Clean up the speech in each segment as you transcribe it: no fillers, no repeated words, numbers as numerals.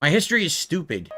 My history is stupid.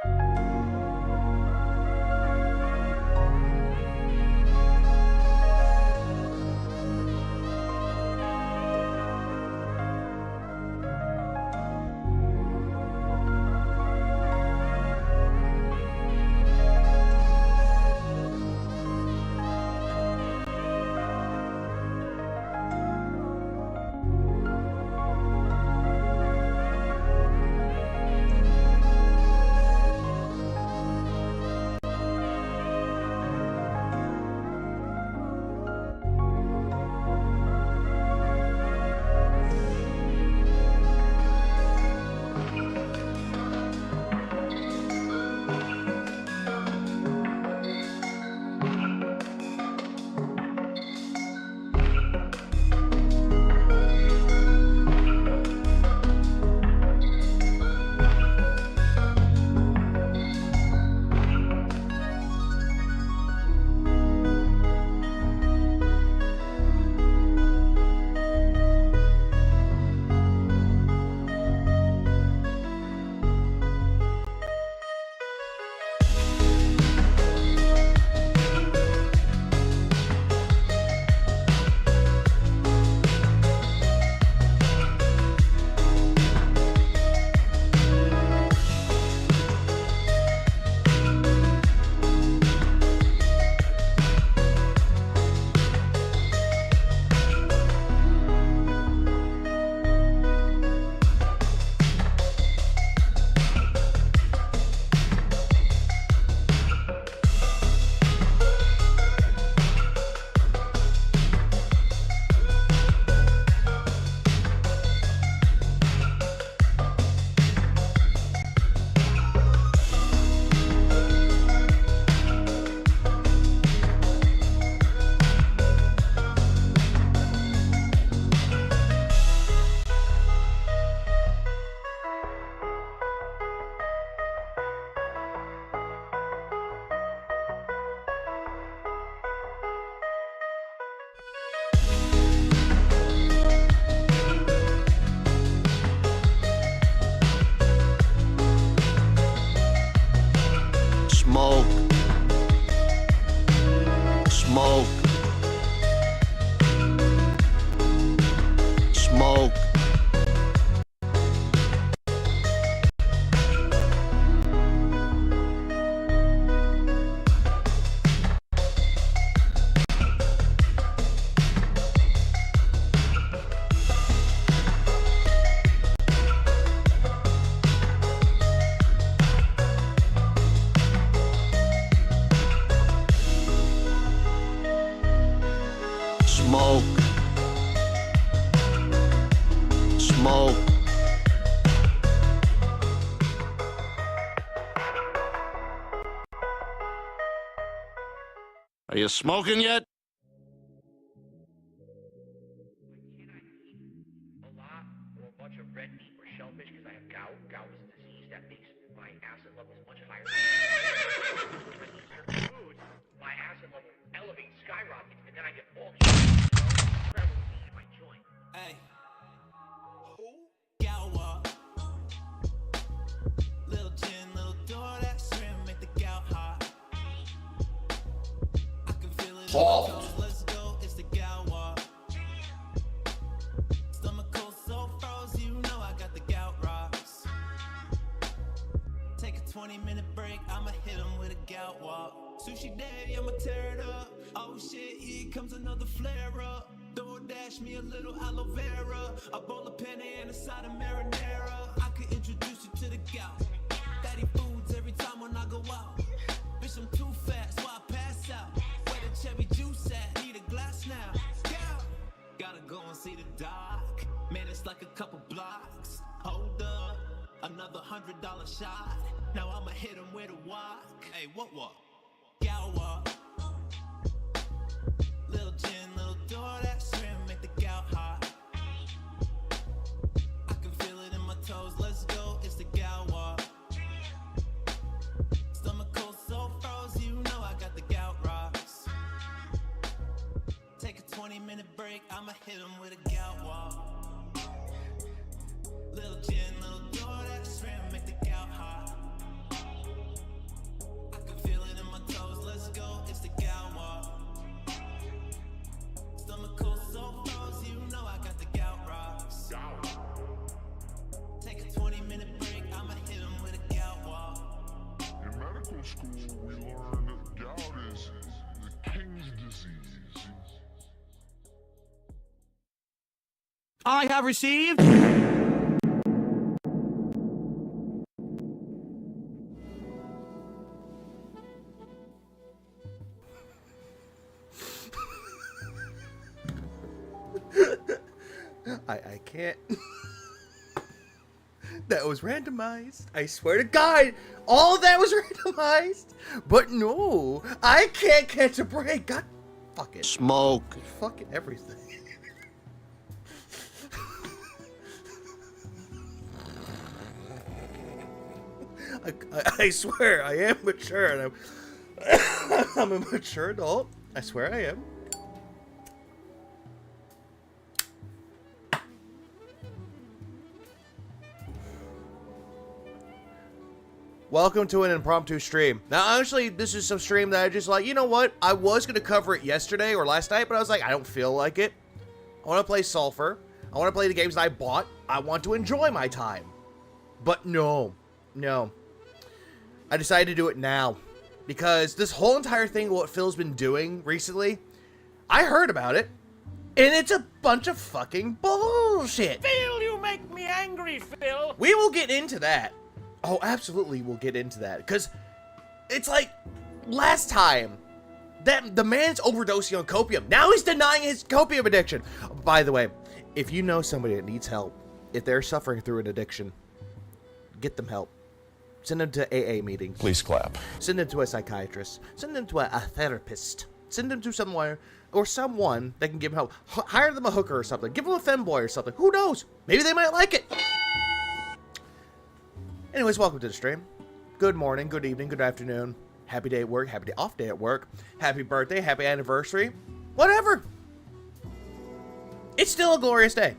Smoke. Smoke. Smoke. Smoke. Smoke. Are you smoking yet? I cannot eat a lot or a bunch of red meat or shellfish because I have gout. Gout is a disease that makes my acid levels much higher. If I eat certain foods, my acid level elevates, skyrockets, and then I get all these incredible in my joint. Hey. Gout. Little gin, little door, that shrimp make the gout hot. I can feel it. Halt. Let's go, it's the gout walk. Stomach cold, so froze, you know I got the gout rocks. Take a 20-minute break, I'ma hit 'em with a gout walk. Sushi day, I'ma tear it up. Oh shit, here comes another flare up. DoorDash me a little aloe vera, a bowl of penne and a side of marinara. I could introduce you to the gout. Fatty foods every time when I go out. Bitch, I'm too fat, so I pass out. Where the cherry juice at? Need a glass now. Gout. Gotta go and see the doc. Man, it's like a couple blocks. Hold up, another $100 shot. Now I'ma hit him with a walk. Hey, what walk? Gout walk. Little gin, little door, that shrimp make the gout hot. I can feel it in my toes, let's go, it's the gout walk. Stomach cold, so froze, you know I got the gout rocks. Take a 20-minute break, I'ma hit 'em with a gout walk. Little gin, little door, that shrimp make the gout hot. I have received. I can't. That was randomized. I swear to God, all of that was randomized. But no, I can't catch a break. God, fuck it. Smoke. Fucking everything. I swear I am mature, and I'm a mature adult. I swear I am. Welcome to an impromptu stream. Now, honestly, this is some stream that I just like, you know what? I was going to cover it yesterday or last night, but I was like, I don't feel like it. I want to play Sulfur. I want to play the games that I bought. I want to enjoy my time. But no. I decided to do it now. Because this whole entire thing, what Phil's been doing recently, I heard about it. And it's a bunch of fucking bullshit. Phil, you make me angry, Phil. We will get into that. Oh, absolutely, we'll get into that. Because it's like last time that the man's overdosing on copium. Now he's denying his copium addiction. By the way, if you know somebody that needs help, if they're suffering through an addiction, get them help. Send them to AA meetings. Please clap. Send them to a psychiatrist. Send them to a therapist. Send them to someone that can give them help. Hire them a hooker or something. Give them a femboy or something. Who knows? Maybe they might like it. Anyways, welcome to the stream. Good morning, good evening, good afternoon. Happy day at work, happy day off day at work. Happy birthday, happy anniversary. Whatever. It's still a glorious day.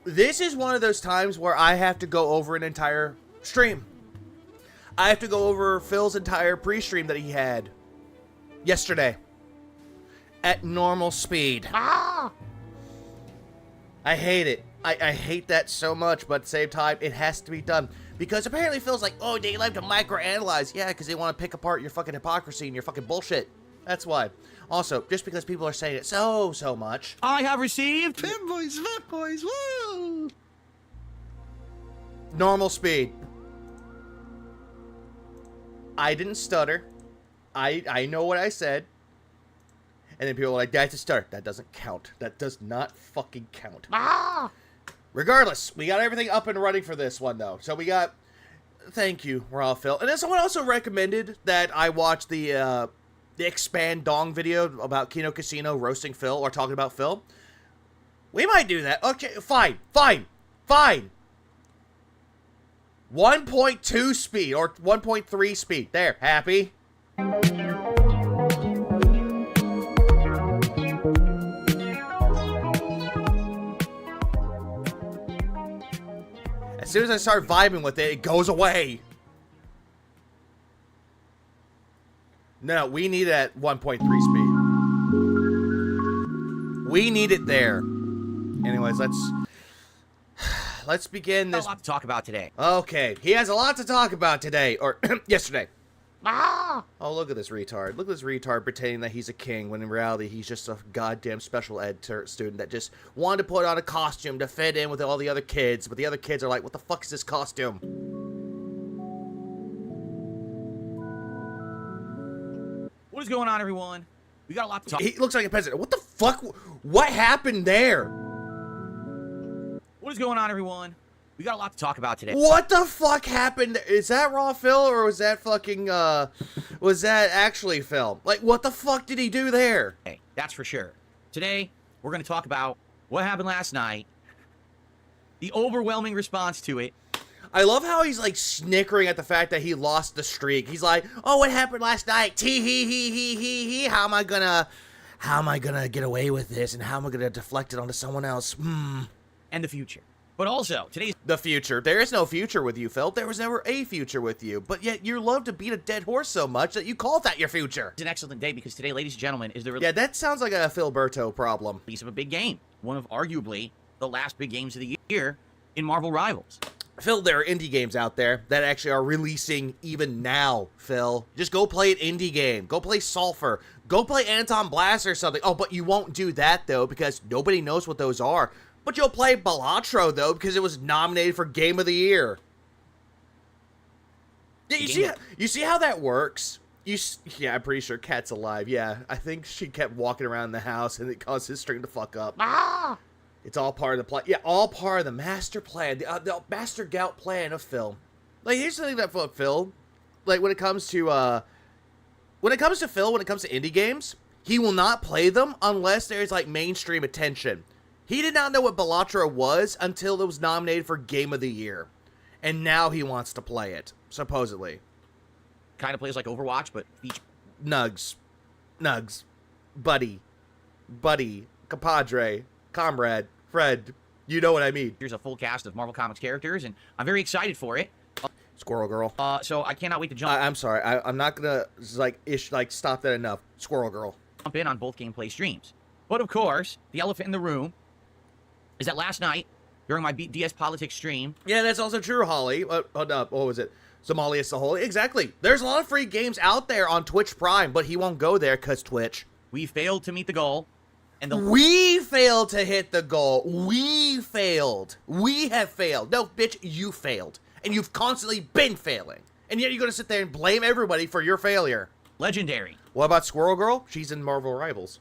This is one of those times where I have to go over an entire stream. I have to go over Phil's entire pre-stream that he had yesterday at normal speed. I hate it. I hate that so much, but at the same time, it has to be done. Because apparently Phil's like, oh, they like to microanalyze. Yeah, because they want to pick apart your fucking hypocrisy and your fucking bullshit. That's why. Also, just because people are saying it so much. I have received. Fanboys, fuckboys, woo! Normal speed. I didn't stutter. I know what I said. And then people are like, that's a stutter. That doesn't count. That does not fucking count. Regardless, we got everything up and running for this one, though. So we got... Thank you, Raw Phil. And then someone also recommended that I watch the Expand Dong video about Kino Casino roasting Phil or talking about Phil. We might do that. Okay, fine. 1.2 speed or 1.3 speed. There, happy? As soon as I start vibing with it, it goes away. No, we need it at 1.3 speed. We need it there. Anyways, let's begin this. A lot to talk about today. Okay, he has a lot to talk about today, or yesterday. Oh, look at this retard. Look at this retard pretending that he's a king, when in reality he's just a goddamn special ed student that just wanted to put on a costume to fit in with all the other kids, but the other kids are like, what the fuck is this costume? What is going on, everyone? We got a lot to talk. He looks like a peasant. What the fuck? What happened there? What is going on, everyone? We got a lot to talk about today. What the fuck happened? Is that Raw Phil or was that fucking, was that actually Phil? Like, what the fuck did he do there? Hey, that's for sure. Today, we're going to talk about what happened last night, the overwhelming response to it. I love how he's like snickering at the fact that he lost the streak. He's like, "Oh, what happened last night? Tee. How am I gonna get away with this? And how am I gonna deflect it onto someone else? And the future. But also, today's The future. There is no future with you, Phil. There was never a future with you. But yet you love to beat a dead horse so much that you call that your future. an excellent day because today, ladies and gentlemen, is the Yeah, that sounds like a Philberto problem. release of a big game. One of arguably the last big games of the year in Marvel Rivals. Phil, there are indie games out there that actually are releasing even now, Phil. Just go play an indie game. Go play Sulfur. Go play Anton Blast or something. Oh, but you won't do that, though, because nobody knows what those are. But you'll play Balatro, though, because it was nominated for Game of the Year. Yeah, you see how that works? Yeah, I'm pretty sure Kat's alive. Yeah, I think she kept walking around the house, and it caused his stream to fuck up. Ah! It's all part of the plan. Yeah, all part of the master plan, the master gout plan of Phil. Like, here's the thing that Phil, like, when it comes to Phil, when it comes to indie games, he will not play them unless there's, like, mainstream attention. He did not know what Balatro was until it was nominated for Game of the Year. And now he wants to play it, supposedly. Kind of plays like Overwatch, but Nugs. Buddy. Compadre. Comrade, Fred, you know what I mean. Here's a full cast of Marvel Comics characters, and I'm very excited for it. Squirrel Girl. So I cannot wait to jump. I'm sorry, I'm not gonna stop that enough. Squirrel Girl. Jump in on both gameplay streams. But of course, the elephant in the room is that last night during my DS Politics stream. Yeah, that's also true, Holly. What was it? Somalia Saholi. Exactly. There's a lot of free games out there on Twitch Prime, but he won't go there because Twitch. We failed to meet the goal. We failed to hit the goal. We failed. We have failed. No, bitch, you failed. And you've constantly been failing. And yet you're going to sit there and blame everybody for your failure. Legendary. What about Squirrel Girl? She's in Marvel Rivals.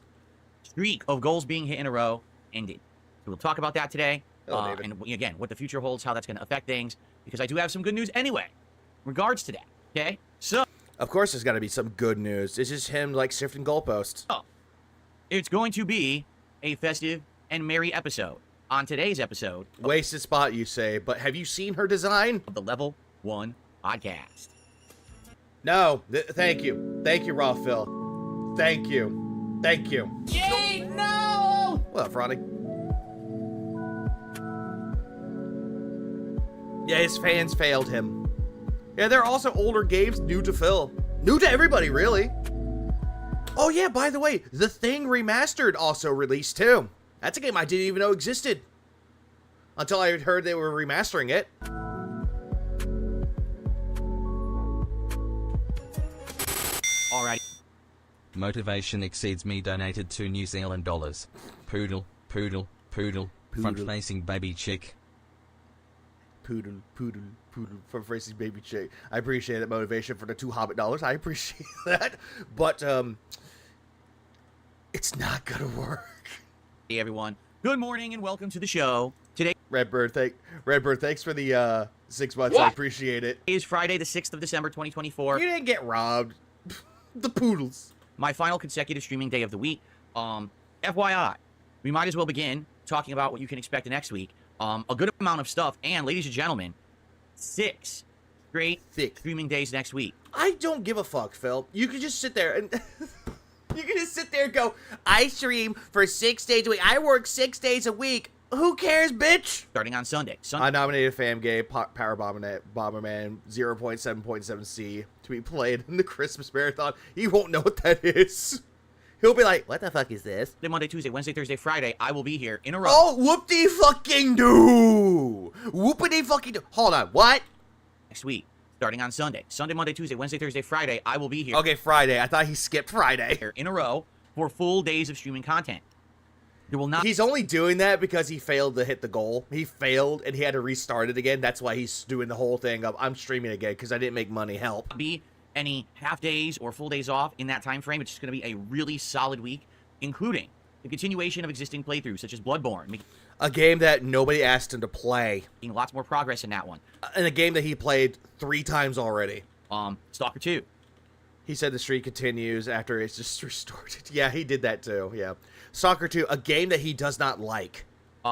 Streak of goals being hit in a row ended. So we'll talk about that today. Hello, and again, what the future holds, how that's going to affect things. Because I do have some good news anyway. In regards to that. Okay? So. Of course there's got to be some good news. This is him, like, shifting goalposts. Oh. It's going to be a festive and merry episode. On today's episode... Wasted spot, you say, but have you seen her design? Of the Level 1 podcast. No. Thank you. Thank you, Raw Phil. Thank you. Thank you. Yay, no! What up, Ronnie? Yeah, his fans failed him. Yeah, there are also older games new to Phil. New to everybody, really. Oh yeah, by the way, The Thing Remastered also released too. That's a game I didn't even know existed. Until I heard they were remastering it. Alright. Motivation exceeds me donated $2 New Zealand. Poodle. Front-facing baby chick. Poodle, from Fracie's baby chick. I appreciate that motivation for the $2 Hobbit. I appreciate that. But, it's not gonna work. Hey, everyone. Good morning and welcome to the show. Today Redbird, thanks for the, 6 months. I appreciate it. is Friday, the 6th of December, 2024. You didn't get robbed. The poodles. My final consecutive streaming day of the week. FYI, we might as well begin talking about what you can expect next week. A good amount of stuff, and ladies and gentlemen, 6 straight streaming days next week. I don't give a fuck, Phil. You can just sit there and you can just sit there and go, I stream for 6 days a week. I work 6 days a week. Who cares, bitch? Starting on Sunday. I nominated Famgay Power Bomberman 0.7.7C to be played in the Christmas Marathon. He won't know what that is. He'll be like, what the fuck is this? Monday, Tuesday, Wednesday, Thursday, Friday, I will be here in a row. Oh, whoop-de-fucking-do. Whoop-de-fucking-do. Hold on, what? Next week, starting on Sunday. Sunday, Monday, Tuesday, Wednesday, Thursday, Friday, I will be here. Okay, Friday. I thought he skipped Friday. In a row for full days of streaming content. There will not. He's only doing that because he failed to hit the goal. He failed, and he had to restart it again. That's why he's doing the whole thing of, I'm streaming again because I didn't make money. Help. Be any half days or full days off in that time frame. It's just going to be a really solid week, including the continuation of existing playthroughs such as Bloodborne. A game that nobody asked him to play. Making lots more progress in that one. And a game that he played 3 times already. Stalker 2. He said the streak continues after it's just restored. Yeah, he did that too, yeah. Stalker 2, a game that he does not like.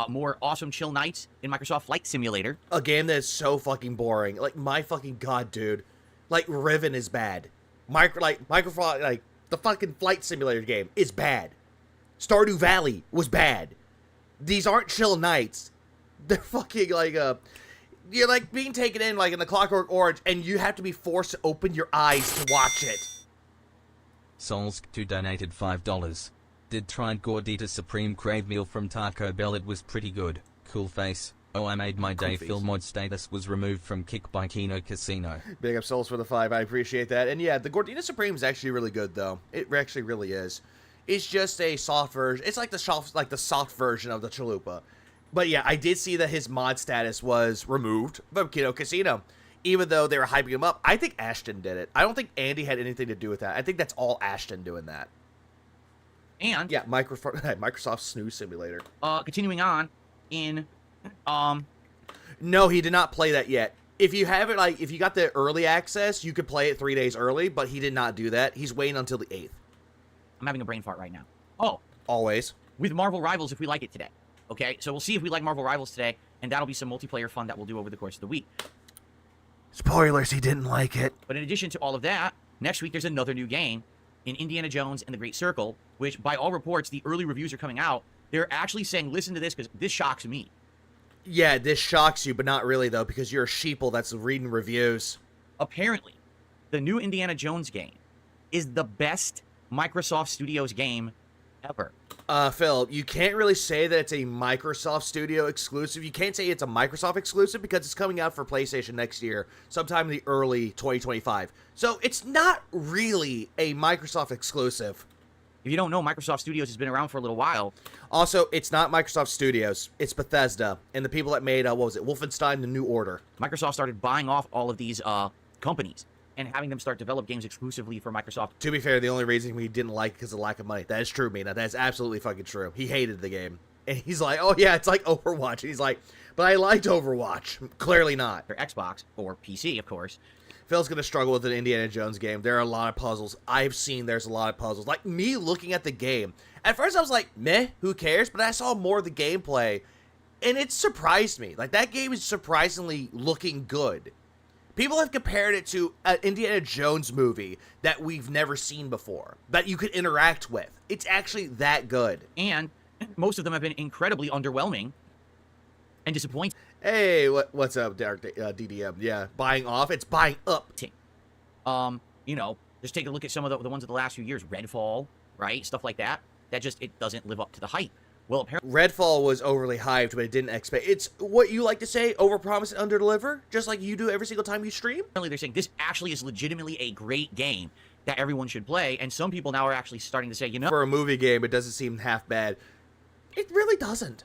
More awesome chill nights in Microsoft Flight Simulator. A game that is so fucking boring. Like, my fucking god, dude. Like, Riven is bad. Microsoft, like, the fucking Flight Simulator game is bad. Stardew Valley was bad. These aren't chill nights. They're fucking, like, you're, like, being taken in, like, in the Clockwork Orange, and you have to be forced to open your eyes to watch it. Solsk2 donated $5. Did try Gordita Supreme Crave Meal from Taco Bell. It was pretty good. Cool face. Oh, I made my day. Goofies. Phil mod status was removed from Kick by Kino Casino. Big up Souls for the 5. I appreciate that. And yeah, the Gordita Supreme is actually really good, though. It actually really is. It's just a soft version. It's like the soft version of the Chalupa. But yeah, I did see that his mod status was removed from Kino Casino. Even though they were hyping him up, I think Ashton did it. I don't think Andy had anything to do with that. I think that's all Ashton doing that. And Yeah, Microsoft Snooze Simulator. continuing on in No, he did not play that yet. If you have it, like, if you got the early access, you could play it 3 days early, but he did not do that. He's waiting until the 8th. I'm having a brain fart right now. Oh, Always. with Marvel Rivals if we like it today. Okay, so we'll see if we like Marvel Rivals today, and that'll be some multiplayer fun that we'll do over the course of the week. Spoilers, he didn't like it. But in addition to all of that, next week there's another new game in Indiana Jones and the Great Circle, which by all reports, the early reviews are coming out. They're actually saying, listen to this, because this shocks me. Yeah, this shocks you, but not really, though, because you're a sheeple that's reading reviews. Apparently, the new Indiana Jones game is the best Microsoft Studios game ever. Phil, you can't really say that it's a Microsoft Studio exclusive. You can't say it's a Microsoft exclusive because it's coming out for PlayStation next year, sometime in the early 2025. So it's not really a Microsoft exclusive. If you don't know, Microsoft Studios has been around for a little while. Also, it's not Microsoft Studios. It's Bethesda and the people that made, what was it, Wolfenstein: The New Order. Microsoft started buying off all of these companies and having them start develop games exclusively for Microsoft. To be fair, the only reason we didn't like it because of lack of money. That is true, Mina. That is absolutely fucking true. He hated the game. And he's like, oh yeah, it's like Overwatch. And he's like, but I liked Overwatch. Clearly not. Or Xbox, or PC, of course. Phil's going to struggle with an Indiana Jones game. There are a lot of puzzles. I've seen there's a lot of puzzles. Like, me looking at the game, at first I was like, meh, who cares? But I saw more of the gameplay, and it surprised me. Like, that game is surprisingly looking good. People have compared it to an Indiana Jones movie that we've never seen before, that you could interact with. It's actually that good. And most of them have been incredibly underwhelming and disappointing. Hey, what's up, Derek, DDM? Yeah, buying off? It's buying up. You know, just take a look at some of the ones of the last few years. Redfall, right? Stuff like that. That just, it doesn't live up to the hype. Well, apparently Redfall was overly hyped, but it didn't expect. It's what you like to say, overpromise and underdeliver, just like you do every single time you stream. they're saying this actually is legitimately a great game that everyone should play. And some people now are actually starting to say, you know, For a movie game, it doesn't seem half bad. It really doesn't.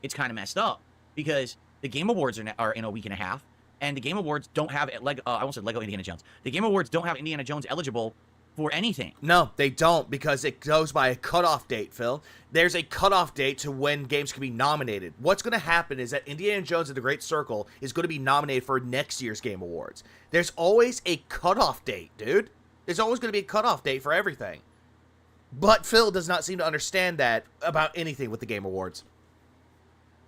it's kind of messed up because the Game Awards are in a week and a half, and the Game Awards don't have Lego. I almost said Lego Indiana Jones. The Game Awards don't have Indiana Jones eligible for anything. No, they don't, because it goes by a cutoff date, Phil. There's a cutoff date to when games can be nominated. What's going to happen is that Indiana Jones and the Great Circle is going to be nominated for next year's Game Awards. There's always a cutoff date, dude. There's always going to be a cutoff date for everything. But Phil does not seem to understand that about anything with the Game Awards.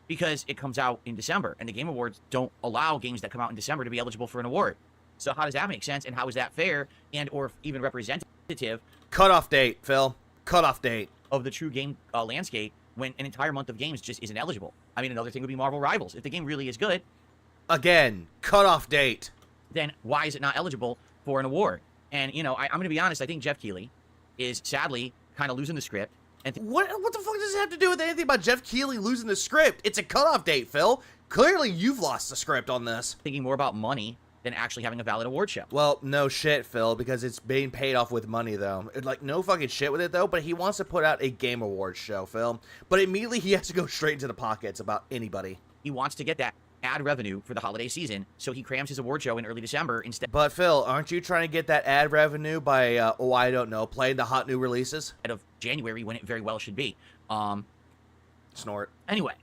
Because it comes out in December, and the Game Awards don't allow games that come out in December to be eligible for an award. So how does that make sense, and how is that fair and or even representative Cutoff date, Phil. Cutoff date. of the true game landscape when an entire month of games just isn't eligible? I mean, another thing would be Marvel Rivals. If the game really is good, Again, cutoff date. then why is it not eligible for an award? And, you know, I'm going to be honest, I think Jeff Keighley is sadly kind of losing the script. And What the fuck does it have to do with anything about Jeff Keighley losing the script? It's a cutoff date, Phil. Clearly, you've lost the script on this. thinking more about money than actually having a valid award show. Well, no shit, Phil, because it's being paid off with money, though. Like, no fucking shit with it, though, but he wants to put out a Game Awards show, Phil. But immediately he has to go straight into the pockets about anybody. He wants to get that ad revenue for the holiday season, so he crams his award show in early December instead But, Phil, aren't you trying to get that ad revenue by, I don't know, playing the hot new releases? of January when it very well should be. Snort. Anyway,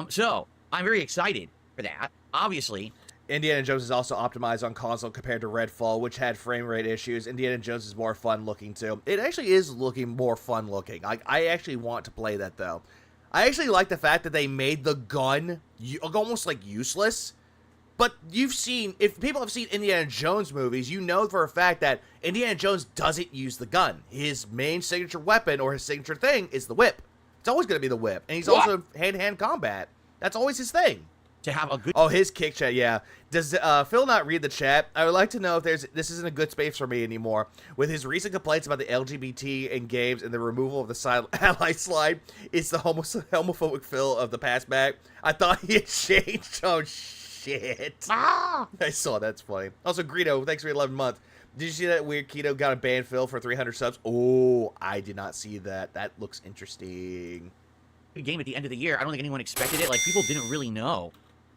so I'm very excited for that. Obviously, Indiana Jones is also optimized on console compared to Redfall, which had frame rate issues. Indiana Jones is more fun looking, too. It actually is looking more fun looking. I actually want to play that, though. I actually like the fact that they made the gun almost, like, useless. But you've seen, if people have seen Indiana Jones movies, you know for a fact that Indiana Jones doesn't use the gun. His main signature weapon or his signature thing is the whip. It's always going to be the whip. And he's also hand-to-hand combat. That's always his thing. to have a good... Oh, his kick chat, yeah. Does Phil not read the chat? I would like to know if this isn't a good space for me anymore. With his recent complaints about the LGBT in games and the removal of the ally slide, it's the homophobic Phil of the past back. I thought he had changed. Oh, shit. I saw that's funny. Also, Greedo, thanks for 11 months. Did you see that weird Keto got a ban Phil for 300 subs? Oh, I did not see that. That looks interesting. game at the end of the year. I don't think anyone expected it. Like, people didn't really know.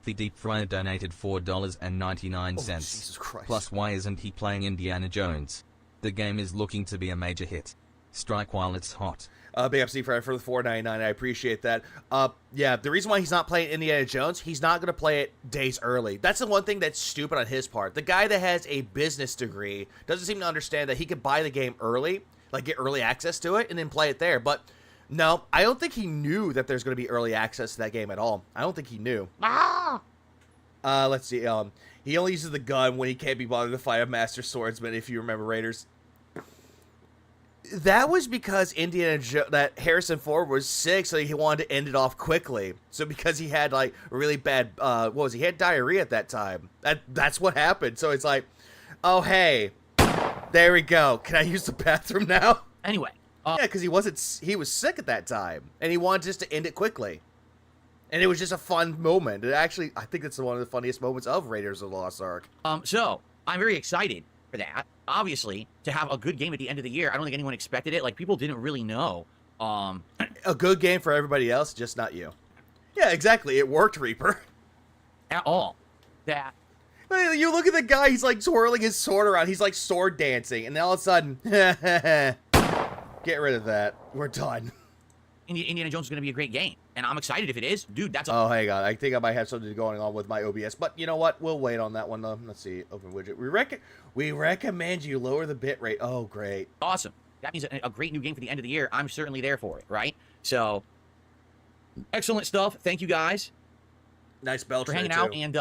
The Deep Fryer donated $4.99. Oh, Jesus Christ. Plus, why isn't he playing Indiana Jones? The game is looking to be a major hit. Strike while it's hot. Big up Steve Fryer for the $4.99. I appreciate that. Yeah, the reason why he's not playing Indiana Jones, he's not going to play it days early. That's the one thing that's stupid on his part. The guy that has a business degree doesn't seem to understand that he could buy the game early, like get early access to it, and then play it there. But no, I don't think he knew that there's going to be early access to that game at all. I don't think he knew. Let's see. He only uses the gun when he can't be bothered to fight a master swordsman, if you remember Raiders. That was because that Harrison Ford was sick, so he wanted to end it off quickly. So because he had like really bad, he had diarrhea at that time. That's what happened. So it's like, oh hey, there we go. Can I use the bathroom now? Anyway, yeah, because he was sick at that time, and he wanted just to end it quickly. And it was just a fun moment. I think it's one of the funniest moments of Raiders of the Lost Ark. So I'm very excited for that. Obviously, to have a good game at the end of the year. I don't think anyone expected it. Like, people didn't really know. A good game for everybody else, just not you. Yeah, exactly. It worked, Reaper. At all. That. You look at the guy, he's like twirling his sword around. He's like sword dancing. And then all of a sudden, get rid of that. We're done. Indiana Jones is going to be a great game. And I'm excited if it is. Dude, that's Oh, hang on. I think I might have something going on with my OBS. But you know what? We'll wait on that one, though. Let's see. Open widget. We recommend you lower the bitrate. Oh, great. awesome. That means a great new game for the end of the year. I'm certainly there for it, right? So, excellent stuff. Thank you guys Nice belt for hanging out and,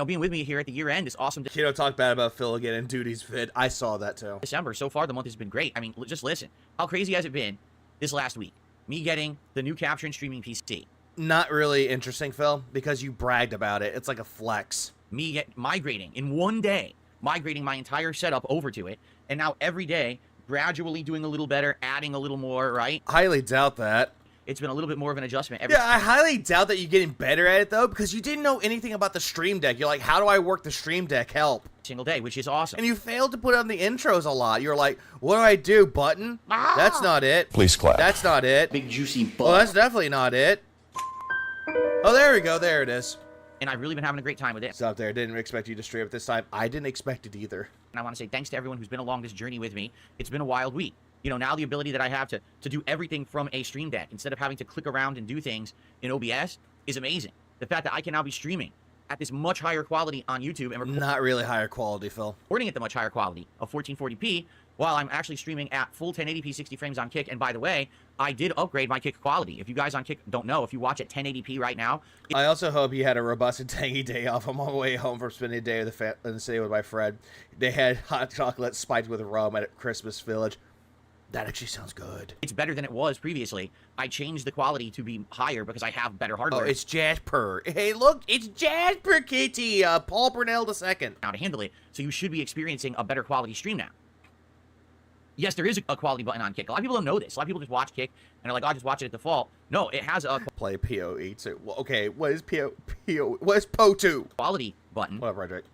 being with me here at the year end. It's awesome. Kiddo talked bad about Phil again in Duty's vid. I saw that, too. December, so far, the month has been great. I mean, just listen. How crazy has it been this last week? Me getting the new capture and streaming PC. Not really interesting, Phil, because you bragged about it. It's like a flex. Me migrating in one day, migrating my entire setup over to it, and now every day, gradually doing a little better, adding a little more, right? Highly doubt that. It's been a little bit more of an adjustment. Yeah, I highly doubt that you're getting better at it, though, because you didn't know anything about the Stream Deck. You're like, how do I work the Stream Deck? Help. Single day, which is awesome. And you failed to put on the intros a lot. You're like, what do I do, button? That's not it. Please clap. That's not it. Big juicy butt. Well, that's definitely not it. Oh, there we go. There it is. And I've really been having a great time with it. It's up there. Didn't expect you to stream it this time. I didn't expect it either. And I want to say thanks to everyone who's been along this journey with me. It's been a wild week. You know, now the ability that I have to do everything from a Stream Deck instead of having to click around and do things in OBS is amazing. The fact that I can now be streaming at this much higher quality on YouTube and Not really higher quality, Phil. recording at the much higher quality of 1440p while I'm actually streaming at full 1080p 60 frames on Kick. And by the way, I did upgrade my Kick quality. If you guys on Kick don't know, if you watch at 1080p right now... I also hope you had a robust and tangy day off. I'm on my way home from spending a day in the city with my friend. They had hot chocolate spiked with rum at Christmas Village. That actually sounds good. It's better than it was previously. I changed the quality to be higher because I have better hardware. Oh, it's Jasper. Hey, look, it's Jasper Kitty. Paul Burnell II. Now to handle it, so you should be experiencing a better quality stream now. Yes, there is a quality button on Kick. A lot of people don't know this. A lot of people just watch Kick and are like, "Oh, I'll just watch it at default." No, it has a Play PO2. Well, okay, what is what is PO2? quality button. Whatever, Roderick.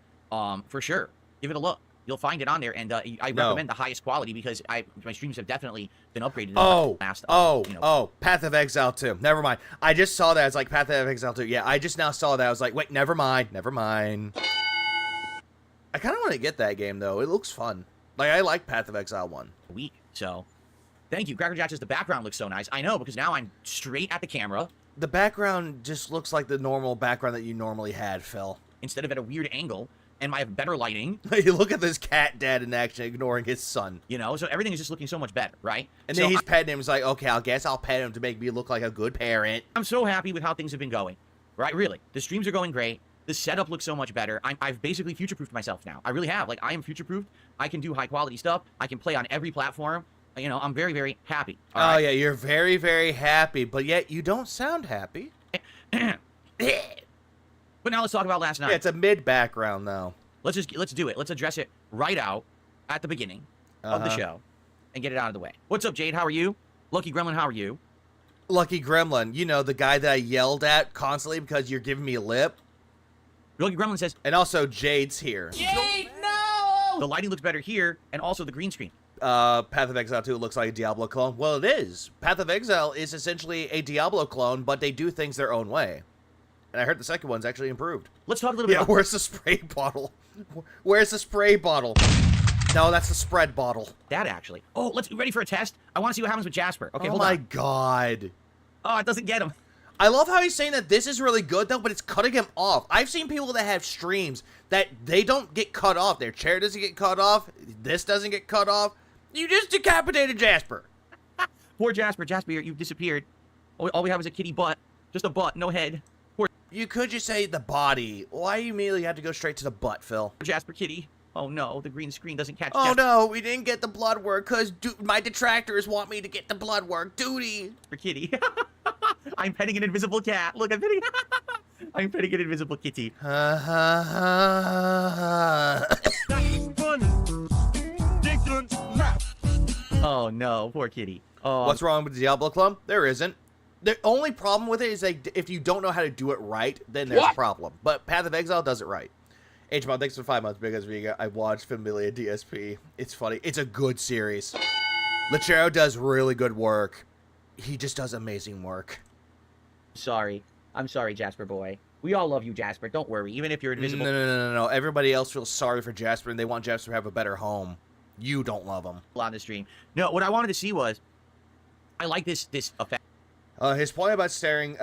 For sure. Give it a look. You'll find it on there, and I recommend the highest quality because my streams have definitely been upgraded. In the last, Path of Exile 2. Never mind. I just saw that. It's like Path of Exile 2. Yeah, I just now saw that. I was like, wait, never mind. I kind of want to get that game, though. It looks fun. Like, I like Path of Exile 1. week. So, thank you, Cracker Jack. Says the background looks so nice. I know because now I'm straight at the camera The background just looks like the normal background that you normally had, Phil. instead of at a weird angle, and I have better lighting. You look at this cat dad in action ignoring his son. You know, so everything is just looking so much better, right? And so then he's petting him. He's like, okay, I guess I'll pet him to make me look like a good parent. I'm so happy with how things have been going, right? Really, the streams are going great. The setup looks so much better. I've basically future-proofed myself now. I really have. Like, I am future-proofed. I can do high-quality stuff. I can play on every platform. You know, I'm very, very happy. All right? Yeah, you're very, very happy, but yet you don't sound happy. But now let's talk about last night. Yeah, it's a mid background though. Let's do it. Let's address it right out at the beginning of the Uh-huh. show and get it out of the way. What's up, Jade? How are you? Lucky Gremlin, how are you? Lucky Gremlin, you know, the guy that I yelled at constantly because you're giving me a lip. Lucky Gremlin says, And also Jade's here. Jade, no! The lighting looks better here, and also the green screen. Path of Exile 2 looks like a Diablo clone. Well, it is. Path of Exile is essentially a Diablo clone, but they do things their own way. And I heard the second one's actually improved. Let's talk a little bit Yeah, about... where's the spray bottle? Where's the spray bottle? No, that's the spread bottle. that, actually. Oh, let's ready for a test? I want to see what happens with Jasper. Okay, Oh hold my on. god. Oh, it doesn't get him. I love how he's saying that this is really good, though, but it's cutting him off. I've seen people that have streams that they don't get cut off. Their chair doesn't get cut off. This doesn't get cut off. You just decapitated Jasper. Poor Jasper. Jasper, you've disappeared. All we have is a kitty butt. Just a butt, no head. Poor You could just say the body. Why you immediately have to go straight to the butt, Phil? Jasper kitty. Oh no, the green screen doesn't catch Oh Jasper no, we didn't get the blood work because my detractors want me to get the blood work. Duty. kitty. I'm petting an invisible cat. Look, I'm petting... I'm petting an invisible kitty. Oh no, poor kitty. Oh, What's wrong with the Diablo clone? There isn't. The only problem with it is like if you don't know how to do it right, then there's a problem. But Path of Exile does it right. HMod, thanks for 5 months because I watched Familia DSP. It's funny. It's a good series. Lechero does really good work. He just does amazing work. sorry. I'm sorry, Jasper boy. We all love you, Jasper. Don't worry. Even if you're invisible. No. Everybody else feels sorry for Jasper and they want Jasper to have a better home. You don't love him. On the stream. No, what I wanted to see was, I like this effect. His point about staring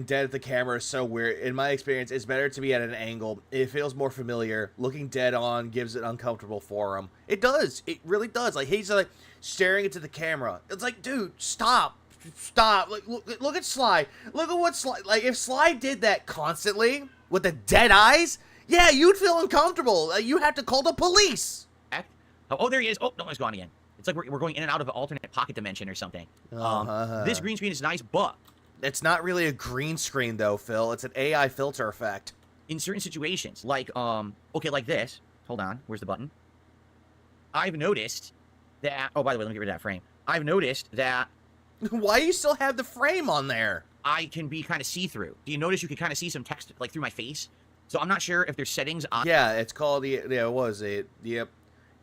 dead at the camera is so weird. In my experience, it's better to be at an angle. It feels more familiar. Looking dead on gives it uncomfortable for him. It does. It really does. Like, he's like staring into the camera. It's like, dude, stop. Stop. Like, look at Sly. Look at what Sly... Like, if Sly did that constantly with the dead eyes, yeah, you'd feel uncomfortable. You have to call the police. Oh, there he is. Oh, no, he's gone again. It's like we're going in and out of an alternate pocket dimension or something. This green screen is nice, but It's not really a green screen, though, Phil. It's an AI filter effect. in certain situations, like, okay, like this. Hold on. Where's the button? I've noticed that... Oh, by the way, let me get rid of that frame. I've noticed that Why do you still have the frame on there? I can be kind of see-through. Do you notice you can kind of see some text, like, through my face? So I'm not sure if there's settings on... Yeah, it's called the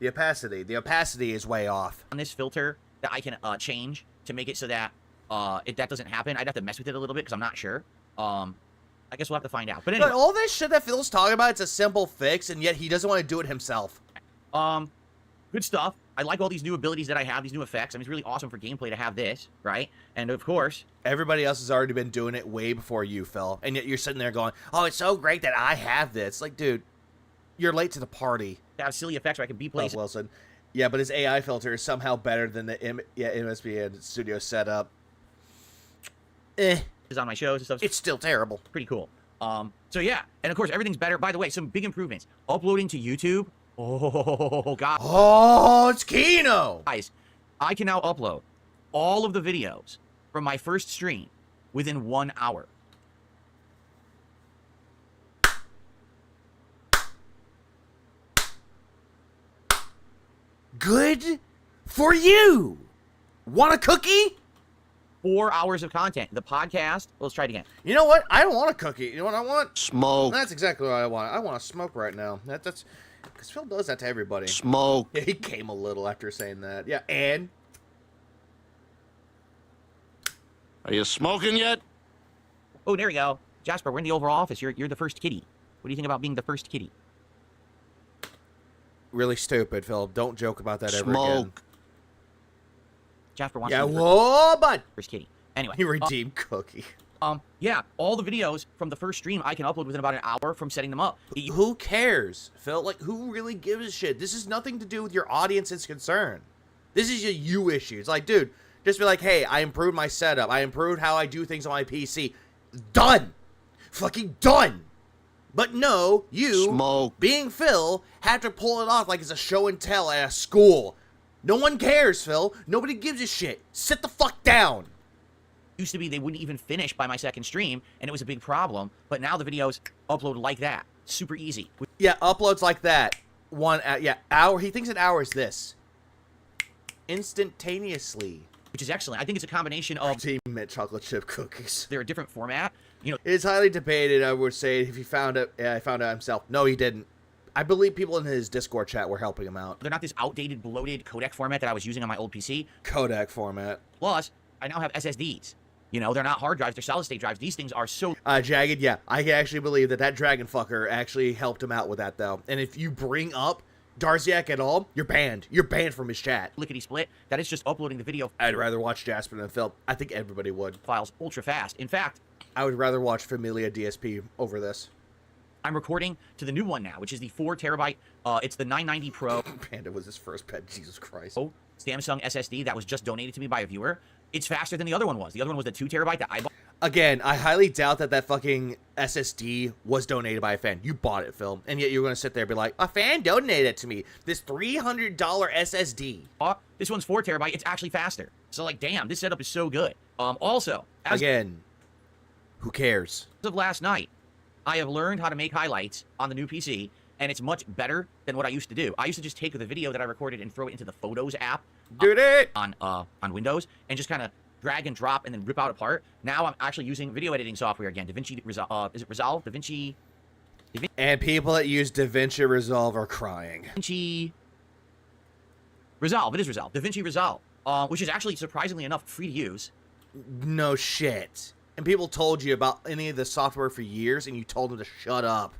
opacity. The opacity is way off. on this filter that I can change to make it so that if that doesn't happen, I'd have to mess with it a little bit because I'm not sure. I guess we'll have to find out. But anyway, But all this shit that Phil's talking about, it's a simple fix, and yet he doesn't want to do it himself. good stuff. I like all these new abilities that I have, these new effects. I mean, it's really awesome for gameplay to have this, right? And of course, Everybody else has already been doing it way before you, Phil. And yet you're sitting there going, oh, it's so great that I have this. Like, dude, you're late to the party. to have silly effects where I can be places. Wilson. Yeah, but his AI filter is somehow better than the MSB studio setup. on my shows and stuff. It's still terrible. pretty cool. So yeah, and of course everything's better. By the way, some big improvements. Uploading to YouTube. Oh god, Oh, it's Kino! guys, I can now upload all of the videos from my first stream within 1 hour. Good for you! Want a cookie? 4 hours of content. The podcast. Let's try it again. You know what? I don't want a cookie. You know what I want? Smoke. That's exactly what I want. I want to smoke right now. That's because Phil does that to everybody. Smoke. Yeah, he came a little after saying that. Yeah, and Are you smoking yet? Oh, there we go. Jasper, we're in the Oval Office. You're the first kitty. What do you think about being the first kitty? really stupid, Phil. Don't joke about that ever again. Smoke. Jasper wants Yeah, to be the whoa, bud. first kitty. Anyway. He redeemed cookie. Yeah, all the videos from the first stream I can upload within about an hour from setting them up. Who cares, Phil? Like, who really gives a shit? This is nothing to do with your audience's concern. This is a you issue. It's like, dude, just be like, hey, I improved my setup. I improved how I do things on my PC. Done. Fucking done. But no, you, Smoke. being Phil, have to pull it off like it's a show and tell at a school. No one cares, Phil. Nobody gives a shit. Sit the fuck down. Used to be they wouldn't even finish by my second stream, and it was a big problem. But now the videos upload like that. Super easy. Yeah, uploads like that. Hour. He thinks an hour is this. Instantaneously. Which is excellent. I think it's a combination of Team Mint chocolate chip cookies. they're a different format. You know, It's highly debated, I would say, if he found it. Yeah, I found out himself. No, he didn't. I believe people in his Discord chat were helping him out. they're not this outdated, bloated codec format that I was using on my old PC. Codec format. Plus, I now have SSDs. You know, they're not hard drives, they're solid-state drives. These things are so... Jagged, yeah. I can actually believe that dragon fucker actually helped him out with that, though. And if you bring up Darziak at all, you're banned. You're banned from his chat. lickety-split, that it's just uploading the video I'd rather watch Jasper than Phil. I think everybody would. files ultra-fast. In fact, I would rather watch Familia DSP over this. I'm recording to the new one now, which is the 4 terabyte, it's the 990 Pro Panda was his first pet, Jesus Christ. Samsung SSD that was just donated to me by a viewer. It's faster than the other one was. The other one was the 2 terabyte that I bought. Again, I highly doubt that fucking SSD was donated by a fan. You bought it, Phil. And yet you're going to sit there and be like, a fan donated it to me. This $300 SSD. This one's 4 terabyte. It's actually faster. So, like, damn, this setup is so good. Also, as Again, who cares? of last night, I have learned how to make highlights on the new PC, and it's much better than what I used to do. I used to just take the video that I recorded and throw it into the Photos app Dude it! on Windows and just kind of drag and drop and then rip out apart. Now I'm actually using video editing software again. DaVinci Resolve. Is it Resolve? DaVinci And people that use DaVinci Resolve are crying. Resolve. It is Resolve. DaVinci Resolve, which is actually surprisingly enough free to use. No shit. And people told you about any of the software for years, and you told them to shut up.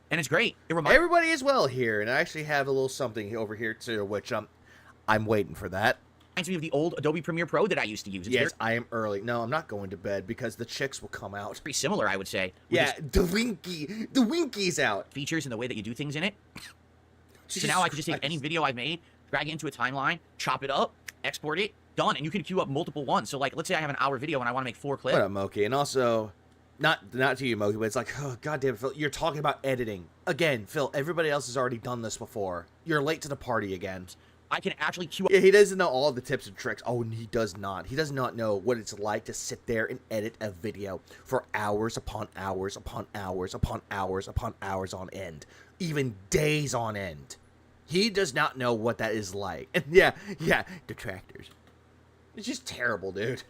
And it's great. It reminds Everybody is well here, and I actually have a little something over here too, which I'm waiting for that. me of the old Adobe Premiere Pro that I used to use. It's Yes, I am early. No, I'm not going to bed because the chicks will come out. very similar, I would say. with Yeah, its the Winky's out. features and the way that you do things in it. Jesus So now I can just take Christ. any video I've made, drag it into a timeline, chop it up, export it, done. And you can queue up multiple ones. So, like, let's say I have an hour video and I want to make 4 clips. What up, Moki? And also, not to you, Moki, but it's like, oh, goddamn, Phil, you're talking about editing. Again, Phil, everybody else has already done this before. You're late to the party again. I can actually queue up Yeah, he doesn't know all the tips and tricks. Oh, and he does not. He does not know what it's like to sit there and edit a video for hours upon hours upon hours upon hours upon hours on end. Even days on end. He does not know what that is like. And yeah, detractors. It's just terrible, dude.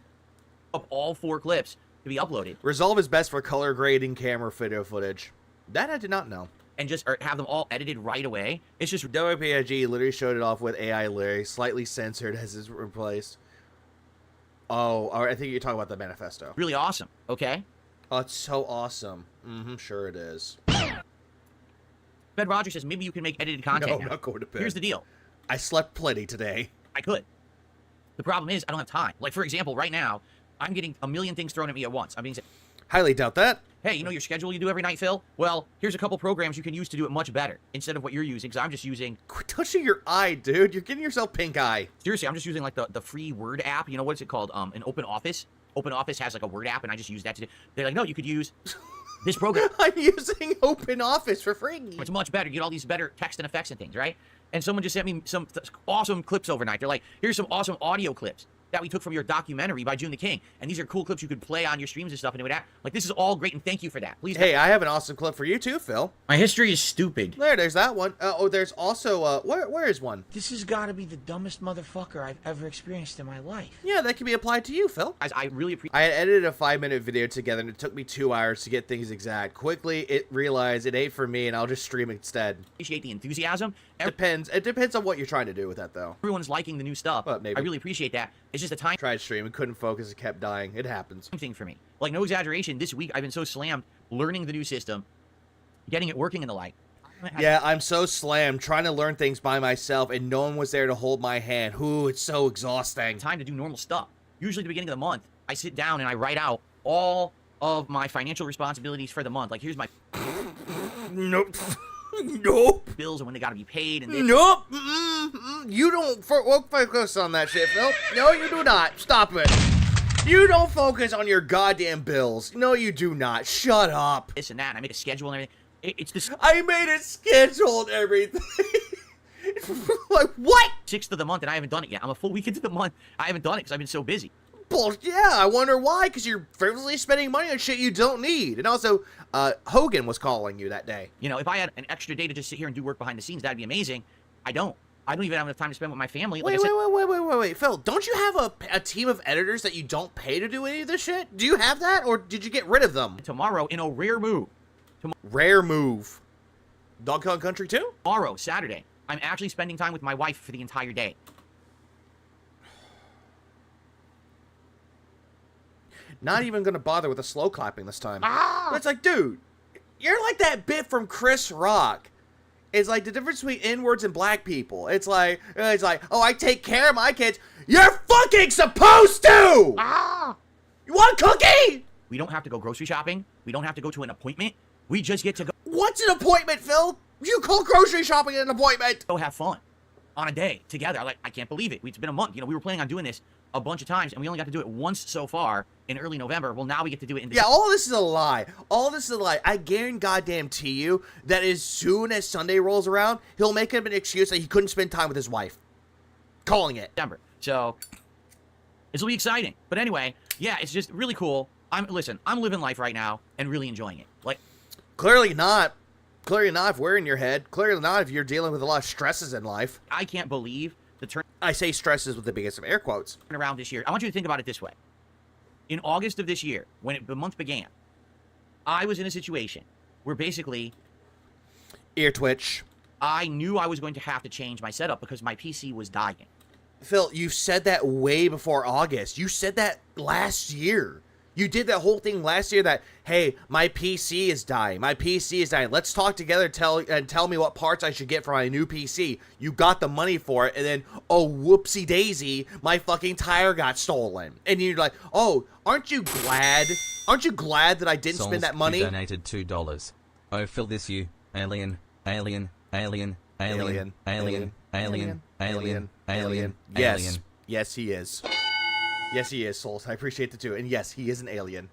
up all 4 clips to be uploaded. Resolve is best for color grading camera video footage. That I did not know. And just or have them all edited right away. It's just WPIG literally showed it off with AI lyrics, slightly censored as is replaced. Oh, I think you're talking about the manifesto. really awesome, okay? Oh, it's so awesome. Sure it is. Ben Rogers says maybe you can make edited content No, now. I'm not going to bed. Here's the deal. I slept plenty today. I could. The problem is I don't have time. Like, for example, right now, I'm getting a million things thrown at me at once. I'm being said, Highly doubt that. hey, you know your schedule you do every night, Phil? Well, here's a couple programs you can use to do it much better instead of what you're using, because I'm just using, Quit touching your eye, dude. You're getting yourself pink eye. seriously, I'm just using, like, the free Word app. You know, what's it called? An Open Office. Open Office has, like, a Word app, and I just use that to do. They're like, no, you could use this program. I'm using Open Office for free. It's much better. You get all these better text and effects and things, right? And someone just sent me some awesome clips overnight. They're like, here's some awesome audio clips that we took from your documentary by June the King. And these are cool clips you could play on your streams and stuff. And it would act like, this is all great, and thank you for that. Please. Hey, I have an awesome clip for you too, Phil. My history is stupid. There's that one. There's also, where is one? This has got to be the dumbest motherfucker I've ever experienced in my life. Yeah, that can be applied to you, Phil. Guys, I really appreciate I had edited a 5-minute video together, and it took me 2 hours to get things exact. Quickly, it realized it ain't for me, and I'll just stream instead. the enthusiasm. It depends on what you're trying to do with that, though. Everyone's liking the new stuff. Well, maybe. I really appreciate that. It's just a time Tried streaming, couldn't focus, and kept dying. It happens. thing for me. Like, no exaggeration, this week I've been so slammed learning the new system, getting it working and the like. Yeah, I'm so slammed trying to learn things by myself, and no one was there to hold my hand. Ooh, it's so exhausting. Time to do normal stuff. Usually at the beginning of the month, I sit down and I write out all of my financial responsibilities for the month. Like, here's my Nope. Nope. bills and when they got to be paid. And this. Nope. You don't focus on that shit, Phil. No, you do not. Stop it. You don't focus on your goddamn bills. No, you do not. Shut up. This and that, and I make a schedule and everything. It's this I made it scheduled everything. Like, what? 6th of the month, and I haven't done it yet. I'm a full week into the month. I haven't done it because I've been so busy. Yeah, I wonder why, because you're frivolously spending money on shit you don't need. And also, Hogan was calling you that day. You know, if I had an extra day to just sit here and do work behind the scenes, that'd be amazing. I don't. I don't even have enough time to spend with my family. Like Wait, Phil, don't you have a team of editors that you don't pay to do any of this shit? Do you have that, or did you get rid of them? Tomorrow, in a rare move. Rare move. Dog Kong Country 2? Tomorrow, Saturday, I'm actually spending time with my wife for the entire day. Not even gonna bother with the slow clapping this time. But it's like, dude, you're like that bit from Chris Rock. It's like the difference between N-words and black people. It's like, oh, I take care of my kids. You're fucking supposed to! You want a cookie? We don't have to go grocery shopping. We don't have to go to an appointment. We just get to What's an appointment, Phil? You call grocery shopping an appointment? go have fun on a day together. Like, I can't believe it. It's been a month. You know, we were planning on doing this a bunch of times, and we only got to do it once so far in early November. Well, now we get to do it in Yeah, all this is a lie. All this is a lie. I guarantee you that as soon as Sunday rolls around, he'll make up an excuse that he couldn't spend time with his wife. Calling it. December. So, this will be exciting. But anyway, yeah, it's just really cool. I'm living life right now and really enjoying it. Like, Clearly not. Clearly not if we're in your head. Clearly not if you're dealing with a lot of stresses in life. I can't believe the I say stresses with the biggest of air quotes. turnaround this year. I want you to think about it this way. In August of this year, when the month began, I was in a situation where basically Ear twitch. I knew I was going to have to change my setup because my PC was dying. Phil, you said that way before August. You said that last year. You did that whole thing last year that, hey, my PC is dying. My PC is dying. Let's talk together and tell me what parts I should get for my new PC. You got the money for it, and then, oh, whoopsie daisy, my fucking tire got stolen. And you're like, oh, aren't you glad? Aren't you glad that I didn't Souls, spend that money? You donated $2. Oh, Phil, this you. Alien, alien, alien, alien, alien, alien, alien, alien, Yes. alien. Yes, he is. Yes, he is, Souls. I appreciate the two. And yes, he is an alien.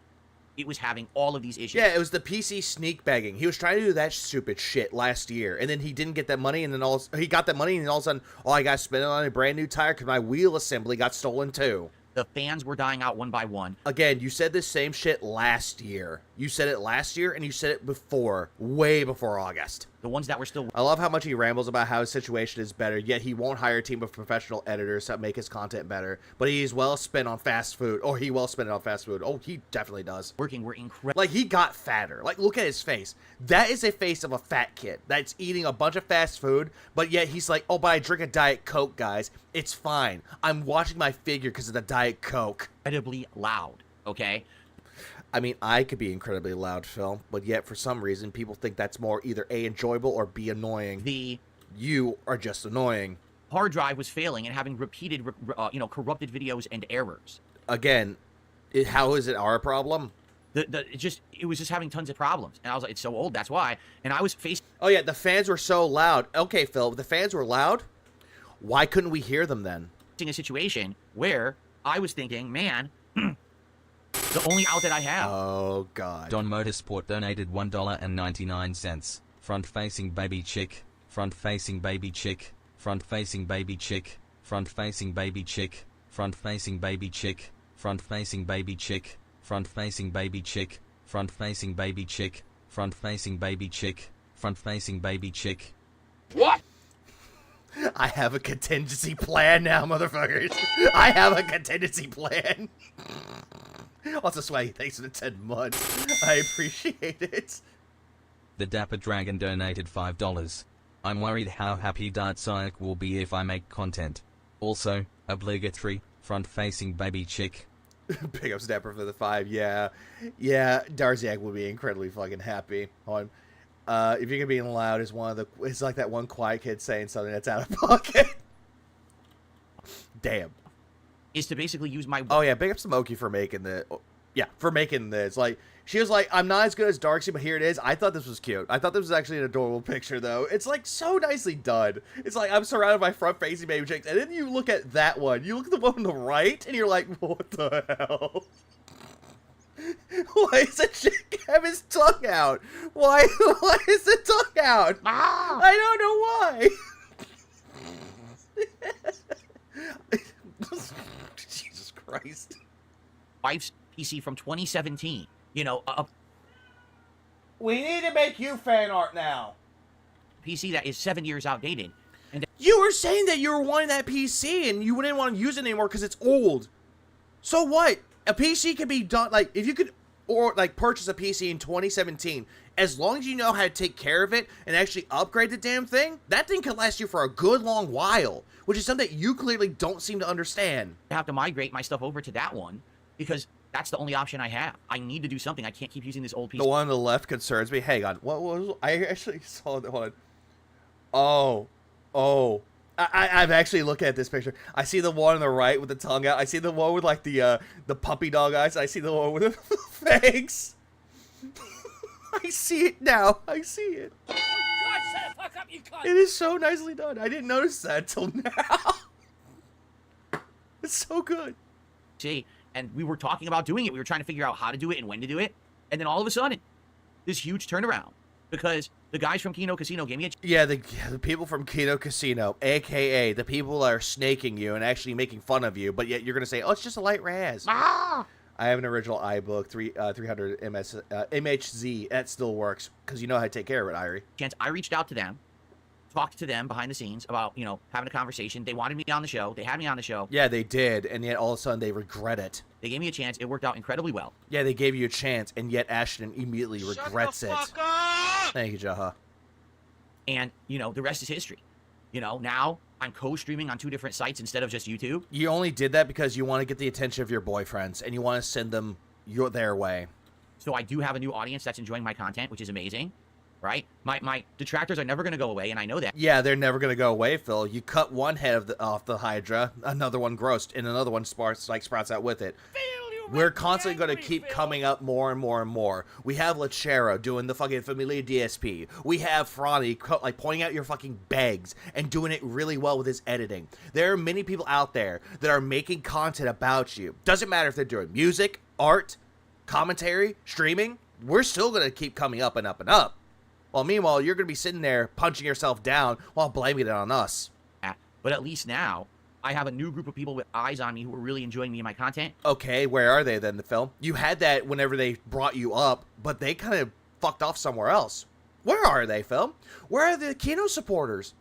It was having all of these issues. Yeah, it was the PC sneak begging. He was trying to do that stupid shit last year, and then he didn't get that money, and then he got that money, and all of a sudden, oh, I got to spend it on a brand new tire because my wheel assembly got stolen too. The fans were dying out one by one. Again, you said this same shit last year. You said it last year, and you said it before, way before August. The ones that were still I love how much he rambles about how his situation is better, yet he won't hire a team of professional editors to make his content better. But he's well spent on fast food, or he well spent it on fast food. Oh, he definitely does. working were incredible. Like, he got fatter. Like, look at his face. That is a face of a fat kid that's eating a bunch of fast food, but yet he's like, oh, but I drink a Diet Coke, guys. It's fine. I'm watching my figure because of the Diet Coke. Incredibly loud, okay? I mean, I could be incredibly loud, Phil, but yet for some reason, people think that's more either A, enjoyable, or B, annoying. The You are just annoying. hard drive was failing and having repeated, corrupted videos and errors. Again, how is it our problem? It was just having tons of problems. And I was like, it's so old, that's why. And I was facing Oh, yeah, the fans were so loud. Okay, Phil, the fans were loud. Why couldn't we hear them then? a situation where I was thinking, man, the only out that I have. Oh, God. Don Motorsport donated $1.99. Front-facing baby chick. Front-facing baby chick. Front-facing baby chick. Front-facing baby chick. Front-facing baby chick. Front-facing baby chick. Front-facing baby chick. Front-facing baby chick. Front-facing baby chick. Front-facing baby chick. What? I have a contingency plan now, motherfuckers. I have a contingency plan. Also, Swaggy, thanks for the 10 months. I appreciate it. The Dapper Dragon donated $5. I'm worried how happy Dartsyke will be if I make content. Also, obligatory, front-facing baby chick. Big up Snapper for the 5. Yeah. Yeah, Darziak will be incredibly fucking happy. Hold on. If you're gonna be loud, it's like that one quiet kid saying something that's out of pocket. Damn. Is to basically use my Oh yeah, big up Smokey for making for making this. Like, she was like, I'm not as good as Darksea, but here it is. I thought this was cute. I thought this was actually an adorable picture, though. It's like so nicely done. It's like I'm surrounded by front-facing baby chicks, and then you look at that one. You look at the one on the right, and you're like, what the hell? Why is that chick have his tongue out? Why is the tongue out? I don't know why. Jesus Christ. wife's PC from 2017. You know, a We need to make you fan art now. PC that is 7 years outdated. And You were saying that you were wanting that PC and you wouldn't want to use it anymore because it's old. So what? A PC can be done, like, if you could, or like purchase a PC in 2017, as long as you know how to take care of it and actually upgrade the damn thing, that thing can last you for a good long while, which is something that you clearly don't seem to understand. I have to migrate my stuff over to that one because that's the only option I have. I need to do something. I can't keep using this old PC. The one on the left concerns me. Hang on. What was, I actually saw that one. Oh. I'm actually looking at this picture. I see the one on the right with the tongue out. I see the one with like the puppy dog eyes. I see the one with the fangs. I see it now. I see it. Oh, God, shut the fuck up, you cunt! It is so nicely done. I didn't notice that until now. It's so good. See, and we were talking about doing it. We were trying to figure out how to do it and when to do it. And then all of a sudden, this huge turnaround because the guys from Kino Casino gave me a Yeah, the people from Kino Casino, a.k.a. the people that are snaking you and actually making fun of you, but yet you're going to say, oh, it's just a light Raz. I have an original iBook, 300 MHZ. That still works because you know how to take care of it, Irie. chance. I reached out to them, talked to them behind the scenes about, you know, having a conversation. They wanted me on the show. They had me on the show. Yeah, they did, and yet all of a sudden they regret it. They gave me a chance. It worked out incredibly well. Yeah, they gave you a chance, and yet Ashton immediately regrets it. Thank you, Jaha. And, you know, the rest is history. You know, now I'm co-streaming on 2 different sites instead of just YouTube. You only did that because you want to get the attention of your boyfriends, and you want to send them their way. So I do have a new audience that's enjoying my content, which is amazing, right? My detractors are never going to go away, and I know that. Yeah, they're never going to go away, Phil. You cut one head off the Hydra, another one grows, and another one sprouts out with it. We're constantly going to keep coming up more and more and more. We have Lachero doing the fucking Familia DSP. We have Franny like pointing out your fucking bags and doing it really well with his editing. There are many people out there that are making content about you. Doesn't matter if they're doing music, art, commentary, streaming. We're still going to keep coming up and up and up. Well, meanwhile, you're going to be sitting there punching yourself down while blaming it on us. But at least now, I have a new group of people with eyes on me who are really enjoying me and my content. Okay, where are they then, the film? You had that whenever they brought you up, but they kind of fucked off somewhere else. Where are they, film? Where are the Kino supporters?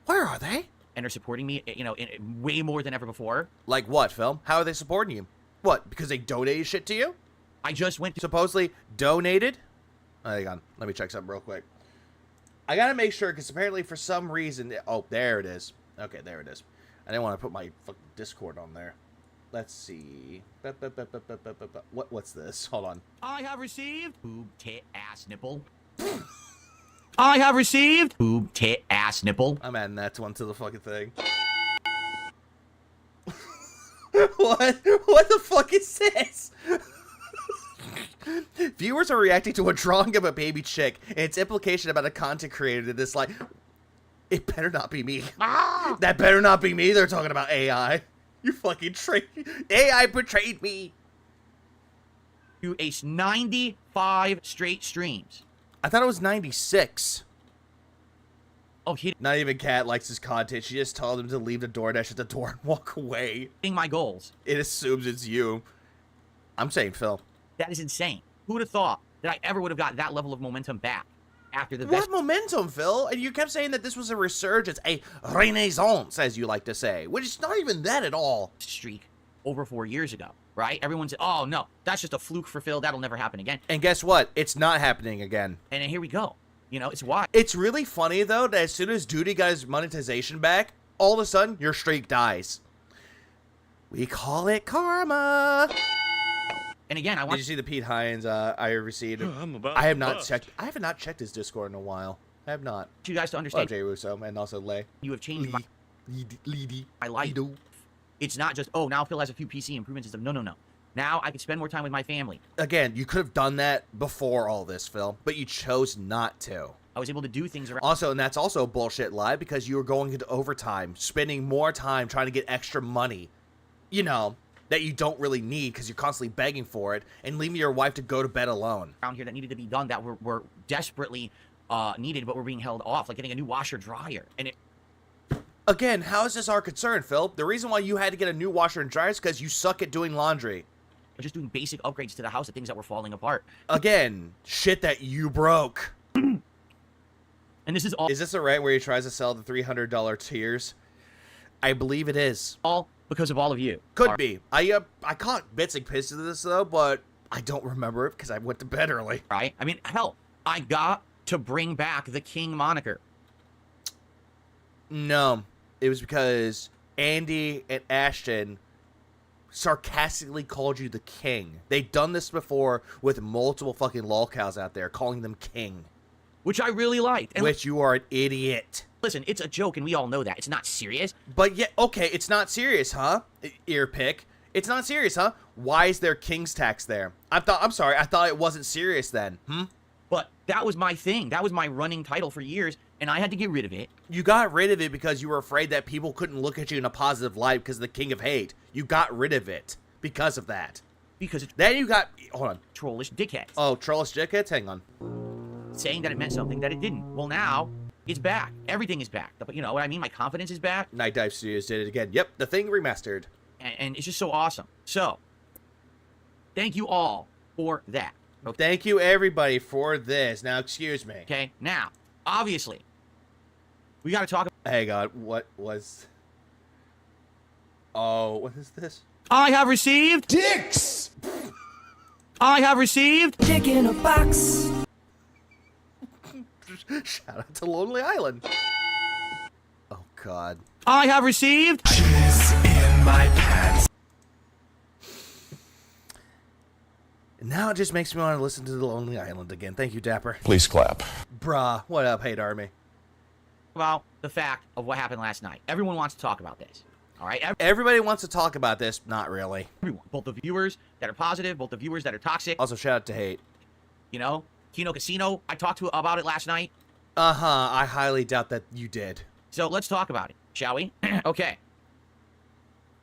Where are they? And are supporting me, you know, way more than ever before. Like what, film? How are they supporting you? What, because they donated shit to you? I just went to... Supposedly donated? Hang on, let me check something real quick. I gotta make sure, because apparently for some reason... Oh, there it is. Okay, there it is. I didn't want to put my fucking Discord on there. Let's see. What's this? Hold on. I have received... Boob, tit, ass, nipple. I have received... Boob, tit, ass, nipple. I'm adding that one to the fucking thing. What? What the fuck is this? Viewers are reacting to a drawing of a baby chick and its implication about a content creator that is like... It better not be me. That better not be me. They're talking about AI. You fucking AI betrayed me. To ace 95 straight streams. I thought it was 96. Oh, hitting Not even Kat likes his content. She just told him to leave the DoorDash at the door and walk away. my goals. It assumes it's you. I'm saying Phil. That is insane. Who would have thought that I ever would have got that level of momentum back after the What best momentum, Phil? And you kept saying that this was a resurgence, a renaissance, as you like to say, which is not even that at all. streak over 4 years ago, right? Everyone said, oh, no, that's just a fluke for Phil. That'll never happen again. And guess what? It's not happening again. And then here we go. You know, it's why. It's really funny, though, that as soon as Duty got his monetization back, all of a sudden, your streak dies. We call it karma. And again, I Did want you see the Pete Hines I received? I have not checked. I have not checked his Discord in a while. I have not. you guys to Well, understand Jay Russo and also Lay. you have changed my Leedy. life. It's not just, oh, now Phil has a few PC improvements and stuff. No, no, no. Now I can spend more time with my family. Again, you could have done that before all this, Phil, but you chose not to. I was able to do things around. Also, and that's also a bullshit lie because you were going into overtime, spending more time trying to get extra money, you know, that you don't really need because you're constantly begging for it, and leaving your wife to go to bed alone. Around here that needed to be done that were desperately needed, but were being held off, like getting a new washer dryer. And it Again, how is this our concern, Phil? The reason why you had to get a new washer and dryer is because you suck at doing laundry. just doing basic upgrades to the house of things that were falling apart. Again, shit that you broke. And this is all Is this a rant where he tries to sell the $300 tiers? I believe it is. because of all of you. Could be. I caught bits and pieces of this though, but I don't remember it because I went to bed early. Right? I mean, hell, I got to bring back the King moniker. No, it was because Andy and Ashton sarcastically called you the king. They've done this before with multiple fucking lolcows out there, calling them king. Which I really liked. And Which you are an idiot. listen, it's a joke, and we all know that. It's not serious. But yeah, okay, it's not serious, huh? Earpick. It's not serious, huh? Why is there king's tax there? I'm sorry, I thought it wasn't serious then. But that was my thing. That was my running title for years, and I had to get rid of it. You got rid of it because you were afraid that people couldn't look at you in a positive light because of the king of hate. You got rid of it because of that. Because it's Then you got... Hold on. trollish dickheads. Oh, trollish dickheads? Hang on. Saying that it meant something that it didn't. Well, now, it's back. Everything is back. But you know what I mean? My confidence is back, Night Dive Studios did it again. Yep, the thing remastered. and it's just so awesome. So, thank you all for that. Okay? Thank you, everybody, for this. Now, excuse me. Okay? Now, obviously, we got to talk about... Hang on. What was... Oh, what is this? I have received... Dicks! I have received... Dick in a box. Shout out to Lonely Island. Oh, God. I have received... In my pants. Now it just makes me want to listen to the Lonely Island again. Thank you, Dapper. Please clap. Bruh, what up, Hate Army? about the fact of what happened last night. Everyone wants to talk about this. All right? Everybody wants to talk about this. Not really. Everyone. Both the viewers that are positive, both the viewers that are toxic. Also, shout out to Hate. You know? Kino Casino, I talked to about it last night. Uh-huh. I highly doubt that you did. So let's talk about it, shall we? Okay.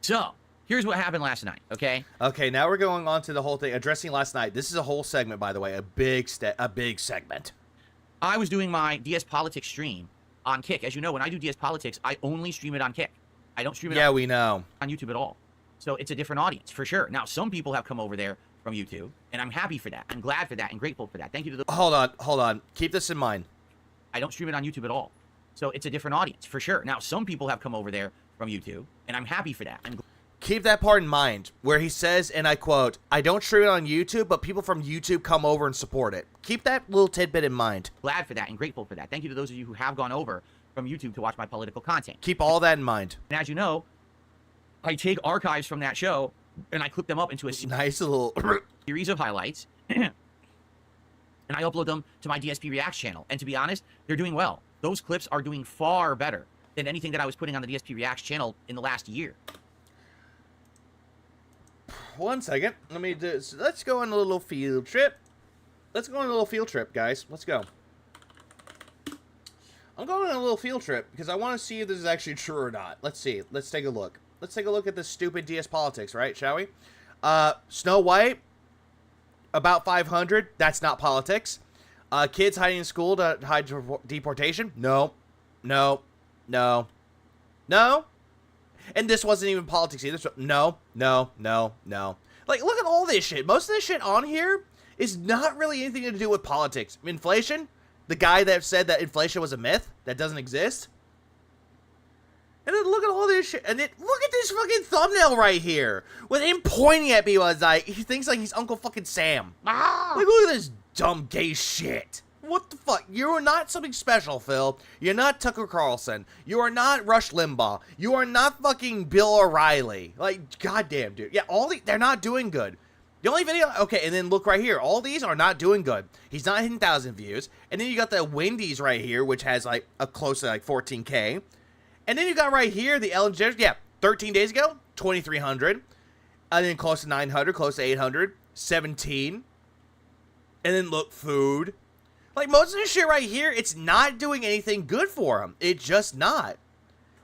So, here's what happened last night, okay? Okay, now we're going on to the whole thing. Addressing last night. This is a whole segment, by the way. A big segment. I was doing my DS Politics stream on Kick. As you know, when I do DS Politics, I only stream it on Kick. I don't stream it Yeah, we know. on YouTube at all. So it's a different audience, for sure. Now, some people have come over there from YouTube, and I'm happy for that. I'm glad for that and grateful for that. Thank you to the... Hold on. Keep this in mind. I don't stream it on YouTube at all. So it's a different audience, for sure. Now, some people have come over there from YouTube, and I'm happy for that. Keep that part in mind, where he says, and I quote, I don't stream it on YouTube, but people from YouTube come over and support it. Keep that little tidbit in mind. Glad for that and grateful for that. Thank you to those of you who have gone over from YouTube to watch my political content. Keep all that in mind. And as you know, I take archives from that show, and I clip them up into a Nice little... series of highlights, and I upload them to my DSP Reacts channel. And to be honest, they're doing well. Those clips are doing far better than anything that I was putting on the DSP Reacts channel in the last year. 1 second. Let's go on a little field trip. Guys. Let's go. I'm going on a little field trip because I want to see if this is actually true or not. Let's see. Let's take a look. Let's take a look at this stupid DS Politics, right? Shall we? Snow White, about 500. That's not politics. Kids hiding in school to hide deportation. No. And this wasn't even politics either. So no. Like, look at all this shit. Most of this shit on here is not really anything to do with politics. Inflation, the guy that said that inflation was a myth that doesn't exist. And then look at all this shit. And then look at this fucking thumbnail right here with him pointing at me as like he thinks like he's Uncle fucking Sam. Like, look at this dumb gay shit. What the fuck? You are not something special, Phil. You're not Tucker Carlson. You are not Rush Limbaugh. You are not fucking Bill O'Reilly. Like, goddamn, dude. Yeah, they're not doing good. The only video... Okay, and then look right here. All these are not doing good. He's not hitting 1,000 views. And then you got the Wendy's right here, which has, like, a close to, like, 14K. And then you got right here the Ellen DeGeneres. Yeah, 13 days ago, 2,300. And then close to 900, close to 800. 17. And then look, food. Like, most of this shit right here, it's not doing anything good for him. It's just not.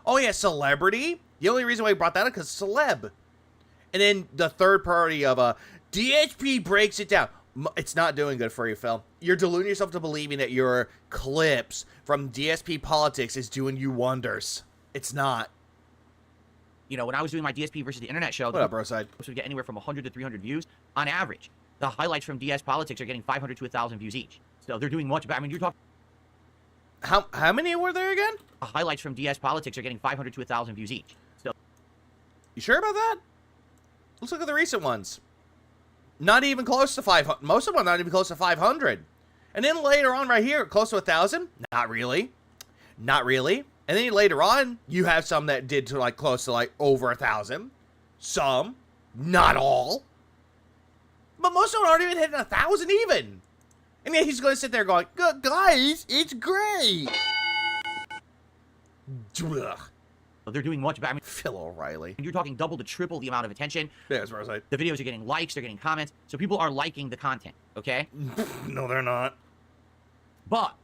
Oh, yeah, celebrity. The only reason why I brought that up is because celeb. And then the third party of DHP breaks it down. It's not doing good for you, Phil. You're deluding yourself to believing that your clips from DSP Politics is doing you wonders. It's not. You know, when I was doing my DSP versus the internet show, What up, bro side? would get anywhere from 100 to 300 views on average. The highlights from DS Politics are getting 500 to 1,000 views each. So they're doing much better. I mean, you're talking. How many were there again? The highlights from DS Politics are getting 500 to 1,000 views each. So You sure about that? Let's look at the recent ones. Not even close to 500. Most of them are not even close to 500. And then later on right here, close to 1,000? Not really. Not really. And then later on, you have some that did to like close to like over 1,000. Some. Not all. But most of them aren't even hitting 1,000 even. And yet he's going to sit there going, guys, it's great. Ugh. they're doing much better. I mean, Phil O'Reilly. you're talking double to triple the amount of attention. Yeah, that's what I was like. The videos are getting likes, they're getting comments. So people are liking the content, okay? No, they're not. But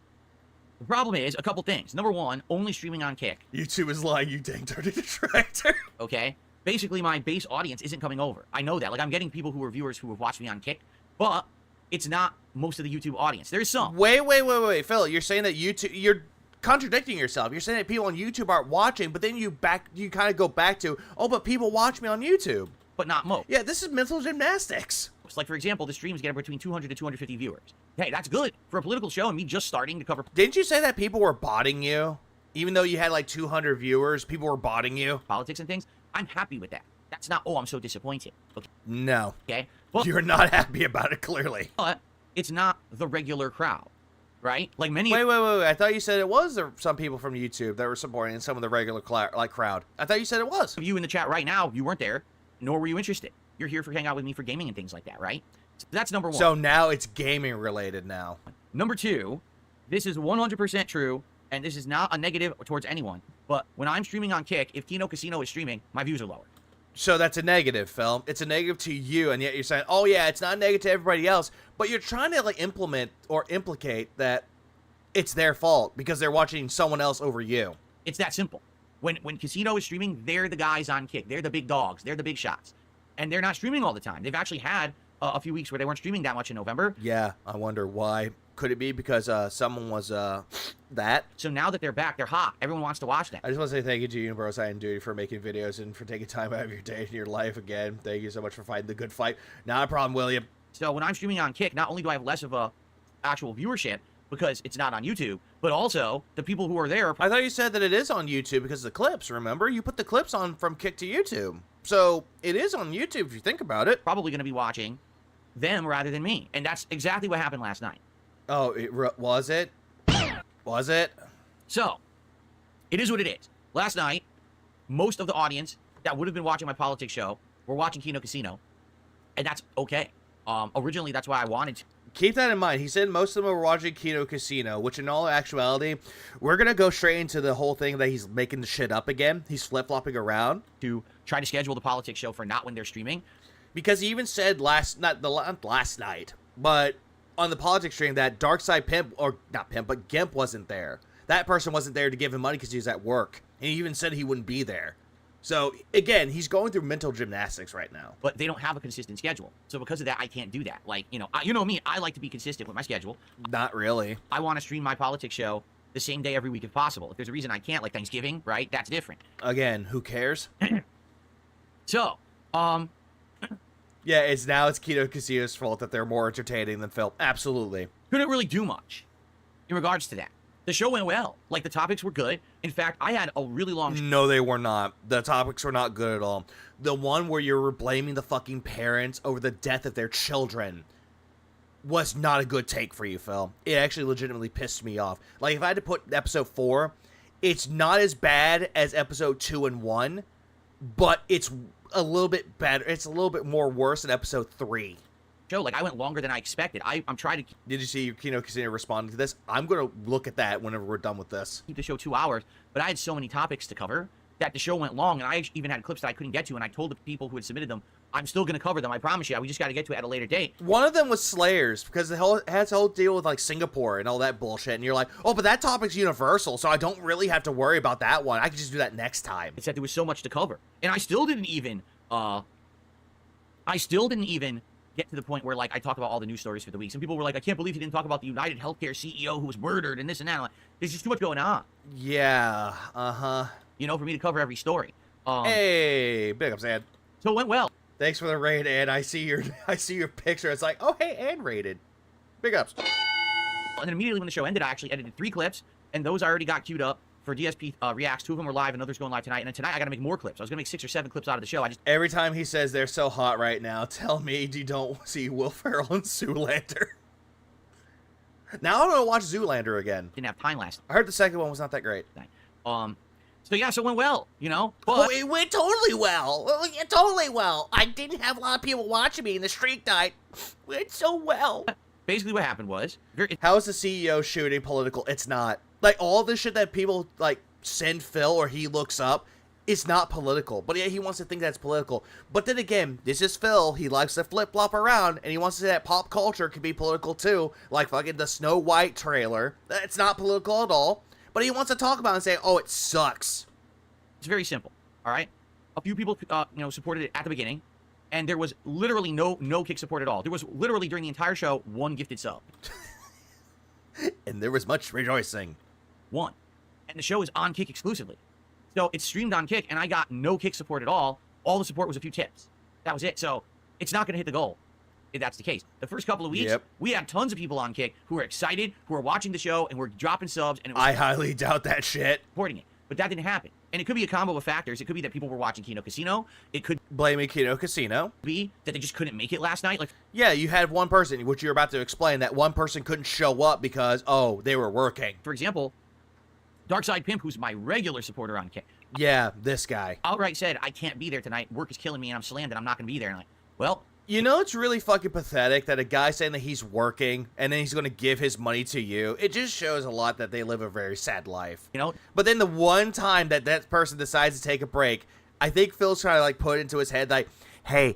the problem is a couple things. Number one, only streaming on Kick, YouTube is lying, you dang dirty detractor. okay? Basically, my base audience isn't coming over. I know that. Like, I'm getting people who are viewers who have watched me on Kick, but it's not most of the YouTube audience. There's some. Wait, Phil. You're saying that YouTube, you're contradicting yourself. You're saying that people on YouTube aren't watching, but then you kind of go back to, oh, but people watch me on YouTube. But not most. Yeah, this is mental gymnastics. Like, for example, the streams get between 200 to 250 viewers. Hey, that's good for a political show and me just starting to cover Didn't you say that people were botting you? Even though you had like 200 viewers, people were botting you? politics and things. I'm happy with that. That's not, oh, I'm so disappointed. No. Okay? But, You're not happy about it, clearly. but it's not the regular crowd, right? Like many. Wait. I thought you said it was some people from YouTube that were supporting some of the regular crowd. I thought you said it was. Of you in the chat right now, you weren't there, nor were you interested. You're here for hang out with me for gaming and things like that, right? So that's number one. So now it's gaming related now. Number two, this is 100% true, and this is not a negative towards anyone. But when I'm streaming on Kick, if Kino Casino is streaming, my views are lower. So that's a negative, Phil. It's a negative to you, and yet you're saying, oh yeah, it's not negative to everybody else, but you're trying to like implement or implicate that it's their fault because they're watching someone else over you. It's that simple. When Casino is streaming, they're the guys on Kick. They're the big dogs. They're the big shots. And they're not streaming all the time. They've actually had a few weeks where they weren't streaming that much in November. Yeah, I wonder why. Could it be because someone was that? So now that they're back, they're hot. Everyone wants to watch them. I just want to say thank you to Universal Side and Duty for making videos and for taking time out of your day and your life again. Thank you so much for fighting the good fight. Not a problem, William. So when I'm streaming on Kick, not only do I have less of a actual viewership because it's not on YouTube, but also the people who are there. I thought you said that it is on YouTube because of the clips, remember? You put the clips on from Kick to YouTube. So it is on YouTube if you think about it. Probably going to be watching them rather than me. And that's exactly what happened last night. Oh, was it? Was it? So, it is what it is. Last night, most of the audience that would have been watching my politics show were watching Kino Casino, and that's okay. Originally, that's why I wanted to. Keep that in mind. He said most of them were watching Kino Casino, which in all actuality, we're going to go straight into the whole thing that he's making the shit up again. He's flip-flopping around. To try to schedule the politics show for not when they're streaming. Because he even said not last night, but on the politics stream that Darkside Pimp, or not Pimp, but Gimp wasn't there. That person wasn't there to give him money because he was at work. And he even said he wouldn't be there. So, again, he's going through mental gymnastics right now. But they don't have a consistent schedule. So because of that, I can't do that. Like, you know me, I like to be consistent with my schedule. Not really. I want to stream my politics show the same day every week if possible. If there's a reason I can't, like Thanksgiving, right? That's different. Again, who cares? So, yeah, it's Kino Casino's fault that they're more entertaining than Phil. Absolutely. couldn't really do much in regards to that. The show went well. Like, the topics were good. In fact, I had a really long... No, they were not. The topics were not good at all. The one where you were blaming the fucking parents over the death of their children was not a good take for you, Phil. It actually legitimately pissed me off. Like, if I had to put episode 4, it's not as bad as episode 2 and 1, but it's a little bit better. It's a little bit more worse than episode 3. show. Like, I went longer than I expected. I'm trying to Did you see Kino Casino responding to this? I'm going to look at that whenever we're done with this. keep the show 2 hours, but I had so many topics to cover that the show went long, and I even had clips that I couldn't get to, and I told the people who had submitted them, I'm still going to cover them. I promise you. We just got to get to it at a later date. One of them was Slayers, because it has a whole deal with, like, Singapore and all that bullshit, and you're like, oh, but that topic's universal, so I don't really have to worry about that one. I can just do that next time. It's that there was so much to cover, and I still didn't even get to the point where, like, I talk about all the news stories for the week. Some people were like, I can't believe he didn't talk about the United Healthcare CEO who was murdered and this and that. I'm like, there's just too much going on. Yeah, uh-huh. You know, for me to cover every story. Hey, big ups, Ed. So it went well. Thanks for the raid, Ed. I see your picture. It's like, oh hey, Ed rated. Big ups. And then immediately when the show ended, I actually edited 3 clips, and those I already got queued up for DSP Reacts. 2 of them were live, and others going live tonight. And then tonight I got to make more clips. I was gonna make 6 or 7 clips out of the show. Every time he says they're so hot right now, tell me you don't see Will Ferrell and Zoolander. Now I'm gonna watch Zoolander again. didn't have time last I heard the second one was not that great. night. So yeah, so it went well, you know. But it went totally well. Yeah, totally well. I didn't have a lot of people watching me, and the streak died. It went so well. basically what happened was, How is the CEO shooting political? It's not. Like, all the shit that people, like, send Phil or he looks up, it's not political. But yeah, he wants to think that's political. But then again, this is Phil. He likes to flip-flop around, and he wants to say that pop culture can be political too. Like fucking the Snow White trailer. It's not political at all. But he wants to talk about it and say, oh, it sucks. it's very simple, all right? A few people, supported it at the beginning, and there was literally no kick support at all. There was literally, during the entire show, 1 gifted sub. And there was much rejoicing. 1. And the show is on Kick exclusively. So it's streamed on Kick, and I got no Kick support at all. All the support was a few tips. That was it. So it's not going to hit the goal if that's the case. The first couple of weeks, we had tons of people on Kick who were excited, who were watching the show, and were dropping subs. And it was I highly doubt that shit. supporting it. But that didn't happen. And it could be a combo of factors. It could be that people were watching Kino Casino. It could Blaming Kino Casino. be that they just couldn't make it last night. Like, Yeah, you had one person, which you're about to explain, that one person couldn't show up because, oh, they were working. for example, Darkside Pimp, who's my regular supporter on Kick, Yeah, this guy. outright said, I can't be there tonight. Work is killing me, and I'm slammed, and I'm not going to be there. And I'm like, well, You know, it's really fucking pathetic that a guy saying that he's working and then he's going to give his money to you. It just shows a lot that they live a very sad life. you know, But then the one time that that person decides to take a break, I think Phil's trying to, like, put it into his head, like, hey,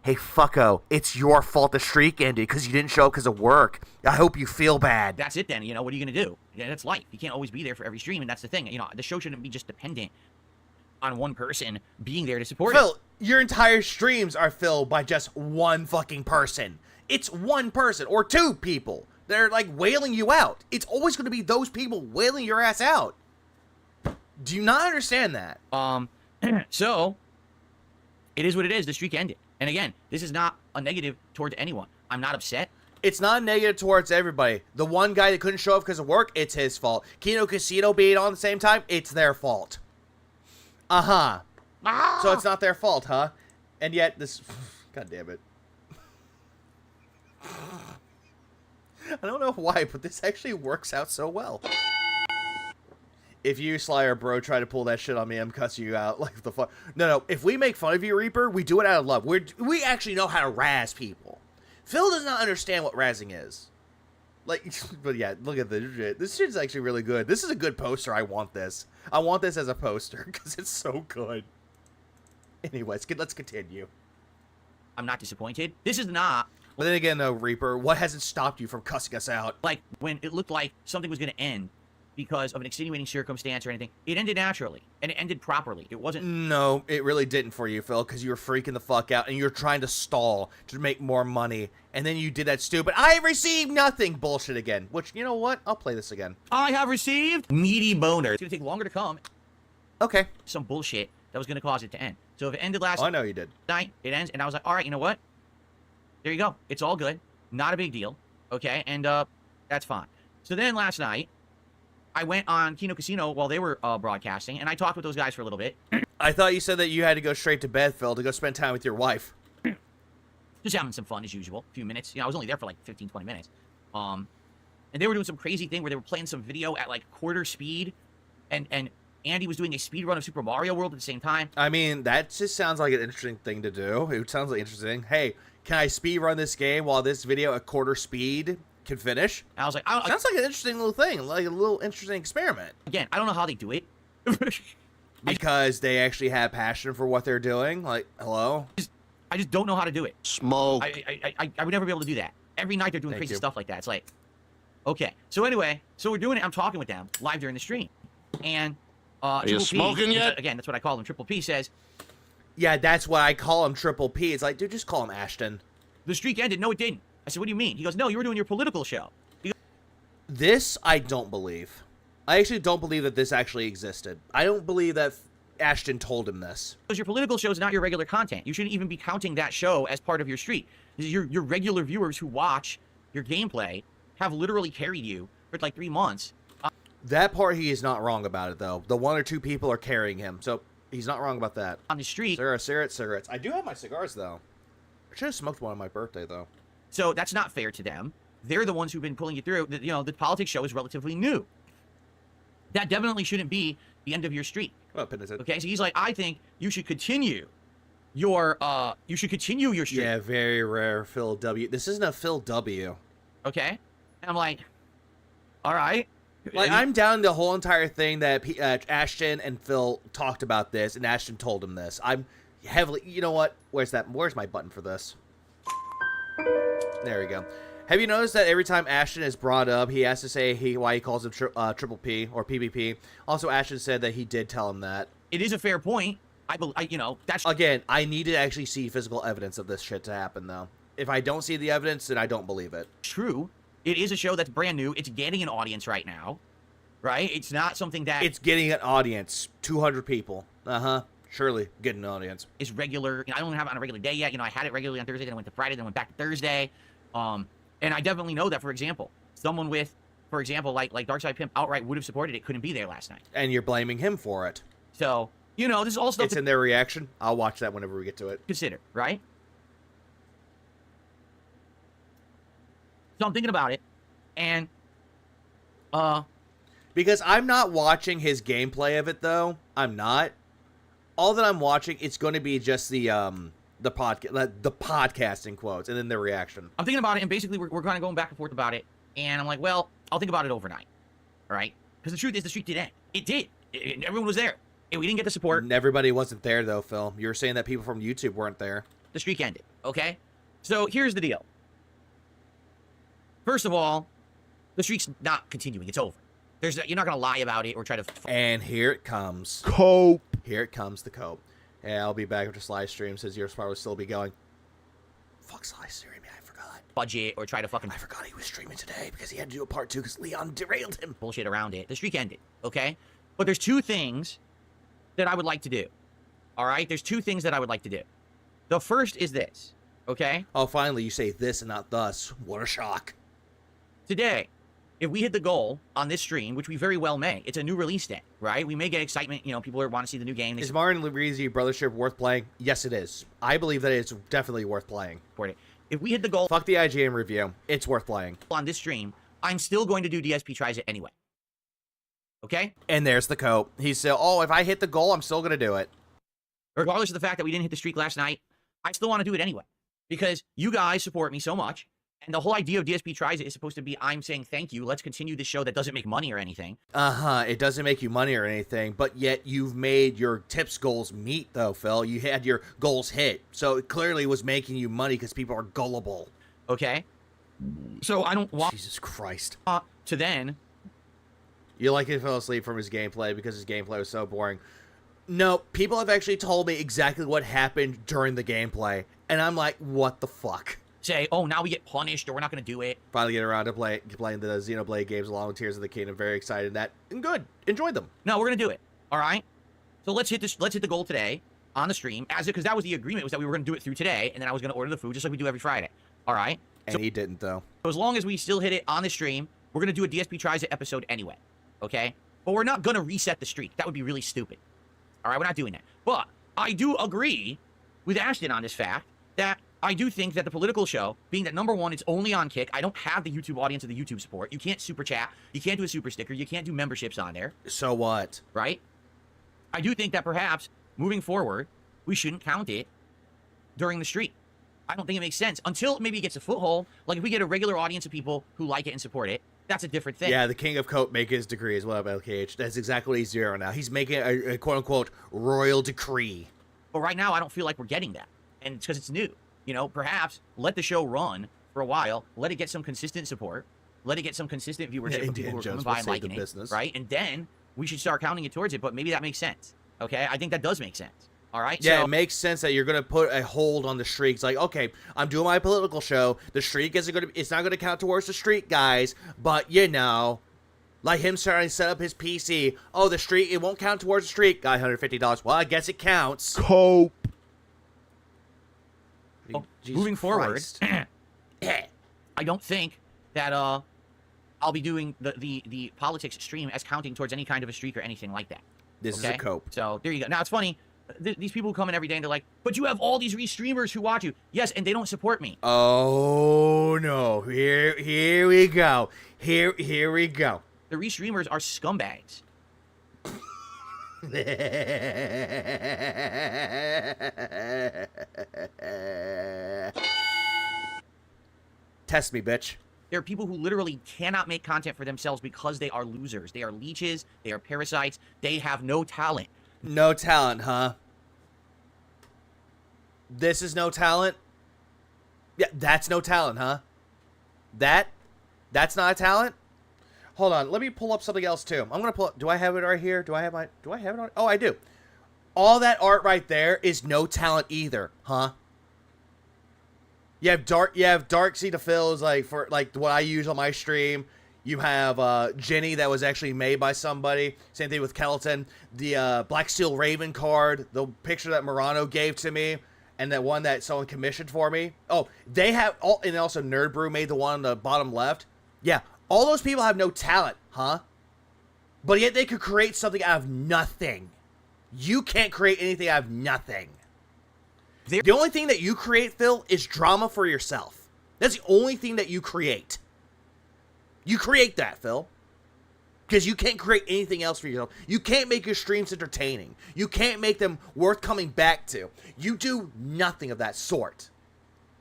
fucko, it's your fault the streak ended because you didn't show up because of work. I hope you feel bad. that's it then. You know, what are you going to do? Yeah, that's life. You can't always be there for every stream, and that's the thing. You know, the show shouldn't be just dependent on one person being there to support it. Phil, your entire streams are filled by just one fucking person. It's one person or 2 people. They're, like, wailing you out. It's always going to be those people wailing your ass out. Do you not understand that? So, it is what it is. The streak ended. And again, this is not a negative towards anyone. I'm not upset. It's not negative towards everybody. The one guy that couldn't show up because of work, it's his fault. Kino Casino being on at the same time, it's their fault. Uh-huh. So it's not their fault, huh? And yet this... God damn it. I don't know why, but this actually works out so well. If you, Sly, or Bro, try to pull that shit on me, I'm cussing you out like the fuck. No. If we make fun of you, Reaper, we do it out of love. We actually know how to razz people. Phil does not understand what razzing is. Like, but yeah, look at this shit. This shit's actually really good. This is a good poster. I want this. I want this as a poster because it's so good. Anyways, let's continue. I'm not disappointed. This is not, But then again, though, Reaper, what hasn't stopped you from cussing us out? like, when it looked like something was going to end because of an extenuating circumstance or anything. It ended naturally, and it ended properly. It wasn't... No, it really didn't for you, Phil, because you were freaking the fuck out, and you were trying to stall to make more money, and then you did that stupid, I received nothing bullshit again, which, you know what? I'll play this again. I have received meaty boner. It's going to take longer to come. Okay. Some bullshit that was going to cause it to end. So if it ended last Oh, I know you did. night, it ends, and I was like, all right, you know what? There you go. It's all good. Not a big deal. Okay, and that's fine. So then last night, I went on Kino Casino while they were broadcasting, and I talked with those guys for a little bit. I thought you said that you had to go straight to bed, Phil, to go spend time with your wife. Just having some fun as usual. A few minutes. You know, I was only there for like 15, 20 minutes. And they were doing some crazy thing where they were playing some video at like quarter speed, and Andy was doing a speed run of Super Mario World at the same time. I mean, that just sounds like an interesting thing to do. It sounds like interesting. Hey, can I speed run this game while this video at quarter speed can finish? And I was like, Sounds like an interesting little thing, like a little interesting experiment. again, I don't know how they do it. Because they actually have passion for what they're doing. Like, hello? I just don't know how to do it. Smoke. I would never be able to do that. Every night they're doing Thank crazy you. stuff like that. It's like, okay. So anyway, so we're doing it. I'm talking with them live during the stream. And Are you Triple P, smoking yet? again, that's what I call him. Triple P says, Yeah, that's why I call him Triple P. It's like, dude, just call him Ashton. the streak ended. No, it didn't. I said, what do you mean? He goes, no, you were doing your political show. This, I don't believe. I actually don't believe that this actually existed. I don't believe that Ashton told him this. Because your political show is not your regular content. You shouldn't even be counting that show as part of your streak. This is your regular viewers who watch your gameplay have literally carried you for like 3 months. That part he is not wrong about it, though. The 1 or 2 people are carrying him, so he's not wrong about that. On the street. Cigarettes. I do have my cigars, though. I should have smoked one on my birthday, though. So that's not fair to them. They're the ones who've been pulling you through. You know, the politics show is relatively new. That definitely shouldn't be the end of your streak. Well, Penitent. Okay, so he's like, I think you should continue your streak. Yeah, very rare Phil W. This isn't a Phil W. Okay? And I'm like, all right. Like, I'm down the whole entire thing that Ashton and Phil talked about this, and Ashton told him this. I'm heavily... You know what? Where's my button for this? There we go. Have you noticed that every time Ashton is brought up, he has to say why he calls him Triple P or PvP? Also, Ashton said that he did tell him that. It is a fair point. That's... Again, I need to actually see physical evidence of this shit to happen, though. If I don't see the evidence, then I don't believe it. True. It is a show that's brand new. It's getting an audience right now, right? It's not something that... It's getting an audience. 200 people. Uh-huh. Surely getting an audience. It's regular. I don't have it on a regular day yet. I had it regularly on Thursday, then I went to Friday, then I went back to Thursday. And I definitely know that, for example, someone with, for example, like Darkside Pimp outright would have supported it, couldn't be there last night. And you're blaming him for it. So, this is all stuff it's in their reaction. I'll watch that whenever we get to it. Consider, right? So I'm thinking about it, and because I'm not watching his gameplay of it, though. I'm not. All that I'm watching, it's going to be just the podcast in quotes, and then their reaction. I'm thinking about it, and basically we're kind of going back and forth about it, and I'm like, well, I'll think about it overnight, all right? Because the truth is, the streak did end. It did. Everyone was there, and we didn't get the support. And everybody wasn't there, though, Phil. You were saying that people from YouTube weren't there. The streak ended, okay? So here's the deal. First of all, the streak's not continuing. It's over. You're not going to lie about it or try to... And here it comes. Cope. Here it comes, the cope. Yeah, I'll be back after live stream. Says your spot will still be going. Fuck live stream. Yeah, I forgot. Budget or try to fucking... I forgot he was streaming today because he had to do a part 2 because Leon derailed him. Bullshit around it. The streak ended, okay? But there's 2 things that I would like to do. All right? There's 2 things that I would like to do. The first is this, okay? Oh, finally, you say this and not thus. What a shock. Today, if we hit the goal on this stream, which we very well may, it's a new release day, right? We may get excitement. People want to see the new game. Is Mario and Luigi Brothership worth playing? Yes, it is. I believe that it's definitely worth playing. If we hit the goal... Fuck the IGN review. It's worth playing. On this stream, I'm still going to do DSP Tries It anyway. Okay? And there's the cope. He's still, if I hit the goal, I'm still going to do it. Regardless of the fact that we didn't hit the streak last night, I still want to do it anyway. Because you guys support me so much. And the whole idea of DSP Tries It is supposed to be, I'm saying thank you. Let's continue this show that doesn't make money or anything. It doesn't make you money or anything, but yet you've made your tips goals meet, though, Phil. You had your goals hit. So it clearly was making you money because people are gullible. Okay? So I don't want... Jesus Christ. To then... You like he fell asleep from his gameplay because his gameplay was so boring. No, people have actually told me exactly what happened during the gameplay. And I'm like, what the fuck? Say, oh, now we get punished, or we're not going to do it. Finally get around to playing the Xenoblade games along with Tears of the Kingdom. Very excited that. And good. Enjoyed them. No, we're going to do it. All right? So let's hit the goal today on the stream, because that was the agreement, was that we were going to do it through today, and then I was going to order the food just like we do every Friday. All right? And he didn't, though. So as long as we still hit it on the stream, we're going to do a DSP Tries It episode anyway. Okay? But we're not going to reset the streak. That would be really stupid. All right? We're not doing that. But I do agree with Ashton on this fact that I do think that the political show, being that number one, it's only on Kick. I don't have the YouTube audience or the YouTube support. You can't super chat. You can't do a super sticker. You can't do memberships on there. So what? Right? I do think that perhaps moving forward, we shouldn't count it during the streak. I don't think it makes sense until maybe it gets a foothold. Like if we get a regular audience of people who like it and support it, that's a different thing. Yeah, the king of Cope make his decree as well, LKH. That's exactly what he's doing now. He's making a quote-unquote royal decree. But right now, I don't feel like we're getting that. And it's because it's new. Perhaps let the show run for a while. Let it get some consistent support. Let it get some consistent viewership from people who are coming by and liking it, right? And then we should start counting it towards it, but maybe that makes sense, okay? I think that does make sense, all right? Yeah, so, it makes sense that you're going to put a hold on the streaks. Like, okay, I'm doing my political show. The streak isn't going to, it's not going to count towards the streak, guys, but, Like him starting to set up his PC. Oh, the streak, it won't count towards the streak. Got $150. Well, I guess it counts. Cope. Jesus Moving forward, Christ. I don't think that I'll be doing the politics stream as counting towards any kind of a streak or anything like that. This is a cope. So there you go. Now it's funny. These people who come in every day and they're like, but you have all these Restreamers who watch you. Yes, and they don't support me. Oh no! Here we go. Here we go. The Restreamers are scumbags. Test me, bitch. There are people who literally cannot make content for themselves because they are losers. They are leeches. They are parasites. They have no talent. No talent, huh? This is no talent? Yeah, that's no talent, huh? That's not a talent? Hold on, let me pull up something else too. I'm gonna pull up, do I have it right here? Do I have it on? Oh, I do. All that art right there is no talent either, huh? You have Dark Sea to Fill is like for like what I use on my stream. You have Jenny that was actually made by somebody. Same thing with Kelton. The Black Steel Raven card, the picture that Morano gave to me, and that one that someone commissioned for me. Oh, they have all, and also Nerd Brew made the one on the bottom left. Yeah, all those people have no talent, huh? But yet they could create something out of nothing. You can't create anything out of nothing. The only thing that you create, Phil, is drama for yourself. That's the only thing that you create. You create that, Phil. Because you can't create anything else for yourself. You can't make your streams entertaining. You can't make them worth coming back to. You do nothing of that sort.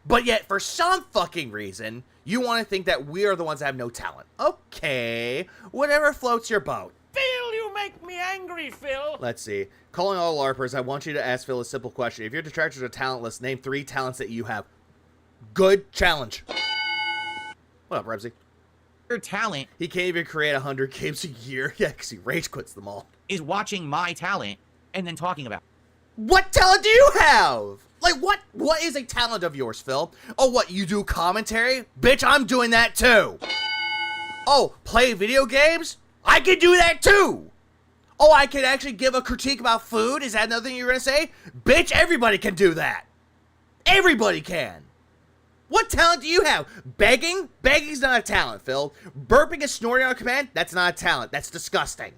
But yet, for some fucking reason, you want to think that we are the ones that have no talent. Okay, whatever floats your boat. Phil, you make me angry, Phil. Let's see. Calling all LARPers, I want you to ask Phil a simple question. If your detractors are talentless, name 3 talents that you have. Good challenge. What up, Rebsy? Their talent He can't even create 100 games a year. Yeah, because he rage quits them all. is watching my talent and then talking about it. What talent do you have? Like, what is a talent of yours, Phil? Oh, what, you do commentary? Bitch, I'm doing that too. Oh, play video games? I can do that too. Oh, I can actually give a critique about food? Is that another thing you're going to say? Bitch, everybody can do that. Everybody can. What talent do you have? Begging? Begging's not a talent, Phil. Burping and snorting on command? That's not a talent. That's disgusting.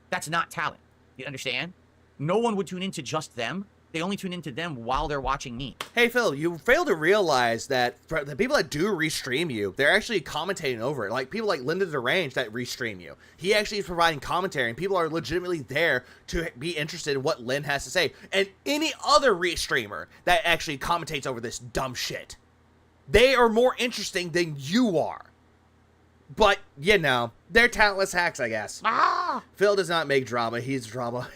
That's not talent. You understand? No one would tune into just them. They only tune into them while they're watching me. Hey, Phil, you fail to realize that for the people that do restream you, they're actually commentating over it. Like, people like Linda Derange that restream you. He actually is providing commentary, and people are legitimately there to be interested in what Lynn has to say. And any other restreamer that actually commentates over this dumb shit. They are more interesting than you are. But, you know, they're talentless hacks, I guess. Phil does not make drama. He's drama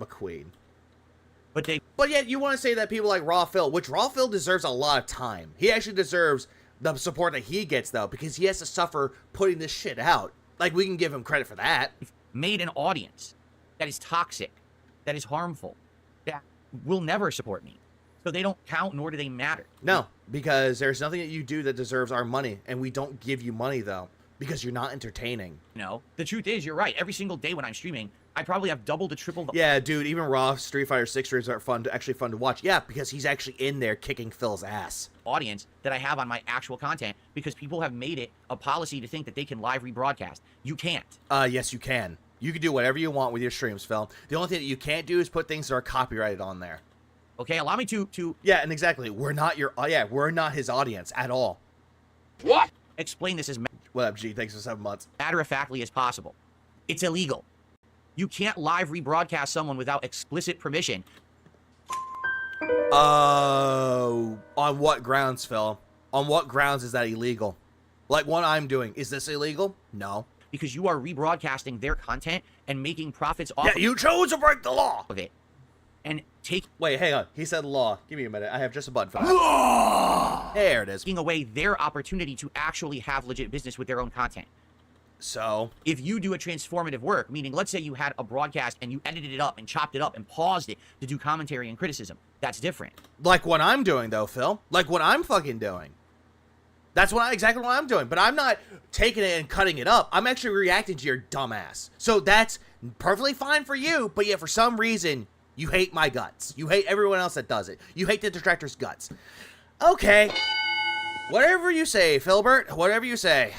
queen. But yet, you want to say that people like Raw Phil, which Raw Phil deserves a lot of time. He actually deserves the support that he gets, though, because he has to suffer putting this shit out. Like, we can give him credit for that. Made an audience that is toxic, that is harmful, that will never support me. So they don't count, nor do they matter. No, because there's nothing that you do that deserves our money, and we don't give you money, though, because you're not entertaining. No, the truth is, you're right. Every single day when I'm streaming, I probably have double to triple the Yeah, dude, even Raw Street Fighter 6 streams are fun to watch. Yeah, because he's actually in there kicking Phil's ass. audience that I have on my actual content because people have made it a policy to think that they can live rebroadcast. You can't. Yes, you can. You can do whatever you want with your streams, Phil. The only thing that you can't do is put things that are copyrighted on there. Okay, allow me to Yeah, and exactly. We're not we're not his audience at all. What? explain this as What up, G? Thanks for 7 months. matter-of-factly as possible. It's illegal. You can't live rebroadcast someone without explicit permission. On what grounds, Phil? On what grounds is that illegal? Like what I'm doing. Is this illegal? No. Because you are rebroadcasting their content and making profits off You chose to break the law! of it. And Wait, hang on. He said law. Give me a minute. I have just a button for that. There it is. taking away their opportunity to actually have legit business with their own content. So? If you do a transformative work, meaning let's say you had a broadcast and you edited it up and chopped it up and paused it to do commentary and criticism, that's different. Like what I'm doing, though, Phil. Like what I'm fucking doing. That's exactly what I'm doing. But I'm not taking it and cutting it up. I'm actually reacting to your dumbass. So that's perfectly fine for you, but yet for some reason, you hate my guts. You hate everyone else that does it. You hate the detractor's guts. Okay. Whatever you say, Philbert. Whatever you say.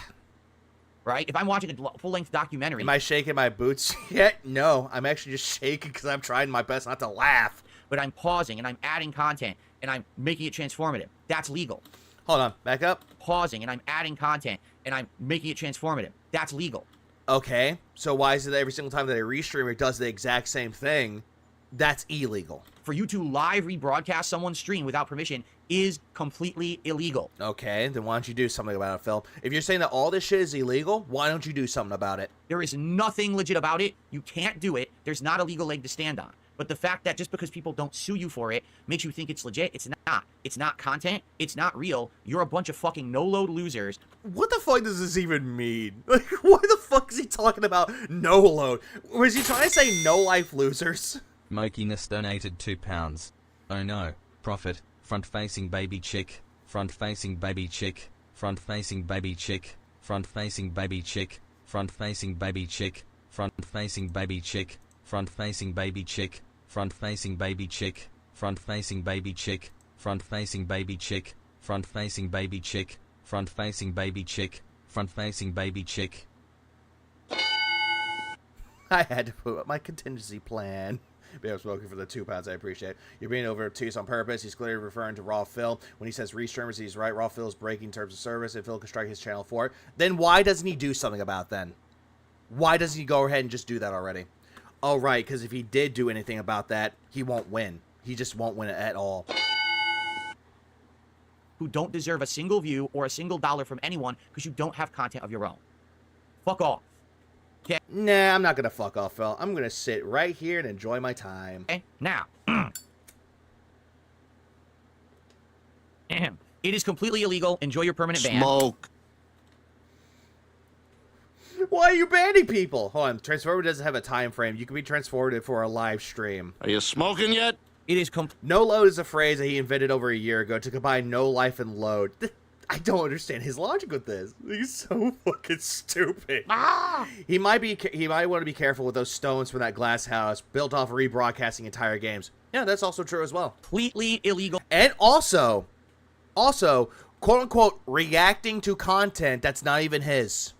Right? If I'm watching a full-length documentary... Am I shaking my boots yet? No. I'm actually just shaking because I'm trying my best not to laugh. But I'm pausing, and I'm adding content, and I'm making it transformative. That's legal. Hold on. Back up. Pausing, and I'm adding content, and I'm making it transformative. That's legal. Okay. So why is it that every single time that a Restreamer does the exact same thing, that's illegal? For you to live rebroadcast someone's stream without permission is completely illegal. Okay, then why don't you do something about it, Phil? If you're saying that all this shit is illegal, why don't you do something about it? There is nothing legit about it. You can't do it. There's not a legal leg to stand on. But the fact that just because people don't sue you for it makes you think it's legit, it's not. It's not content. It's not real. You're a bunch of fucking no-load losers. What the fuck does this even mean? Like, what the fuck is he talking about? No load. Was he trying to say no-life losers? Mokiness donated £2. Oh no, profit, front-facing baby chick, front-facing baby chick, front-facing baby chick, front-facing baby chick, front-facing baby chick, front-facing baby chick, front-facing baby chick, front-facing baby chick, front-facing baby chick, front-facing baby chick, front-facing baby chick, front-facing baby chick, front-facing baby chick. I had to put up my contingency plan. But I was smoking for the £2. I appreciate it. You're being obtuse on purpose. He's clearly referring to Raw Phil. When he says Restreamers, he's right. Raw Phil is breaking terms of service, and Phil can strike his channel for it. Then why doesn't he do something about it then? Why doesn't he go ahead and just do that already? Oh, right, because if he did do anything about that, he won't win. He just won't win it at all. Who don't deserve a single view or a single dollar from anyone because you don't have content of your own. Fuck off. Okay? Nah, I'm not going to fuck off, Phil. I'm going to sit right here and enjoy my time. Okay? Now. It is completely illegal. Enjoy your permanent ban. Smoke. Why are you banning people? Hold on. Transformative doesn't have a time frame. You can be transformative for a live stream. Are you smoking yet? It is No load is a phrase that he invented over a year ago to combine no life and load. I don't understand his logic with this. He's so fucking stupid. He might want to be careful with those stones from that glass house built off rebroadcasting entire games. Yeah, that's also true as well. completely illegal. And also, quote unquote, reacting to content that's not even his.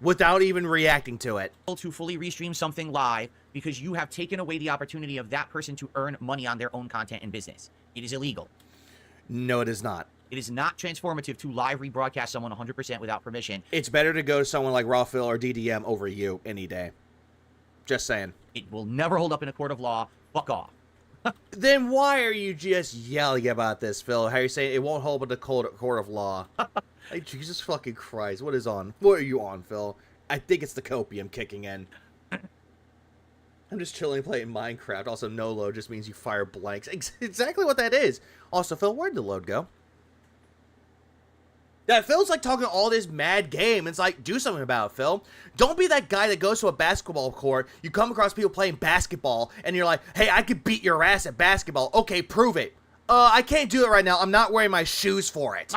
Without even reacting to it. To fully restream something live because you have taken away the opportunity of that person to earn money on their own content and business. It is illegal. No, it is not. It is not transformative to live rebroadcast someone 100% without permission. It's better to go to someone like Raw Phil or DDM over you any day. Just saying. It will never hold up in a court of law. Fuck off. Then why are you just yelling about this, Phil? How are you saying it won't hold up in the court of law? Like, Jesus fucking Christ. What is on? What are you on, Phil? I think it's the Copium kicking in. I'm just chilling playing Minecraft. Also, no load just means you fire blanks. Exactly what that is. Also, Phil, where'd the load go? That Phil's like talking all this mad game. It's like, do something about it, Phil. Don't be that guy that goes to a basketball court. You come across people playing basketball, and you're like, hey, I could beat your ass at basketball. Okay, prove it. I can't do it right now. I'm not wearing my shoes for it.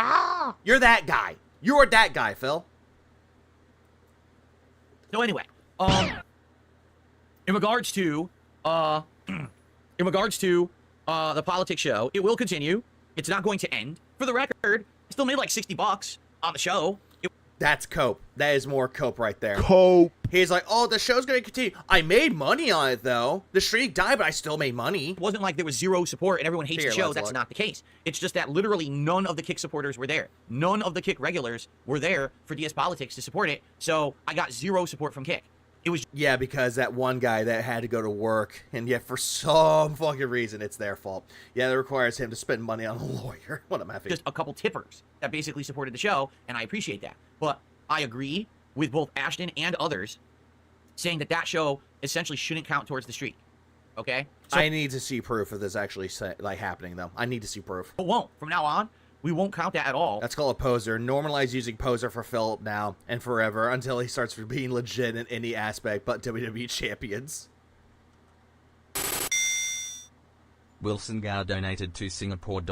You're that guy. You're that guy, Phil. So anyway, in regards to the politics show, it will continue. It's not going to end. For the record, I still made like $60 on the show. That's cope. That is more cope right there. Cope. He's like, oh, the show's going to continue. I made money on it, though. The streak died, but I still made money. It wasn't like there was zero support and everyone hates Here, the show. let's That's look. not the case. It's just that literally none of the Kick supporters were there. None of the Kick regulars were there for DS Politics to support it. So I got zero support from Kick. It was Yeah, because that one guy that had to go to work, and yet for some fucking reason, it's their fault. Yeah, that requires him to spend money on a lawyer. What am I just a couple tippers that basically supported the show, and I appreciate that. But I agree with both Ashton and others saying that that show essentially shouldn't count towards the streak. Okay? So I need to see proof of this actually like happening, though. I need to see proof. it won't. From now on, we won't count that at all. That's called a poser. Normalize using poser for Philip now and forever until he starts being legit in any aspect but WWE champions. Wilson Gao donated $2 Singapore.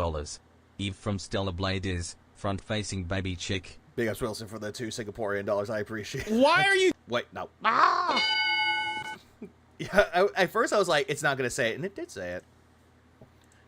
Eve from Stellar Blade is front-facing baby chick. Big ups Wilson for the 2 Singaporean dollars. I appreciate it. Why are you? Wait, no. Ah! Yeah, at first I was like, it's not going to say it, and it did say it.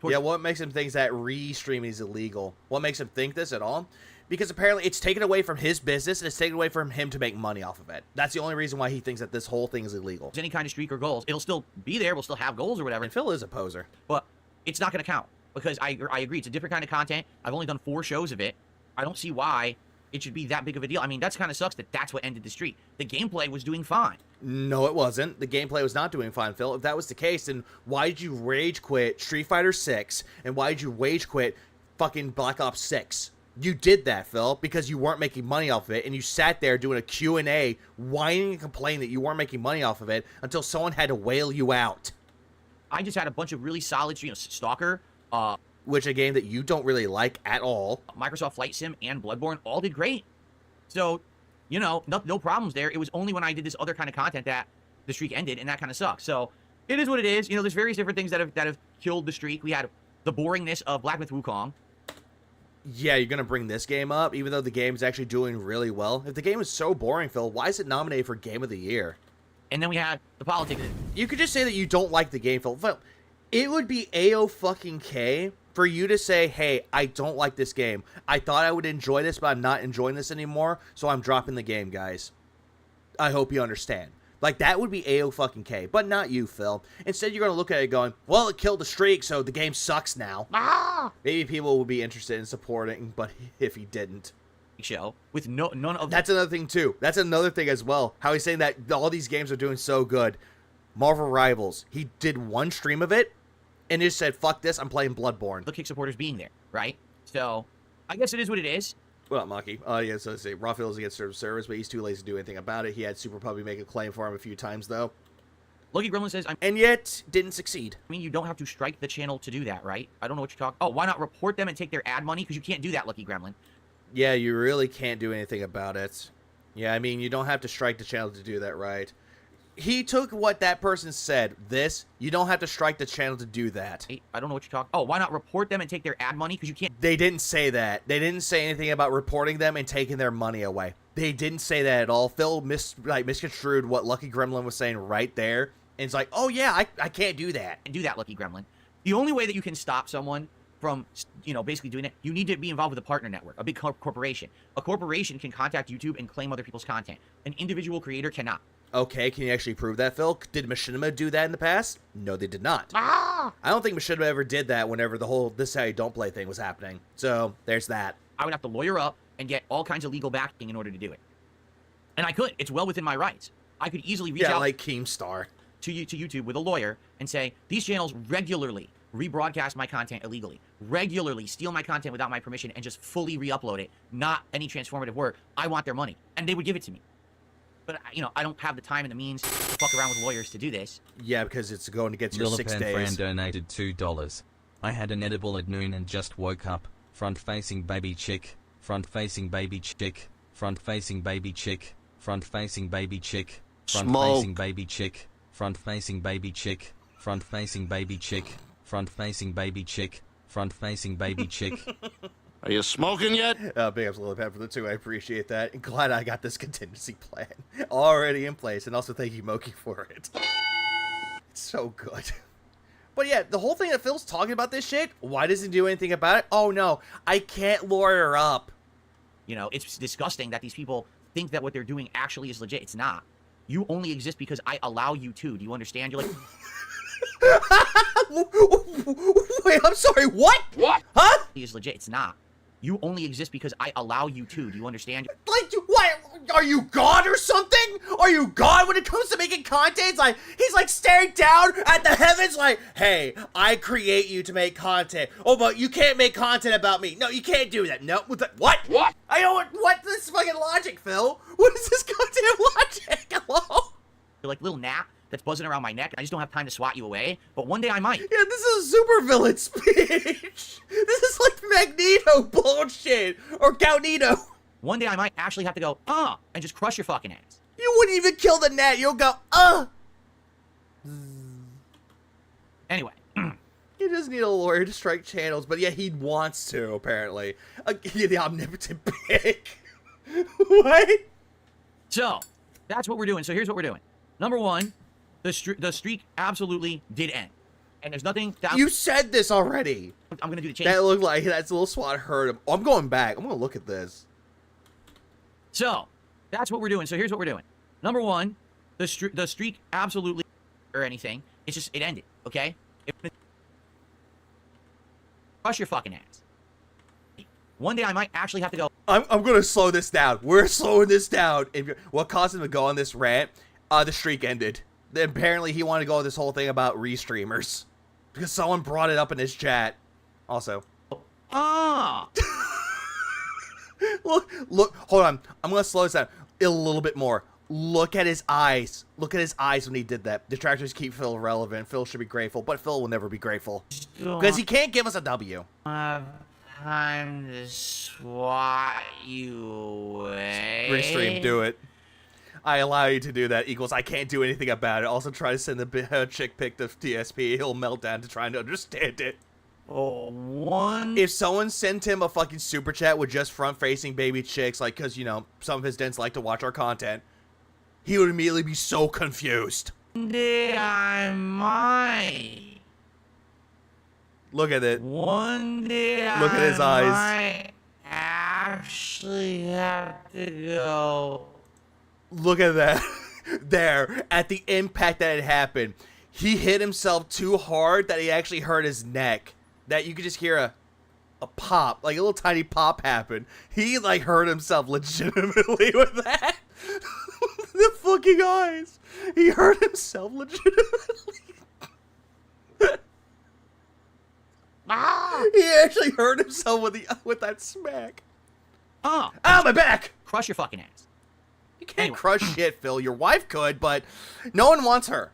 Yeah, what makes him think that re-streaming is illegal? What makes him think this at all? Because apparently it's taken away from his business, and it's taken away from him to make money off of it. That's the only reason why he thinks that this whole thing is illegal. Any kind of streak or goals, it'll still be there. We'll still have goals or whatever. And Phil is a poser. But it's not going to count because I agree. It's a different kind of content. I've only done 4 shows of it. I don't see why it should be that big of a deal. I mean, that's kind of sucks that that's what ended the streak. The gameplay was doing fine. No, it wasn't. The gameplay was not doing fine, Phil. If that was the case, then why did you rage quit Street Fighter 6? And why did you rage quit fucking Black Ops 6? You did that, Phil, because you weren't making money off of it, and you sat there doing a Q&A, whining and complaining that you weren't making money off of it until someone had to wail you out. I just had a bunch of really solid, Stalker, which a game that you don't really like at all. Microsoft Flight Sim and Bloodborne all did great. So, no problems there. It was only when I did this other kind of content that the streak ended, and that kind of sucks. So, it is what it is. There's various different things that have killed the streak. We had the boringness of Black Myth Wukong. Yeah, you're going to bring this game up, even though the game's actually doing really well. If the game is so boring, Phil, why is it nominated for Game of the Year? And then we had the politics. You could just say that you don't like the game, Phil. Phil, it would be A-O-fucking-K for you to say, hey, I don't like this game. I thought I would enjoy this, but I'm not enjoying this anymore, so I'm dropping the game, guys. I hope you understand. Like, that would be A-O-fucking-K, but not you, Phil. Instead, you're going to look at it going, well, it killed the streak, so the game sucks now. Ah! Maybe people would be interested in supporting, but if he didn't. Show with none of... That's another thing, too. That's another thing as well. How he's saying that all these games are doing so good. Marvel Rivals, he did one stream of it, and just said, fuck this, I'm playing Bloodborne. The kick supporters being there, right? So, I guess it is what it is. Well, Maki. Yeah, so let's say Raphael's against service, but he's too lazy to do anything about it. He had Super Puppy make a claim for him a few times, though. Lucky Gremlin says, and yet, didn't succeed. I mean, you don't have to strike the channel to do that, right? I don't know what you're talking... Oh, why not report them and take their ad money? Because you can't do that, Lucky Gremlin. Yeah, you really can't do anything about it. Yeah, I mean, you don't have to strike the channel to do that, right? He took what that person said. You don't have to strike the channel to do that. Hey, I don't know what you're talking... Oh, why not report them and take their ad money? Because you can't... They didn't say that. They didn't say anything about reporting them and taking their money away. They didn't say that at all. Phil misconstrued what Lucky Gremlin was saying right there. And it's like, oh yeah, I can't do that. And do that, Lucky Gremlin. The only way that you can stop someone from, basically doing it, you need to be involved with a partner network, a big corporation. A corporation can contact YouTube and claim other people's content. An individual creator cannot. Okay, can you actually prove that, Phil? Did Machinima do that in the past? No, they did not. Ah! I don't think Machinima ever did that whenever the whole this is how you don't play thing was happening. So, there's that. I would have to lawyer up and get all kinds of legal backing in order to do it. And I could. It's well within my rights. I could easily reach out like Keemstar to YouTube with a lawyer and say, these channels regularly rebroadcast my content illegally, regularly steal my content without my permission and just fully re-upload it, not any transformative work. I want their money. And they would give it to me. But, I don't have the time and the means to fuck around with lawyers to do this. Yeah, because it's going to get you 6 days. Friend donated $2. I had an edible at noon and just woke up. Front-facing baby chick. Front-facing baby chick. Front-facing baby chick. Front-facing baby chick. Front-facing baby chick. Front-facing baby chick. Front-facing baby chick. Front-facing baby chick. Front-facing baby chick. Are you smoking yet? Big ups Lolcow for the 2. I appreciate that. And glad I got this contingency plan already in place. And also thank you, Moki, for it. It's so good. But yeah, the whole thing that Phil's talking about this shit, why doesn't he do anything about it? Oh no, I can't lawyer up. It's disgusting that these people think that what they're doing actually is legit. It's not. You only exist because I allow you to. Do you understand? You're like... Wait, I'm sorry, what? What? Huh? Is legit. It's not. You only exist because I allow you to. Do you understand? Like, what? Are you God or something? Are you God when it comes to making content? He's like staring down at the heavens like, hey, I create you to make content. Oh, but you can't make content about me. No, you can't do that. No, what? What? I don't what this fucking logic, Phil? What is this goddamn logic? Hello? You're like little gnat that's buzzing around my neck. I just don't have time to swat you away. But one day I might. Yeah, this is a supervillain speech. This is like Magneto bullshit. Or Gaunito. One day I might actually have to go, and just crush your fucking ass. You wouldn't even kill the gnat. You'll go, Anyway. You He doesn't need a lawyer to strike channels, but yeah, he wants to, apparently. The omnipotent pig. What? So, that's what we're doing. So here's what we're doing. Number one, the streak absolutely did end. And there's nothing that You said this already. I'm going to do to change. That looked like that little SWAT heard him. Oh, I'm going back. I'm going to look at this. So, that's what we're doing. So here's what we're doing. Number one, the streak absolutely or anything. It's just, it ended, okay? Crush your fucking ass. One day I might actually have to go. I'm going to slow this down. We're slowing this down. What caused him to go on this rant? The streak ended. Apparently, he wanted to go on this whole thing about Restreamers. Because someone brought it up in his chat. Also. Ah! Look, hold on. I'm going to slow this down a little bit more. Look at his eyes. Look at his eyes when he did that. Detractors keep Phil relevant. Phil should be grateful, but Phil will never be grateful. Because he can't give us a W. Time to swat you away. Restream, do it. I allow you to do that. Equals, I can't do anything about it. Also, try to send the chick pic to DSP. He'll melt down to trying to understand it. Oh, one. If someone sent him a fucking super chat with just front-facing baby chicks, like, because, you know, some of his dents like to watch our content, he would immediately be so confused. I might. Look at it. One day Look at his eyes. I actually have to go. Look at that. There, at the impact that it happened, he hit himself too hard that he actually hurt his neck. That you could just hear a pop, like a little tiny pop happen. He like hurt himself legitimately with that. The fucking eyes. He hurt himself legitimately. He actually hurt himself with that smack. Oh, Ow, my back! crush your fucking ass. You can't crush shit, Phil. Your wife could, but no one wants her.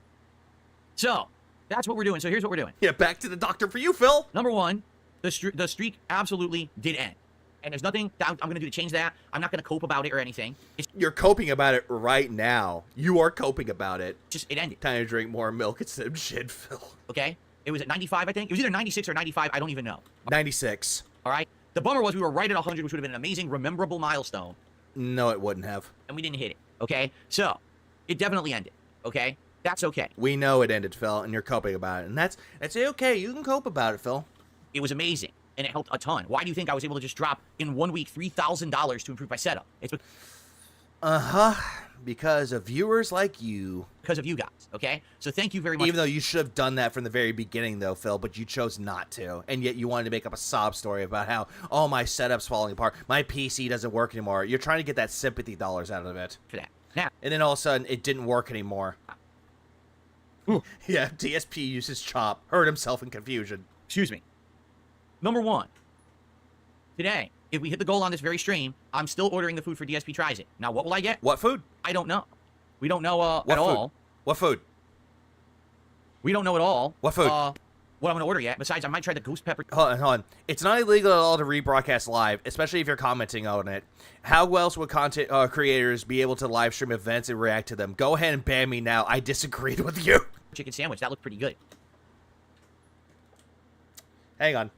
So, that's what we're doing. So here's what we're doing. Yeah, back to the doctor for you, Phil. Number one, the streak absolutely did end. And there's nothing that I'm going to do to change that. I'm not going to cope about it or anything. It's You're coping about it right now. You are coping about it. just, it ended, Time to drink more milk instead of shit, Phil. okay? It was at 95, I think. It was either 96 or 95. I don't even know. 96. All right? The bummer was we were right at 100, which would have been an amazing, rememberable milestone. No, it wouldn't have. And we didn't hit it, okay? So, it definitely ended, okay? That's okay. We know it ended, Phil, and you're coping about it. And that's okay. You can cope about it, Phil. It was amazing, and it helped a ton. Why do you think I was able to just drop in 1 week $3,000 to improve my setup? It's Uh-huh. Because of viewers like you. because of you guys, okay? So thank you very much. Even though you should have done that from the very beginning, though, Phil, but you chose not to. And yet you wanted to make up a sob story about how, oh, my setup's falling apart. My PC doesn't work anymore. You're trying to get that sympathy dollars out of it. for that. Now, And then all of a sudden, it didn't work anymore. Yeah, DSP used his chop, hurt himself in confusion. excuse me. Number one, today, if we hit the goal on this very stream, I'm still ordering the food for DSP Tries It. Now, what will I get? What food? I don't know. We don't know What at food? all. What food? We don't know at all. What food? What I'm going to order yet. Besides, I might try the ghost pepper. Hold on. It's not illegal at all to rebroadcast live, especially if you're commenting on it. How else would content creators be able to live stream events and react to them? Go ahead and ban me now. I disagreed with you. Chicken sandwich. That looked pretty good. Hang on.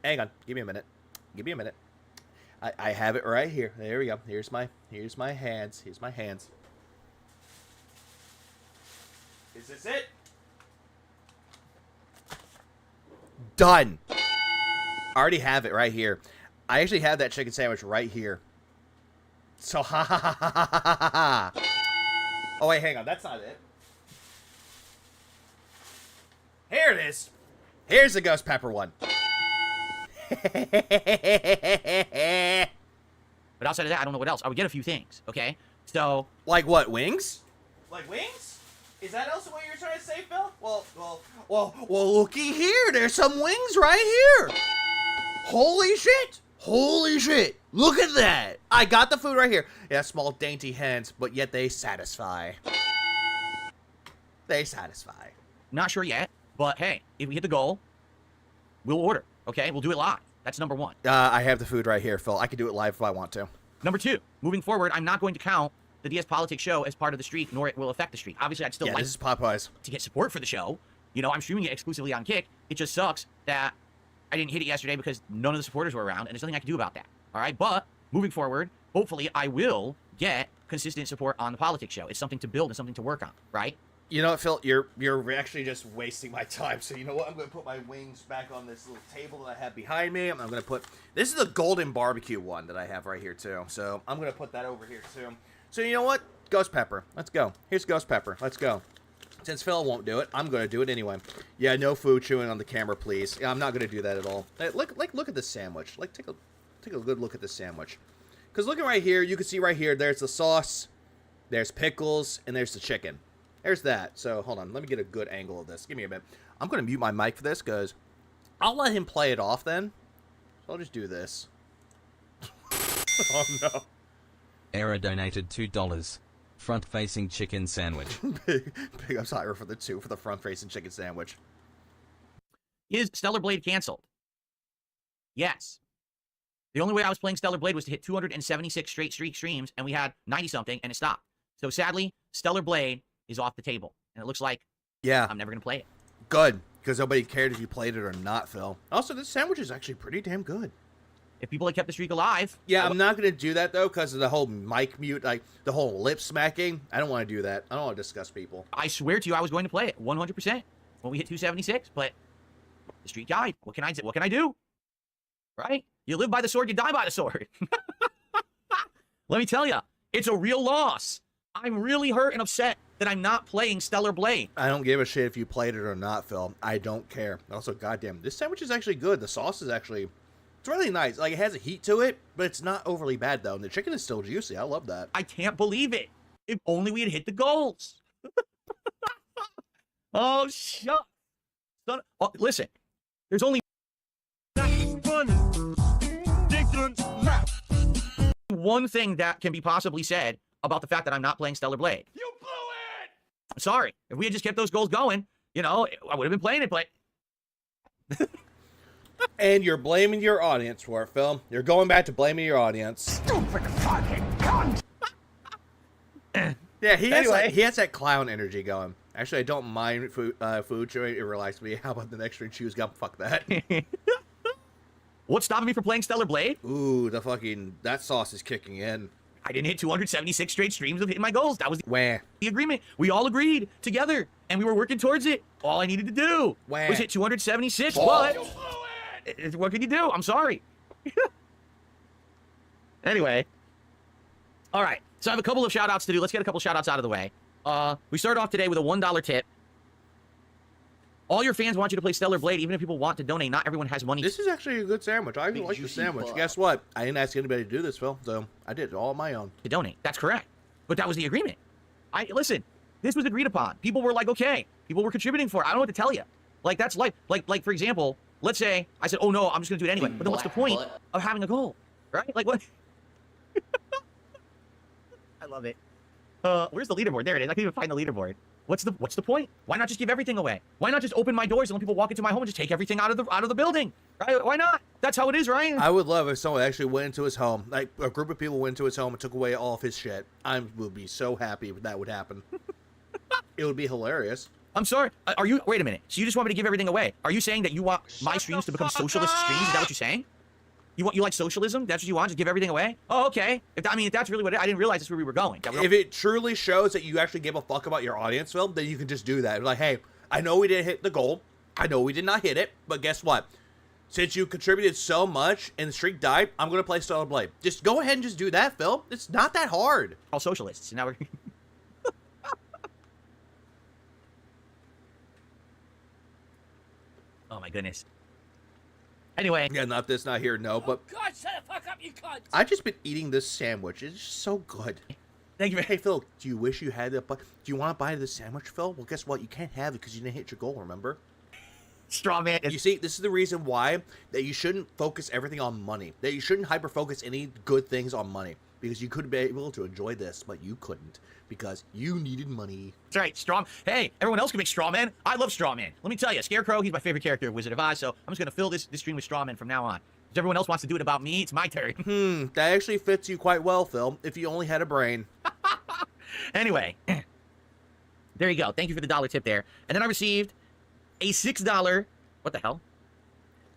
Hang on. Give me a minute. Give me a minute. I have it right here. There we go. Here's my hands. Here's my hands. Is this it? Done. I already have it right here. I actually have that chicken sandwich right here. So ha ha ha ha ha ha ha. Oh wait, hang on. That's not it. Here it is. Here's the ghost pepper one. But outside of that, I don't know what else. I would get a few things, okay? So, Like what? Wings? Like wings? Is that also what you're trying to say, Phil? Well, looky here. There's some wings right here. Holy shit. Holy shit. Look at that. I got the food right here. Yeah, small dainty hands, but yet they satisfy. They satisfy. not sure yet. But hey, if we hit the goal, we'll order, okay? We'll do it live. That's number one. I have the food right here, Phil. I can do it live if I want to. Number two, moving forward, I'm not going to count the DS Politics show as part of the streak, nor it will affect the streak. Obviously, I'd still like This is Popeyes. to get support for the show. You know, I'm streaming it exclusively on Kick. It just sucks that I didn't hit it yesterday because none of the supporters were around, and there's nothing I can do about that. All right, but moving forward, hopefully I will get consistent support on the politics show. It's something to build and something to work on, right? You know what, Phil? You're actually just wasting my time. So you know what? I'm going to put my wings back on this little table that I have behind me. I'm going to put... This is the golden barbecue one that I have right here, too. So I'm going to put that over here, too. So you know what? Ghost pepper. Let's go. Here's ghost pepper. Let's go. Since Phil won't do it, I'm going to do it anyway. Yeah, no food chewing on the camera, please. Yeah, I'm not going to do that at all. Hey, look at this sandwich. Like, take a good look at this sandwich. Because looking right here, you can see right here, there's the sauce, there's pickles, and there's the chicken. There's that. So, hold on. Let me get a good angle of this. Give me a minute. I'm going to mute my mic for this, because I'll let him play it off then. So I'll just do this. Oh, no. Era donated $2. Front-facing chicken sandwich. Big ups Ira for the 2 for the front-facing chicken sandwich. Is Stellar Blade canceled? Yes. The only way I was playing Stellar Blade was to hit 276 straight streams, and we had 90-something, and it stopped. So sadly, Stellar Blade is off the table, and it looks like I'm never going to play it. Good, because nobody cared if you played it or not, Phil. Also, this sandwich is actually pretty damn good. If people had kept the streak alive... Yeah, I'm not going to do that, though, because of the whole mic mute, like, the whole lip smacking. I don't want to do that. I don't want to discuss people. I swear to you, I was going to play it 100% when we hit 276, but the streak died. What can I do? Right? You live by the sword, you die by the sword. Let me tell you, it's a real loss. I'm really hurt and upset that I'm not playing Stellar Blade. I don't give a shit if you played it or not, Phil. I don't care. Also, goddamn, this sandwich is actually good. The sauce is actually... It's really nice. Like, it has a heat to it, but it's not overly bad, though. And the chicken is still juicy. I love that. I can't believe it. If only we had hit the goals. Oh, shut. Oh, listen. There's only one thing that can be possibly said about the fact that I'm not playing Stellar Blade. You blew it! I'm sorry. If we had just kept those goals going, you know, I would have been playing it, but... And you're blaming your audience for it, Phil. You're going back to blaming your audience. Stupid fucking cunt! Yeah, he has that clown energy going. Actually, I don't mind food chewing. It relaxes me. How about the next stream choose gum? Fuck that. What's stopping me from playing Stellar Blade? Ooh, that sauce is kicking in. I didn't hit 276 straight streams of hitting my goals. That was Wah. the agreement. We all agreed together, and we were working towards it. All I needed to do was hit 276, but... You blew it! What can you do? I'm sorry. Anyway. All right. So I have a couple of shout-outs to do. Let's get a couple shout-outs out of the way. We start off today with a $1 tip. All your fans want you to play Stellar Blade, even if people want to donate. Not everyone has money. This is actually a good sandwich. I really like the sandwich. Guess what? I didn't ask anybody to do this, Phil, so I did it all on my own. To donate. That's correct. But that was the agreement. Listen, this was agreed upon. People were like, okay. People were contributing for it. I don't know what to tell you. Like, that's life. Like for example, let's say I said, oh no, I'm just going to do it anyway. But then what's the point of having a goal? Right? Like, what? I love it. Where's the leaderboard? There it is. I can't even find the leaderboard. What's the point? Why not just give everything away? Why not just open my doors and let people walk into my home and just take everything out of the building? Right? Why not? That's how it is, right? I would love if someone actually went into his home, like a group of people went into his home and took away all of his shit. I would be so happy if that would happen. It would be hilarious. I'm sorry. Wait a minute. So you just want me to give everything away? Are you saying that you want my streams to become socialist streams? Is that what you're saying? You like socialism? That's what you want? Just give everything away? Oh, okay. If that's really what I didn't realize that's where we were going. If it truly shows that you actually give a fuck about your audience, Phil, then you can just do that. Like, hey, I know we didn't hit the goal. I know we did not hit it, but guess what? Since you contributed so much and the streak died, I'm going to play Stellar Blade. Just go ahead and just do that, Phil. It's not that hard. All socialists. Now we're... Oh, my goodness. Anyway. Yeah, not this, not here, no, but... God, shut the fuck up, you cunt! I've just been eating this sandwich. It's just so good. Thank you. Hey, Phil, do you wish you had it? Do you want to buy this sandwich, Phil? Well, guess what? You can't have it because you didn't hit your goal, remember? Straw man. You see, this is the reason why that you shouldn't focus everything on money. That you shouldn't hyper-focus any good things on money. Because you could be able to enjoy this, but you couldn't. Because you needed money. That's right, Straw. Hey, everyone else can make Straw Man. I love Straw Man. Let me tell you, Scarecrow, he's my favorite character of Wizard of Oz, so I'm just going to fill this stream with Straw Man from now on. If everyone else wants to do it about me, it's my turn. That actually fits you quite well, Phil, if you only had a brain. Anyway, there you go. Thank you for the $1 tip there. And then I received a $6. What the hell?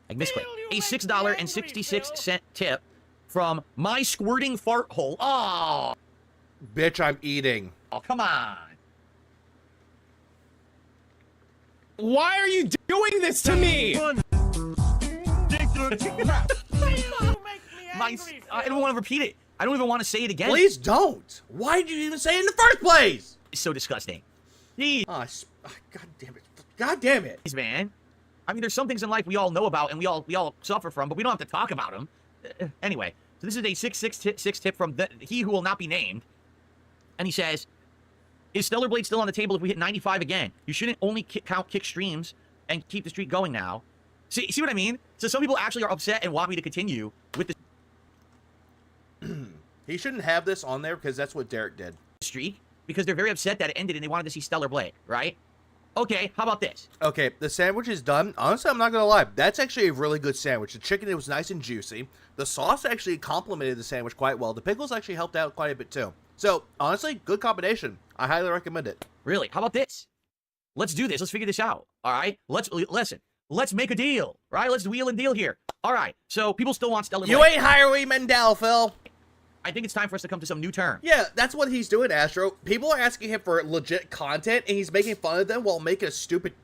I misclicked. A $6.66 tip from my squirting fart hole. Oh, Bitch, I'm eating. come on. Why are you doing this to me? I don't want to repeat it. I don't even want to say it again. Please don't. Why did you even say it in the first place? It's so disgusting. Jeez, God damn it. God damn it. man. I mean, there's some things in life we all know about and we all suffer from, but we don't have to talk about them. Anyway, so this is a 6 tip from he who will not be named. And he says, is Stellar Blade still on the table if we hit 95 again? You shouldn't only count kick streams and keep the streak going now. See what I mean? So some people actually are upset and want me to continue with the He shouldn't have this on there because that's what Derek did. streak because they're very upset that it ended and they wanted to see Stellar Blade, right? Okay, how about this? Okay, the sandwich is done. Honestly, I'm not going to lie. That's actually a really good sandwich. The chicken, it was nice and juicy. The sauce actually complemented the sandwich quite well. The pickles actually helped out quite a bit too. So, honestly, good combination. I highly recommend it. Really? How about this? Let's do this. Let's figure this out. All right? Listen. Let's make a deal. Right? Let's wheel and deal here. All right. So people still want Stellar Blade. You ain't Highway Mendel, Phil. I think it's time for us to come to some new term. Yeah, that's what he's doing, Astro. People are asking him for legit content, and he's making fun of them while making a stupid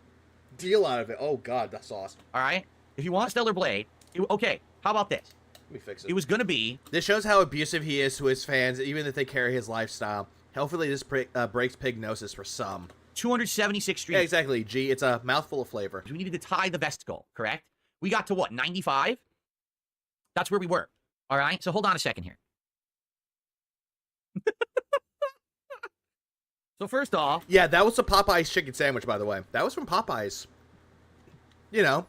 deal out of it. Oh, God, that's awesome. All right? If you want Stellar Blade, okay, how about this? Let me fix it. It was going to be... This shows how abusive he is to his fans, even if they carry his lifestyle. Hopefully this breaks pignosis for some. 276 streams. Yeah, exactly, G. It's a mouthful of flavor. We needed to tie the vest goal, correct? We got to what, 95? That's where we were. All right? So hold on a second here. So first off... Yeah, that was a Popeyes chicken sandwich, by the way. That was from Popeyes. You know,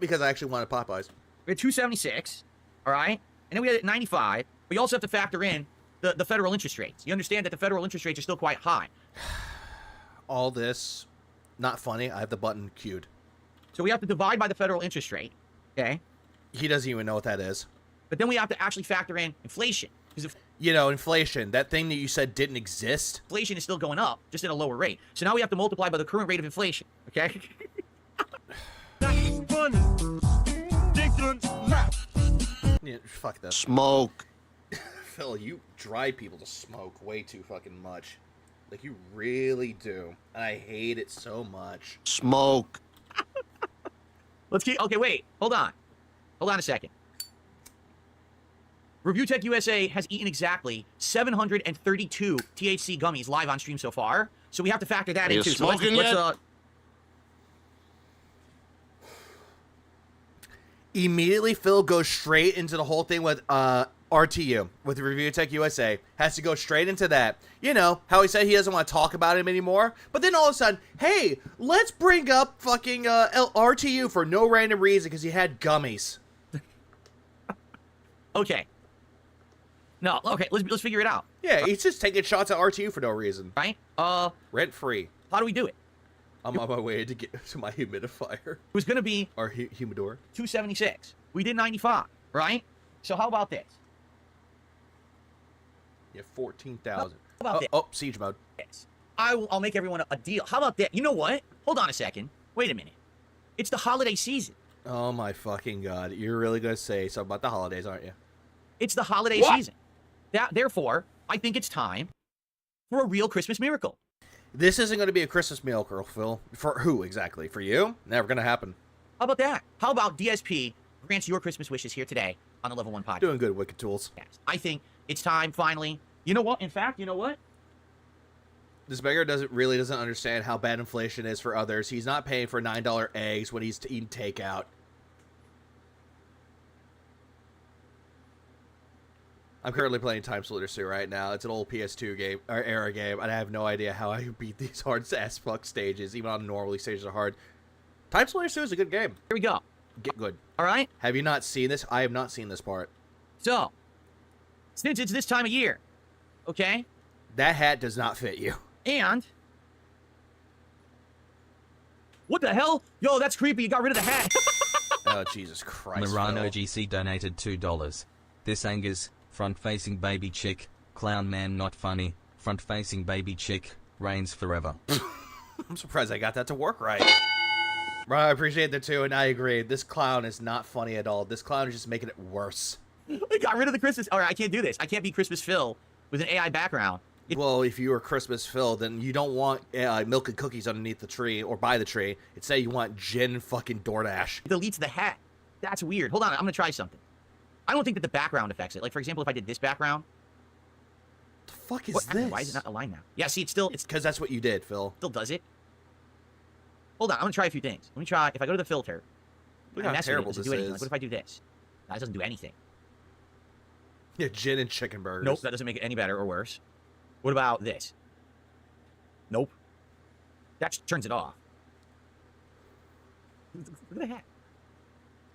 because I actually wanted Popeyes. We had 276, all right? And then we had 95. But you also have to factor in the federal interest rates. You understand that the federal interest rates are still quite high. All this, not funny. I have the button queued. So we have to divide by the federal interest rate, okay? He doesn't even know what that is. But then we have to actually factor in inflation. Because if You know, inflation, that thing that you said didn't exist. inflation is still going up, just at a lower rate. So now we have to multiply by the current rate of inflation, okay? Yeah, fuck this. Smoke. Phil, you drive people to smoke way too fucking much. Like, you really do. And I hate it so much. Smoke. Let's keep... Okay, wait. Hold on. Hold on a second. Review Tech USA has eaten exactly 732 THC gummies live on stream so far. So we have to factor that Are you in too. smoking yet? Immediately, Phil goes straight into the whole thing with RTU, with Review Tech USA. Has to go straight into that. You know, how he said he doesn't want to talk about him anymore. But then all of a sudden, hey, let's bring up fucking RTU for no random reason because he had gummies. Okay. No, okay, let's figure it out. Yeah, he's just taking shots at RTU for no reason. Right? Rent free. How do we do it? I'm on my way to get to my humidifier. It was going to be Or humidor. 276. We did 95, right? So how about this? Yeah, 14,000. How about this? Oh, siege mode. I'll make everyone a deal. How about that? You know what? Hold on a second. Wait a minute. It's the holiday season. Oh my fucking god. You're really going to say something about the holidays, aren't you? It's the holiday season. Therefore, I think it's time for a real Christmas miracle. This isn't going to be a Christmas miracle, Phil. For who exactly? For you? Never going to happen. How about that? How about DSP grants your Christmas wishes here today on the Level 1 podcast? Doing good, Wicked Tools. I think it's time, finally. You know what? In fact, you know what? This beggar doesn't understand how bad inflation is for others. He's not paying for $9 eggs when he's eating takeout. I'm currently playing Time Splitters 2 right now. It's an old PS2 game, or era game, and I have no idea how I beat these hard as fuck stages, even on normal these stages are hard. Time Splitters 2 is a good game. Here we go. Get good. All right? Have you not seen this? I have not seen this part. So, since it's this time of year, okay? That hat does not fit you. And... What the hell? Yo, that's creepy. You got rid of the hat. Oh, Jesus Christ. Marano Phil. GC donated $2. This angers, front-facing baby chick, clown man not funny, front-facing baby chick, reigns forever. I'm surprised I got that to work right. Bro, I appreciate that too, and I agree. This clown is not funny at all. This clown is just making it worse. I got rid of the Christmas. All right, I can't do this. I can't be Christmas Phil with an AI background. Well, if you were Christmas Phil, then you don't want milk and cookies underneath the tree or by the tree. Instead, you want gin fucking DoorDash. It deletes the hat. That's weird. Hold on, I'm gonna try something. I don't think that the background affects it. Like, for example, if I did this background. The fuck is What, this? why is it not aligned now? Yeah, see, it's Because that's what you did, Phil. still does it. Hold on, I'm gonna try a few things. Let me try. If I go to the filter, Look I how mess with it, terrible does it this do anything? is. Like, what if I do this? That doesn't do anything. Yeah, gin and chicken burgers. Nope, that doesn't make it any better or worse. What about this? Nope. That turns it off. Look at the hat.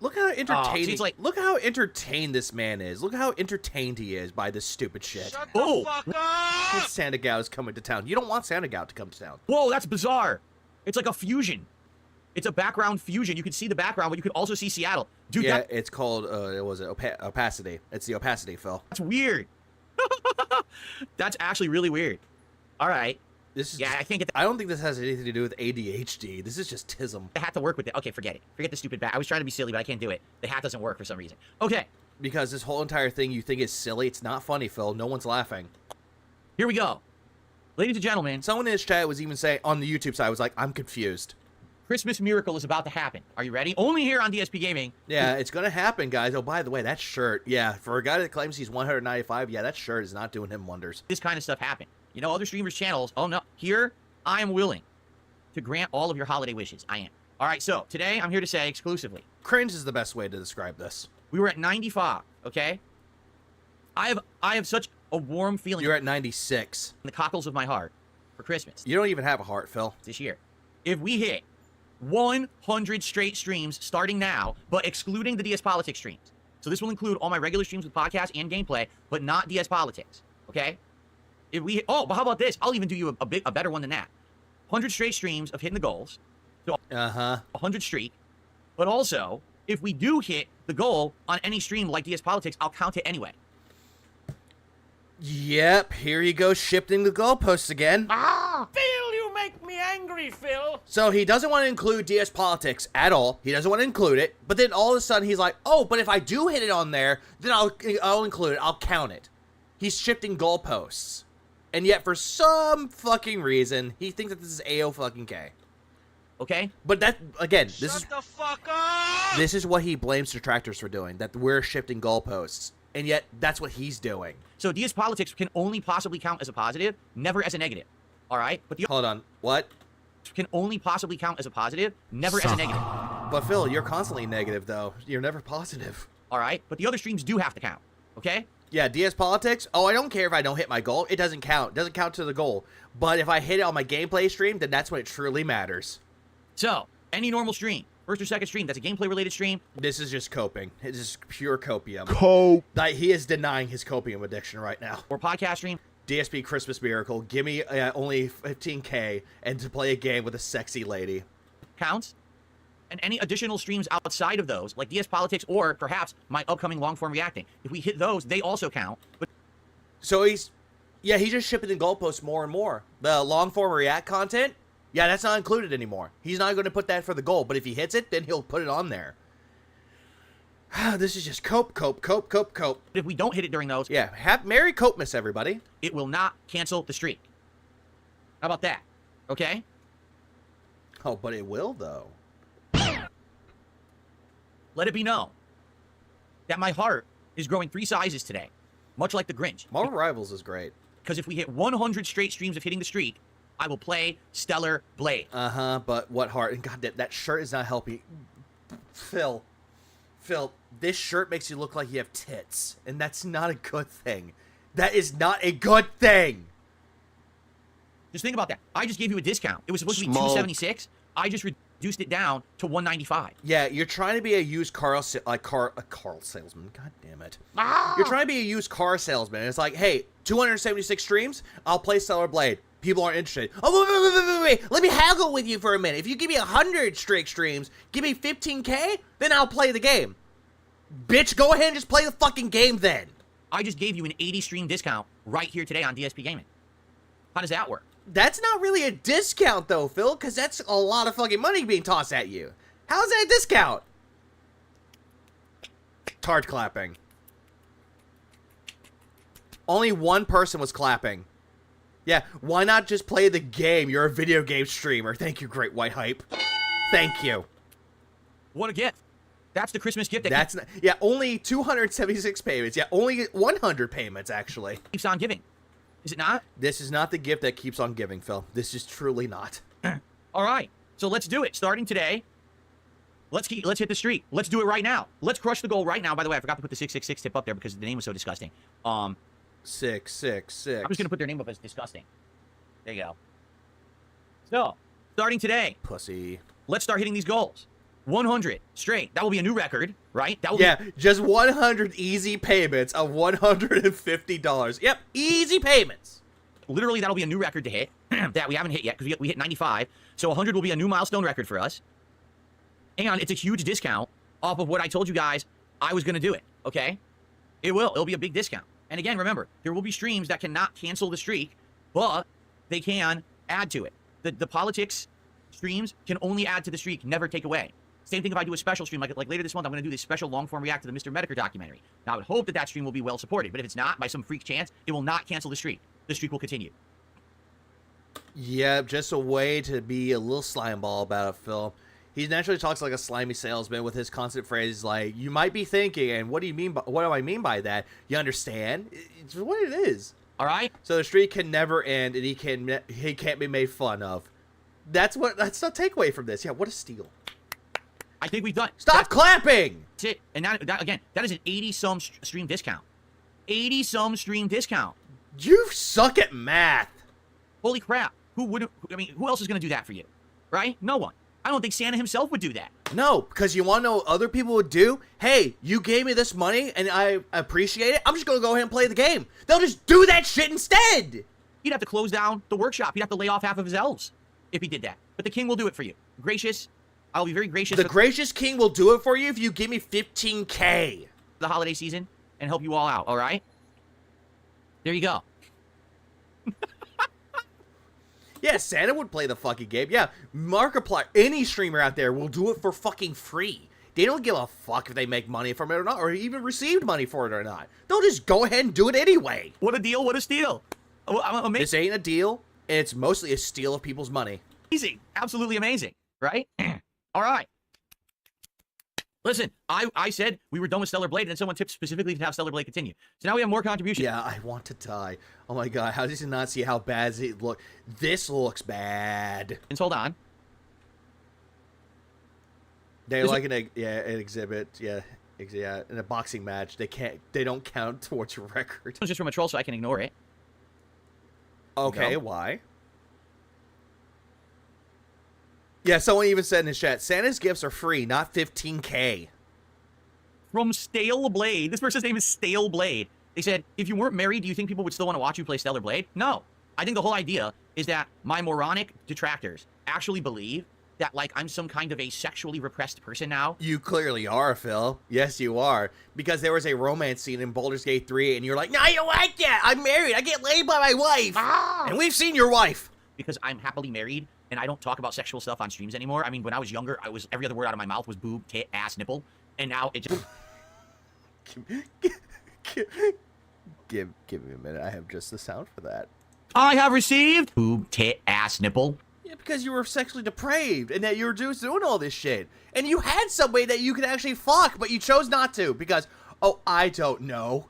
Look how entertaining. it's like- Look how entertained this man is. Look how entertained he is by this stupid shit. Oh! Santa Gout is coming to town. You don't want Santa Gout to come to town. Whoa, that's bizarre. It's like a fusion. It's a background fusion. You can see the background, but you can also see Seattle. Dude, Yeah, it's called opacity. It's the opacity, Phil. that's weird. That's actually really weird. All right. This is Yeah, I can't get I don't think this has anything to do with ADHD. This is just tism. the hat to work with it. Okay, forget it. Forget the stupid bat. I was trying to be silly, but I can't do it. The hat doesn't work for some reason. Okay, Because this whole entire thing you think is silly. It's not funny, Phil. No one's laughing. here we go. Ladies and gentlemen, Someone in his chat was even saying on the YouTube side was like, "I'm confused." Christmas miracle is about to happen. Are you ready? Only here on DSP Gaming. Yeah, it's gonna happen, guys. Oh, by the way, that shirt. Yeah, for a guy that claims he's 195, yeah, that shirt is not doing him wonders. This kind of stuff happen. You know, other streamers' channels. Oh no, here I am willing to grant all of your holiday wishes. I am. All right, so today I'm here to say exclusively, Cringe is the best way to describe this. we were at 95. Okay. I have such a warm feeling You're at 96. in the cockles of my heart for Christmas You don't even have a heart, Phil. this year. If we hit 100 straight streams starting now, but excluding the DS Politics streams. So this will include all my regular streams with podcasts and gameplay, but not DS Politics. Okay? If we but how about this? I'll even do you a better one than that. 100 straight streams of hitting the goals. So Uh-huh. 100 streak. But also, if we do hit the goal on any stream like DS Politics, I'll count it anyway. Yep, here you go, shifting the goalposts again. Phil, you make me angry, Phil. So he doesn't want to include DS Politics at all. He doesn't want to include it. But then all of a sudden he's like, oh, but if I do hit it on there, then I'll include it. I'll count it. He's shifting goalposts. And yet for some fucking reason, he thinks that this is AO-fucking-K. Okay? But that, again, Shut the fuck up! this is what he blames detractors for doing, that we're shifting goalposts. And yet, that's what he's doing. So DS Politics can only possibly count as a positive, never as a negative. All right? But the Hold on, what? can only possibly count as a positive, never as a negative. But Phil, you're constantly negative, though. You're never positive. All right? But the other streams do have to count. Okay? Yeah, DS Politics, oh, I don't care if I don't hit my goal. It doesn't count. It doesn't count to the goal. But if I hit it on my gameplay stream, then that's when it truly matters. So, any normal stream, first or second stream, that's a gameplay-related stream. This is just coping. It's just pure copium. Cope. He is denying his copium addiction right now. Or podcast stream. DSP Christmas Miracle, give me only 15K and to play a game with a sexy lady. Counts. And any additional streams outside of those, like DS Politics or perhaps my upcoming long-form reacting. If we hit those, they also count. But So he's just shipping the goalposts more and more. The long-form react content, yeah, that's not included anymore. He's not going to put that for the goal, but if he hits it, then he'll put it on there. This is just cope. if we don't hit it during those, Yeah, Merry Copemas, everybody. it will not cancel the streak. How about that? Okay? Oh, but it will, though. Let it be known that my heart is growing 3 sizes today, much like the Grinch. Marvel Rivals is great. Because if we hit 100 straight streams of hitting the streak, I will play Stellar Blade. Uh-huh, but what heart? And God, that shirt is not helping. Phil, this shirt makes you look like you have tits, and that's not a good thing. That is not a good thing. Just think about that. I just gave you a discount. It was supposed to be Smoke. $276. I just reduced it down to $195. Yeah, you're trying to be a used car salesman. God damn it. You're trying to be a used car salesman. And it's like, hey, 276 streams, I'll play Stellar Blade. People aren't interested. Oh, wait. Let me haggle with you for a minute. If you give me 100 straight streams, give me 15K, then I'll play the game. Bitch, go ahead and just play the fucking game then. I just gave you an 80 stream discount right here today on DSP Gaming. How does that work? That's not really a discount, though, Phil, because that's a lot of fucking money being tossed at you. How's that a discount? Tard clapping. Only one person was clapping. Yeah, why not just play the game? You're a video game streamer. Thank you, Great White Hype. Thank you. What a gift. That's the Christmas gift that That's not, yeah, only 276 payments. Yeah, only 100 payments, actually. keeps on giving. Is it not? This is not the gift that keeps on giving, Phil. This is truly not. All right. So let's do it. Starting today, let's hit the streak. Let's do it right now. Let's crush the goal right now. By the way, I forgot to put the 666 tip up there because the name was so disgusting. 666. I'm just going to put their name up as disgusting. There you go. So, starting today, Pussy. let's start hitting these goals. 100 straight. That will be a new record, right? That will Yeah, just 100 easy payments of $150. Yep, easy payments. literally that'll be a new record to hit that we haven't hit yet because we hit 95. So 100 will be a new milestone record for us. And it's a huge discount off of what I told you guys I was going to do it, okay? It will. It'll be a big discount. And again, remember, there will be streams that cannot cancel the streak, but they can add to it. The politics streams can only add to the streak, never take away. Same thing if I do a special stream, like later this month, I'm going to do this special long-form react to the Mr. Medicare documentary. Now, I would hope that that stream will be well supported, but if it's not, by some freak chance, it will not cancel the streak. The streak will continue. Yeah, just a way to be a little slime ball about it, Phil. He naturally talks like a slimy salesman with his constant phrases like, you might be thinking, and what do you mean by, what do I mean by that? You understand? It's what it is. All right? So the streak can never end, and he can't be made fun of. That's the takeaway from this. Yeah, what a steal. I think we've done. Stop clapping! That's it. And that again, that is an 80-some stream discount. 80-some stream discount. You suck at math. Holy crap. Who wouldn't? I mean, who else is going to do that for you? Right? No one. I don't think Santa himself would do that. No, because you want to know what other people would do? Hey, you gave me this money, and I appreciate it. I'm just going to go ahead and play the game. They'll just do that shit instead. He'd have to close down the workshop. He'd have to lay off half of his elves if he did that. But the king will do it for you. Gracious. I'll be very gracious. The gracious king will do it for you if you give me 15K. The holiday season and help you all out, all right? There you go. Yeah, Santa would play the fucking game. Yeah, Markiplier, any streamer out there will do it for fucking free. They don't give a fuck if they make money from it or not, or even received money for it or not. They'll just go ahead and do it anyway. What a deal, what a steal. I'm amazing. This ain't a deal, and it's mostly a steal of people's money. Amazing. Absolutely amazing, right? All right. Listen, I said we were done with Stellar Blade, and then someone tipped specifically to have Stellar Blade continue. So now we have more contributions. Yeah, I want to die. Oh my god, how does he not see how bad it look? This looks bad. And hold on. They're like an exhibit, yeah, in a boxing match. They don't count towards your record. This one's just from a troll, so I can ignore it. Okay, why? Yeah, someone even said in the chat, Santa's gifts are free, not 15K. From Stale Blade. This person's name is Stale Blade. They said, if you weren't married, do you think people would still want to watch you play Stellar Blade? No. I think the whole idea is that my moronic detractors actually believe that, like, I'm some kind of a sexually repressed person now. You clearly are, Phil. Yes, you are. Because there was a romance scene in Baldur's Gate 3, and you're like, no, you don't like that. I'm married. I get laid by my wife. And we've seen your wife. Because I'm happily married, and I don't talk about sexual stuff on streams anymore. I mean, when I was younger, every other word out of my mouth was boob, tit, ass, nipple. And now it just... Give me a minute. I have just the sound for that. I have received boob, tit, ass, nipple. Yeah, because you were sexually depraved and that you were just doing all this shit. And you had somebody that you could actually fuck, but you chose not to because, oh, I don't know.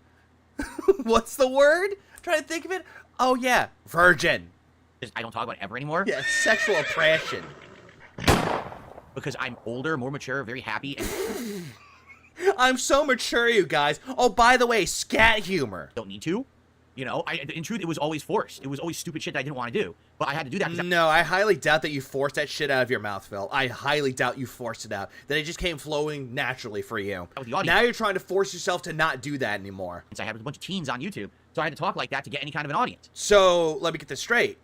What's the word? I'm trying to think of it. Oh, yeah. Virgin. I don't talk about it ever anymore. Yeah, sexual oppression. Because I'm older, more mature, very happy, and... I'm so mature, you guys. Oh, by the way, scat humor. Don't need to. You know, in truth, it was always forced. It was always stupid shit that I didn't want to do. But I had to do that. No, I highly doubt that you forced that shit out of your mouth, Phil. I highly doubt you forced it out. That it just came flowing naturally for you. Now you're trying to force yourself to not do that anymore. I had a bunch of teens on YouTube, so I had to talk like that to get any kind of an audience. So, let me get this straight.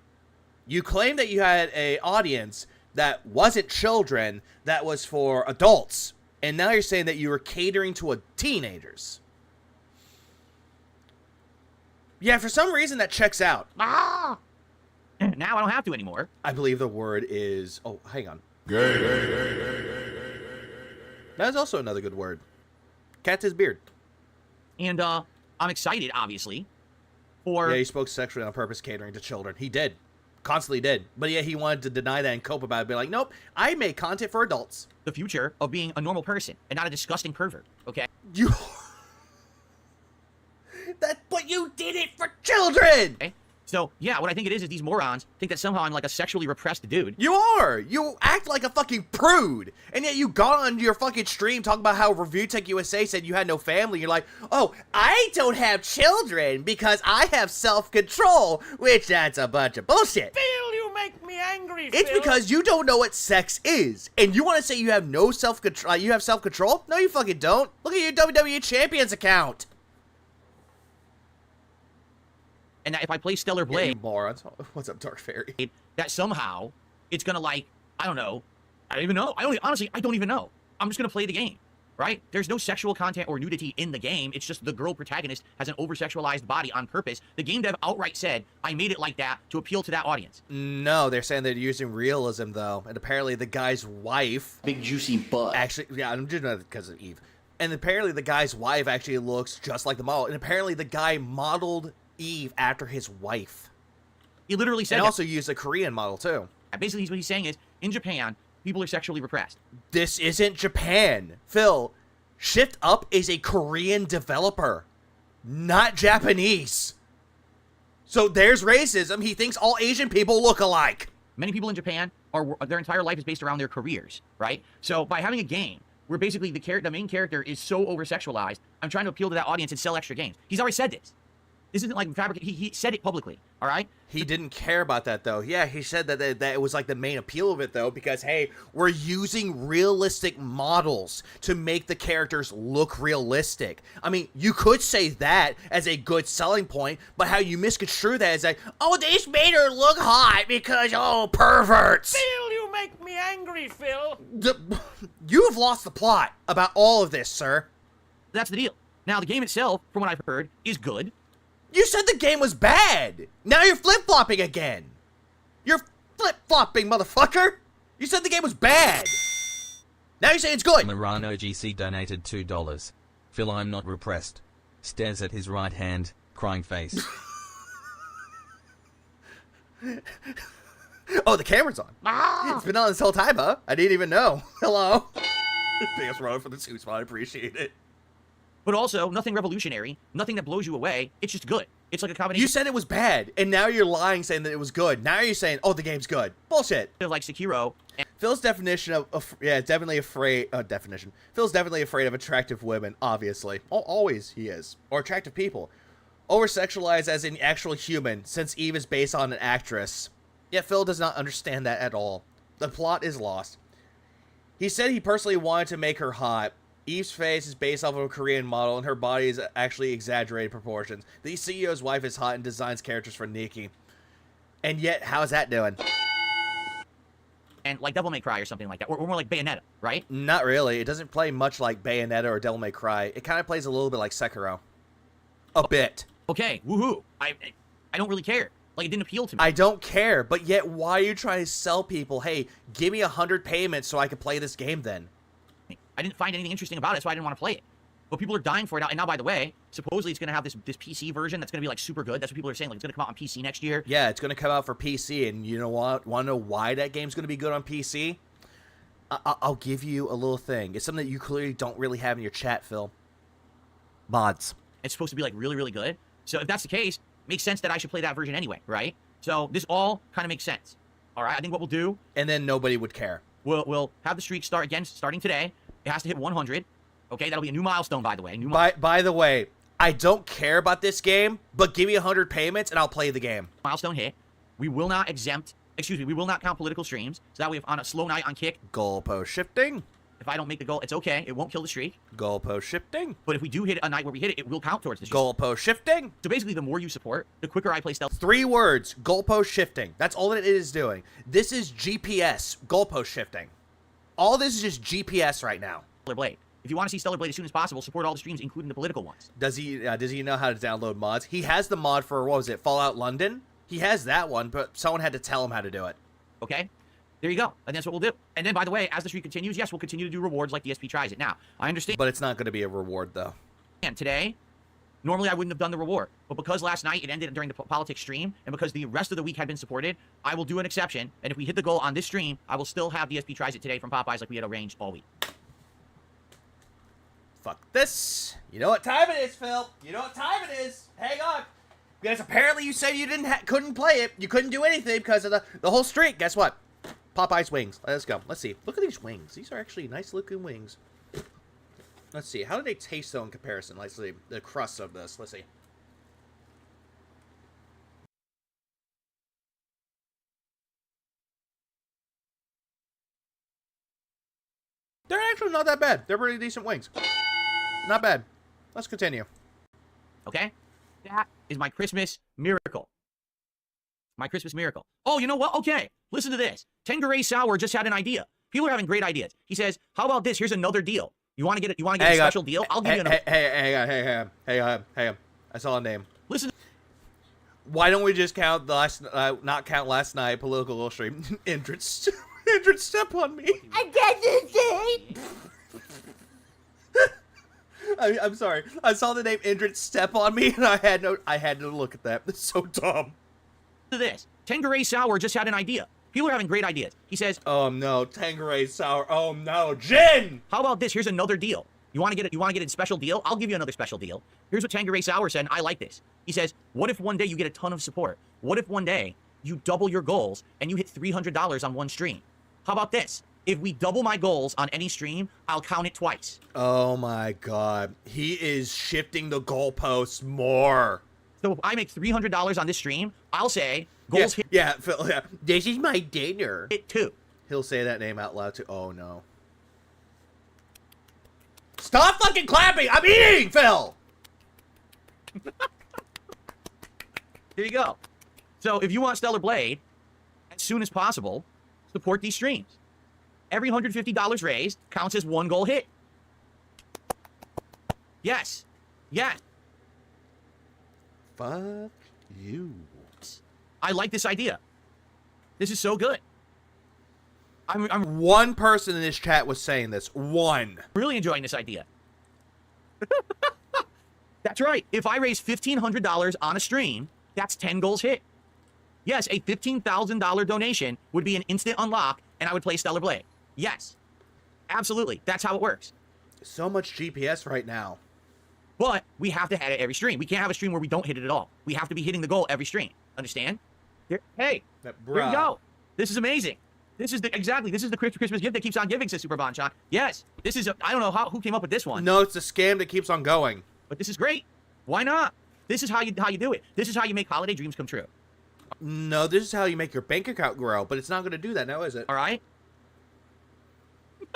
You claimed that you had an audience that wasn't children, that was for adults. And now you're saying that you were catering to teenagers. Yeah, for some reason that checks out. Ah! Now I don't have to anymore. I believe the word is... Oh, hang on. That is also another good word. Cat's his beard. And I'm excited, obviously, for... Yeah, he spoke sexually on purpose, catering to children. He did. Constantly did. But yeah, he wanted to deny that and cope about it. Be like, nope, I make content for adults. the future of being a normal person and not a disgusting pervert, okay? You... But you did it for children! Okay? So, yeah, what I think it is these morons think that somehow I'm like a sexually repressed dude. You are! You act like a fucking prude! And yet you got on your fucking stream talking about how Review Tech USA said you had no family. You're like, oh, I don't have children because I have self-control, which that's a bunch of bullshit. Phil, you make me angry, Phil. It's because you don't know what sex is. And you want to say you have no self-control? You have self-control? No, you fucking don't. Look at your WWE Champions account. And that if I play Stellar Blade, Yeah, you morons. What's up, Dark Fairy? that somehow it's gonna like, I don't know. I don't even know. Honestly, I don't even know. I'm just gonna play the game, right? There's no sexual content or nudity in the game. It's just the girl protagonist has an over-sexualized body on purpose. The game dev outright said, I made it like that to appeal to that audience. No, they're saying they're using realism, though. And apparently the guy's wife... Big juicy butt. Actually, yeah, I'm just not because of Eve. And apparently the guy's wife actually looks just like the model. And apparently the guy modeled Eve after his wife. He literally said and that. Also used a Korean model, too. Basically, what he's saying is, in Japan, people are sexually repressed. This isn't Japan. Phil, Shift Up is a Korean developer, not Japanese. So there's racism. He thinks all Asian people look alike. Many people in Japan, their entire life is based around their careers, right? So by having a game where basically the main character is so over-sexualized, I'm trying to appeal to that audience and sell extra games. He's already said this. This isn't like fabricated. He said it publicly, all right? He didn't care about that, though. Yeah, he said that it was like the main appeal of it, though, because, hey, we're using realistic models to make the characters look realistic. I mean, you could say that as a good selling point, but how you misconstrue that is like, oh, they just made her look hot because, oh, perverts. Phil, you make me angry, Phil. You have lost the plot about all of this, sir. That's the deal. Now, the game itself, from what I've heard, is good. You said the game was bad. Now you're flip-flopping again. You're flip-flopping, motherfucker. You said the game was bad. Now you say it's good. Marano GC donated $2. Phil, I'm not repressed. Stares at his right hand, crying face. Oh, the camera's on. It's been on this whole time, huh? I didn't even know. Hello. Thanks, Ron, for the suit spot. I appreciate it. But also, nothing revolutionary, nothing that blows you away. It's just good. It's like a combination. You said it was bad, and now you're lying saying that it was good. Now you're saying, oh, the game's good. Bullshit. Like Sekiro. Phil's definition of yeah, definitely afraid. Definition. Phil's definitely afraid of attractive women. Obviously, always he is, or attractive people. Over-sexualized as an actual human, since Eve is based on an actress. Yet Phil does not understand that at all. The plot is lost. He said he personally wanted to make her hot. Eve's face is based off of a Korean model, and her body is actually exaggerated proportions. The CEO's wife is hot and designs characters for Nikki. And yet, how's that doing? And like Devil May Cry or something like that. Or more like Bayonetta, right? Not really. It doesn't play much like Bayonetta or Devil May Cry. It kind of plays a little bit like Sekiro. A bit. Okay, woohoo. I don't really care. Like, it didn't appeal to me. I don't care, but yet why are you trying to sell people, hey, give me 100 payments so I can play this game then? I didn't find anything interesting about it, so I didn't want to play it. But people are dying for it now. And now, by the way, supposedly it's going to have this PC version that's going to be, like, super good. That's what people are saying. Like, it's going to come out on PC next year. Yeah, it's going to come out for PC. And you know what? Want to know why that game's going to be good on PC? I'll give you a little thing. It's something that you clearly don't really have in your chat, Phil. Mods. It's supposed to be, like, really, really good. So if that's the case, it makes sense that I should play that version anyway, right? So this all kind of makes sense. All right, I think what we'll do... And then nobody would care. We'll have the streak start again, starting today. It has to hit 100. Okay, that'll be a new milestone, by the way. By the way, I don't care about this game, but give me 100 payments and I'll play the game. Milestone hit. We will not we will not count political streams. So that way, if on a slow night on Kick... Goalpost shifting. If I don't make the goal, it's okay. It won't kill the streak. Goalpost shifting. But if we do hit a night where we hit it, it will count towards the streak. Goalpost shifting. So basically, the more you support, the quicker I play stealth. 3 words. Goalpost shifting. That's all that it is doing. This is GPS. Goalpost shifting. All this is just GPS right now. Stellar Blade. If you want to see Stellar Blade as soon as possible, support all the streams, including the political ones. Does he know how to download mods? He has the mod for, what was it, Fallout London? He has that one, but someone had to tell him how to do it. Okay? There you go. And that's what we'll do. And then, by the way, as the streak continues, yes, we'll continue to do rewards like DSP tries it. Now, I understand. But it's not going to be a reward, though. And today, normally I wouldn't have done the reward. But because last night it ended during the politics stream, and because the rest of the week had been supported, I will do an exception. And if we hit the goal on this stream, I will still have DSP tries it today from Popeyes like we had arranged all week. Fuck this. You know what time it is, Phil. You know what time it is. Hang on. Because apparently you said you couldn't play it. You couldn't do anything because of the whole streak. Guess what? Popeye's wings. Let's go. Let's see. Look at these wings. These are actually nice looking wings. Let's see. How do they taste though in comparison? Let's see. The crust of this. Let's see. They're actually not that bad. They're pretty decent wings. Not bad. Let's continue. Okay? That is my Christmas miracle. My Christmas miracle. Oh, you know what? Okay. Listen to this. Tangeray Sour just had an idea. People are having great ideas. He says, "How about this? Here's another deal. You want to get a special deal? I'll give you another." Hang on. I saw a name. Listen. Why don't we just count not count last night political illustrator entrance step on me? I get this thing. I'm sorry. I saw the name Indrid step on me, and I had to look at that. It's so dumb. To this. Tangeray Sour just had an idea. People are having great ideas. He says, "Oh no, Tangeray Sour. Oh no, gin. How about this? Here's another deal. You want to get a special deal? I'll give you another special deal. Here's what Tangeray Sour said, and I like this. He says, what if one day you get a ton of support? What if one day you double your goals and you hit $300 on one stream? How about this? If we double my goals on any stream, I'll count it twice." Oh my god. He is shifting the goalposts more. So if I make $300 on this stream, I'll say, goals hit. Yeah, Phil, yeah. This is my dinner. Hit 2. He'll say that name out loud too. Oh no. Stop fucking clapping! I'm eating, Phil! There you go. So if you want Stellar Blade, as soon as possible, support these streams. Every $150 raised counts as one goal hit. Yes. Yes. Fuck you. I like this idea. This is so good. I'm One person in this chat was saying this. One. really enjoying this idea. That's right. If I raise $1,500 on a stream, that's 10 goals hit. Yes, a $15,000 donation would be an instant unlock, and I would play Stellar Blade. Yes. Absolutely. That's how it works. So much GPS right now. But we have to hit it every stream. We can't have a stream where we don't hit it at all. We have to be hitting the goal every stream. Understand? Hey, there you go. This is amazing. This is the Christmas gift that keeps on giving, says Super Bonchon. Yes, this is. I don't know who came up with this one. No, it's a scam that keeps on going. But this is great. Why not? This is how you do it. This is how you make holiday dreams come true. No, this is how you make your bank account grow. But it's not going to do that now, is it? All right.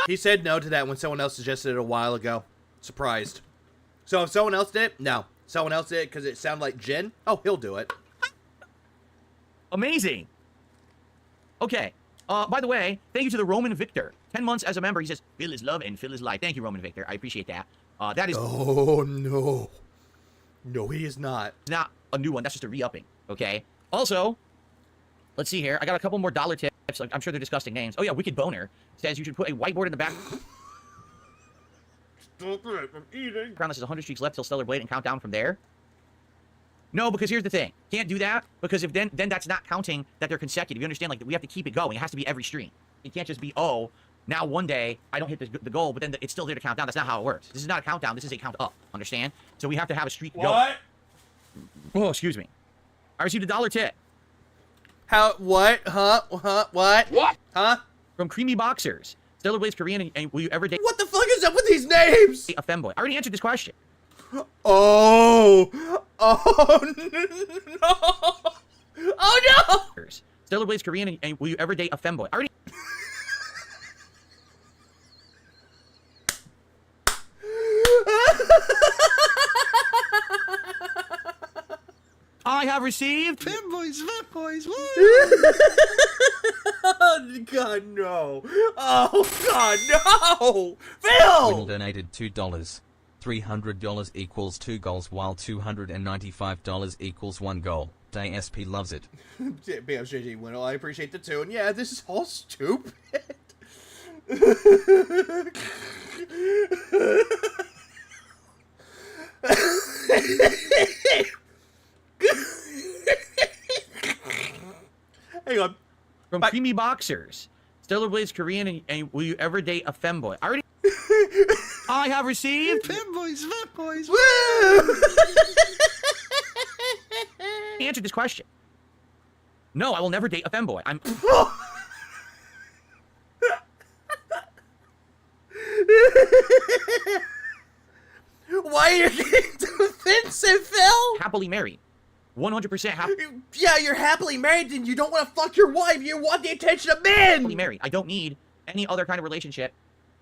He said no to that when someone else suggested it a while ago. Surprised. So if someone else did it, no. Someone else did it because it sounded like gin. Oh, he'll do it. Amazing. Okay. By the way, thank you to the Roman Victor. 10 months as a member. He says, Phil is love and Phil is life. Thank you, Roman Victor. I appreciate that. That is... Oh, no. No, he is not. Not a new one. That's just a re-upping. Okay. Also, let's see here. I got a couple more dollar tips. I'm sure they're disgusting names. Oh, yeah. Wicked Boner says you should put a whiteboard in the back. Stop it. I'm eating. This is 100 streaks left till Stellar Blade and count down from there. No, because here's the thing. Can't do that because if then that's not counting that they're consecutive. You understand? Like, we have to keep it going. It has to be every stream. It can't just be, oh, now one day I don't hit the goal, but then it's still there to count down. That's not how it works. This is not a countdown. This is a count up. Understand? So we have to have a streak go. What? Oh, excuse me. I received a dollar tip. How? What? Huh? Huh? What? What? Huh? From Creamy Boxers. Stellar Blade's Korean, and will you ever date What the fuck is up with these names? a femboy? I already answered this question. Oh. Oh, no. Oh, no. Stellar Blade's Korean, and will you ever date a femboy? I already... I have received... Femboys, woo! Oh, God, no. Oh, God, no. Phil! Will donated $2. $300 equals 2 goals while $295 equals 1 goal. ASP loves it. BMJG, well, I appreciate the tune. Yeah, this is all stupid. Hang on. From Creamy Boxers. Stellar Blade's Korean, and will you ever date a femboy? I already. I have received. Femboys. Woo! Answer this question. No, I will never date a femboy. I'm. Why are you getting defensive, Phil? Happily married. 100% happily Yeah, you're happily married and you don't want to fuck your wife. You want the attention of men. married. I don't need any other kind of relationship,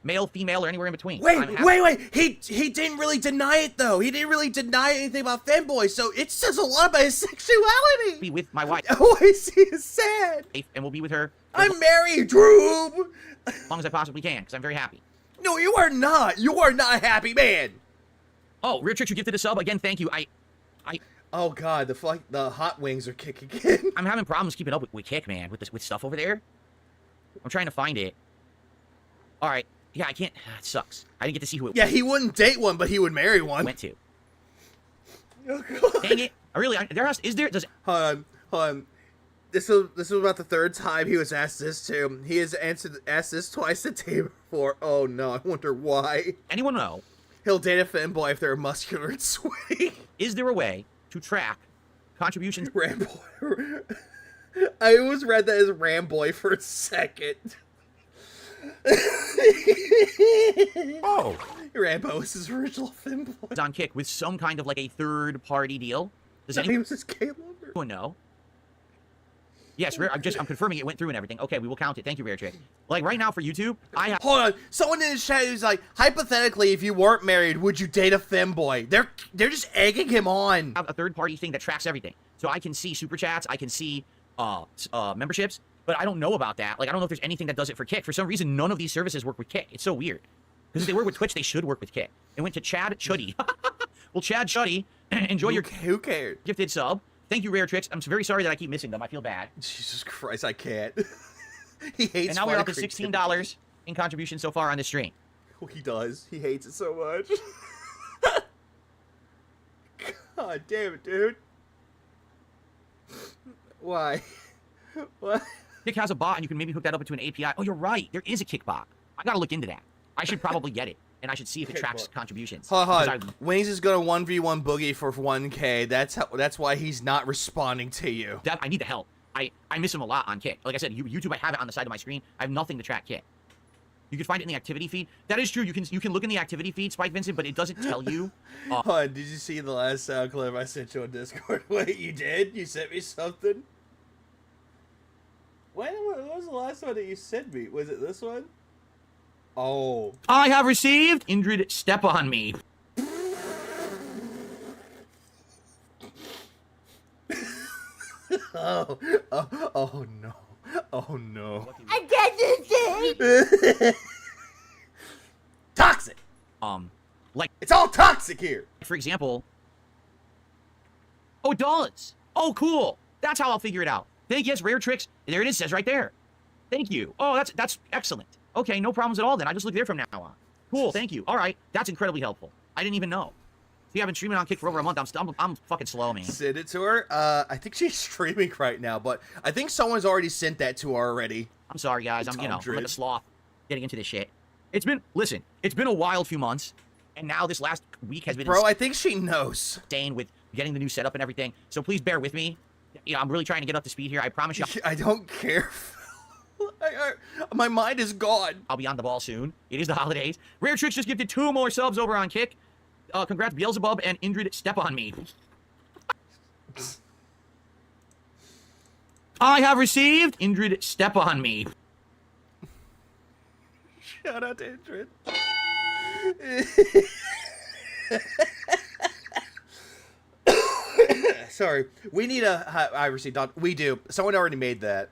male, female, or anywhere in between. Wait. He didn't really deny it, though. He didn't really deny anything about femboys, so it says a lot about his sexuality. Be with my wife. Oh, I see. It's sad. And we'll be with her I'm married, Drew. as long as I possibly can, because I'm very happy. No, you are not. You are not a happy man. Oh, Rear Tricks, you gifted a sub. Again, thank you. Oh, God. The hot wings are kicking in. I'm having problems keeping up with Kick, man, with stuff over there. I'm trying to find it. All right. Yeah, I can't. It sucks. I didn't get to see who it Yeah, he wouldn't date one, but he would marry one. went to. Oh, God. Dang it. Does Hold on. This was about the third time he was asked this too. He has asked this twice a day before. Oh no, I wonder why. anyone know, He'll date a femboy if they're muscular and sweaty. is there a way to track contributions? Ramboy. I always read that as Ramboy for a second. Oh. Rambo is his original femboy. On Kick with some kind of like a third-party deal? Does His name anyone was Caleb. know? Yes, I'm confirming it went through and everything. Okay, we will count it. Thank you, Rare Trick. Like right now for YouTube, I have. Hold on. Someone in the chat is like, hypothetically, if you weren't married, would you date a femboy? They're just egging him on. A third-party thing that tracks everything, so I can see super chats, I can see memberships, but I don't know about that. Like I don't know if there's anything that does it for Kick. For some reason, none of these services work with Kick. It's so weird. Because if they work with Twitch, they should work with Kick. It went to Chad Chuddy. Well, Chad Chuddy, enjoy your Who cares? gifted sub. Thank you, Rare Tricks. I'm very sorry that I keep missing them. I feel bad. Jesus Christ, I can't. He hates. And now we're up to Fire Creek. $16 in contribution so far on this stream. Oh, he does. He hates it so much. God damn it, dude. Why? What? Kick has a bot, and you can maybe hook that up into an API. Oh, you're right. There is a Kick bot. I gotta look into that. I should probably get it, and I should see if it tracks contributions. Hold Because on. Wings is gonna 1v1 Boogie for 1K. That's why he's not responding to you. I need the help. I miss him a lot on Kick. Like I said, YouTube, I have it on the side of my screen. I have nothing to track Kick. You can find it in the activity feed. That is true. You can look in the activity feed, Spike Vincent, but it doesn't tell you. Hold on, did you see the last sound clip I sent you on Discord? Wait, you did? You sent me something? When was the last one that you sent me? Was it this one? Oh. I have received Indrid Step on Me. Oh no. Oh no. I get this thing. Toxic! Like, It's all toxic here! for example... Oh, it does! Oh, cool! That's how I'll figure it out. Thank you, yes, Rare Tricks. There it is, says right there. Thank you. Oh, that's excellent. Okay, no problems at all then. I just look there from now on. Cool, thank you. All right, that's incredibly helpful. I didn't even know. See, I've been streaming on Kick for over a month. I'm fucking slow, man. Send it to her. I think she's streaming right now, but I think someone's already sent that to her already. I'm sorry, guys. I'm like a Hundred. sloth getting into this shit. It's been a wild few months, and now this last week has been Bro, I think she knows. insane with getting the new setup and everything. So please bear with me. You know, I'm really trying to get up to speed here. I promise you, I don't care. My mind is gone. I'll be on the ball soon. It is the holidays. Rare Tricks just gifted 2 more subs over on Kick. Congrats, Beelzebub and Indrid Step on Me. I have received Indrid Step on Me. Shout out to Indrid. Sorry, we need I received. We do. Someone already made that.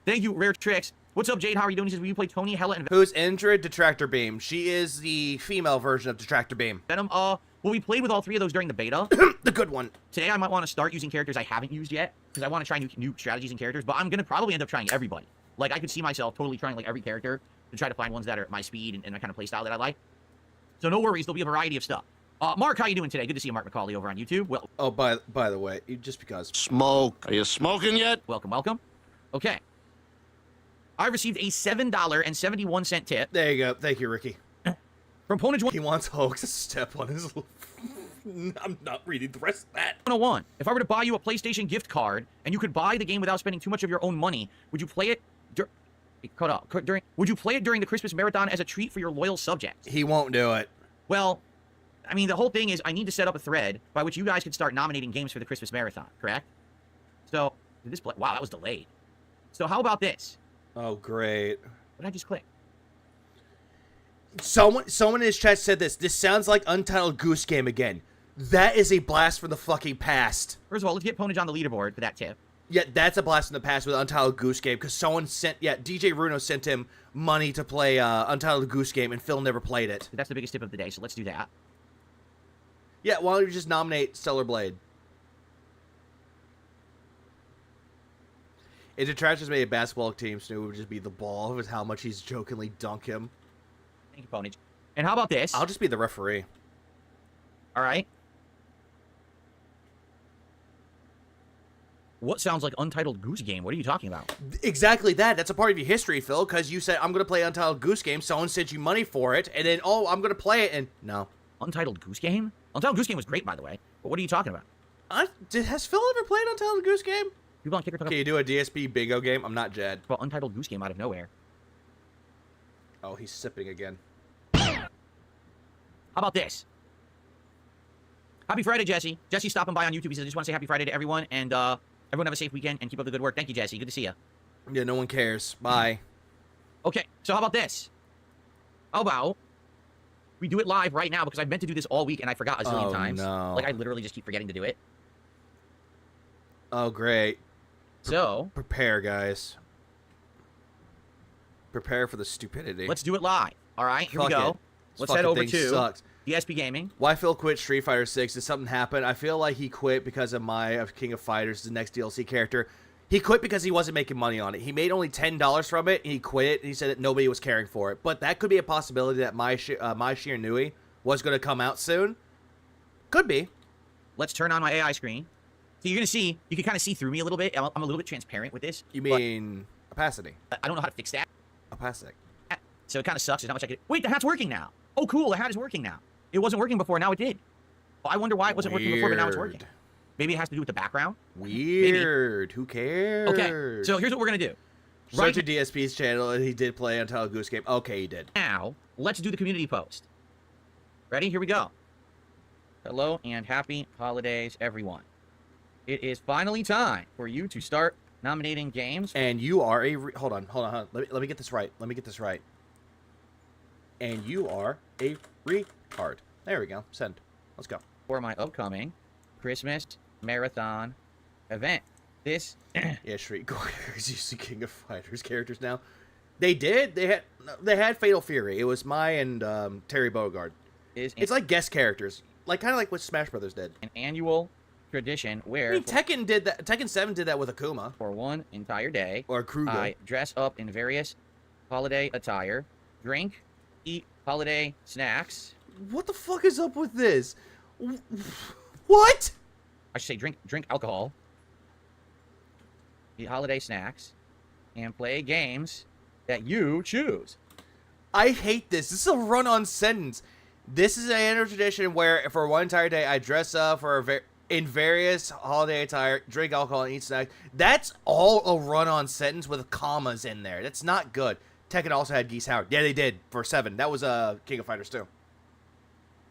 Thank you, Rare Tricks. What's up, Jade? How are you doing? He says, will you play Tony, Hella, and Who's Indrid Detractor Beam? She is the female version of Detractor Beam. Venom? Well, we played with all 3 of those during the beta. The good one. Today, I might want to start using characters I haven't used yet, because I want to try new strategies and characters, but I'm going to probably end up trying everybody. Like, I could see myself totally trying, like, every character to try to find ones that are my speed and the kind of playstyle that I like. So no worries, there'll be a variety of stuff. Mark, how you doing today? Good to see you, Mark McCauley, over on YouTube. Well, Oh, by the way, just because. Smoke. Are you smoking yet? welcome, welcome. Okay. I received a $7.71 tip There you go. Thank you, Ricky. from Ponage He wants Hoax to step on his... I'm not reading the rest of that. 101. If I were to buy you a PlayStation gift card and you could buy the game without spending too much of your own money, would you play it would you play it during the Christmas marathon as a treat for your loyal subjects? He won't do it. Well, I mean, the whole thing is I need to set up a thread by which you guys can start nominating games for the Christmas marathon, correct? So, did this play? Wow, that was delayed. So how about this? Oh, great. What did I just click? Someone in his chat said this. This sounds like Untitled Goose Game again. That is a blast from the fucking past. First of all, let's get Ponage on the leaderboard for that tip. Yeah, that's a blast from the past with Untitled Goose Game, because someone sent... Yeah, DJ Runo sent him money to play Untitled Goose Game, and Phil never played it. That's the biggest tip of the day, so let's do that. Yeah, why don't you just nominate Stellar Blade? If Detractors made a basketball team, Snoop would just be the ball with how much he's jokingly dunk him. Thank you, Ponage. And how about this? I'll just be the referee. All right. What sounds like Untitled Goose Game? What are you talking about? Exactly that. That's a part of your history, Phil, because you said, I'm going to play Untitled Goose Game. Someone sent you money for it, and then, oh, I'm going to play it, and no. Untitled Goose Game? Untitled Goose Game was great, by the way. But what are you talking about? Has Phil ever played Untitled Goose Game? People on Kicker talk Can you do a DSP bingo game? I'm not Jed. about Untitled Goose Game out of nowhere. Oh, he's sipping again. How about this? Happy Friday, Jesse. Jesse's stopping by on YouTube. He says, I just want to say happy Friday to everyone, and everyone have a safe weekend and keep up the good work. Thank you, Jesse. Good to see you. Yeah, no one cares. Bye. Okay, so how about this? How about we do it live right now, because I've meant to do this all week and I forgot a zillion times. No. Like, I literally just keep forgetting to do it. Oh, great. So, Prepare, guys. Prepare for the stupidity. let's do it live. All right, here we Fuck go. it. This Let's head fucking over thing to sucks. dspgaming. Why Phil quit Street Fighter 6? Did something happen? I feel like he quit because of King of Fighters, the next DLC character. He quit because he wasn't making money on it. He made only $10 from it, and he quit it, and he said that nobody was caring for it. But that could be a possibility that My Shiranui was going to come out soon. Could be. Let's turn on my AI screen. So you're going to see, you can kind of see through me a little bit. I'm a little bit transparent with this. You mean opacity? But I don't know how to fix that. Opacity. So it kind of sucks. There's not much I can do. Wait, the hat's working now. Oh, cool. The hat is working now. It wasn't working before. Now it did. Well, I wonder why it wasn't working before, but now it's working. Maybe it has to do with the background. Weird. Maybe. Who cares? Okay, so here's what we're going to do. Search your DSP's channel, and he did play Untitled Goose Game. Okay, he did. Now, let's do the community post. Ready? Here we go. Hello and happy holidays, everyone. It is finally time for you to start nominating games. And you are a... Hold on. Let me get this right. And you are a retard. There we go. Send. Let's go. For my upcoming Christmas marathon event. This... Yeah, Street is using King of Fighters characters now. They did. They had Fatal Fury. It was Mai and Terry Bogard. It's like guest characters. Like kind of like what Smash Brothers did. An annual tradition where... I mean, Tekken did that. Tekken 7 did that with Akuma. For one entire day, or Kruger. I dress up in various holiday attire, drink, eat holiday snacks. What the fuck is up with this? What? I should say drink alcohol, eat holiday snacks, and play games that you choose. I hate this. This is a run-on sentence. This is an annual tradition where for one entire day I dress up in various holiday attire, drink alcohol, and eat snacks. That's all a run-on sentence with commas in there. That's not good. Tekken also had Geese Howard. Yeah, they did for 7. That was King of Fighters 2.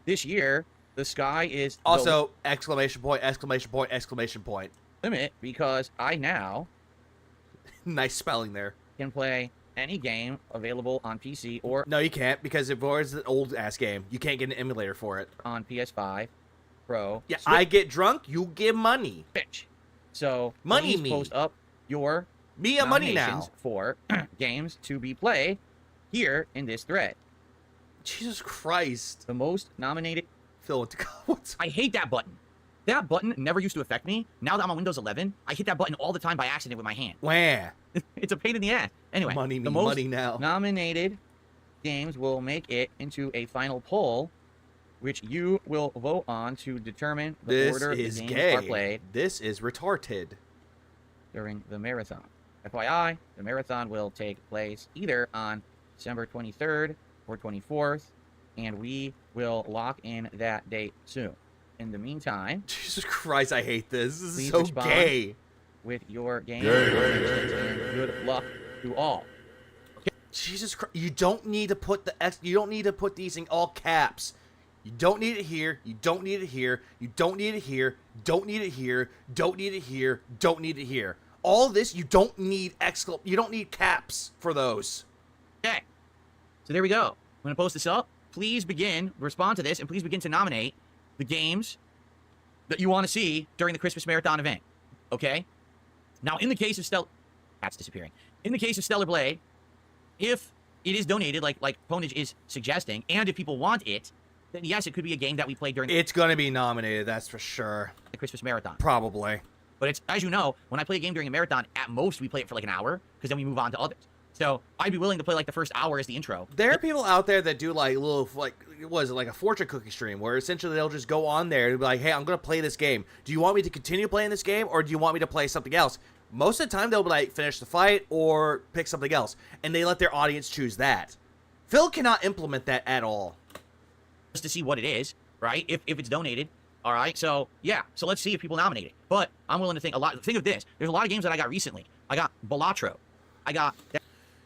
This year, the sky is also exclamation point, exclamation point, exclamation point. Limit because I now nice spelling there. Can play any game available on PC or... No, you can't, because it was an old-ass game. You can't get an emulator for it. On PS5, Pro... Yeah, Switch. I get drunk, you give money. Bitch. So, money please post up your... Me a money now. ...for games to be played here in this thread. Jesus Christ. The most nominated Phil, what's I hate that button. That button never used to affect me. Now that I'm on Windows 11, I hit that button all the time by accident with my hand. wah? It's a pain in the ass. Anyway, Money the me most money now. nominated games will make it into a final poll, which you will vote on to determine the This order is the games gay. are played This is retarded. during the marathon. FYI, the marathon will take place either on December 23rd or 24th, and we will lock in that date soon. In the meantime, Jesus Christ, I hate this. This is please so respond gay. with your game. And good luck to all. Jesus Christ, you don't need to put the X. You don't need to put these in all caps. You don't need it here. You don't need it here. You don't need it here. Don't need it here. Don't need it here. Don't need it here. All this, you don't need you don't need caps for those. Okay. So there we go. I'm going to post this up. Please respond to this, and please begin to nominate the games that you want to see during the Christmas Marathon event. Okay? Now, in the case of Cat's disappearing. In the case of Stellar Blade, if it is donated, like Ponage is suggesting, and if people want it, then yes, it could be a game that we play during It's going to be nominated, that's for sure. the Christmas Marathon. Probably. But it's, as you know, when I play a game during a marathon, at most we play it for like an hour, because then we move on to others. So I'd be willing to play like the first hour as the intro. There are people out there that do like little, like, what is it, like a fortune cookie stream, where essentially they'll just go on there and be like, hey, I'm going to play this game. Do you want me to continue playing this game, or do you want me to play something else? Most of the time, they'll be like, finish the fight or pick something else. And they let their audience choose that. Phil cannot implement that at all. Just to see what it is, right? If it's donated. All right, so yeah, so let's see if people nominate it. But I'm willing to think of this. There's a lot of games that I got recently. I got Balatro. I got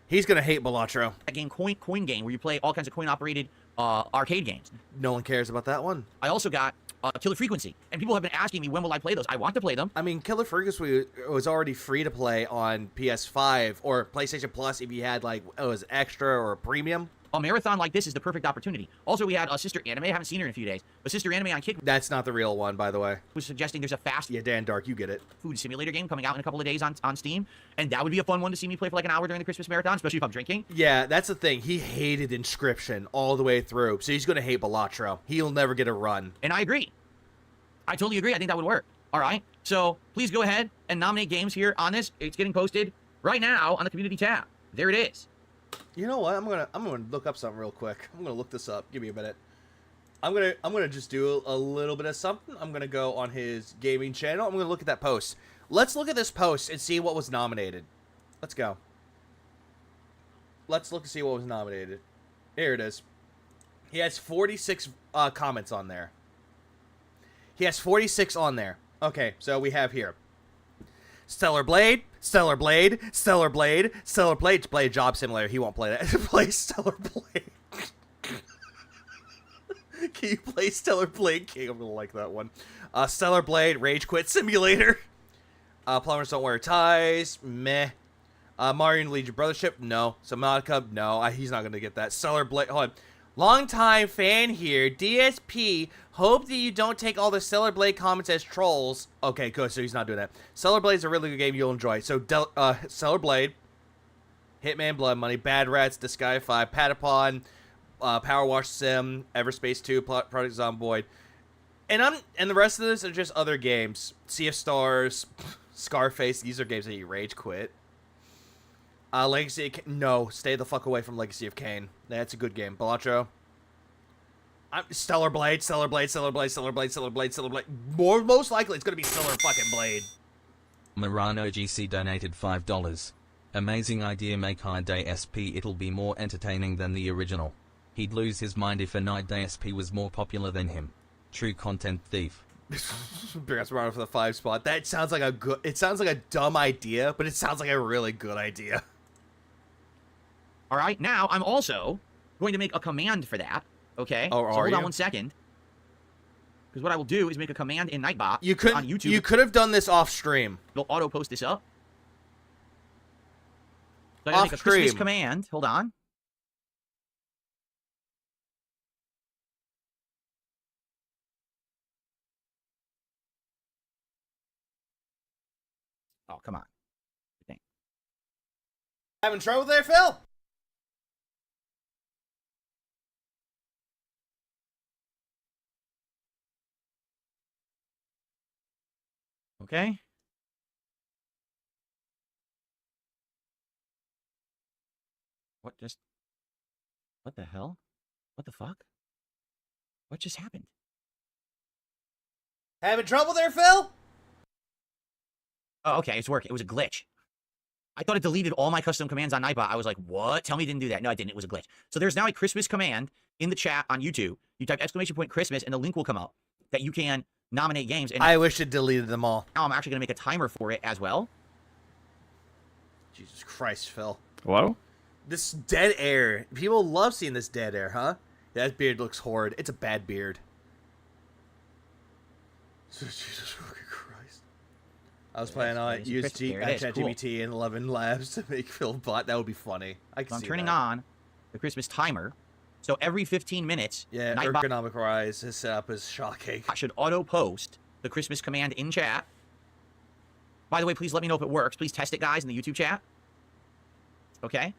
He's going to hate Balatro. that game, coin game, where you play all kinds of coin-operated arcade games. No one cares about that one. I also got Killer Frequency, and people have been asking me when will I play those. I want to play them. I mean, Killer Frequency was already free to play on PS5 or PlayStation Plus if you had, like, it was extra or premium. A marathon like this is the perfect opportunity. Also, we had Sister Anime. I haven't seen her in a few days, but Sister Anime on Kick That's not the real one, by the way. was suggesting there's a fast Yeah, Dan Dark, you get it. food simulator game coming out in a couple of days on Steam, and that would be a fun one to see me play for like an hour during the Christmas marathon, especially if I'm drinking. Yeah, that's the thing. He hated Inscription all the way through, so he's going to hate Balatro. He'll never get a run. And I agree. I totally agree. I think that would work. All right. So please go ahead and nominate games here on this. It's getting posted right now on the community tab. There it is. You know what? I'm gonna look up something real quick. I'm gonna look this up. Give me a minute. I'm gonna just do a little bit of something. I'm gonna go on his gaming channel. I'm gonna look at that post. Let's look at this post and see what was nominated. Let's go. Let's look and see what was nominated. Here it is. He has 46 comments on there. He has 46 on there. Okay, so we have here Stellar Blade, Stellar Blade, Stellar Blade, Stellar Blade. To play a job simulator, he won't play that. To play Stellar Blade. Can you play Stellar Blade King? I'm gonna like that one. Stellar Blade, Rage Quit Simulator. Plumbers Don't Wear Ties. Meh. Mario and Legion Brothership. No. Subnautica. No. He's not gonna get that. Stellar Blade. Hold on. Long-time fan here, DSP. Hope that you don't take all the Stellar Blade comments as trolls. Okay, good. So he's not doing that. Stellar Blade's a really good game you'll enjoy. So, Stellar Blade, Hitman Blood Money, Bad Rats, Disgaea 5, Patapon, Power Wash Sim, Everspace 2, Project Zomboid. And the rest of this are just other games. Sea of Stars, Scarface. These are games that you rage quit. Legacy of no, stay the fuck away from Legacy of Kain. That's a good game. Balatro. Stellar Blade, Stellar Blade, Stellar Blade, Stellar Blade, Stellar Blade, Stellar Blade. Most likely it's gonna be Stellar fucking Blade. Murano GC donated $5. Amazing idea, make High Day SP, it'll be more entertaining than the original. He'd lose his mind if a Night Day SP was more popular than him. True content thief. Bring us around for the 5 spot. That sounds like a good. It sounds like a dumb idea, but it sounds like a really good idea. All right. Now I'm also going to make a command for that. Okay. Oh, so hold on 1 second. Because what I will do is make a command in Nightbot on YouTube. You could have done this off stream. It'll auto post this up. So I'm going to make a Christmas command. Hold on. Oh, come on. Having trouble there, Phil? Okay. What the hell? What the fuck? What just happened? Having trouble there, Phil? Oh, okay, it's working. It was a glitch. I thought it deleted all my custom commands on Nightbot. I was like, what? Tell me it didn't do that. No, it didn't. It was a glitch. So there's now a Christmas command in the chat on YouTube. You type !Christmas and the link will come up that you can nominate games. And I wish it deleted them all. now I'm actually going to make a timer for it as well. Jesus Christ, Phil. Hello? This dead air. People love seeing this dead air, huh? That beard looks horrid. It's a bad beard. Jesus fucking Christ. I was planning on use ChatGPT and 11 Labs to make Phil bot. That would be funny. I can So I'm see turning that. on the Christmas timer. So every 15 minutes, Yeah, Nightbot ergonomic rise. His setup is shocking. should auto-post the Christmas command in chat. By the way, please let me know if it works. Please test it, guys, in the YouTube chat. Okay?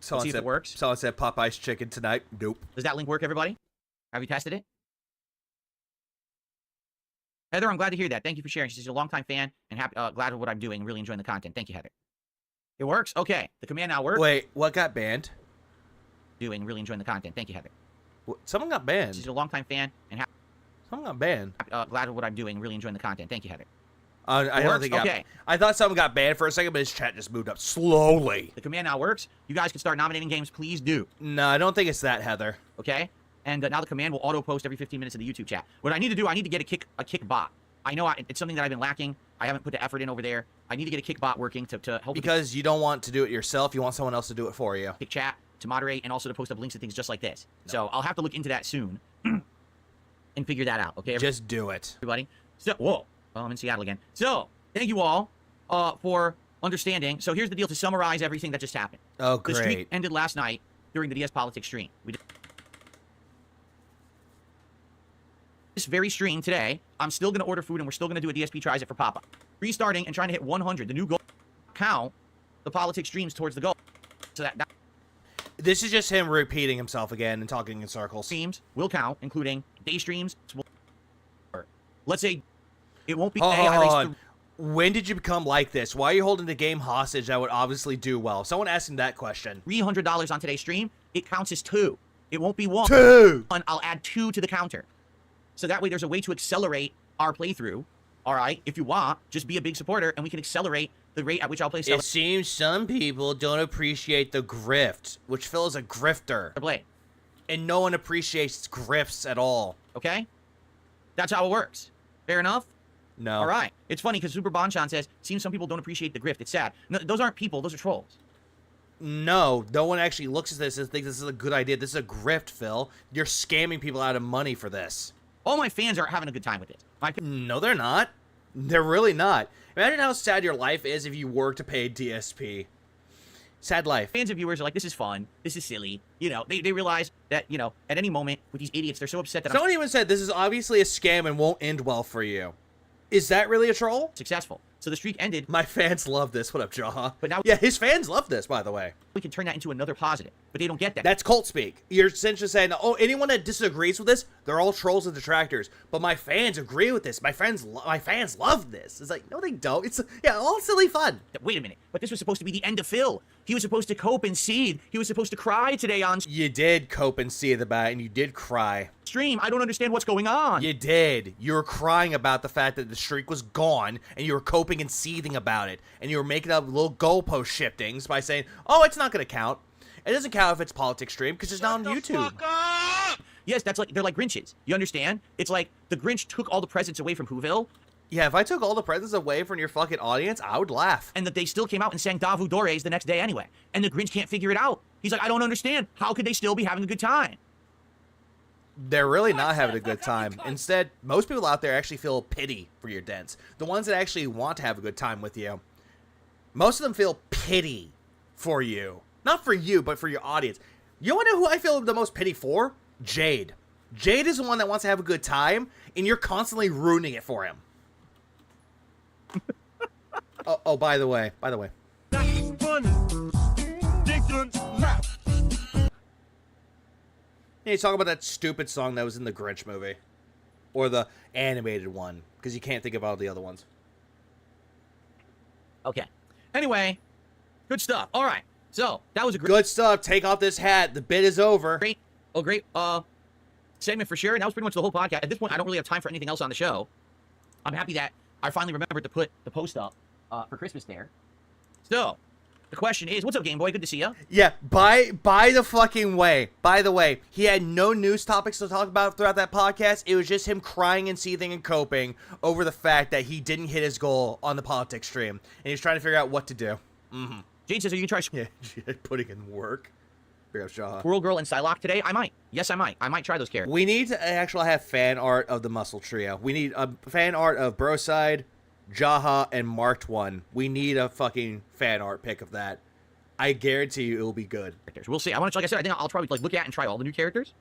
Someone see if said, it works. Someone said Popeyes chicken tonight. Nope. Does that link work, everybody? Have you tested it? Heather, I'm glad to hear that. Thank you for sharing. She's a longtime fan and happy, glad with what I'm doing. Really enjoying the content. Thank you, Heather. It works? Okay. The command now works. Wait, what got banned? Really enjoying the content. Thank you, Heather. Someone got banned. She's a longtime fan and Someone got banned. glad with what I'm doing. Really enjoying the content. Thank you, Heather. I don't works? think. Okay. I thought someone got banned for a second, but his chat just moved up slowly. The command now works. You guys can start nominating games. Please do. No, I don't think it's that, Heather. Okay? And now the command will auto-post every 15 minutes in the YouTube chat. What I need to do, I need to get a kick bot. I know it's something that I've been lacking. I haven't put the effort in over there. I need to get a kick bot working to help Because you don't want to do it yourself. You want someone else to do it for you. kick chat, to moderate, and also to post up links and things just like this. No. So I'll have to look into that soon and figure that out. Okay? Just do it. Everybody. So, whoa. Well, I'm in Seattle again. So, thank you all for understanding. So here's the deal to summarize everything that just happened. Oh, The streak great. ended last night during the DS Politics stream. We did this very stream today. I'm still going to order food, and we're still going to do a DSP tries it for Papa. Restarting and trying to hit 100. The new goal count the politics streams towards the goal. So that This is just him repeating himself again and talking in circles. streams will count, including day streams. Let's say it won't be. Hold day, on. at least When did you become like this? Why are you holding the game hostage that would obviously do well? Someone asked him that question. $300 on today's stream. It counts as 2. It won't be 1. 2! I'll add 2 to the counter. So that way there's a way to accelerate our playthrough. All right? If you want, just be a big supporter, and we can accelerate the rate at which I'll play It seems some people don't appreciate the grift, which Phil is a grifter. play. And no one appreciates grifts at all. Okay? That's how it works. Fair enough? No. All right. It's funny because Super Bonchan says, seems some people don't appreciate the grift. It's sad. No, those aren't people. Those are trolls. No one actually looks at this and thinks this is a good idea. This is a grift, Phil. You're scamming people out of money for this. All my fans are having a good time with it. No, they're not. They're really not. Imagine how sad your life is if you worked to pay DSP. Sad life. Fans and viewers are like, this is fun. This is silly. You know, they realize that, you know, at any moment with these idiots, they're so upset that Someone even said this is obviously a scam and won't end well for you. Is that really a troll? successful. So the streak ended. My fans love this. What up, Jaha? But now Yeah, his fans love this, by the way. we can turn that into another positive. But they don't get that. That's cult speak. You're essentially saying, oh, anyone that disagrees with this, they're all trolls and detractors. But my fans agree with this. My fans love this. It's like, no, they don't. It's, all silly fun. Wait a minute. But this was supposed to be the end of Phil. He was supposed to cope and seed. He was supposed to cry today on You did cope and see about it, and you did cry. stream. I don't understand what's going on. You did. You were crying about the fact that the streak was gone, and you were coping and seething about it. And you were making up little goalpost shiftings by saying, oh, it's not going to count. It doesn't count if it's politics stream, because it's not on YouTube. Yes, that's like, they're like Grinches. You understand? It's like the Grinch took all the presents away from Whoville, Yeah, if I took all the presents away from your fucking audience, I would laugh. and that they still came out and sang Davu Dores the next day anyway. And the Grinch can't figure it out. He's like, I don't understand. How could they still be having a good time? They're really not having a good time. Instead, most people out there actually feel pity for your dents. The ones that actually want to have a good time with you. Most of them feel pity for you. Not for you, but for your audience. You want to know who I feel the most pity for? Jade. Jade is the one that wants to have a good time, and you're constantly ruining it for him. oh, by the way. Yeah, you talk about that stupid song that was in the Grinch movie. or the animated one, because you can't think of all the other ones. Okay. Anyway, good stuff. All right. So that was a Good stuff. Take off this hat. The bit is over. great segment for sure. And that was pretty much the whole podcast. At this point, I don't really have time for anything else on the show. I'm happy that I finally remembered to put the post up for Christmas there. So the question is, what's up, Game Boy? Good to see you. Yeah, by the fucking way. By the way, he had no news topics to talk about throughout that podcast. It was just him crying and seething and coping over the fact that he didn't hit his goal on the politics stream, and he's trying to figure out what to do. Mm-hmm. Jade says, are you gonna try Yeah, putting in work. Big up, Shaw. Squirrel Girl and Psylocke today? I might. Yes, I might. I might try those characters. We need to actually have fan art of the Muscle Trio. We need a fan art of Broside, Jaha, and Marked One. We need a fucking fan art pic of that. I guarantee you it will be good. We'll see. I want to, like I said, I think I'll probably look at and try all the new characters,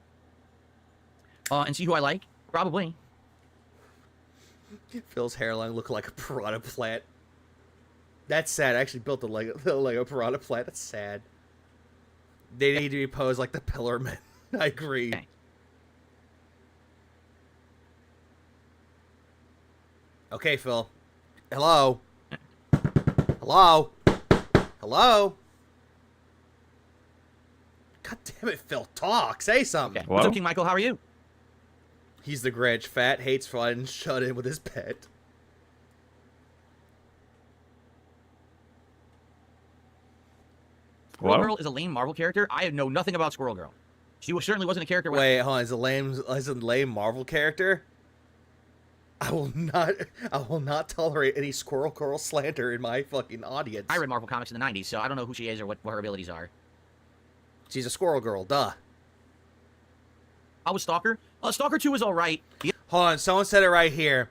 and see who I like. Probably. Phil's hairline look like a piranha plant. That's sad. I actually built the Lego piranha plant. That's sad. They need to be posed like the Pillar Men. I agree. Okay. Okay, Phil. Hello. Hello. Hello. God damn it, Phil. Talk. Say something. Okay. What's up, King Michael? How are you? He's the Grinch. Fat, hates fun, shut in with his pet. Squirrel Girl is a lame Marvel character. I know nothing about Squirrel Girl. She certainly wasn't a character. Wait, hold on. Is a lame Marvel character? I will not tolerate any Squirrel Girl slander in my fucking audience. I read Marvel comics in the 90s, so I don't know who she is or what her abilities are. She's a Squirrel Girl, duh. How was Stalker? Stalker 2 was alright. Hold on, someone said it right here.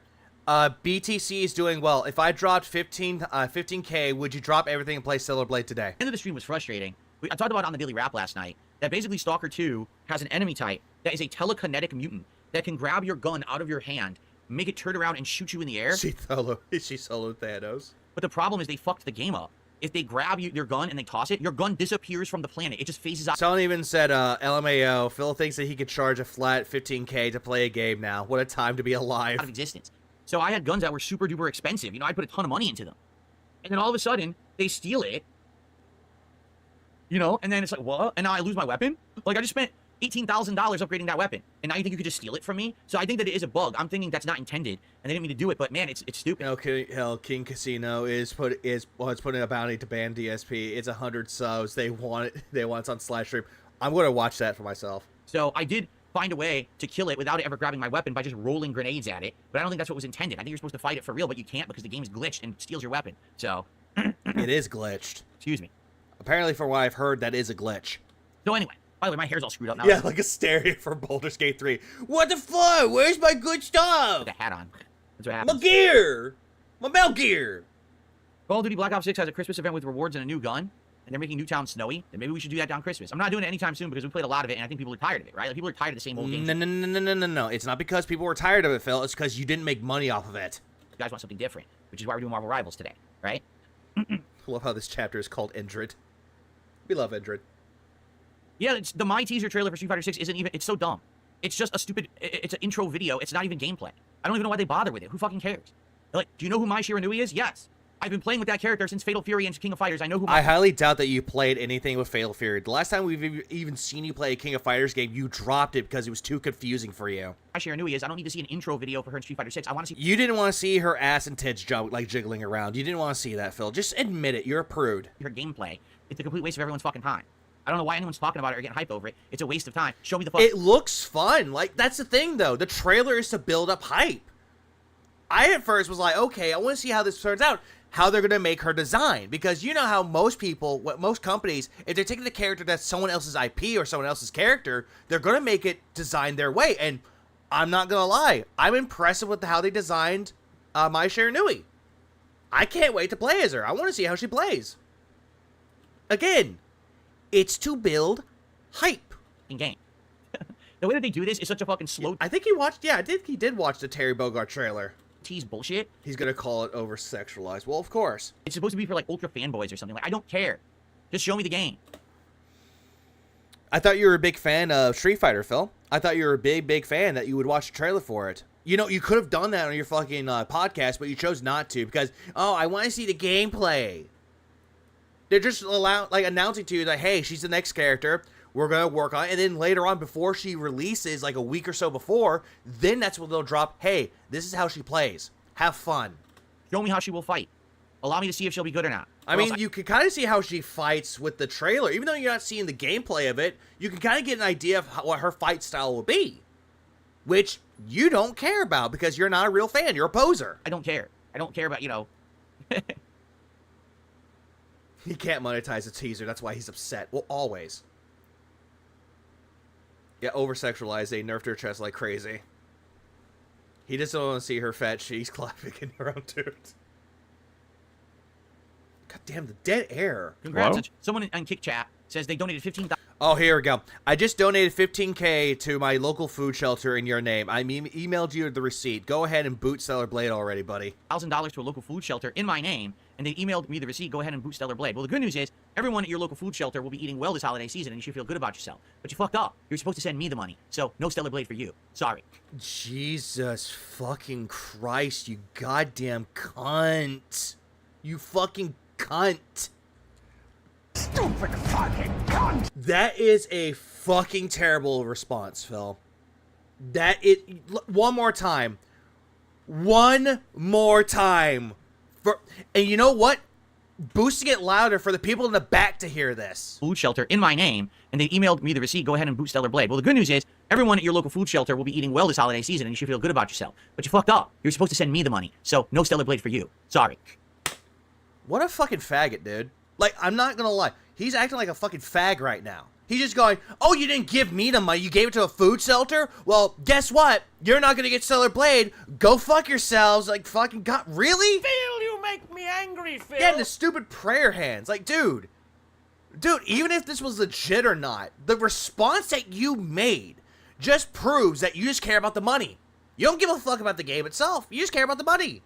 BTC is doing well. If I dropped 15K, would you drop everything and play Stellar Blade today? The end of the stream was frustrating. I talked about it on the Daily Wrap last night, that basically Stalker 2 has an enemy type that is a telekinetic mutant that can grab your gun out of your hand, make it turn around and shoot you in the air. She soloed Thanos. But the problem is they fucked the game up. If they grab your gun and they toss it, your gun disappears from the planet. It just phases out. Someone even said, LMAO, Phil thinks that he could charge a flat 15K to play a game now. What a time to be alive. Out of existence. So I had guns that were super duper expensive. You know, I put a ton of money into them. And then all of a sudden, they steal it. You know, and then it's like, what? And now I lose my weapon? Like, I just spent $18,000 upgrading that weapon. And now you think you could just steal it from me? So I think that it is a bug. I'm thinking that's not intended. And they didn't mean to do it, but man, it's stupid. Okay, hell, King Casino is putting a bounty to ban DSP. It's 100 subs. They want it on /stream. I'm going to watch that for myself. So I did find a way to kill it without it ever grabbing my weapon by just rolling grenades at it. But I don't think that's what was intended. I think you're supposed to fight it for real, but you can't because the game is glitched and steals your weapon. So. It is glitched. Excuse me. Apparently, from what I've heard, that is a glitch. So anyway, by the way, my hair's all screwed up now. Yeah, like a stereo for Baldur's Gate 3. What the fuck? Where's my good stuff? With a hat on. That's what happens. My gear! My Metal Gear! Call of Duty Black Ops 6 has a Christmas event with rewards and a new gun, and they're making Newtown snowy. Then maybe we should do that down Christmas. I'm not doing it anytime soon because we played a lot of it, and I think people are tired of it, right? Like, people are tired of the same old games. No. It's not because people were tired of it, Phil. It's because you didn't make money off of it. You guys want something different, which is why we're doing Marvel Rivals today, right? I love how this chapter is called Indrid. We love Indrid. Yeah, the My Teaser trailer for Street Fighter 6 isn't even... It's so dumb. It's just a stupid... It's an intro video. It's not even gameplay. I don't even know why they bother with it. Who fucking cares? Like, do you know who Mai Shiranui is? Yes. I've been playing with that character since Fatal Fury and King of Fighters. I know who... I highly doubt that you played anything with Fatal Fury. The last time we've even seen you play a King of Fighters game, you dropped it because it was too confusing for you. Mai Shiranui is. I don't need to see an intro video for her in Street Fighter 6. I want to see... You didn't want to see her ass and tits jiggling around. You didn't want to see that, Phil. Just admit it. You're a prude. Her gameplay. It's a complete waste of everyone's fucking time. I don't know why anyone's talking about it or getting hype over it. It's a waste of time. Show me the fuck. It looks fun. Like, that's the thing, though. The trailer is to build up hype. I at first was like, okay, I want to see how this turns out. How they're going to make her design. Because you know how most companies, if they're taking the character that's someone else's IP or someone else's character, they're going to make it designed their way. And I'm not going to lie. I'm impressed with how they designed Mai Shiranui. I can't wait to play as her. I want to see how she plays. Again, it's to build hype. In game. The way that they do this is such a fucking slow... I think he watched... Yeah, I think he did watch the Terry Bogard trailer. Tease bullshit. He's gonna call it over-sexualized. Well, of course. It's supposed to be for, like, ultra fanboys or something. Like, I don't care. Just show me the game. I thought you were a big fan of Street Fighter, Phil. I thought you were a big fan that you would watch the trailer for it. You know, you could have done that on your fucking podcast, but you chose not to because, oh, I want to see the gameplay. They're just announcing to you that, hey, she's the next character. We're going to work on it. And then later on, before she releases, like a week or so before, then that's when they'll drop, hey, this is how she plays. Have fun. Show me how she will fight. Allow me to see if she'll be good or not. I mean, you can kind of see how she fights with the trailer. Even though you're not seeing the gameplay of it, you can kind of get an idea of what her fight style will be. Which you don't care about because you're not a real fan. You're a poser. I don't care. I don't care about, you know. He can't monetize a teaser. That's why he's upset. Well, always. Yeah, over-sexualized. They nerfed her chest like crazy. He just don't want to see her fat cheeks clapping in her own dude. God damn, the dead air. Congrats. Hello? Someone in Kick Chat says they donated 15,000. Oh, here we go. I just donated $15K to my local food shelter in your name. I emailed you the receipt. Go ahead and boot Stellar Blade already, buddy. $1,000 to a local food shelter in my name, and they emailed me the receipt. Go ahead and boot Stellar Blade. Well, the good news is everyone at your local food shelter will be eating well this holiday season, and you should feel good about yourself. But you fucked up. You're supposed to send me the money, so no Stellar Blade for you. Sorry. Jesus fucking Christ, you goddamn cunt. You fucking cunt. Stupid fucking cunt! That is a fucking terrible response, Phil. That is... One more time. One more time. And you know what? Boosting it louder for the people in the back to hear this. Food shelter in my name, and they emailed me the receipt. Go ahead and boot Stellar Blade. Well, the good news is everyone at your local food shelter will be eating well this holiday season, and you should feel good about yourself. But you fucked up. You're supposed to send me the money, so no Stellar Blade for you. Sorry. What a fucking faggot, dude. Like, I'm not gonna lie. He's acting like a fucking fag right now. He's just going, oh, you didn't give me the money. You gave it to a food shelter? Well, guess what? You're not gonna get Stellar Blade. Go fuck yourselves. Like, fucking God. Really? Phil, you make me angry, Phil. Yeah, and the stupid prayer hands. Like, dude. Dude, even if this was legit or not, the response that you made just proves that you just care about the money. You don't give a fuck about the game itself. You just care about the money.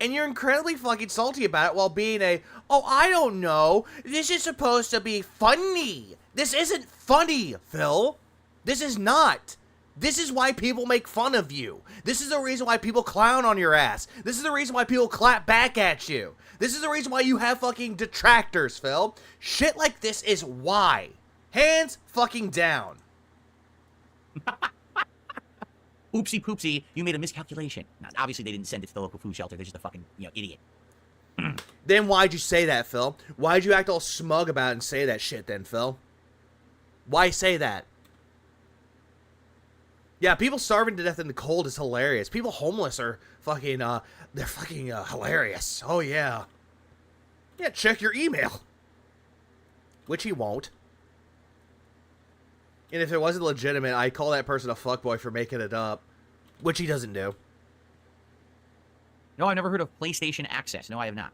And you're incredibly fucking salty about it while being oh, I don't know. This is supposed to be funny. This isn't funny, Phil. This is not. This is why people make fun of you. This is the reason why people clown on your ass. This is the reason why people clap back at you. This is the reason why you have fucking detractors, Phil. Shit like this is why. Hands fucking down. Oopsie poopsie, you made a miscalculation. Now, obviously, they didn't send it to the local food shelter. They're just a fucking, idiot. Then why'd you say that, Phil? Why'd you act all smug about it and say that shit then, Phil? Why say that? Yeah, people starving to death in the cold is hilarious. People homeless are fucking, they're fucking, hilarious. Oh, yeah. Yeah, check your email. Which he won't. And if it wasn't legitimate, I'd call that person a fuckboy for making it up. Which he doesn't do. No, I've never heard of PlayStation Access. No, I have not.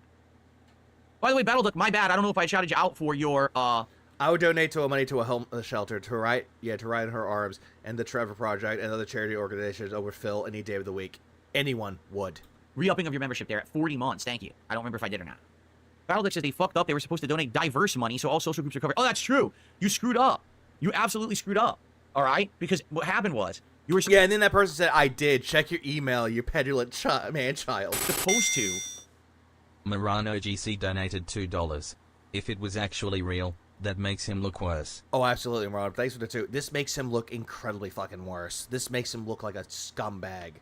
By the way, Battleduck, my bad. I don't know if I shouted you out for your, I would donate money to a shelter to ride in her arms and the Trevor Project and other charity organizations over Phil any day of the week. Anyone would. Re-upping of your membership there at 40 months. Thank you. I don't remember if I did or not. Battleduck says they fucked up. They were supposed to donate diverse money, so all social groups are covered. Oh, that's true. You screwed up. You absolutely screwed up. All right? Because what happened was, you were... Yeah, and then that person said, I did. Check your email, you petulant man-child. Supposed to. Murano GC donated $2. If it was actually real, that makes him look worse. Oh, absolutely, Marlon. Thanks for the two. This makes him look incredibly fucking worse. This makes him look like a scumbag.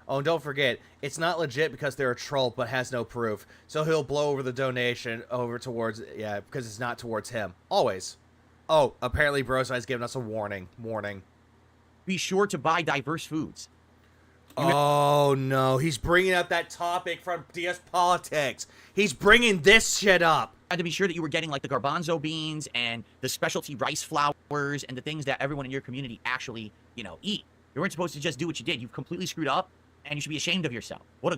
Oh, and don't forget, it's not legit because they're a troll, but has no proof. So he'll blow over the donation over towards... Yeah, because it's not towards him. Always. Oh, apparently Broside's giving us a warning. Warning. Be sure to buy diverse foods. Oh, no. He's bringing up that topic from DS Politics. He's bringing this shit up. Had to be sure that you were getting, like, the garbanzo beans and the specialty rice flours and the things that everyone in your community actually, eat. You weren't supposed to just do what you did. You've completely screwed up, and you should be ashamed of yourself. What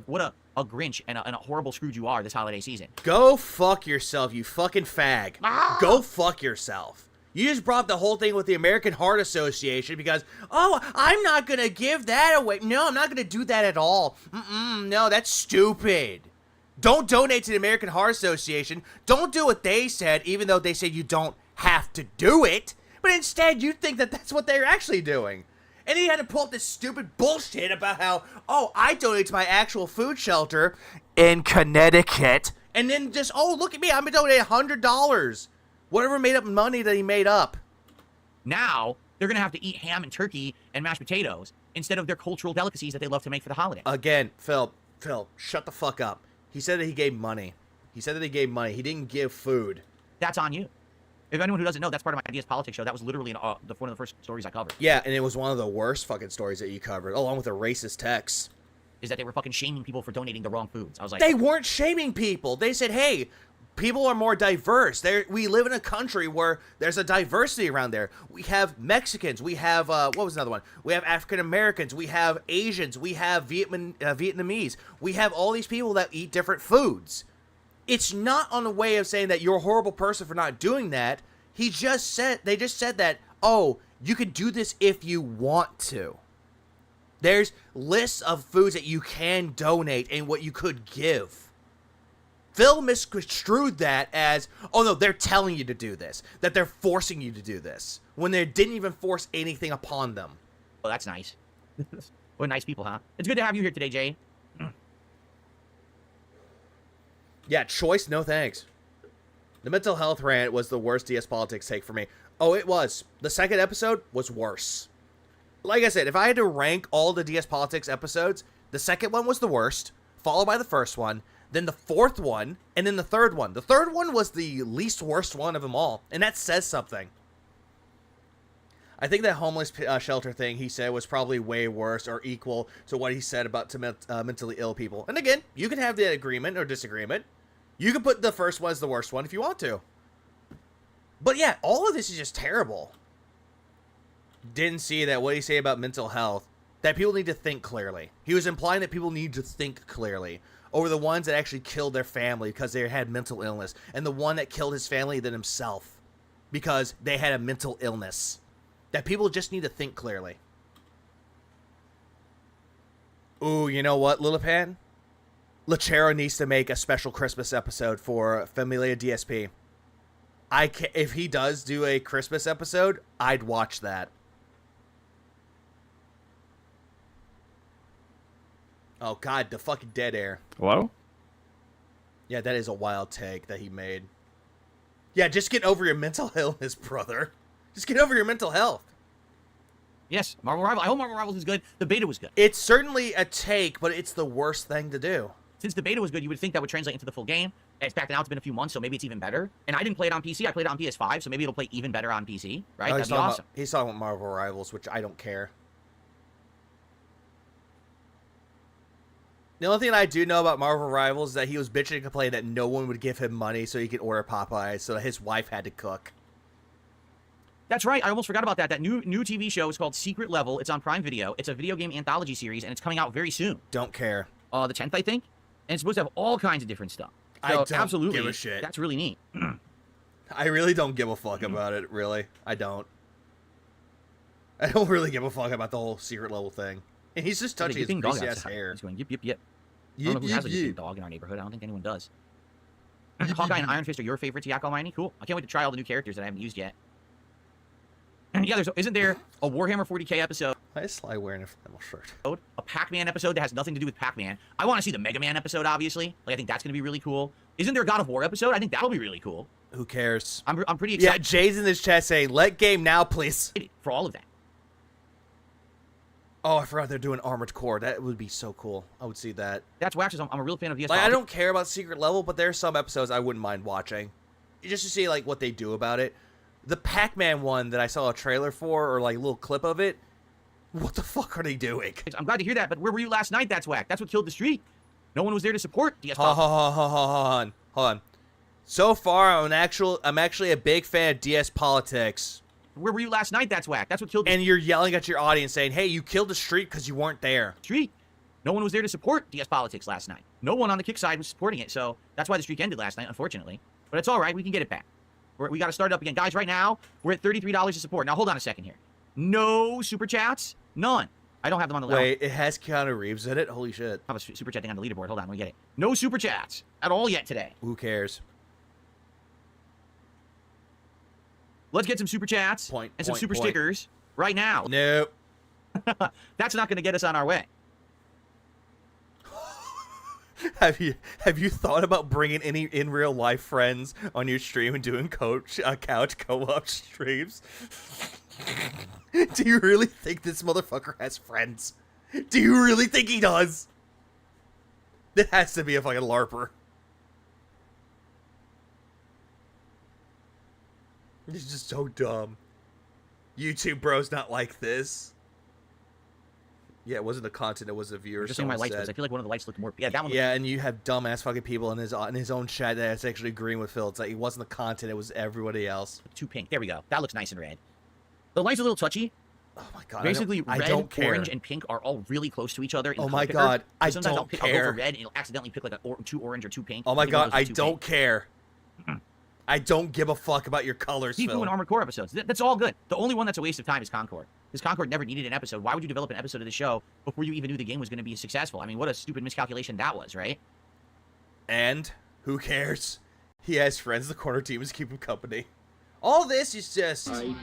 a Grinch and a horrible Scrooge you are this holiday season. Go fuck yourself, you fucking fag. Go fuck yourself. You just brought up the whole thing with the American Heart Association because, oh, I'm not going to give that away. No, I'm not going to do that at all. No, that's stupid. Don't donate to the American Heart Association. Don't do what they said, even though they said you don't have to do it. But instead, you think that that's what they're actually doing. And he had to pull up this stupid bullshit about how, oh, I donate to my actual food shelter in Connecticut. And then just, oh, look at me, I'm going to donate $100. Whatever made up money that he made up. Now, they're going to have to eat ham and turkey and mashed potatoes instead of their cultural delicacies that they love to make for the holiday. Again, Phil, shut the fuck up. He said that he gave money. He He didn't give food. That's on you. If anyone who doesn't know, that's part of my Ideas Politics show. That was literally one of the first stories I covered. Yeah, and it was one of the worst fucking stories that you covered, along with a racist text. Is that they were fucking shaming people for donating the wrong foods. I was like... They weren't shaming people. They said, hey, people are more diverse. We live in a country where there's a diversity around there. We have Mexicans. We have, what was another one? We have African Americans. We have Asians. We have Vietnamese. We have all these people that eat different foods. It's not on the way of saying that you're a horrible person for not doing that. They just said that, oh, you can do this if you want to. There's lists of foods that you can donate and what you could give. Phil misconstrued that as, oh no, they're telling you to do this. That they're forcing you to do this. When they didn't even force anything upon them. Oh, that's nice. What nice people, huh? It's good to have you here today, Jay. Yeah, choice, no thanks. The mental health rant was the worst DS Politics take for me. Oh, it was. The second episode was worse. Like I said, if I had to rank all the DS Politics episodes, the second one was the worst, followed by the first one, then the fourth one, and then the third one. The third one was the least worst one of them all, and that says something. I think that homeless shelter thing he said was probably way worse or equal to what he said about mentally ill people. And again, you can have the agreement or disagreement. You can put the first one as the worst one if you want to. But yeah, all of this is just terrible. Didn't see that what he say about mental health, that people need to think clearly. He was implying that people need to think clearly over the ones that actually killed their family because they had mental illness, and the one that killed his family than himself because they had a mental illness. That people just need to think clearly. Ooh, you know what, Lilipan? Lechero needs to make a special Christmas episode for Familia DSP. If he does do a Christmas episode, I'd watch that. Oh god, the fucking dead air. Hello? Yeah, that is a wild take that he made. Yeah, just get over your mental illness, brother. Just get over your mental health. Yes, Marvel Rivals. I hope Marvel Rivals is good. The beta was good. It's certainly a take, but it's the worst thing to do. Since the beta was good, you would think that would translate into the full game. It's back now, it's been a few months, so maybe it's even better. And I didn't play it on PC, I played it on PS5, so maybe it'll play even better on PC, right? That'd be awesome. He's talking about Marvel Rivals, which I don't care. The only thing I do know about Marvel Rivals is that he was bitching and complaining that no one would give him money so he could order Popeyes, so his wife had to cook. That's right, I almost forgot about that. That new TV show is called Secret Level. It's on Prime Video. It's a video game anthology series, and it's coming out very soon. Don't care. The 10th, I think. And it's supposed to have all kinds of different stuff. So, I don't absolutely, give a shit. That's really neat. I really don't give a fuck about it, really. I don't really give a fuck about the whole Secret Level thing. And he's just touching his greasy ass hair. He's going, yip, yip, yip. I don't know who has a big dog in our neighborhood. I don't think anyone does. Hawkeye and Iron Fist are your favorites, Yak Almighty? Cool. I can't wait to try all the new characters that I haven't used yet. And yeah, isn't there a Warhammer 40k episode? Why is Sly wearing a flannel shirt? A Pac-Man episode that has nothing to do with Pac-Man. I want to see the Mega Man episode, obviously. Like, I think that's going to be really cool. Isn't there a God of War episode? I think that'll be really cool. Who cares? I'm pretty excited. Yeah, Jay's in this chat saying, let game now, please. For all of that. Oh, I forgot they're doing Armored Core. That would be so cool. I would see that. That's Wax. I'm a real fan of DS. Like, I don't care about Secret Level, but there's some episodes I wouldn't mind watching. Just to see, like, what they do about it. The Pac-Man one that I saw a trailer for, or, like, a little clip of it, what the fuck are they doing? I'm glad to hear that, but where were you last night, That's Whack? That's what killed the streak. No one was there to support DS. Hold on. So far, I'm actually a big fan of DS Politics. Where were you last night, That's Whack? That's what killed the And you're yelling at your audience saying, hey, you killed the streak because you weren't there. Streak. No one was there to support DS Politics last night. No one on the kick side was supporting it, so that's why the streak ended last night, unfortunately. But it's all right. We can get it back. We got to start it up again. Guys, right now, we're at $33 to support. Now, hold on a second here. No super chats? None. I don't have them on the level. Wait, it has Keanu Reeves in it? Holy shit. I have a super chat thing on the leaderboard. Hold on, let me get it. No super chats at all yet today. Who cares? Let's get some super chats and some super stickers right now. Nope. That's not going to get us on our way. Have you thought about bringing any in real life friends on your stream and doing couch co-op streams? Do you really think this motherfucker has friends? Do you really think he does? That has to be a fucking LARPer. He's just so dumb. YouTube bro's not like this. Yeah, it wasn't the content, it was the viewers. Just saying my lights. I feel like one of the lights looked more. Yeah, that one. Yeah, and you have dumbass fucking people in his own chat that's actually agreeing with Phil. It's like it wasn't the content, it was everybody else. Too pink. There we go. That looks nice and red. The light's a little touchy. Oh my god! Basically, I red, don't care. orange, and pink are all really close to each other. In oh my color god! I sometimes don't I'll go care. for red, and it'll accidentally pick like two orange or two pink. Oh my even though god! those are I two don't pink. care. I don't give a fuck about your colors, People Phil. in Armored Core episodes. That's all good. The only one that's a waste of time is Concord. Because Concord never needed an episode. Why would you develop an episode of the show before you even knew the game was going to be successful? I mean, what a stupid miscalculation that was, right? And who cares? He has friends. The corner team is keep him company. All this is just. I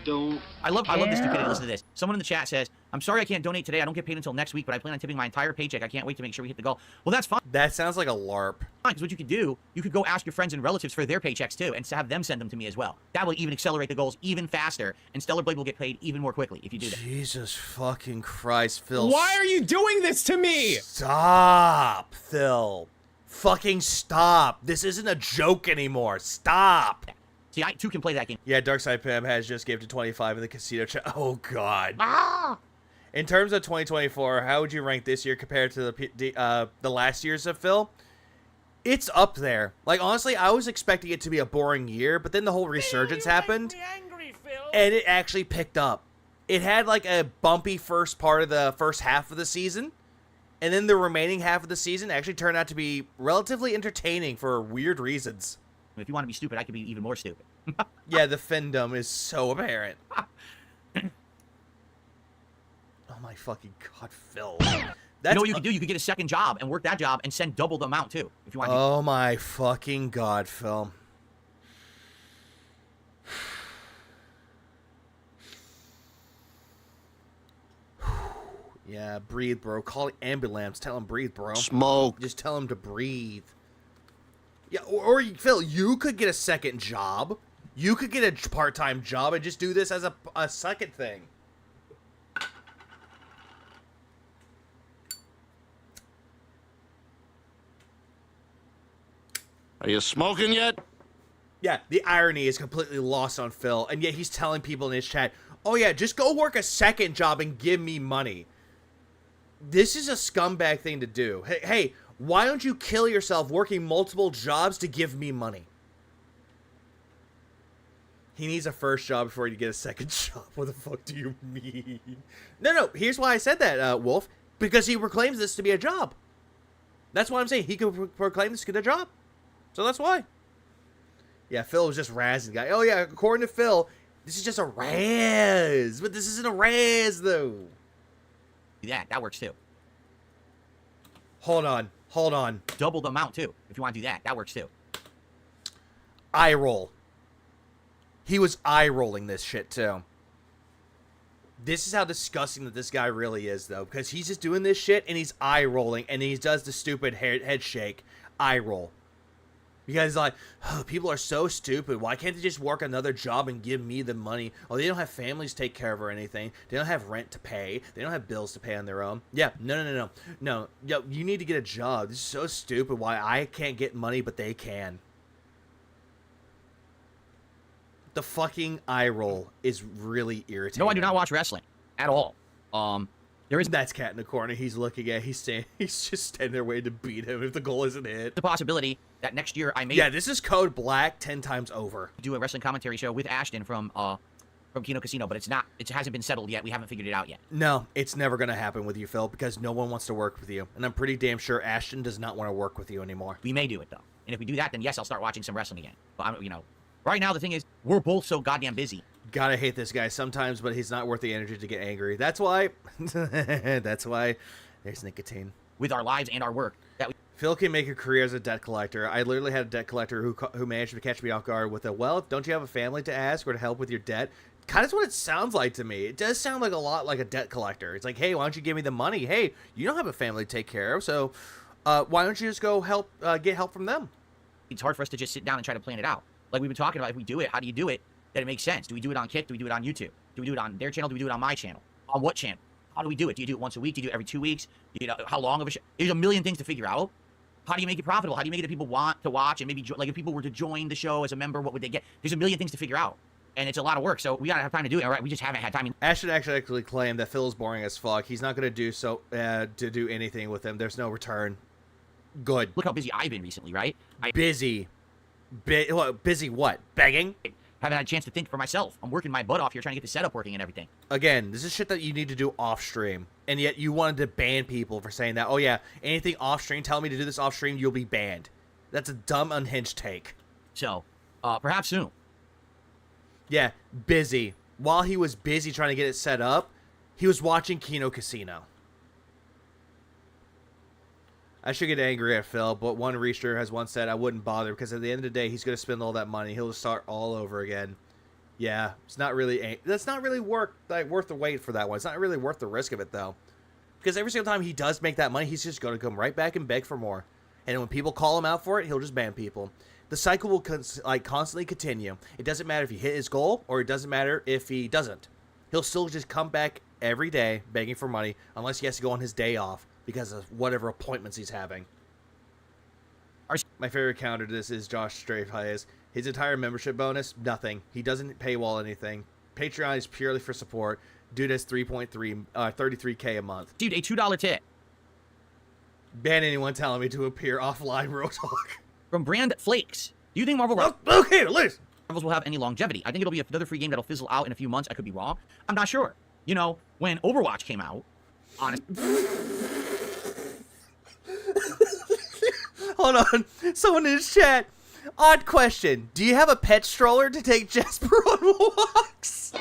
love this stupidity. Listen to this. Someone in the chat says, "I'm sorry I can't donate today. I don't get paid until next week, but I plan on tipping my entire paycheck. I can't wait to make sure we hit the goal." Well, that's fine. That sounds like a LARP. Because what you could do, you could go ask your friends and relatives for their paychecks too, and have them send them to me as well. That will even accelerate the goals even faster, and Stellar Blade will get paid even more quickly if you do that. Jesus fucking Christ, Phil. Why are you doing this to me? Stop, Phil. Fucking stop. This isn't a joke anymore. Stop. See, I too can play that game. Yeah, Darkside Pam has just gifted 25 in the casino chat. Oh, God. Ah! In terms of 2024, how would you rank this year compared to the last years of Phil? It's up there. Like, honestly, I was expecting it to be a boring year, but then the whole resurgence happened, and it actually picked up. It had, like, a bumpy first part of the first half of the season, and then the remaining half of the season actually turned out to be relatively entertaining for weird reasons. If you want to be stupid, I could be even more stupid. Yeah, the fandom is so apparent. Oh my fucking god, Phil. You know what you could do? You could get a second job and work that job and send double the amount too, if you want to. Oh my fucking god, Phil. Yeah, breathe, bro. Call the ambulance. Tell him breathe, bro. Smoke. Just tell him to breathe. Yeah, or Phil, you could get a second job. You could get a part-time job and just do this as a second thing. Are you smoking yet? Yeah, the irony is completely lost on Phil, and yet he's telling people in his chat, oh yeah, just go work a second job and give me money. This is a scumbag thing to do. Hey, why don't you kill yourself working multiple jobs to give me money? He needs a first job before he get a second job. What the fuck do you mean? No, here's why I said that, Wolf. Because he proclaims this to be a job. That's why I'm saying he could proclaim this to be a job. So that's why. Yeah, Phil was just razzing the guy. Oh yeah, according to Phil, this is just a razz. But this isn't a razz, though. Yeah, that works too. Hold on. Double the amount too, if you want to do that. That works too. Eye roll. He was eye rolling this shit too. This is how disgusting that this guy really is, though, because he's just doing this shit and he's eye rolling and he does the stupid head shake, eye roll. Because like, oh, people are so stupid. Why can't they just work another job and give me the money? Oh, they don't have families to take care of or anything. They don't have rent to pay. They don't have bills to pay on their own. Yeah, no. Yo, you need to get a job. This is so stupid. Why I can't get money, but they can. The fucking eye roll is really irritating. No, I do not watch wrestling at all. There is That's Cat in the corner. He's looking at. He's just standing there waiting to beat him if the goal isn't hit. the possibility that next year I may Yeah, this is Code Black 10 times over. do a wrestling commentary show with Ashton from Kino Casino, but it hasn't been settled yet. We haven't figured it out yet. No, it's never going to happen with you, Phil, because no one wants to work with you. And I'm pretty damn sure Ashton does not want to work with you anymore. We may do it though, and if we do that, then yes, I'll start watching some wrestling again. But right now the thing is, we're both so goddamn busy. Gotta hate this guy sometimes, but he's not worth the energy to get angry. That's why. That's why there's nicotine. With our lives and our work, Phil can make a career as a debt collector. I literally had a debt collector who managed to catch me off guard with a, well, don't you have a family to ask or to help with your debt? kind of what it sounds like to me. It does sound like a lot like a debt collector. It's like, hey, why don't you give me the money? Hey, you don't have a family to take care of, so why don't you just go get help from them? It's hard for us to just sit down and try to plan it out. Like we've been talking about, if we do it, how do you do it that it makes sense? Do we do it on Kick? Do we do it on YouTube? Do we do it on their channel? Do we do it on my channel? On what channel? How do we do it? Do you do it once a week? Do you do it every 2 weeks? You know, how long of a show? There's a million things to figure out. How do you make it profitable? How do you make it that people want to watch and maybe, like, if people were to join the show as a member, what would they get? There's a million things to figure out. And it's a lot of work, so we gotta have time to do it. All right, we just haven't had time. Ashton actually claimed that Phil's boring as fuck. He's not gonna do anything with him. There's no return. Good. Look how busy I've been recently, right? Busy. Busy what? Begging? Haven't had a chance to think for myself. I'm working my butt off here trying to get the setup working and everything. Again, this is shit that you need to do off stream, and yet you wanted to ban people for saying that. Oh yeah, anything off stream, tell me to do this off stream, you'll be banned. That's a dumb, unhinged take. So, perhaps soon. Yeah, busy. While he was busy trying to get it set up, he was watching Kino Casino. I should get angry at Phil, but one Restreamer has once said I wouldn't bother because at the end of the day, he's going to spend all that money. He'll start all over again. Yeah, it's not really that's not really worth the wait for that one. It's not really worth the risk of it though, because every single time he does make that money, he's just going to come right back and beg for more. And when people call him out for it, he'll just ban people. The cycle will constantly continue. It doesn't matter if he hit his goal or it doesn't matter if he doesn't. He'll still just come back every day begging for money unless he has to go on his day off because of whatever appointments he's having. My favorite counter to this is Josh Strayfires. His entire membership bonus, nothing. He doesn't paywall anything. Patreon is purely for support. Dude has 33K a month. Dude, a $2 tip. Ban anyone telling me to appear offline real talk. From Brand Flakes. Do you think Marvel okay, listen. Marvels will have any longevity? I think it'll be another free game that'll fizzle out in a few months. I could be wrong. I'm not sure. You know, when Overwatch came out, honest. Hold on. Someone in his chat. Odd question. Do you have a pet stroller to take Jasper on walks?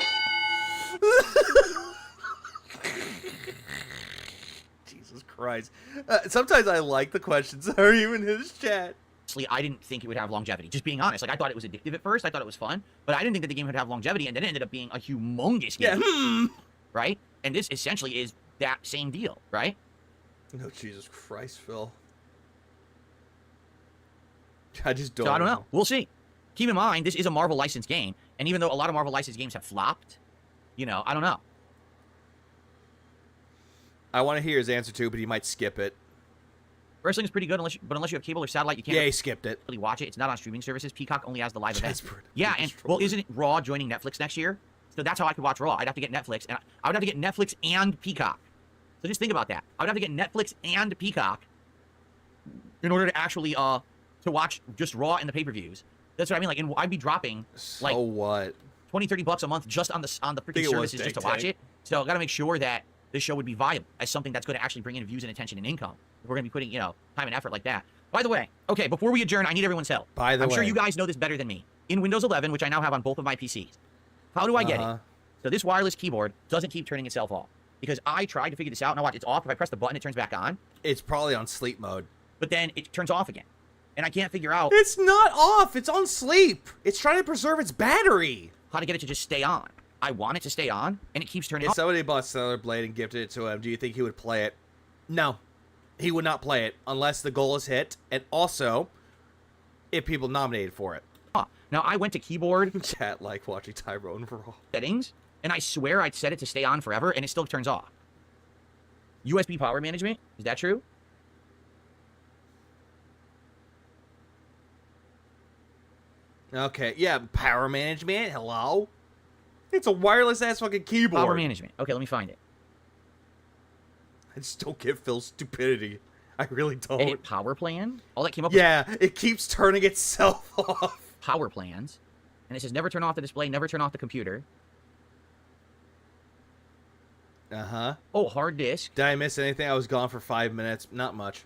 Jesus Christ. Sometimes I like the questions that are even in his chat. I didn't think it would have longevity. Just being honest. Like, I thought it was addictive at first. I thought it was fun. But I didn't think that the game would have longevity. And then it ended up being a humongous game. Yeah. Right? And this essentially is that same deal, right? No, Jesus Christ, Phil. I just don't. So I don't know. We'll see. Keep in mind, this is a Marvel licensed game, and even though a lot of Marvel licensed games have flopped, you know, I don't know. I want to hear his answer too, but he might skip it. Wrestling is pretty good, unless you have cable or satellite, you can't. Yeah, he skipped it. Really watch it. It's not on streaming services. Peacock only has the live events. Jasper, Yeah, and well, isn't it Raw joining Netflix next year? So that's how I could watch Raw. I'd have to get Netflix, and I would have to get Netflix and Peacock. So just think about that. I would have to get Netflix and Peacock in order to actually to watch just Raw and the pay-per-views. That's what I mean. Like, and I'd be dropping like what $20-30 a month just on the freaking services just to watch it. So I got to make sure that this show would be viable as something that's going to actually bring in views and attention and income. If we're going to be putting, you know, time and effort like that. By the way, okay, before we adjourn, I need everyone's help. I'm sure you guys know this better than me. In Windows 11, which I now have on both of my PCs, how do I get it? So this wireless keyboard doesn't keep turning itself off because I tried to figure this out. Now watch, it's off. If I press the button, it turns back on. It's probably on sleep mode. But then it turns off again. And I can't figure out. It's not off. It's on sleep. It's trying to preserve its battery. How to get it to just stay on. I want it to stay on, and it keeps turning off. If somebody bought Stellar Blade and gifted it to him, do you think he would play it? No. He would not play it unless the goal is hit, and also if people nominated for it. Now, I went to keyboard. Chat like watching Tyrone Raw. Settings, and I swear I'd set it to stay on forever, and it still turns off. USB power management, is that true? Okay, yeah, power management, hello? It's a wireless-ass fucking keyboard. Power management. Okay, let me find it. I just don't get Phil's stupidity. I really don't. Edit power plan? All that came up Yeah, it keeps turning itself off. Power plans. And it says never turn off the display, never turn off the computer. Uh-huh. Oh, hard disk. Did I miss anything? I was gone for 5 minutes. Not much.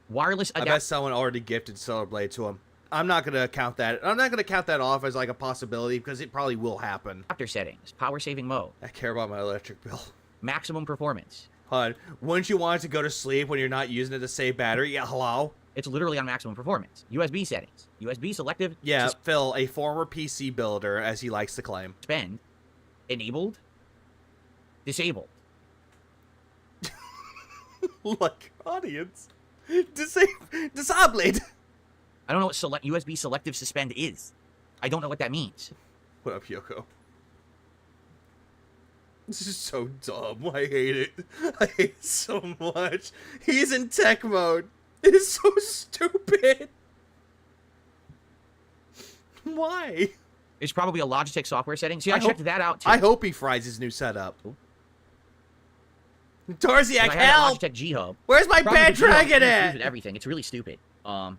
Wireless I bet someone already gifted Stellar Blade to him. I'm not going to count that. I'm not going to count that off as like a possibility because it probably will happen. Adapter settings. Power saving mode. I care about my electric bill. Maximum performance. HUD. Wouldn't you want it to go to sleep when you're not using it to save battery? Yeah, hello? It's literally on maximum performance. USB settings. USB selective. Yeah, Phil, a former PC builder, as he likes to claim. Spend. enabled, disabled. Like audience. Disabled. I don't know what USB selective suspend is. I don't know what that means. What up, Yoko? This is so dumb. I hate it. I hate it so much. He's in tech mode. It is so stupid. Why? It's probably a Logitech software setting. See, I checked that out too. I hope he fries his new setup. Ooh. Tarziak, I had a help! Logitech G Hub. Where's my Probably bad the G Hub dragon interferes at? with everything. It's really stupid. Let's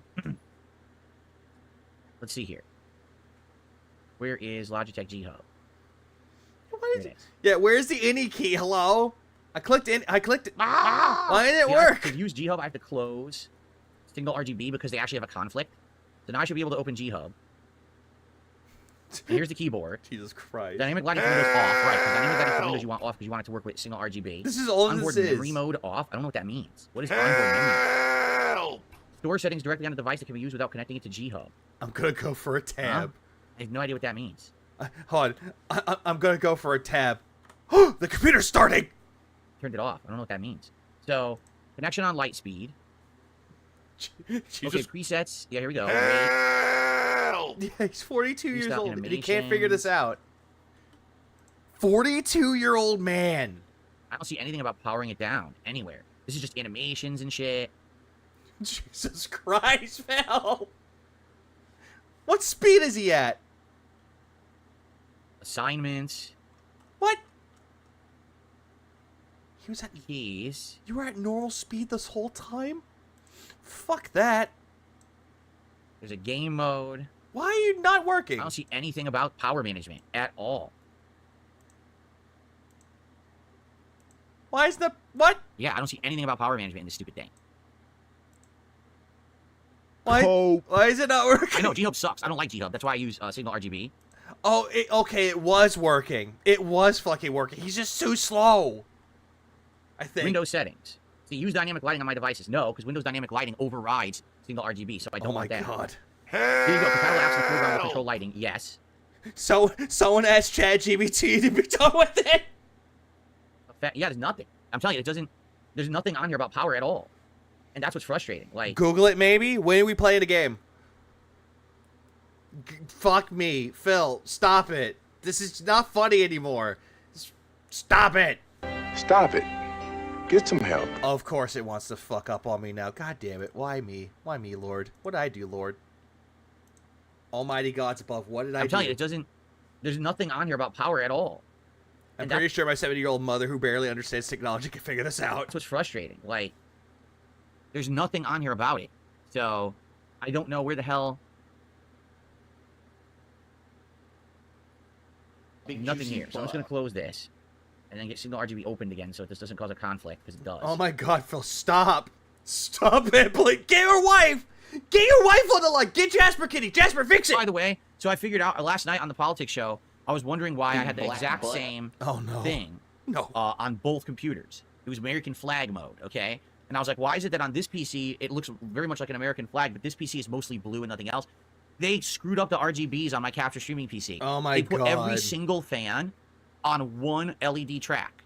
see here. Where is Logitech G Hub? What is Here it? it is. Yeah, where's the any key? Hello? I clicked it. Why didn't it See, work? To use G Hub, I have to close Signal RGB because they actually have a conflict. So now I should be able to open G Hub. And here's the keyboard. Jesus Christ. Dynamic lighting for Windows off, right? Because dynamic lighting for Windows you want off because you want it to work with Signal RGB. This is all Onboard this is. memory mode off. I don't know what that means. What is onboard memory? Help! Store settings directly on the device that can be used without connecting it to G Hub. I'm gonna go for a tab. I have no idea what that means. Hold on. I'm gonna go for a tab. The computer's starting! Turned it off. I don't know what that means. So, connection on light speed. Okay, Jesus. presets. Yeah, here we go. Wait. Help! Yeah, he's 42 years Restart old and he can't figure this animations. out. 42-year-old man. I don't see anything about powering it down anywhere. This is just animations and shit. Jesus Christ, Val. What speed is he at? Assignments. What? He was at... Keys. You were at normal speed this whole time? Fuck that. There's a game mode. Why are you not working? I don't see anything about power management at all. Why is the... What? Yeah, I don't see anything about power management in this stupid thing. Why is it not working? I know, G-Hub sucks. I don't like G-Hub. That's why I use Signal RGB. Oh, okay, it was working. It was fucking working. He's just so slow. I think. Windows settings. See, use dynamic lighting on my devices. No, because Windows dynamic lighting overrides Signal RGB, so I don't want that. Oh my god. Here you go. Compatible apps and program will control lighting. Yes. So, someone asked ChatGPT to be done with it? Yeah, there's nothing. I'm telling you, it doesn't... There's nothing on here about power at all. And that's what's frustrating. Like, Google it, maybe? When are we playing a game? Fuck me. Phil, stop it. This is not funny anymore. Stop it. Stop it. Get some help. Of course it wants to fuck up on me now. God damn it. Why me? Why me, Lord? What did I do, Lord? Almighty God's above. What did I do? I'm telling you, it doesn't... There's nothing on here about power at all. I'm pretty sure my 70-year-old mother who barely understands technology can figure this out. That's what's frustrating. Like, there's nothing on here about it. So, I don't know where the hell... Nothing here. So I'm just going to close this. And then get Signal RGB opened again so this doesn't cause a conflict, because it does. Oh my god, Phil, stop. Stop it, please. Get your wife. Get your wife on the line. Get Jasper, Kitty. Jasper, fix it. By the way, so I figured out last night on the politics show, I was wondering why I had the exact same thing on both computers. It was American flag mode, okay? And I was like, why is it that on this PC, it looks very much like an American flag, but this PC is mostly blue and nothing else? They screwed up the RGBs on my capture streaming PC. Oh my god. They put every single fan on one LED track.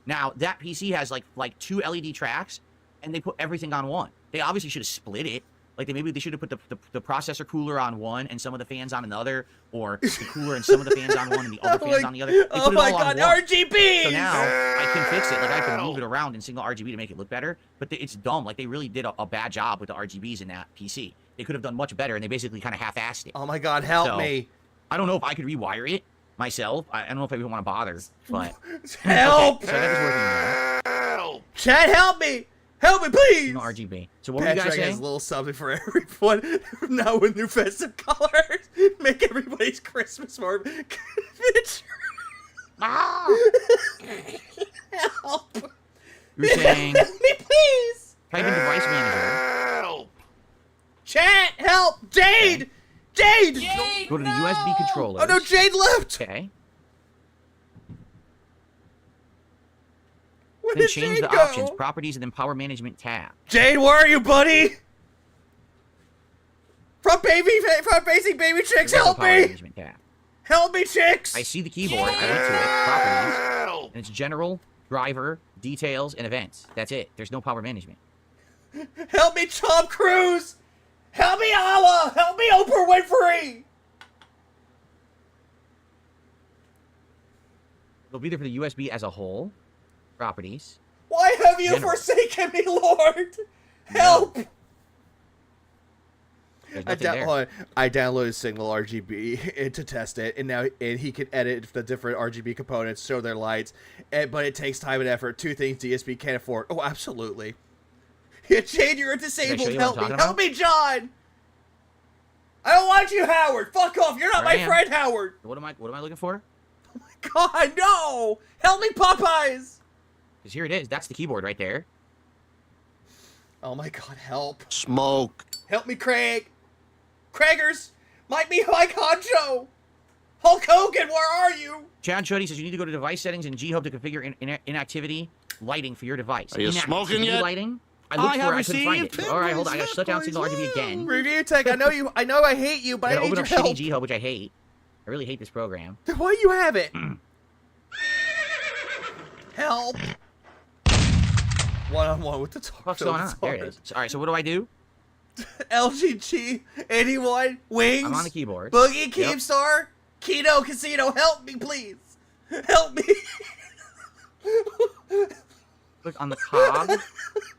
Now, that PC has like 2 LED tracks, and they put everything on one. They obviously should have split it. Like, maybe they should have put the processor cooler on one and some of the fans on another, or the cooler and some of the fans on one and the other fans on the other. They put Oh it my all god, on one. RGB! So now I can fix it. Like, I can move it around in Signal RGB to make it look better. But it's dumb. Like, they really did a bad job with the RGBs in that PC. They could have done much better, and they basically kind of half-assed it. Oh my god, help me. I don't know if I could rewire it myself. I don't know if I even want to bother, but... Help! Okay, so I got this working now. Help! Chad, help me! Help me, please! Signal RGB. So what were you guys Patrick has saying? a little something for everyone. Now with new festive colors. Make everybody's Christmas more... Help! You're saying... Help me, please! Type in device manager. Help! Chat, help! Jade! Jade! Go to the USB controllers. Oh no, Jade left! Okay. Where Then did change Jade the go? options, properties, and then power management tab. Jade, where are you, buddy? Front facing baby chicks, There's the help power me! management tab. Help me, chicks! I see the keyboard. I went to it. Properties. And it's general, driver, details, and events. That's it. There's no power management. Help me, Tom Cruise! Help me, Allah! Help me, Oprah Winfrey! It'll be there for the USB as a whole. Properties. Why have you General. forsaken me, Lord? Help! There's nothing there. I downloaded Signal RGB to test it, and he can edit the different RGB components, show their lights, but it takes time and effort. Two things DSP can't afford. Oh, absolutely. Jade, you're disabled. you Help what me. I'm Help me, John! I don't want you, Howard! Fuck off! You're not There I my am. friend, Howard! What am I looking for? Oh my god, no! Help me, Popeyes! Because here it is. That's the keyboard right there. Oh my god, help. Smoke. Help me, Craig! Craigers! Might be Mike Honcho! Hulk Hogan, where are you? Chad Chuddy says you need to go to device settings and G-Hub to configure inactivity lighting for your device. Are you smoking yet? Lighting? I looked for it, I couldn't find it. All right, hold on. I gotta shut down Signal RGB again. Review Tech, I know I hate you, but I I gotta need open your up shitty help. G-Hub, which I hate. I really hate this program. Then why do you have it? Help! One-on-one with the top. What's going on? There it is. All right, so what do I do? LGG 81 Wings. I'm on the keyboard. Boogie Keemstar. Keto Casino. Help me, please. Help me. Click on the cog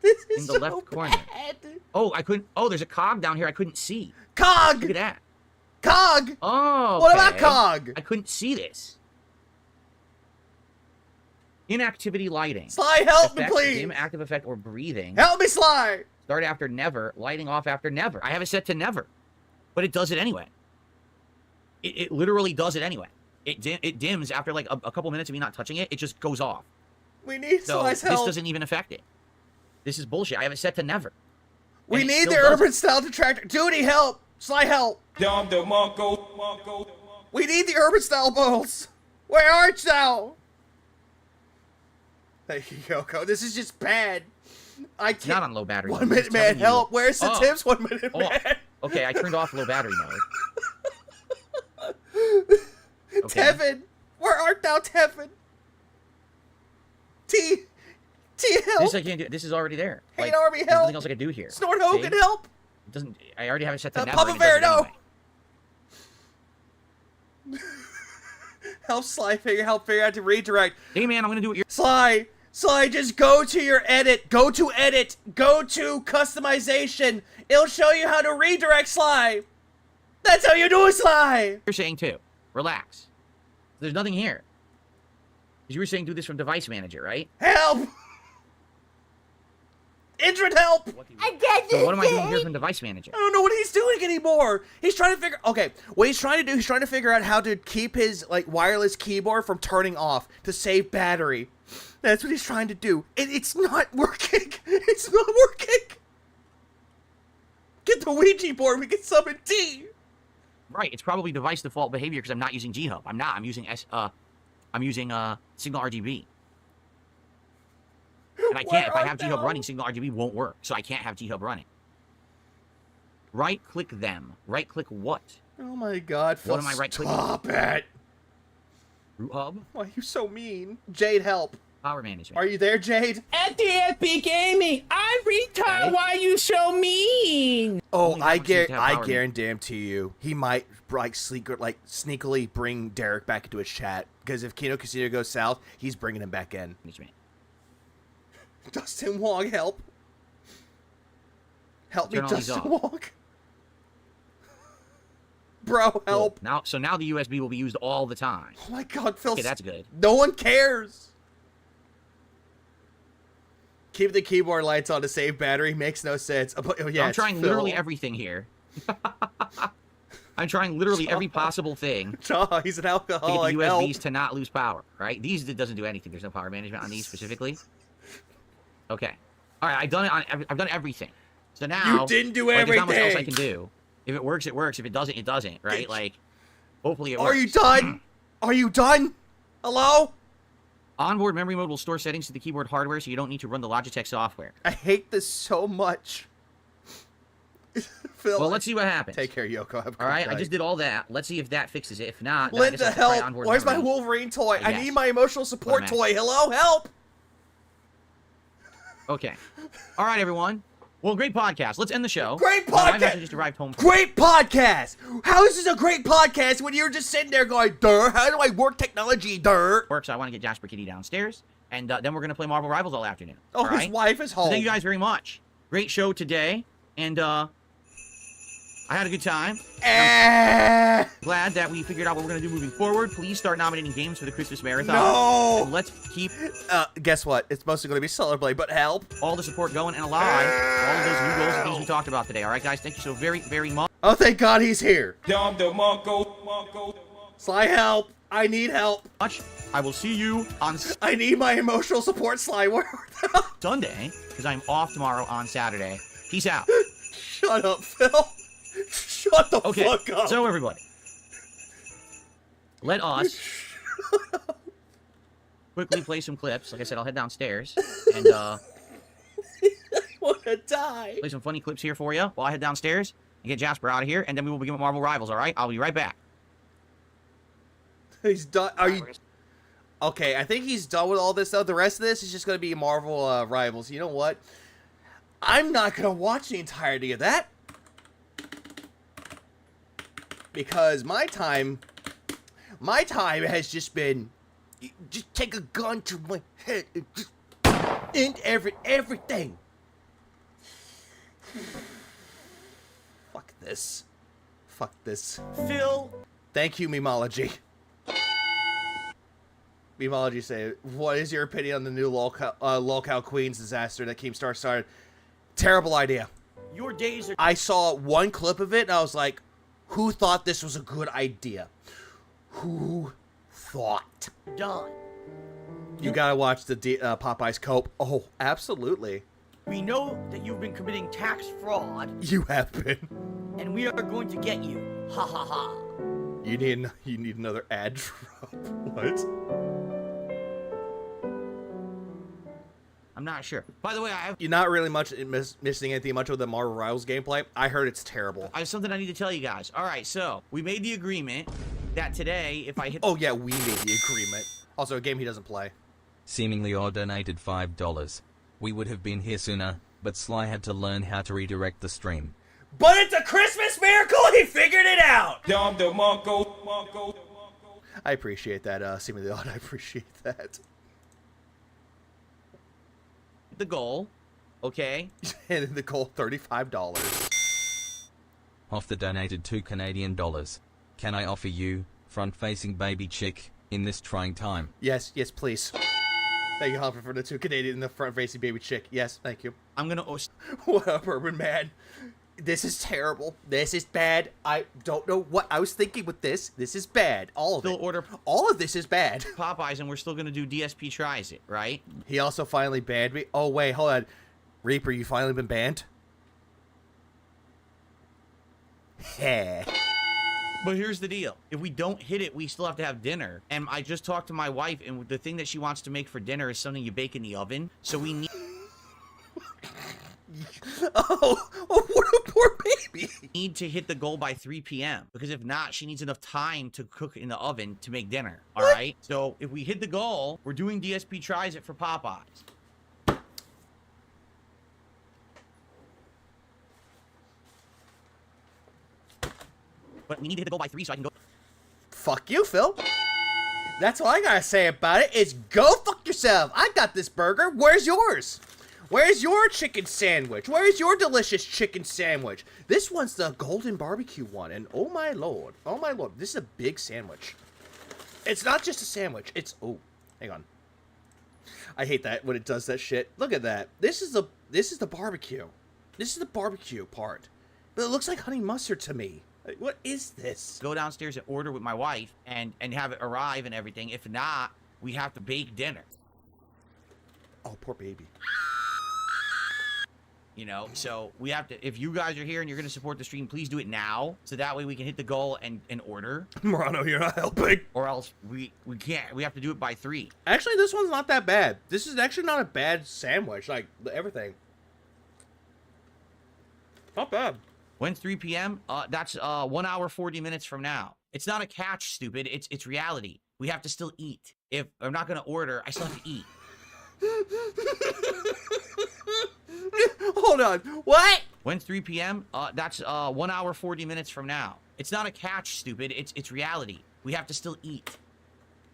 This in is the so left corner. bad. Oh, I couldn't. Oh, there's a cog down here I couldn't see. Cog. Look at that. Cog. Oh. What about okay. cog? I couldn't see this. Inactivity lighting. Sly, help me, Effect, please. dim, active effect, or breathing. Help me, Sly. Start after never. Lighting off after never. I have it set to never. But it does it anyway. It literally does it anyway. It dims after like a couple minutes of me not touching it. It just goes off. We need So Sly's this help. doesn't even affect it. This is bullshit. I have it set to never. We And it need still the does urban it. style detractor. Duty, help. Sly, help. We need the urban style balls. Where art thou? Thank you, Yoko. This is just bad. I can't. Not on low battery. 1 mode. minute It's man, telling you- help. Where's the Oh. tips? 1 minute Oh. man. Okay, I turned off low battery mode. Okay. Tevin, where art thou, Tevin? T help. This I can't do. This is already there. Hate Like, Army, there's help. nothing else I can do here. Snort Hogan, See? help. It doesn't. I already have it set to never. Papa and it does it Bear, no. anyway. Help Sly figure out to redirect. Hey man, I'm gonna do it. Sly, just go to your edit. Go to edit. Go to customization. It'll show you how to redirect, Sly. That's how you do it, Sly. You're saying too. Relax. There's nothing here. Because you were saying do this from device manager, right? Help. Indrid, help. So what am I doing here from device manager? I don't know what he's doing anymore. He's trying to figure. Okay, what he's trying to do. He's trying to figure out how to keep his wireless keyboard from turning off to save battery. That's what he's trying to do. And it's not working. It's not working. Get the Ouija board. We can summon T. Right. It's probably device default behavior because I'm not using G-Hub. I'm not. I'm using Signal RGB. And I can't. If I have G-Hub running, Signal RGB won't work. So I can't have G-Hub running. Right-click them. Right-click what? Oh my God. Phil, What am I right-clicking? Stop it. Root hub? Why are you so mean? Jade, help. Power management. Are you there, Jade? At dspgaming, I'm retard. Okay. Why you so mean? Oh, Only I Howard seems to have power guarantee you, he might sneakily bring Derek back into his chat because if Kino Casino goes south, he's bringing him back in. management. Dustin Wong, help! Help me, Turn all these Dustin off. Wong! Bro, help! Cool. So now the USB will be used all the time. Oh my God, Phil! Okay, that's good. No one cares. Keep the keyboard lights on to save battery makes no sense. Oh, yeah, I'm it's trying Phil. literally everything here. I'm trying literally every possible thing Jaw, he's an to alcoholic. get the Help. USBs to not lose power, right? These, it doesn't do anything. There's no power management on these specifically. Okay. All right, I've done everything. So now You didn't do like, there's not much else I everything. can do. If it works, it works. If it doesn't, it doesn't, right? Like, hopefully it works. Are you done? Are you done? Hello? Onboard memory mode will store settings to the keyboard hardware, so you don't need to run the Logitech software. I hate this so much. Phil, Well, let's see what happens. take care, Yoko. Have a All right, good I just night. did all that. Let's see if that fixes it. If not, then I Linda, guess I have to cry help! onboard Where's my memory. Wolverine toy? I Yes. need my emotional support What a toy. Hello, help! Okay. All right, everyone. Well, great podcast. Let's end the show. Great My wife podcast! actually just arrived home. Great podcast! How is this a great podcast when you're just sitting there going, "Durr, how do I work technology, durr?" Work, so I want to get Jasper Kitty downstairs, and then we're gonna play Marvel Rivals all afternoon. Oh, all his right? wife is So home. thank you guys very much. Great show today, and I had a good time. Eh, Glad that we figured out what we're gonna do moving forward. Please start nominating games for the Christmas Marathon. no! And let's keep Guess what? It's mostly going to be Solar Blade, but help. all the support going and alive. All of those new goals and things we talked about today. All right, guys. Thank you so very, very much. Oh, thank God he's here. Dom the Monko. Sly, help. I need help. I will see you on I need my emotional support, Sly. Sunday because I'm off tomorrow on Saturday. Peace out. Shut up, Phil. Shut the Okay. fuck up. So everybody, let us quickly play some clips. Like I said, I'll head downstairs and I want to die. play some funny clips here for you while I head downstairs and get Jasper out of here, and then we will begin with Marvel Rivals. All right? I'll be right back. He's done. Are you? Okay, I think he's done with all this though. The rest of this is just going to be Marvel Rivals. You know what? I'm not going to watch the entirety of that because my time has just been just take a gun to my head and just end everything. Fuck this. Fuck this. Phil. Thank you, Memology. Memology say, what is your opinion on the new Lolcow Queens disaster that Keemstar started? Terrible idea. Your days are I saw one clip of it and I was like, who thought this was a good idea? Who thought? done. You gotta watch the Popeyes Cope. Oh, absolutely. We know that you've been committing tax fraud, You have been. and we are going to get you. Ha ha ha. You need another ad drop. What? I'm not sure. By the way, You're not really missing anything much of the Marvel Rivals gameplay. I heard it's terrible. I have something I need to tell you guys. All right, so we made the agreement that today, if I hit... Oh yeah, we made the agreement. Also, a game he doesn't play. Seemingly odd donated $5. We would have been here sooner, but Sly had to learn how to redirect the stream. But it's a Christmas miracle! He figured it out! Dom the Monko. I appreciate that, seemingly odd. I appreciate that. the goal, okay? And in the goal, $35. Off the donated $2 Canadian. Can I offer you, front-facing baby chick, in this trying time? Yes, please. Thank you, Hopper, for the 2 Canadian and the front-facing baby chick. Yes, thank you. I'm gonna... What up, Urban Man? This is terrible. This is bad. I don't know what I was thinking with this. This is bad. All of Still it. order All of this is bad. Popeyes, and we're still gonna do DSP tries it, right? He also finally banned me. Oh, wait, hold on. Reaper, you finally been banned? Heh. But here's the deal. If we don't hit it, we still have to have dinner. And I just talked to my wife, and the thing that she wants to make for dinner is something you bake in the oven. So we need... Oh, what a poor baby. need to hit the goal by 3 p.m. because if not, she needs enough time to cook in the oven to make dinner. All right. So if we hit the goal, we're doing DSP tries it for Popeyes. But we need to hit the goal by 3 so I can go. Fuck you, Phil. That's all I gotta say about it is go fuck yourself. I got this burger. Where's yours? Where's your chicken sandwich? Where's your delicious chicken sandwich? This one's the golden barbecue one, and oh my lord, this is a big sandwich. It's not just a sandwich. It's hang on. I hate that when it does that shit. Look at that. This is the barbecue. This is the barbecue part, but it looks like honey mustard to me. Like, what is this? Go downstairs and order with my wife and have it arrive and everything. If not, we have to bake dinner. Oh, poor baby. You know, so we have to, if you guys are here and you're going to support the stream, please do it now. So that way we can hit the goal and order. Morano, you're not helping. Or else we can't. We have to do it by 3. Actually, this one's not that bad. This is actually not a bad sandwich. Like, everything. Not bad. When's 3 p.m.? That's 1 hour 40 minutes from now. It's not a catch, stupid. It's reality. We have to still eat. If I'm not gonna order, I still have to eat. Hold on. What? When's 3 p.m.? That's 1 hour 40 minutes from now. It's not a catch, stupid. It's reality. We have to still eat.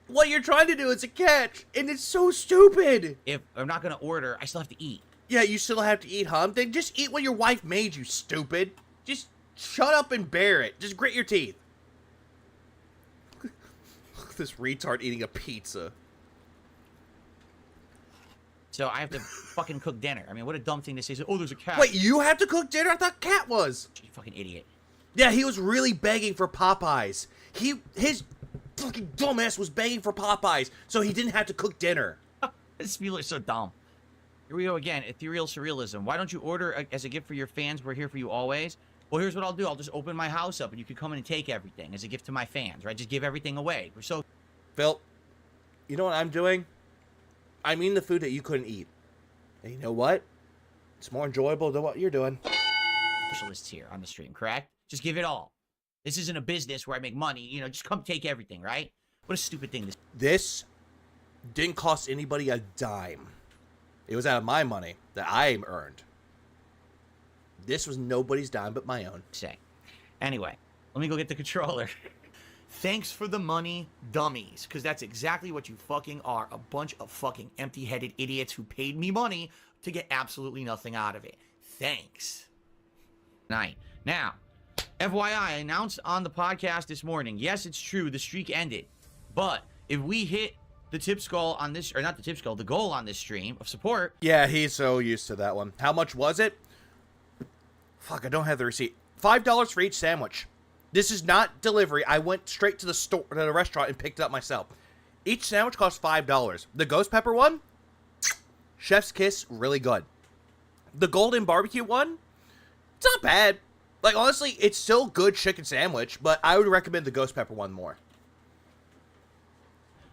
What you're trying to do is a catch, and it's so stupid. If I'm not gonna order, I still have to eat. Yeah, you still have to eat, huh? Then just eat what your wife made you, stupid. Just shut up and bear it. Just grit your teeth. This retard eating a pizza. So I have to fucking cook dinner. I mean, what a dumb thing to say. Oh, there's a cat. Wait, you have to cook dinner? I thought Cat was. You fucking idiot. Yeah, he was really begging for Popeyes. His fucking dumbass was begging for Popeyes, so he didn't have to cook dinner. These people are so dumb. Here we go again. Ethereal surrealism. Why don't you order as a gift for your fans? We're here for you always. Well, here's what I'll do. I'll just open my house up, and you can come in and take everything as a gift to my fans, right? Just give everything away. We're so... Phil, you know what I'm doing? I'm eating the food that you couldn't eat. And you know what? It's more enjoyable than what you're doing. Specialists here on the stream, correct? Just give it all. This isn't a business where I make money. You know, just come take everything, right? What a stupid thing this... This didn't cost anybody a dime. It was out of my money that I earned. This was nobody's dime but my own. Say. Anyway, let me go get the controller. Thanks for the money, dummies. Because that's exactly what you fucking are. A bunch of fucking empty-headed idiots who paid me money to get absolutely nothing out of it. Thanks. Night. Now, FYI, I announced on the podcast this morning, yes, it's true, the streak ended. But if we hit the tip skull on this, or not the tip skull, the goal on this stream of support. Yeah, he's so used to that one. How much was it? Fuck, I don't have the receipt. $5 for each sandwich. This is not delivery. I went straight to the store, to the restaurant, and picked it up myself. Each sandwich costs $5. The ghost pepper one, chef's kiss, really good. The golden barbecue one, it's not bad. Like, honestly, it's still good chicken sandwich, but I would recommend the ghost pepper one more.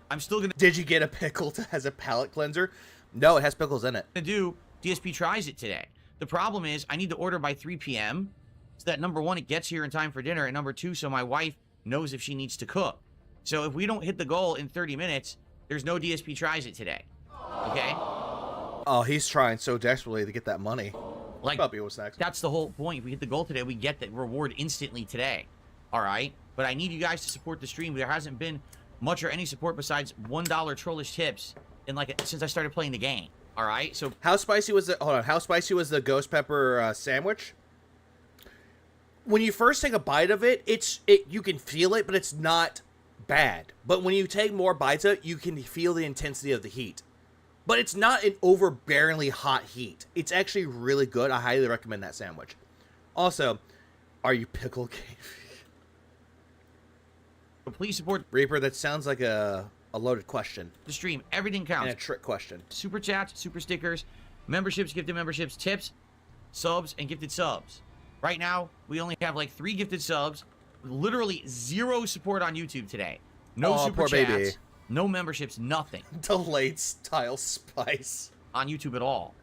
I'm still gonna... Did you get a pickle that has a palate cleanser? No, it has pickles in it. Do DSP tries it today. The problem is I need to order by 3 p.m. so that number one, it gets here in time for dinner, and number two, so my wife knows if she needs to cook. So if we don't hit the goal in 30 minutes, there's no DSP tries it today. Okay? Oh, he's trying so desperately to get that money. Like, Puppy, what's next? That's the whole point. If we hit the goal today, we get that reward instantly today. All right? But I need you guys to support the stream. There hasn't been much or any support besides $1 trollish tips in since I started playing the game. All right? So how spicy was the how spicy was the ghost pepper sandwich? When you first take a bite of it, you can feel it, but it's not bad. But when you take more bites of it, you can feel the intensity of the heat. But it's not an overbearingly hot heat. It's actually really good. I highly recommend that sandwich. Also, are you pickle cave? Please support Reaper. That sounds like a loaded question. The stream. Everything counts. And a trick question. Super chats, super stickers, memberships, gifted memberships, tips, subs, and gifted subs. Right now, we only have like 3 gifted subs. Literally 0 support on YouTube today. No super chats. Baby. No memberships, nothing. Delayed style spice. On YouTube at all.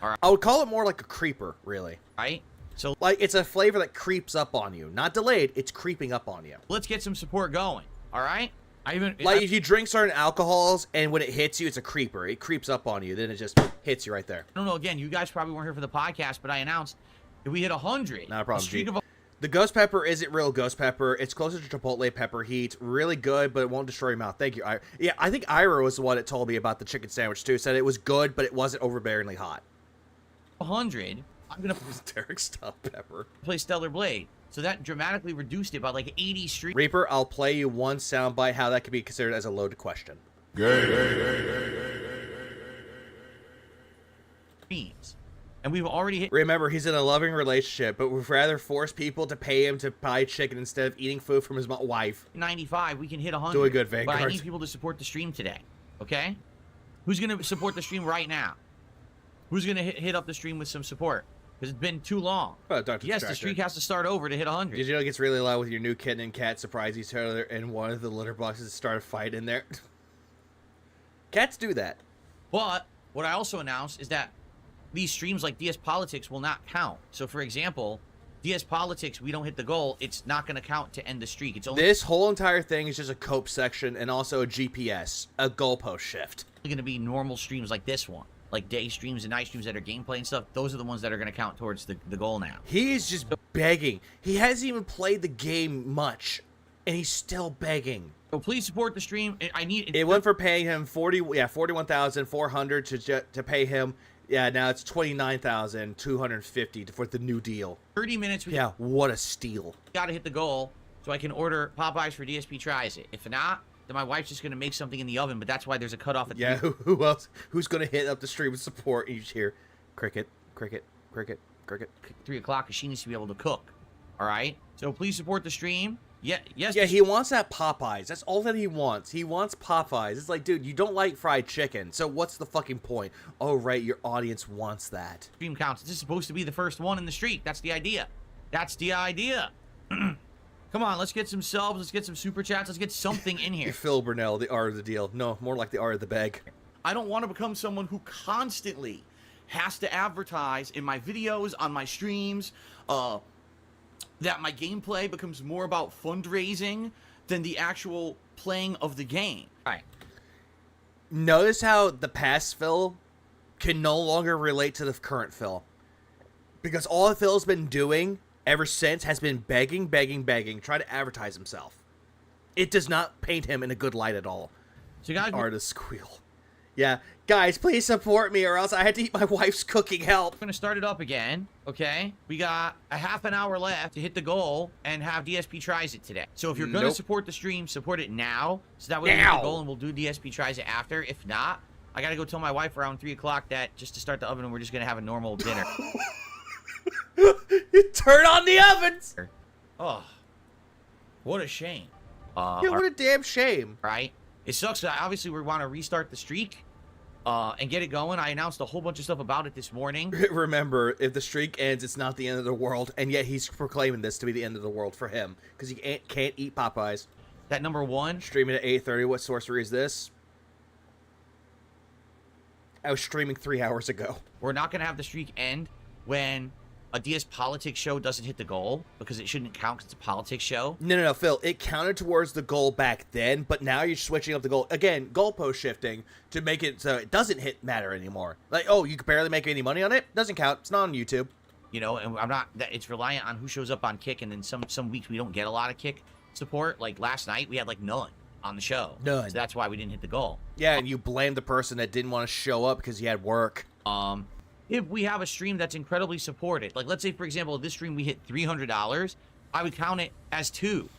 All right. I would call it more like a creeper, really. Right? So, like, it's a flavor that creeps up on you. Not delayed, it's creeping up on you. Let's get some support going. All right? If you drink certain alcohols and when it hits you, it's a creeper. It creeps up on you, then it just hits you right there. I don't know, again, you guys probably weren't here for the podcast, but I announced if we hit 100. Not a problem, The ghost pepper isn't real ghost pepper. It's closer to Chipotle pepper heat. Really good, but it won't destroy your mouth. Thank you, Ira. Yeah, I think Ira was the one that told me about the chicken sandwich, too. Said it was good, but it wasn't overbearingly hot. 100, I'm going to... Derek, stop pepper. Play Stellar Blade. So that dramatically reduced it by like 80 streams. Reaper, I'll play you one soundbite how that could be considered as a loaded question. And we've already hit... Remember, he's in a loving relationship, but we'd rather force people to pay him to buy chicken instead of eating food from his wife. 95, we can hit 100. Doing good, Vanguard. But I need people to support the stream today, okay? Who's going to support the stream right now? Who's going to hit up the stream with some support? Because it's been too long. Yes, the streak has to start over to hit 100. Did you know it gets really loud with your new kitten and cat surprise each other and one of the litter boxes start a fight in there? Cats do that. But what I also announced is that these streams like DS Politics will not count. So, for example, DS Politics, we don't hit the goal, it's not going to count to end the streak. It's only This whole entire thing is just a cope section and also a GPS, a goalpost shift. going to be normal streams like this one. Like day streams and night streams that are gameplay and stuff. Those are the ones that are going to count towards the goal now. He is just begging. He hasn't even played the game much, and he's still begging. So please support the stream. I need... It went for paying him 41,400 to pay him. Yeah, now it's 29,250 for the new deal. 30 minutes. Yeah, what a steal. Got to hit the goal so I can order Popeyes for DSP tries it. If not, then my wife's just going to make something in the oven, but that's why there's a cutoff at Yeah, who else? Who's going to hit up the stream with support? And you just hear cricket, cricket, cricket, cricket. 3 o'clock, because she needs to be able to cook. All right? So please support the stream. Yeah, yes. Yeah, he wants that Popeyes. That's all that he wants. He wants Popeyes. It's like, dude, you don't like fried chicken, so what's the fucking point? Oh, right, your audience wants that. Stream counts. This is supposed to be the first one in the streak. That's the idea. That's the idea. Come on, let's get some subs. Let's get some super chats. Let's get something in here. Phil Burnell, the art of the deal. No, more like the art of the bag. I don't want to become someone who constantly has to advertise in my videos, on my streams, that my gameplay becomes more about fundraising than the actual playing of the game. All right. Notice how the past Phil can no longer relate to the current Phil. Because all that Phil's been doing ever since has been begging, trying to advertise himself. It does not paint him in a good light at all. So guys, artist squeal. Yeah, guys, please support me or else I had to eat my wife's cooking help. I'm going to start it up again, okay? We got a half an hour left to hit the goal and have DSP tries it today. So if you're going to support the stream, support it now. So that way we hit the goal and we'll do DSP tries it after. If not, I got to go tell my wife around 3 o'clock that just to start the oven, we're just going to have a normal dinner. Turn on the ovens! Oh, what a shame. Yeah, what a damn shame. Right? It sucks that obviously we want to restart the streak and get it going. I announced a whole bunch of stuff about it this morning. Remember, if the streak ends, it's not the end of the world, and yet he's proclaiming this to be the end of the world for him because he can't eat Popeyes. That number one. Streaming at 8:30. What sorcery is this? I was streaming 3 hours ago. We're not going to have the streak end when a DS Politics show doesn't hit the goal because it shouldn't count because it's a politics show. No, Phil. It counted towards the goal back then, but now you're switching up the goal. Again, goalpost shifting to make it so it doesn't matter anymore. Like, oh, you can barely make any money on it? Doesn't count. It's not on YouTube. You know, and I'm not, it's reliant on who shows up on Kick, and then some weeks we don't get a lot of Kick support. Like last night, we had like none on the show. None. So that's why we didn't hit the goal. Yeah, and you blame the person that didn't want to show up because he had work. If we have a stream that's incredibly supported, like let's say, for example, this stream we hit $300, I would count it as 2.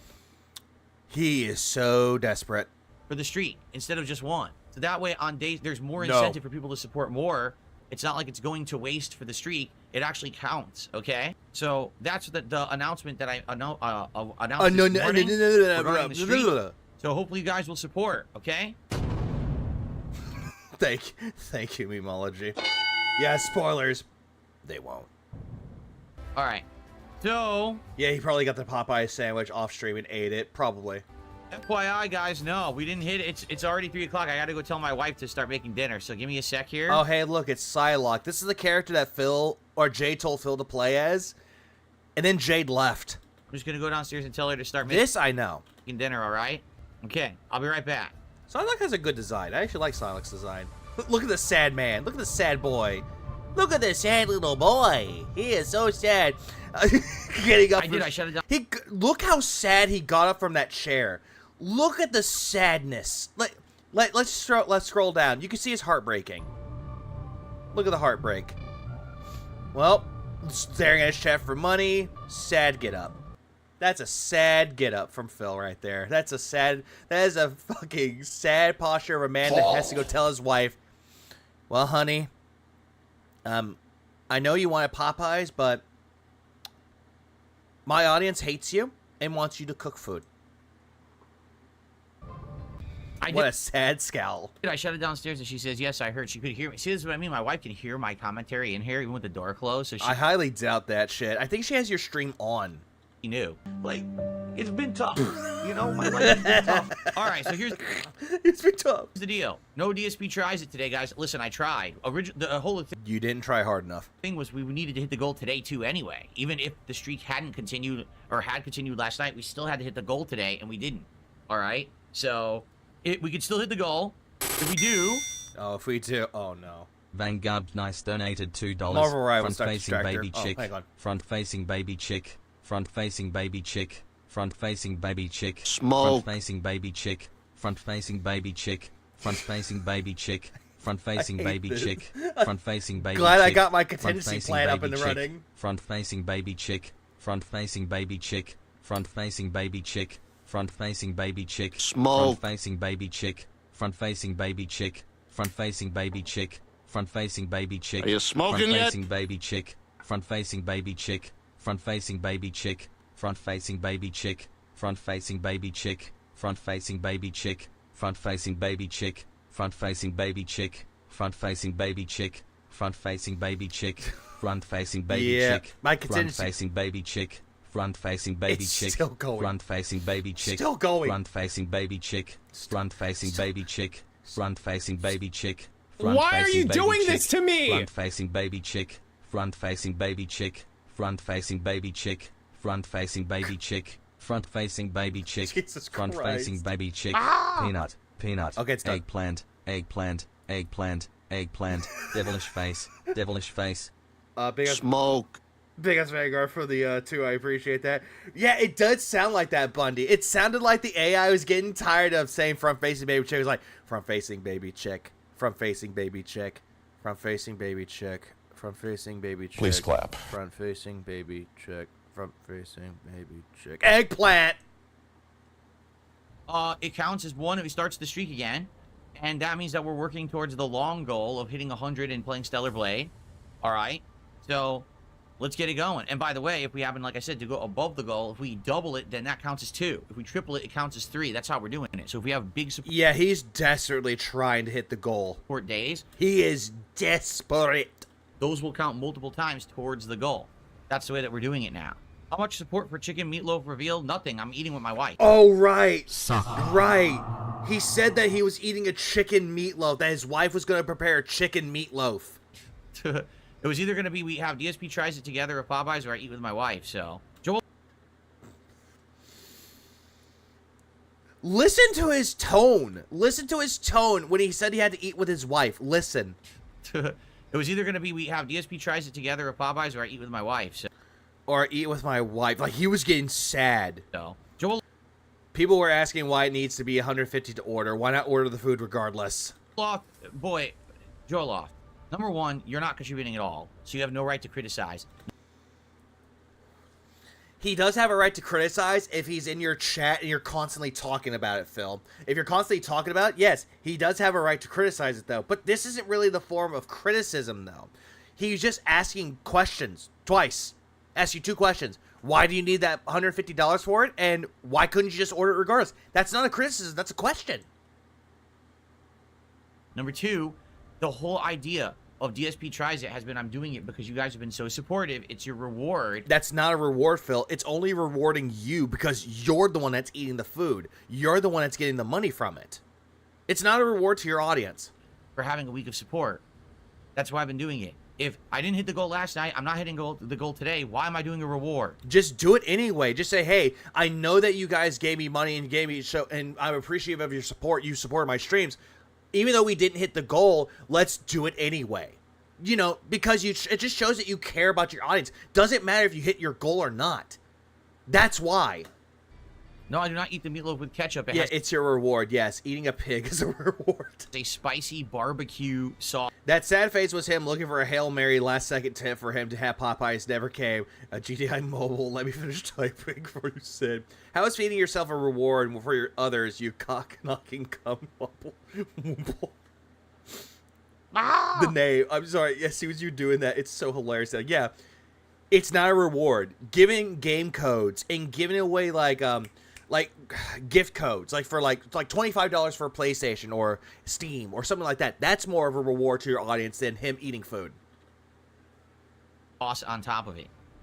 He is so desperate. For the streak, instead of just 1. So that way, on days, there's more incentive for people to support more. It's not like it's going to waste for the streak. It actually counts, okay? So that's the announcement that I announced this morning regarding the streak. So hopefully you guys will support, okay? Thank you, Memology. Yeah, spoilers. They won't. All right. So... yeah, he probably got the Popeye sandwich off stream and ate it. Probably. FYI, guys, no. We didn't hit it. It's already 3 o'clock. I got to go tell my wife to start making dinner. So give me a sec here. Oh, hey, look. It's Psylocke. This is the character that Phil or Jade told Phil to play as. And then Jade left. I'm just going to go downstairs and tell her to start making this. I know. Dinner, all right? Okay. I'll be right back. Psylocke has a good design. I actually like Psylocke's design. Look at the sad man. Look at the sad boy. Look at this sad little boy. He is so sad. Getting up. I shut it down. Look how sad he got up from that chair. Look at the sadness. Let's scroll down. You can see his heart breaking. Look at the heartbreak. Well, staring at his chat for money. Sad get up. That's a sad get up from Phil right there. That is a fucking sad posture of a man that has to go tell his wife, well, honey, I know you wanted Popeyes, but my audience hates you and wants you to cook food. What a sad scowl. I shut it downstairs and she says, yes, I heard. She could hear me. See, this is what I mean. My wife can hear my commentary in here even with the door closed. So I highly doubt that shit. I think she has your stream on. She knew. Like, It's been tough. You know, my life has been tough. All right, so here's It's been tough. the deal. No DSP tries it today, guys. Listen, I tried. The whole You didn't try hard enough. thing was we needed to hit the goal today too anyway. Even if the streak hadn't continued or had continued last night, we still had to hit the goal today, and we didn't. All right? So we could still hit the goal. If we do... Oh, if we do... Oh, no. Vanguard Nice donated $2. Marvel Rivals Front-facing Distractor. baby Oh, chick. hang on. Front-facing baby chick. Front-facing baby chick. Front-facing baby chick. Smoke. Front-facing baby chick. Front-facing baby chick. Front-facing baby chick. Front-facing baby this. chick. Front-facing baby Glad chick. I got my contingency Front-facing plan up baby and chick. running. Front-facing baby chick. Front-facing baby chick. Front-facing baby chick. Front-facing baby chick. Smoke. Front-facing baby chick. Front-facing baby chick. Front-facing baby chick. Front-facing baby chick. Are you smoking yet? Front-facing baby chick. Front-facing baby chick. Front-facing baby chick. Front-facing baby chick. Front-facing baby chick. Front-facing baby chick. Front-facing baby chick. Front-facing baby chick. Front-facing baby chick. Front-facing baby chick. Front-facing baby Yeah, chick. my contingency- Front-facing baby chick. Front-facing baby It's chick. still going. Front-facing baby chick. Still going. Front-facing baby chick. Front-facing baby chick. Front-facing baby chick. Why are you Front-facing baby doing chick. this to me? Front-facing baby chick. Front-facing baby chick. Front-facing baby chick. Front-facing baby chick. Front-facing baby chick. Jesus Front-facing Christ. baby chick. Peanut. Peanut. Okay, it's done. Eggplant. Eggplant. Eggplant. Eggplant. Devilish face. Devilish face. Big ass, Smoke. big ass Vanguard for the 2. I appreciate that. Yeah, it does sound like that, Bundy. It sounded like the AI was getting tired of saying front-facing baby chick. It was like, front-facing baby chick. Front-facing baby chick. Front-facing baby chick. Front-facing baby chick. Please clap. Front-facing baby chick. Front-facing baby chick. Eggplant! It counts as one if he starts the streak again, and that means that we're working towards the long goal of hitting 100 and playing Stellar Blade. All right, so let's get it going. And by the way, if we happen, like I said, to go above the goal, if we double it, then that counts as 2. If we triple it, it counts as 3. That's how we're doing it. So if we have big Yeah, he's desperately trying to hit the goal. support days, He is desperate. those will count multiple times towards the goal. That's the way that we're doing it now. How much support for chicken meatloaf revealed? Nothing. I'm eating with my wife. Oh, right. Right. He said that he was eating a chicken meatloaf, that his wife was going to prepare a chicken meatloaf. It was either going to be we have DSP tries it together at Popeyes or I eat with my wife. So Joel, Listen to his tone. Listen to his tone when he said he had to eat with his wife. Listen. it was either going to be we have DSP tries it together at Popeyes or I eat with my wife. Or eat with my wife. Like, he was getting sad. So Joel People were asking why it needs to be $150 to order. Why not order the food regardless? off, boy, Joel off. Number one, you're not contributing at all, so you have no right to criticize. He does have a right to criticize if he's in your chat and you're constantly talking about it, Phil. If you're constantly talking about it, yes, he does have a right to criticize it, though. But this isn't really the form of criticism, though. He's just asking questions twice. Ask you 2 questions. Why do you need that $150 for it? And why couldn't you just order it regardless? That's not a criticism. That's a question. Number two, the whole idea of DSP tries it has been I'm doing it because you guys have been so supportive. It's your reward. That's not a reward, Phil. It's only rewarding you because you're the one that's eating the food. You're the one that's getting the money from it. It's not a reward to your audience. For having a week of support. That's why I've been doing it. If I didn't hit the goal last night, I'm not hitting the goal today. Why am I doing a reward? Just do it anyway. Just say, hey, I know that you guys gave me money and gave me show, and I'm appreciative of your support. You supported my streams. Even though we didn't hit the goal, let's do it anyway. You know, because it just shows that you care about your audience. Doesn't matter if you hit your goal or not. That's why. No, I do not eat the meatloaf with ketchup. Yeah, it's your reward. Yes, eating a pig is a reward. A spicy barbecue sauce. That sad face was him looking for a Hail Mary last-second tip for him to have Popeyes never came. GTI Mobile, let me finish typing before you said. How is feeding yourself a reward for your others, you cock-knocking cum wobble? The name. I'm sorry. Yeah, see what you doing that. It's so hilarious. Like, yeah, it's not a reward. Giving game codes and giving away like gift codes, like for like $25 for a PlayStation or Steam or something like that. That's more of a reward to your audience than him eating food. Sauce on top of it.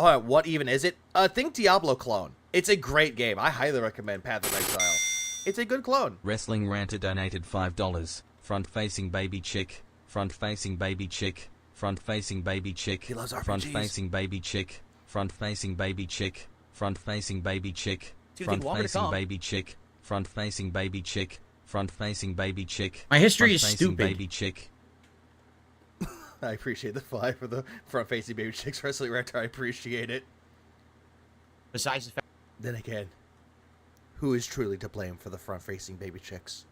Oh, what even is it? Think Diablo clone. It's a great game. I highly recommend Path of Exile. It's a good clone. Wrestling Ranter donated $5. Front-facing baby chick. Front-facing baby chick. Front-facing baby chick. He loves RPGs. Front-facing baby chick. Front-facing baby chick. Front-facing baby chick. Dude, they want me to Front-facing come. baby chick. Front-facing baby chick. Front-facing baby chick. My history is Front-facing stupid. baby chick. I appreciate the 5 for the front-facing baby chicks wrestling rector. I appreciate it. Besides the fact, Then again, who is truly to blame for the front-facing baby chicks?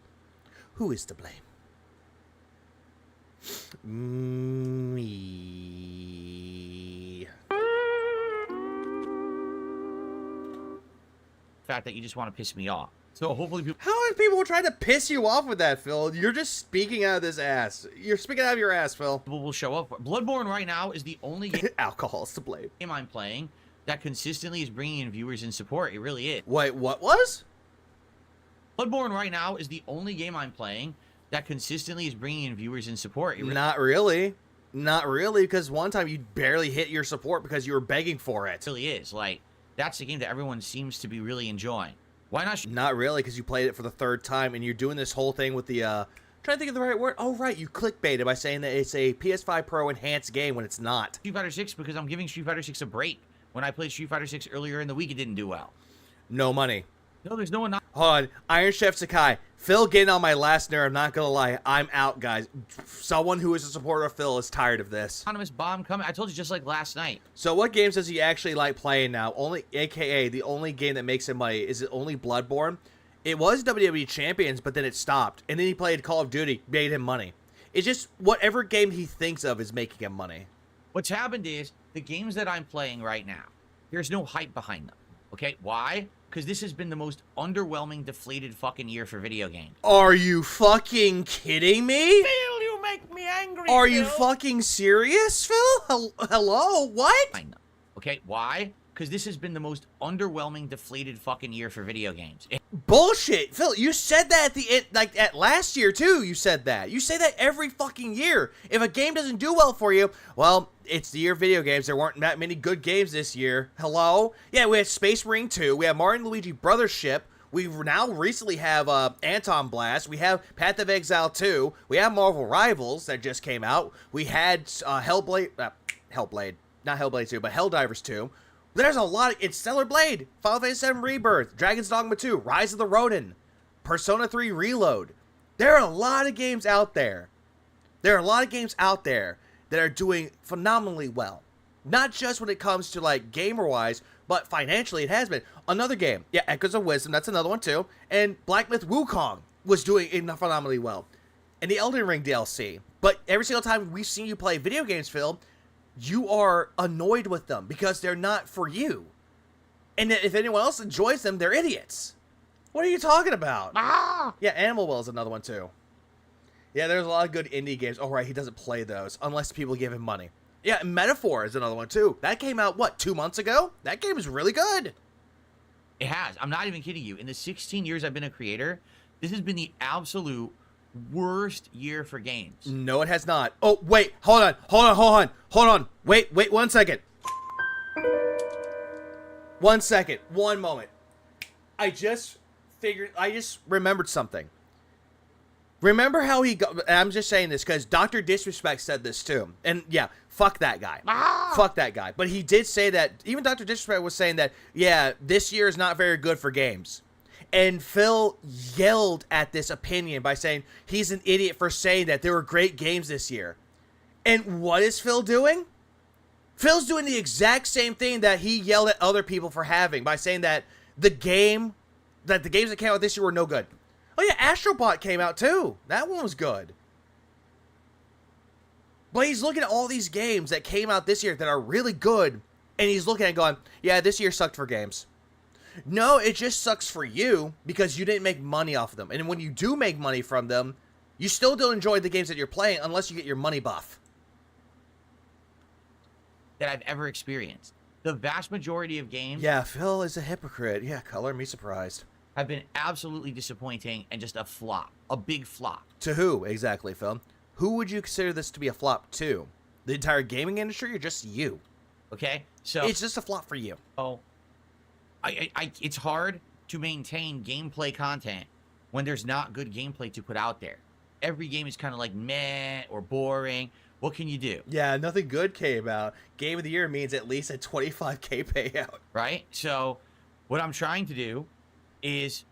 Who is to blame? Me. that you just want to piss me off. So hopefully people. How are people trying to piss you off with that, Phil? You're just speaking out of this ass. You're speaking out of your ass, Phil. People will show up. Bloodborne right now is the only Alcohol's to blame. game I'm playing that consistently is bringing in viewers and support. It really is. Wait, what was? Bloodborne right now is the only game I'm playing that consistently is bringing in viewers and support. Not really. Not really, because one time you barely hit your support because you were begging for it. It really is. Like, that's the game that everyone seems to be really enjoying. Why not? Not really, because you played it for the 3rd time, and you're doing this whole thing with the, trying to think of the right word. Oh, right, you clickbaited by saying that it's a PS5 Pro enhanced game when it's not. Street Fighter 6 because I'm giving Street Fighter 6 a break. When I played Street Fighter 6 earlier in the week, it didn't do well. No money. No, there's no one. Hold on. Iron Chef Sakai. Phil getting on my last nerve. I'm not going to lie. I'm out, guys. Someone who is a supporter of Phil is tired of this. Anonymous bomb coming. I told you just like last night. So what games does he actually like playing now? Only, AKA, the only game that makes him money. Is it only Bloodborne? It was WWE Champions, but then it stopped. And then he played Call of Duty, made him money. It's just whatever game he thinks of is making him money. What's happened is the games that I'm playing right now, there's no hype behind them. Okay, why? Because this has been the most underwhelming, deflated fucking year for video games. Are you fucking kidding me? Phil, you make me angry. Are you fucking serious, Phil? Hello? What? I know. Okay, why? Because this has been the most underwhelming, deflated fucking year for video games. Bullshit, Phil. You said that at the end, like at last year too. You said that. You say that every fucking year. If a game doesn't do well for you, well, it's the year of video games. There weren't that many good games this year. Hello? Yeah, we had Space Marine 2. We have Mario and Luigi Brothership. We now recently have Anton Blast. We have Path of Exile 2. We have Marvel Rivals that just came out. We had Hellblade, not Hellblade 2, but Helldivers 2. There's a lot of, it's Stellar Blade, Final Fantasy VII Rebirth, Dragon's Dogma 2, Rise of the Ronin, Persona 3 Reload. There are a lot of games out there. There are a lot of games out there that are doing phenomenally well. Not just when it comes to like gamer-wise, but financially it has been. Another game, yeah, Echoes of Wisdom, that's another one too. And Black Myth Wukong was doing phenomenally well. And the Elden Ring DLC. But every single time we've seen you play video games, Phil, you are annoyed with them because they're not for you. And if anyone else enjoys them, they're idiots. What are you talking about? Ah! Yeah, Animal Well is another one too. Yeah, there's a lot of good indie games. Oh, right, he doesn't play those unless people give him money. Yeah, Metaphor is another one too. That came out, what, 2 months ago? That game is really good. It has. I'm not even kidding you. In the 16 years I've been a creator, this has been the absolute worst year for games. No, it has not. Oh, wait, hold on. Wait 1 second. 1 second. 1 moment. I just remembered something. Remember how he got, and I'm just saying this because Dr. Disrespect said this too. And yeah, fuck that guy. Fuck that guy. But he did say that, even Dr. Disrespect was saying that, yeah, this year is not very good for games. And Phil yelled at this opinion by saying he's an idiot for saying that there were great games this year. And what is Phil doing? Phil's doing the exact same thing that he yelled at other people for having by saying that the games that came out this year were no good. Oh yeah, Astrobot came out too. That one was good. But he's looking at all these games that came out this year that are really good, and he's looking at it going, yeah, this year sucked for games. No, it just sucks for you because you didn't make money off of them. And when you do make money from them, you still don't enjoy the games that you're playing unless you get your money buff. That I've ever experienced. The vast majority of games Yeah, Phil is a hypocrite. Yeah, color me surprised. have been absolutely disappointing and just a flop. A big flop. To who exactly, Phil? Who would you consider this to be a flop to? The entire gaming industry or just you? Okay, so It's just a flop for you. Oh, it's hard to maintain gameplay content when there's not good gameplay to put out there. Every game is kind of like meh or boring. What can you do? Yeah, nothing good came out. Game of the year means at least a 25K payout. Right? So what I'm trying to do is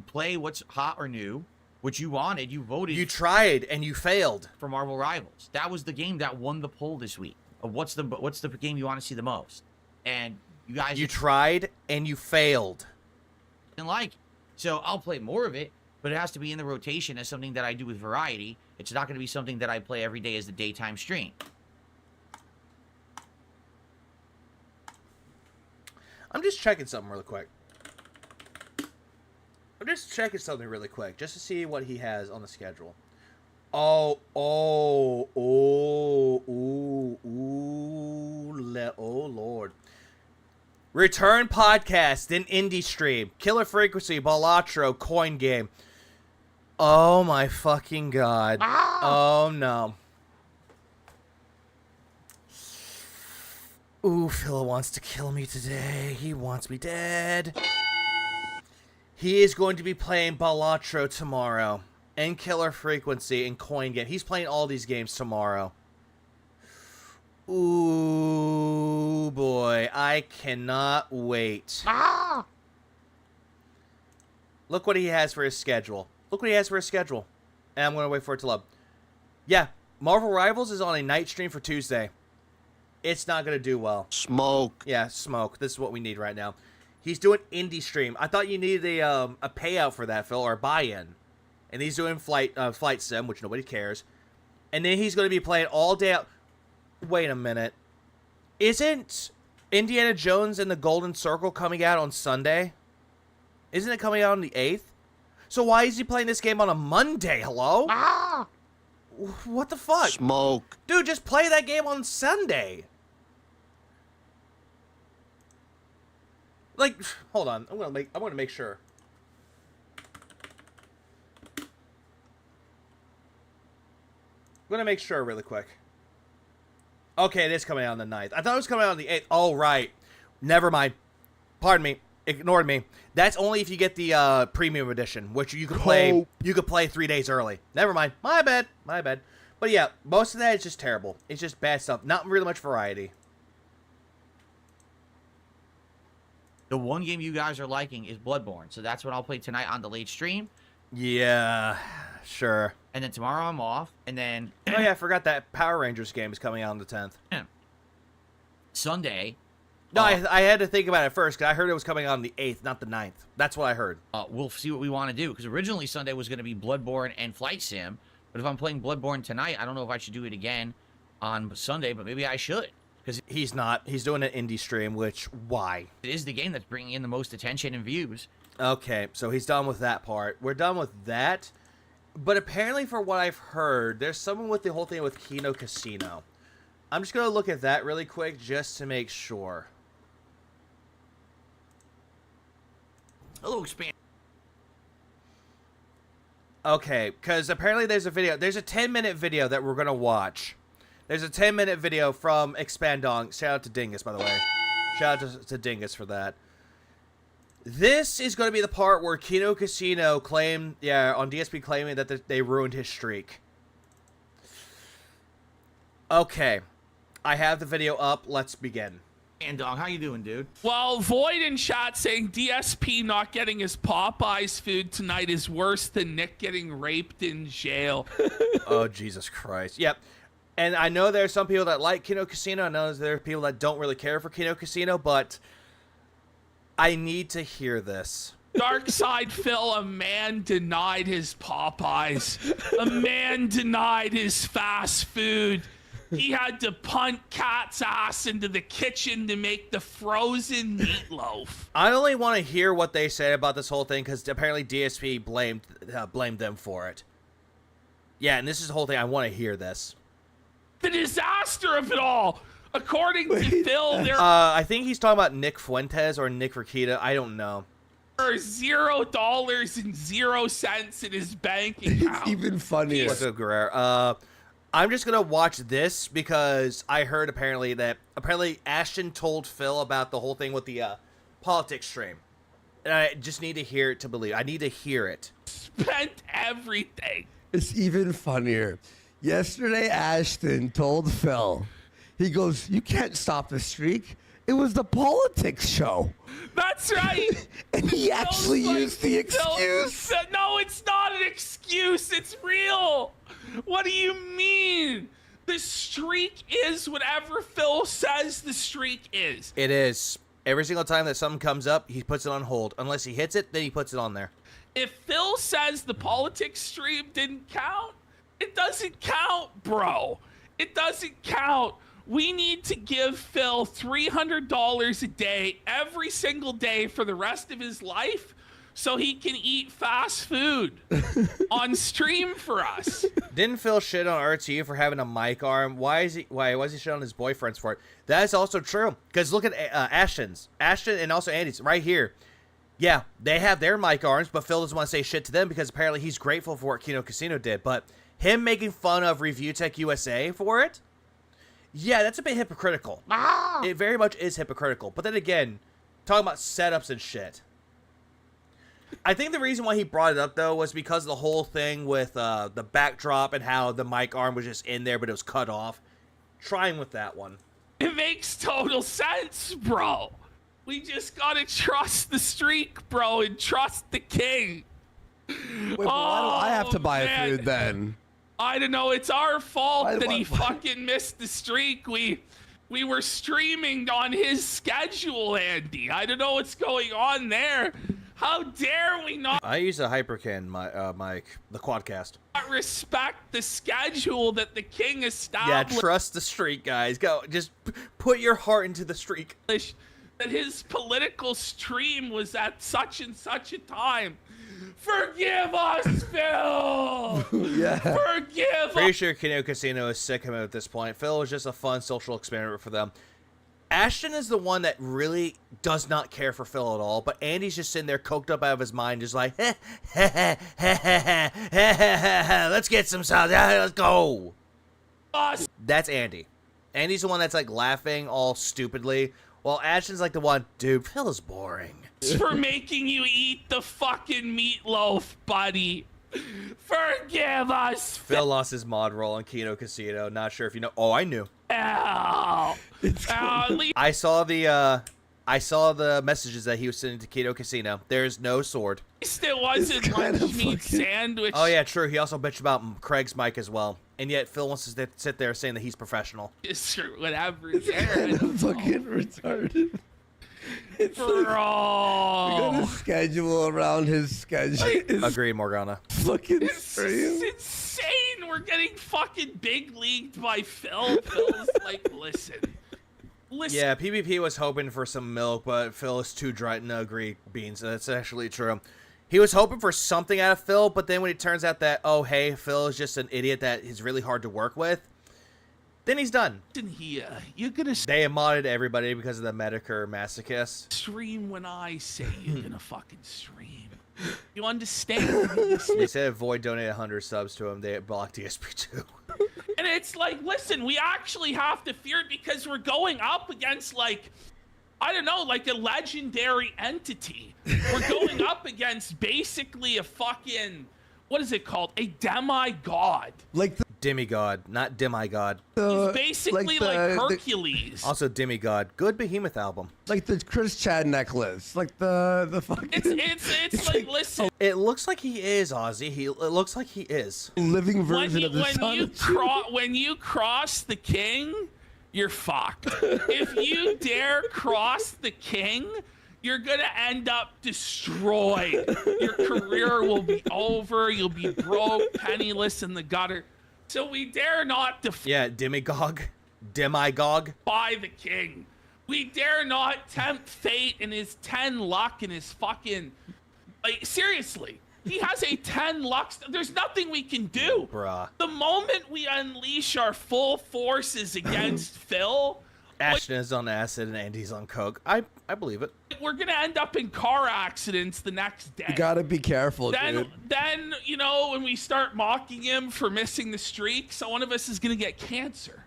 play what's hot or new, which you wanted. You voted. You tried and you failed. For Marvel Rivals. That was the game that won the poll this week. Of what's the game you want to see the most? And you guys... You tried and you failed. Didn't like it. So I'll play more of it, but it has to be in the rotation as something that I do with variety. It's not going to be something that I play every day as the daytime stream. I'm just checking something really quick. Just to see what he has on the schedule. Oh, Lord. Return podcast, then indie stream, Killer Frequency, Balatro, Coin Game. Oh my fucking god. Oh no. Ooh, Phil wants to kill me today. He wants me dead. He is going to be playing Balatro tomorrow. And Killer Frequency and Coin Game. He's playing all these games tomorrow. Ooh, boy. I cannot wait. Look what he has for his schedule. And I'm going to wait for it to load. Yeah, Marvel Rivals is on a night stream for Tuesday. It's not going to do well. Smoke. Yeah, smoke. This is what we need right now. He's doing indie stream. I thought you needed a payout for that, Phil, or a buy-in. And he's doing flight sim, which nobody cares. And then he's going to be playing all day out. Wait a minute. Isn't Indiana Jones and the Golden Circle coming out on Sunday? Isn't it coming out on the 8th? So why is he playing this game on a Monday? Hello? What the fuck? Smoke. Dude, just play that game on Sunday. Like, hold on. I'm gonna make sure. I'm gonna make sure really quick. Okay, it is coming out on the 9th. I thought it was coming out on the 8th. Oh, right. Never mind. Pardon me. Ignored me. That's only if you get the premium edition, which you could play. You could play 3 days early. Never mind. My bad. But yeah, most of that is just terrible. It's just bad stuff. Not really much variety. The one game you guys are liking is Bloodborne, so that's what I'll play tonight on the late stream. Yeah, sure. And then tomorrow I'm off, and then... Oh yeah, I forgot that Power Rangers game is coming out on the 10th. Sunday... No, I had to think about it first, because I heard it was coming out on the 8th, not the 9th. That's what I heard. We'll see what we want to do, because originally Sunday was going to be Bloodborne and Flight Sim, but if I'm playing Bloodborne tonight, I don't know if I should do it again on Sunday, but maybe I should. Because he's not. He's doing an indie stream, which, why? It is the game that's bringing in the most attention and views. Okay, so he's done with that part. We're done with that. But apparently, for what I've heard, there's someone with the whole thing with Kino Casino. I'm just going to look at that really quick just to make sure. A little expand. Okay, because apparently there's a video. There's a 10-minute video that we're going to watch. There's a 10-minute video from Expandong. Shout out to Dingus, by the way. Shout out to Dingus for that. This is going to be the part where Kino Casino claimed, on DSP claiming that they ruined his streak. Okay. I have the video up. Let's begin. And Dog, how you doing, dude? Well, Void in chat saying DSP not getting his Popeyes food tonight is worse than Nick getting raped in jail. Oh, Jesus Christ. Yep. And I know there are some people that like Kino Casino. I know there are people that don't really care for Kino Casino, but I need to hear this. Dark Side Phil, a man denied his Popeyes. A man denied his fast food. He had to punt Cat's ass into the kitchen to make the frozen meatloaf. I only want to hear what they say about this whole thing because apparently DSP blamed them for it. Yeah, and this is the whole thing. I want to hear this. The disaster of it all. According to Phil, there I think he's talking about Nick Fuentes or Nick Rakita. I don't know. are $0.00 in his bank account. It's even funnier. What's up, Guerrero? I'm just gonna watch this because I heard apparently Ashton told Phil about the whole thing with the politics stream, and I just need to hear it to believe. I need to hear it. Spent everything. It's even funnier. Yesterday, Ashton told Phil, he goes, "You can't stop the streak. It was the politics show." That's right. And he actually used the excuse. No, it's not an excuse. It's real. What do you mean? The streak is whatever Phil says the streak is. It is. Every single time that something comes up, he puts it on hold. Unless he hits it, then he puts it on there. If Phil says the politics stream didn't count, it doesn't count, bro. It doesn't count. We need to give Phil $300 a day every single day for the rest of his life so he can eat fast food on stream for us. Didn't Phil shit on RTU for having a mic arm? Why is he shit on his boyfriends for it? That is also true. Because look at Ashton and also Andy's right here. Yeah, they have their mic arms, but Phil doesn't want to say shit to them because apparently he's grateful for what Kino Casino did. But him making fun of Review Tech USA for it, yeah, that's a bit hypocritical. It very much is hypocritical. But then again, talking about setups and shit. I think the reason why he brought it up, though, was because of the whole thing with the backdrop and how the mic arm was just in there, but it was cut off. Trying with that one. It makes total sense, bro. We just gotta trust the streak, bro, and trust the king. Wait, but why do I have to buy food then? I don't know. It's our fault that he fucking missed the streak. We were streaming on his schedule, Andy. I don't know what's going on there. How dare we not? I use a Hypercan mic, the Quadcast. Respect the schedule that the king established. Yeah, trust the streak, guys. Go, just put your heart into the streak. That his political stream was at such and such a time. Forgive us, Phil! Yeah. Forgive us! Pretty sure Kino Casino is sick of him at this point. Phil was just a fun social experiment for them. Ashton is the one that really does not care for Phil at all, but Andy's just sitting there coked up out of his mind, just like, let's get some sauce, let's go. That's Andy. Andy's the one that's like laughing all stupidly, while Ashton's like the one, dude, Phil is boring. For making you eat the fucking meatloaf, buddy. Forgive us. Phil lost his mod role on Kino Casino. Not sure if you know. Oh, I knew. Ow. I saw the messages that he was sending to Kino Casino. There's no sword. It wasn't lunch meat sandwich. Oh yeah, true. He also bitched about Craig's mic as well. And yet Phil wants to sit there saying that he's professional. It's true. Whatever. It's fucking retarded. It's bro. we got a schedule around his schedule. Agreed, Morgana. Fucking it's insane. We're getting fucking big leagued by Phil. Phil's like, listen. Yeah, PvP was hoping for some milk, but Phil is too dry. No, agree, Beans. That's actually true. He was hoping for something out of Phil, but then when it turns out that, oh, hey, Phil is just an idiot that is really hard to work with, then he's done. You're gonna they modded everybody because of the Medicare masochist. Stream when I say you're gonna fucking stream. You understand? They said Void donated 100 subs to him. They blocked DSP2. And it's like, listen, we actually have to fear it because we're going up against, like, I don't know, like a legendary entity. We're going up against basically a fucking, what is it called? A demigod. Like the demigod, not demigod. He's basically like Hercules. Also demigod. Good Behemoth album. Like the Chris Chad necklace. Like the fucking. It's like, listen. It looks like he is Ozzy. It looks like he is. Living version of the sun. When you cross the king, you're fucked. If you dare cross the king, you're gonna end up destroyed. Your career will be over. You'll be broke, penniless, in the gutter. So we dare not demigod by the king. We dare not tempt fate and his 10 luck and his fucking, like, seriously. He has a 10 luck. There's nothing we can do. Bruh. The moment we unleash our full forces against Phil, Ashton is on acid and Andy's on coke. I believe it. We're gonna end up in car accidents the next day. You gotta be careful, dude. Then you know, when we start mocking him for missing the streak, so one of us is gonna get cancer.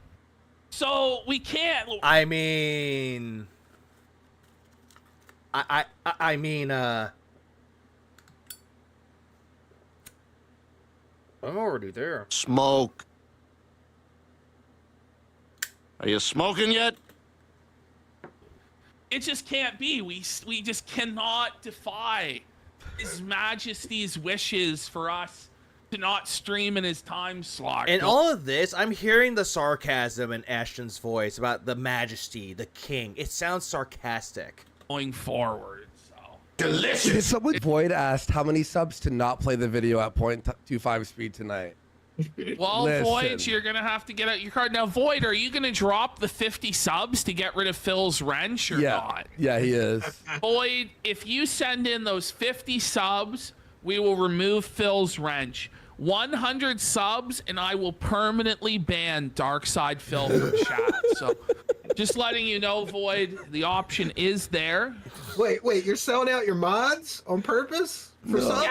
So we can't. I mean, I mean, I'm already there. Smoke. Are you smoking yet? It just can't be. We just cannot defy His Majesty's wishes for us to not stream in his time slot. And all of this, I'm hearing the sarcasm in Ashton's voice about the Majesty, the King. It sounds sarcastic. Going forward, so. Delicious! Did someone Void asked how many subs to not play the video at 0.25 speed tonight? Well, Listen. Void, you're going to have to get out your card. Now, Void, are you going to drop the 50 subs to get rid of Phil's wrench or not? Yeah, he is. Void, if you send in those 50 subs, we will remove Phil's wrench. 100 subs, and I will permanently ban Darkside Phil from chat. So, just letting you know, Void, the option is there. Wait, you're selling out your mods on purpose? For subs?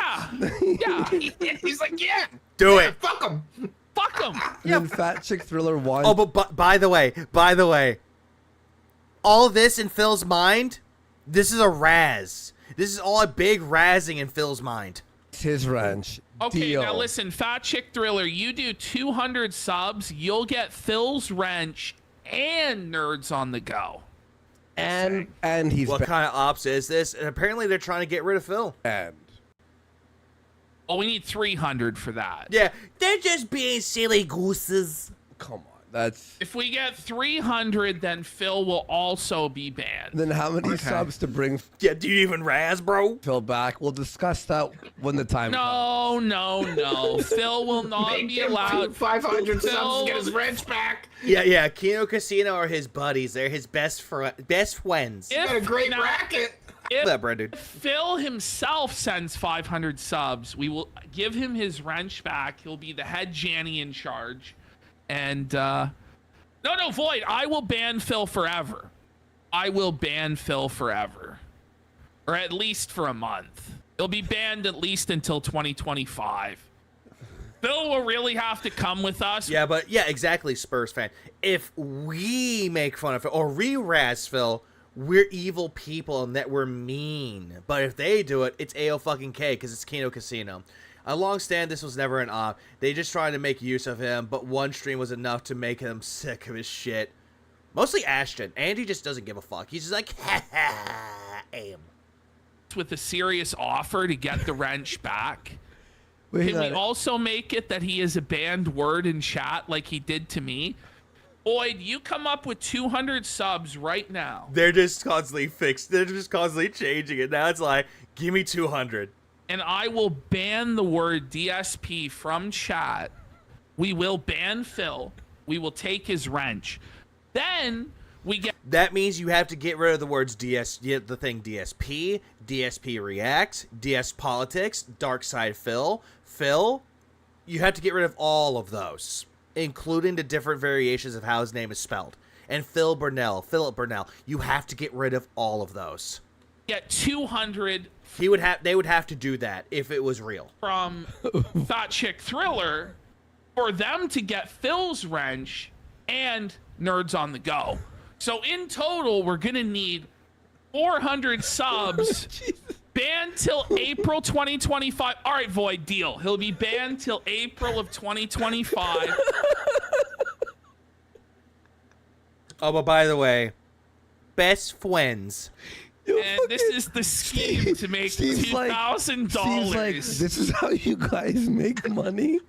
Yeah. He's like, yeah. Do it. Fuck him. Fuck him. And then Fat Chick Thriller 1. Oh, but by the way, all this in Phil's mind, this is a razz. This is all a big razzing in Phil's mind. It's his wrench. Okay, Deal. now listen, Fat Chick Thriller, you do 200 subs, you'll get Phil's wrench and Nerds on the Go. And he's What kind of ops is this? And apparently they're trying to get rid of Phil. And well, we need 300 for that. Yeah, they're just being silly gooses. Come on, that's. If we get 300, then Phil will also be banned. Then how many subs to bring? Yeah, do you even razz, bro? Phil back. We'll discuss that when the time comes. No. Phil will not be allowed. 500 subs to get his wrench back. Yeah. Kino Casino are his buddies. They're his best friends. He's got a great racket. If that, Brad, dude. Phil himself sends 500 subs, we will give him his wrench back. He'll be the head Janny in charge. And, no, Void, I will ban Phil forever. I will ban Phil forever. Or at least for a month. He'll be banned at least until 2025. Phil will really have to come with us. Yeah, exactly, Spurs fan. If we make fun of Phil or we razz Phil, we're evil people and that we're mean. But if they do it, it's A-O-fucking-K because it's Kino Casino. A long stand, this was never an op. They just tried to make use of him, but one stream was enough to make him sick of his shit. Mostly Ashton. Andy just doesn't give a fuck. He's just like, aim. With a serious offer to get the wrench back. Can we also make it that he is a banned word in chat like he did to me? Boyd, you come up with 200 subs right now. They're just constantly fixed. They're just constantly changing it. Now it's like, give me 200. And I will ban the word DSP from chat. We will ban Phil. We will take his wrench. Then we get... That means you have to get rid of the words DSP, DSP Reacts, DS Politics, Dark Side Phil. You have to get rid of all of those, including the different variations of how his name is spelled. And Philip Burnell. You have to get rid of all of those. Get 200. They would have to do that if it was real. From Fat Chick Thriller for them to get Phil's wrench and Nerds on the Go. So in total, we're going to need 400 subs. Banned till April 2025. All right, Void, deal. He'll be banned till April of 2025. Oh, but by the way, best friends. And this is the scheme to make $2,000. Like, this is how you guys make money?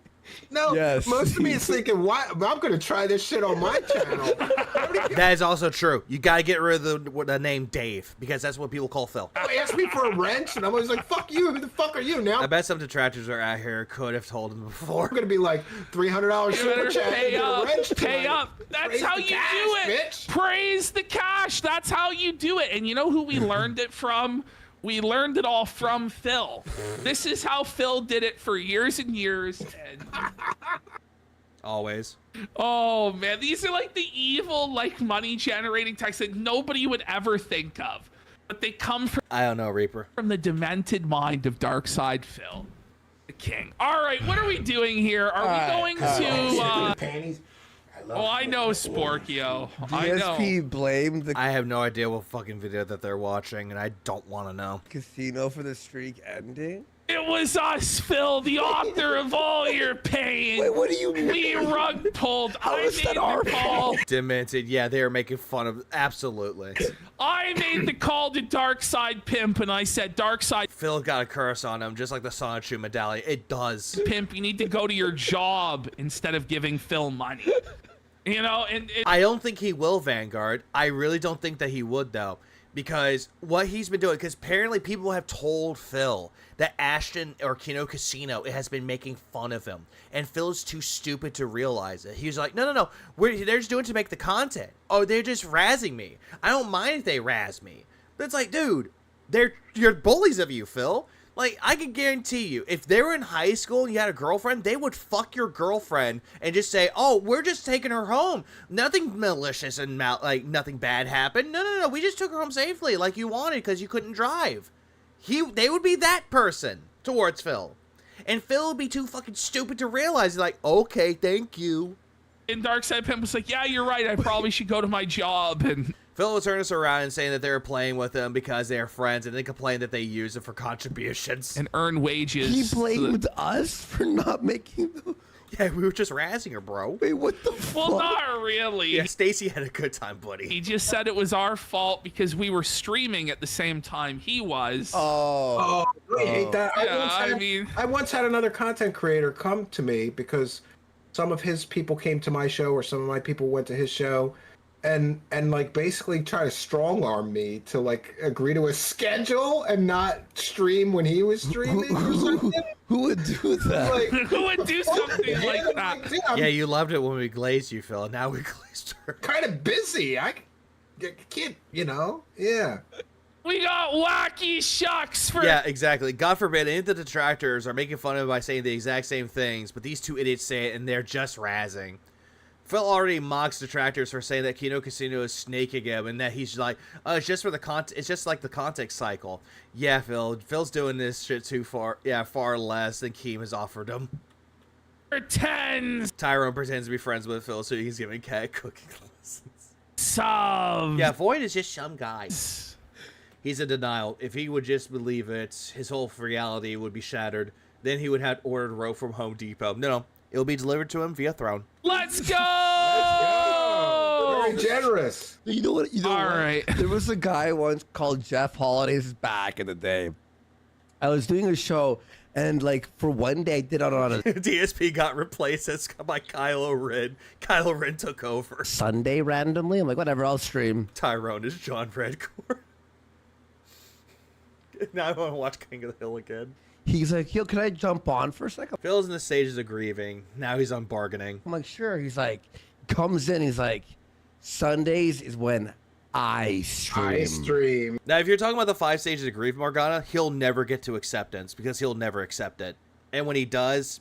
No, yes. Most of me is thinking, why? I'm going to try this shit on my channel. That is also true. You got to get rid of the name Dave, because that's what people call Phil. He asked me for a wrench, and I'm always like, fuck you. Who the fuck are you now? I bet some detractors are out here could have told him before. I'm going to be like, $300 super chat. Pay up. Pay up. That's how you do it. Bitch. Praise the cash. That's how you do it. And you know who we learned it from? We learned it all from Phil. This is how Phil did it for years and years. And Always. Oh man, these are like the evil, like money generating texts that nobody would ever think of, but they come from I don't know, Reaper. the demented mind of Darkside Phil, the king. All right, what are we doing here? Are we going to? Panties. Oh, I know, Sporkio. I know. DSP blamed the I have no idea what fucking video that they're watching, and I don't want to know. casino for the streak ending. It was us, Phil, the author of all your pain. Wait, what do you mean? We rug pulled. How I is made that the our call. Demented, yeah, they are making fun of. Absolutely. I made the call to Darkside Pimp, and I said, Darkside Phil got a curse on him, just like the Sonichu medallion. It does. Pimp, you need to go to your job instead of giving Phil money. You know, and I don't think he will, Vanguard. I really don't think that he would, though. Because what he's been doing, because apparently people have told Phil that Ashton or Kino Casino has been making fun of him. And Phil is too stupid to realize it. He's like, no. They're just doing it to make the content. Oh, they're just razzing me. I don't mind if they razz me. But it's like, dude, you're bullies of you, Phil. Like, I can guarantee you, if they were in high school and you had a girlfriend, they would fuck your girlfriend and just say, oh, we're just taking her home. Nothing malicious and, nothing bad happened. No, we just took her home safely like you wanted because you couldn't drive. They would be that person towards Phil. And Phil would be too fucking stupid to realize, like, okay, thank you. And Darkside Pimp was like, yeah, you're right. I probably should go to my job. And Phil will turn us around and saying that they're playing with him because they're friends, and they complain that they use it for contributions. and earn wages. He blamed us for not making them. Yeah, we were just razzing her, bro. Wait, what the fuck? Well, not really. Yeah, Stacy had a good time, buddy. He just said it was our fault because we were streaming at the same time he was. Oh, I hate that. Yeah, I once had another content creator come to me because some of his people came to my show or some of my people went to his show and like basically try to strong arm me to like agree to a schedule and not stream when he was streaming or something. Who would do that? Like, Who would do something like that? Like, dude, I'm Yeah, you loved it when we glazed you, Phil. Now we glazed her. kind of busy. I can't, yeah. We got wacky shucks for. Yeah, exactly. God forbid any of the detractors are making fun of him by saying the exact same things, but these two idiots say it and they're just razzing. Phil already mocks detractors for saying that Kino Casino is snaking him and that he's like, oh, it's just for the it's just like the context cycle. Yeah, Phil's doing this shit too far. Yeah, far less than Keem has offered him. Pretends. Tyrone pretends to be friends with Phil, so he's giving cat cooking lessons. Subs. Yeah, Void is just some guy. He's in denial. If he would just believe it, his whole reality would be shattered. Then he would have ordered rope from Home Depot. No. It'll be delivered to him via Throne. Let's go! Very generous. You know what? All right. There was a guy once called Jeff Holidays back in the day. I was doing a show, and like for one day I did it on a DSP got replaced by Kylo Ren. Kylo Ren took over. Sunday randomly. I'm like, whatever, I'll stream. Tyrone is John Redcore. Now I want to watch King of the Hill again. He's like, yo, can I jump on for a second? Phil's in the stages of grieving. Now he's on bargaining. I'm like, sure. He's like, comes in. He's like, Sundays is when I stream. Now, if you're talking about the 5 stages of grief, Morgana, he'll never get to acceptance because he'll never accept it. And when he does,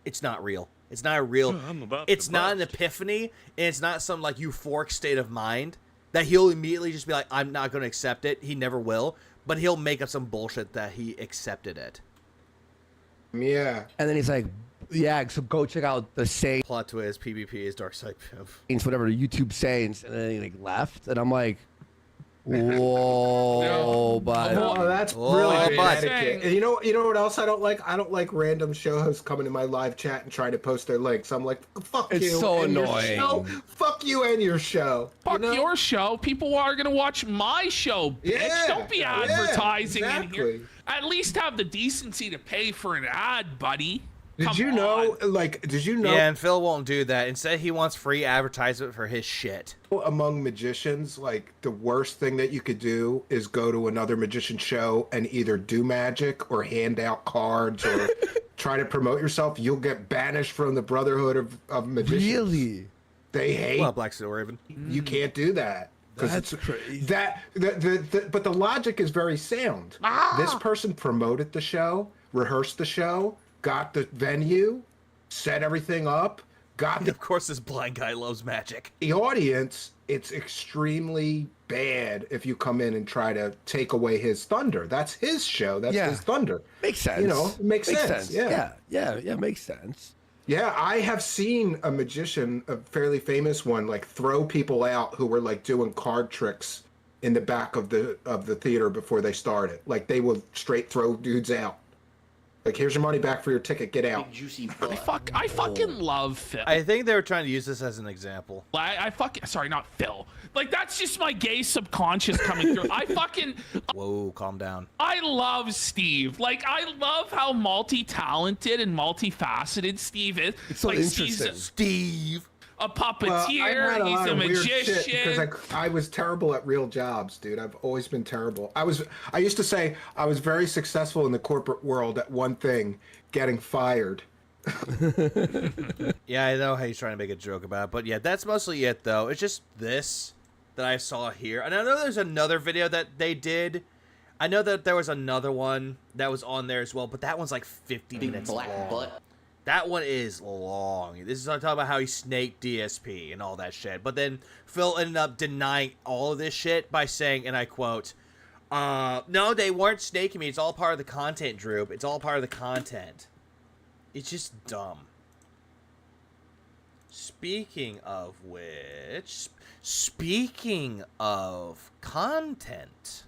it's not real. It's not a real. It's not an epiphany, and it's not some like euphoric state of mind that he'll immediately just be like, I'm not going to accept it. He never will. But he'll make up some bullshit that he accepted it. Yeah. And then he's like, yeah, so go check out the Saints. Plot twist, PvP is Darkside Pimp. Whatever, YouTube Saints. And then he like left. And I'm like, whoa, but Oh, that's really bad etiquette. And you know what else I don't like? I don't like random show hosts coming to my live chat and trying to post their links. I'm like, fuck It's you. so and your annoying. show. Fuck you and your show. Fuck your show. People are going to watch my show, bitch. Yeah, Don't be yeah, advertising in here. exactly. At least have the decency to pay for an ad, buddy. Did you know? Yeah, and Phil won't do that. Instead, he wants free advertisement for his shit. Among magicians, like the worst thing that you could do is go to another magician show and either do magic or hand out cards or try to promote yourself. You'll get banished from the Brotherhood of Magicians. Really? They hate. Well, Black Steel Raven. You can't do that. That's crazy. But the logic is very sound. This person promoted the show, rehearsed the show, got the venue, set everything up, got Of course, this blind guy loves magic. the audience, it's extremely bad if you come in and try to take away his thunder. That's his show. That's Yeah. his thunder. Makes sense. You know, it makes sense. Yeah. Yeah, makes sense. Yeah, I have seen a magician, a fairly famous one, like throw people out who were like doing card tricks in the back of the theater before they started. Like they would straight throw dudes out. Like, here's your money back for your ticket. Get out. Juicy I fucking love Phil. I think they were trying to use this as an example. Sorry, not Phil. Like, that's just my gay subconscious coming through. Whoa, calm down. I love Steve. Like, I love how multi-talented and multifaceted Steve is. It's so like, interesting. Steve. A puppeteer. He's a magician. Because I was terrible at real jobs, dude. I've always been terrible. I used to say I was very successful in the corporate world at one thing, getting fired. Yeah, I know how he's trying to make a joke about it, but yeah, that's mostly it, though. It's just this that I saw here. And I know there's another video that they did. I know that there was another one that was on there as well, but that one's like 50 minutes long. That one is long. This is talking about how he snaked DSP and all that shit. But then Phil ended up denying all of this shit by saying, and I quote, no, they weren't snaking me. It's all part of the content, Drew. It's all part of the content. It's just dumb. Speaking of content.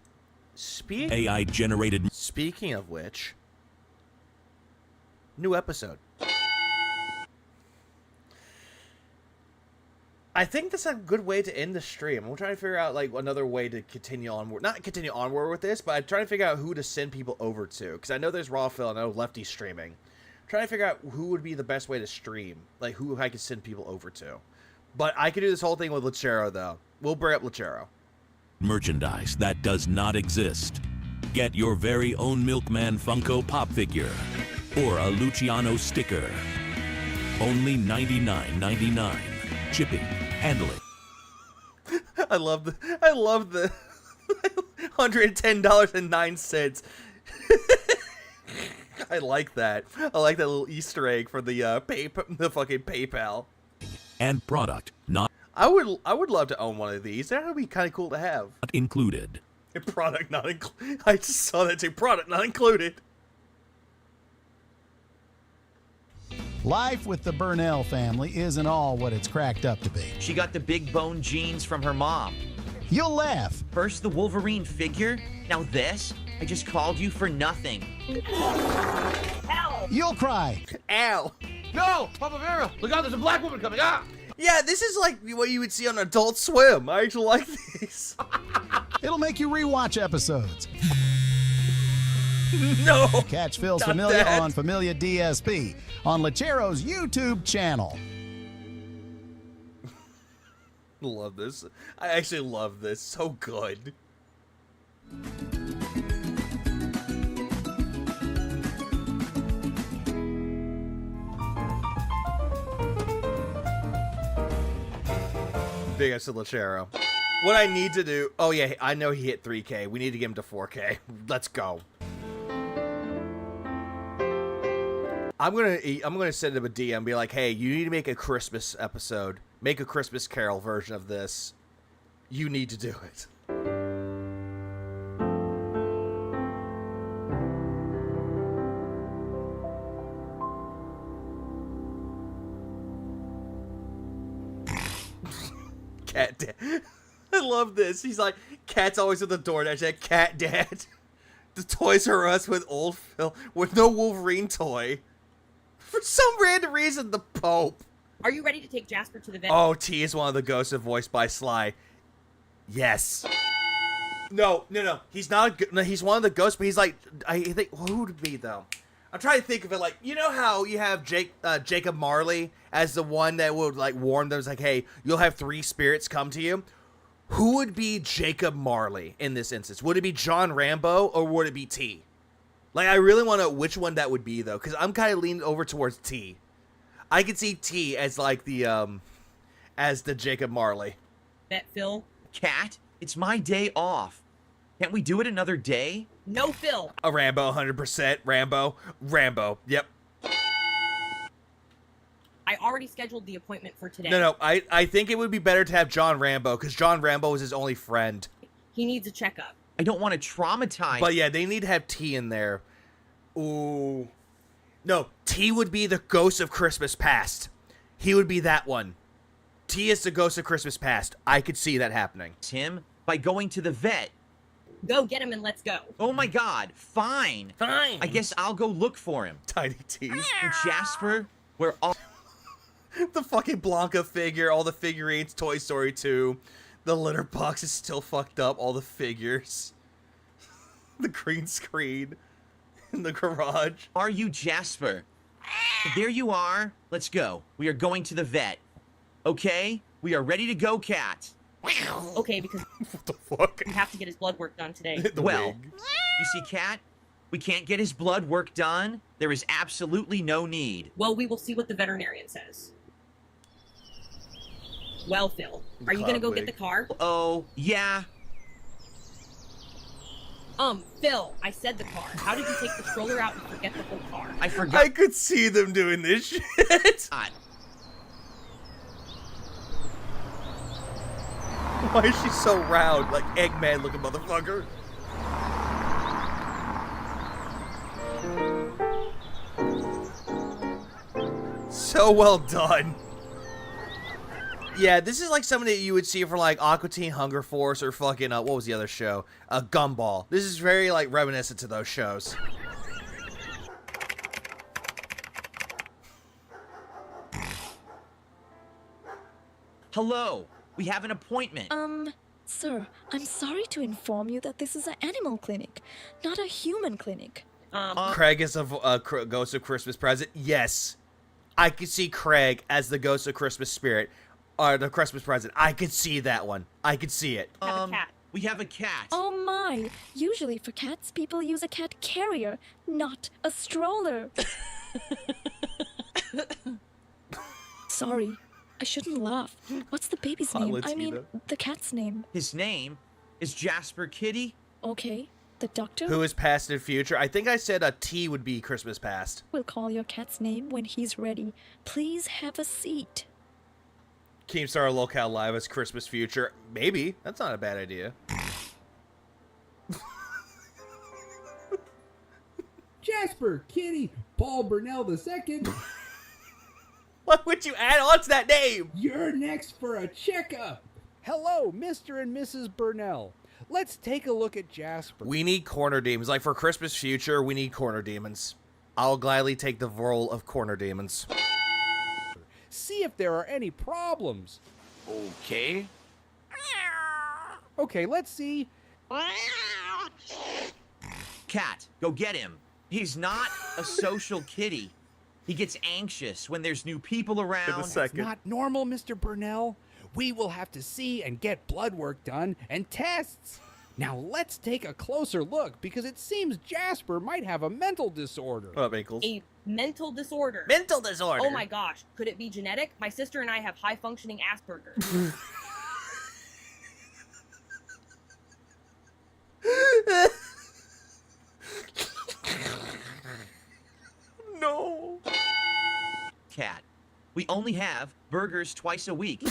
AI generated. Speaking of which, new episode. I think that's a good way to end the stream. I'm trying to figure out like another way to continue onward. Not continue onward with this, but I'm trying to figure out who to send people over to. Because I know there's Raw Phil, I know Lefty streaming. I'm trying to figure out who would be the best way to stream. Like who I could send people over to. But I could do this whole thing with Lachero though. We'll bring up Lachero. Merchandise that does not exist. Get your very own Milkman Funko Pop figure or a Luciano sticker. Only $99.99. Shipping, handling. I love the $110.09. I like that. I like that little Easter egg for the the fucking PayPal. And product not I would love to own one of these. That would be kind of cool to have. included. Product not included. I just saw that too. Product not included. Life with the Burnell family isn't all what it's cracked up to be. She got the big bone genes from her mom. You'll laugh. First the Wolverine figure, now this? I just called you for nothing. Ow. You'll cry. Ow. No! Papa Vera! Look out, there's a black woman coming! Ah! Yeah, this is like what you would see on Adult Swim. I actually like these. It'll make you rewatch episodes. No! Catch Phil's not Familia that. on Familia DSP on Lachero's YouTube channel. Love this. I actually love this. So good. Big ups to Lachero. What I need to do... Oh, yeah, I know he hit 3K. We need to get him to 4K. Let's go. I'm gonna send him a DM and be like, hey, you need to make a Christmas episode. Make a Christmas Carol version of this. You need to do it. Cat Dad. I love this. He's like, Cat's always at the door. That's that Cat Dad. The Toys R Us with old Phil with no Wolverine toy. For some random reason, the Pope. Are you ready to take Jasper to the vet? Oh, T is one of the ghosts voiced by Sly. Yes. No. He's not. No, he's one of the ghosts, but he's like. I think who would it be though? I'm trying to think of it like, you know how you have Jacob Marley as the one that would like warn them, like, hey, you'll have 3 spirits come to you. Who would be Jacob Marley in this instance? Would it be John Rambo or would it be T? Like, I really want to know which one that would be though, because I'm kind of leaning over towards T. I could see T as like the Jacob Marley. Vet Phil. Cat, it's my day off. Can't we do it another day? No, Phil. A Rambo, 100%. Rambo. Yep. I already scheduled the appointment for today. No, I think it would be better to have John Rambo, because John Rambo was his only friend. He needs a checkup. I don't want to traumatize. But yeah, they need to have T in there. Ooh. No, T would be the ghost of Christmas past. He would be that one. T is the ghost of Christmas past. I could see that happening. Him by going to the vet. Go get him and let's go. Oh my God, fine. Fine. I guess I'll go look for him. Tiny T. And Jasper, where all... The fucking Blanca figure, all the figurines, Toy Story 2. The litter box is still fucked up, all the figures. The green screen in the garage. Are you Jasper? There you are. Let's go. We are going to the vet. Okay? We are ready to go, Cat. Okay, because what the fuck? we have to get his blood work done today. Well, you see, Cat, we can't get his blood work done. There is absolutely no need. Well, we will see what the veterinarian says. Well, Phil, are you gonna go get the car? Oh, yeah. Phil, I said the car. How did you take the stroller out and forget the whole car? I forgot. I could see them doing this shit. Why is she so round? Like Eggman looking motherfucker. So well done. Yeah, this is like something that you would see for like Aqua Teen Hunger Force or fucking, what was the other show? Gumball. This is very like reminiscent to those shows. Hello. We have an appointment. Sir, I'm sorry to inform you that this is an animal clinic, not a human clinic. Craig is a Ghost of Christmas Present. Yes. I could see Craig as the Ghost of Christmas Spirit. Or the Christmas Present. I could see that one. I could see it. Have a cat. We have a cat. Oh my! Usually for cats, people use a cat carrier, not a stroller. Sorry, I shouldn't laugh. What's the baby's name? I mean, the cat's name. His name is Jasper Kitty. Okay, the doctor Who is past and future? I think I said a T would be Christmas past. will call your cat's name when he's ready. Please have a seat. Keemstar Lolcow Live as Christmas future. Maybe. That's not a bad idea. Jasper Kitty Paul Burnell II. What would you add on to that name? You're next for a checkup. Hello, Mr. and Mrs. Burnell. Let's take a look at Jasper. We need corner demons. Like for Christmas future, we need corner demons. I'll gladly take the role of corner demons. See if there are any problems. Okay. Okay, let's see. Cat, go get him. He's not a social kitty. He gets anxious when there's new people around. It's not normal, Mr. Burnell. We will have to see and get blood work done and tests. Now let's take a closer look because it seems Jasper might have a mental disorder. What up, Ankles? A mental disorder. Mental disorder. Oh my gosh, could it be genetic? My sister and I have high functioning Asperger's. No. Cat, we only have burgers twice a week.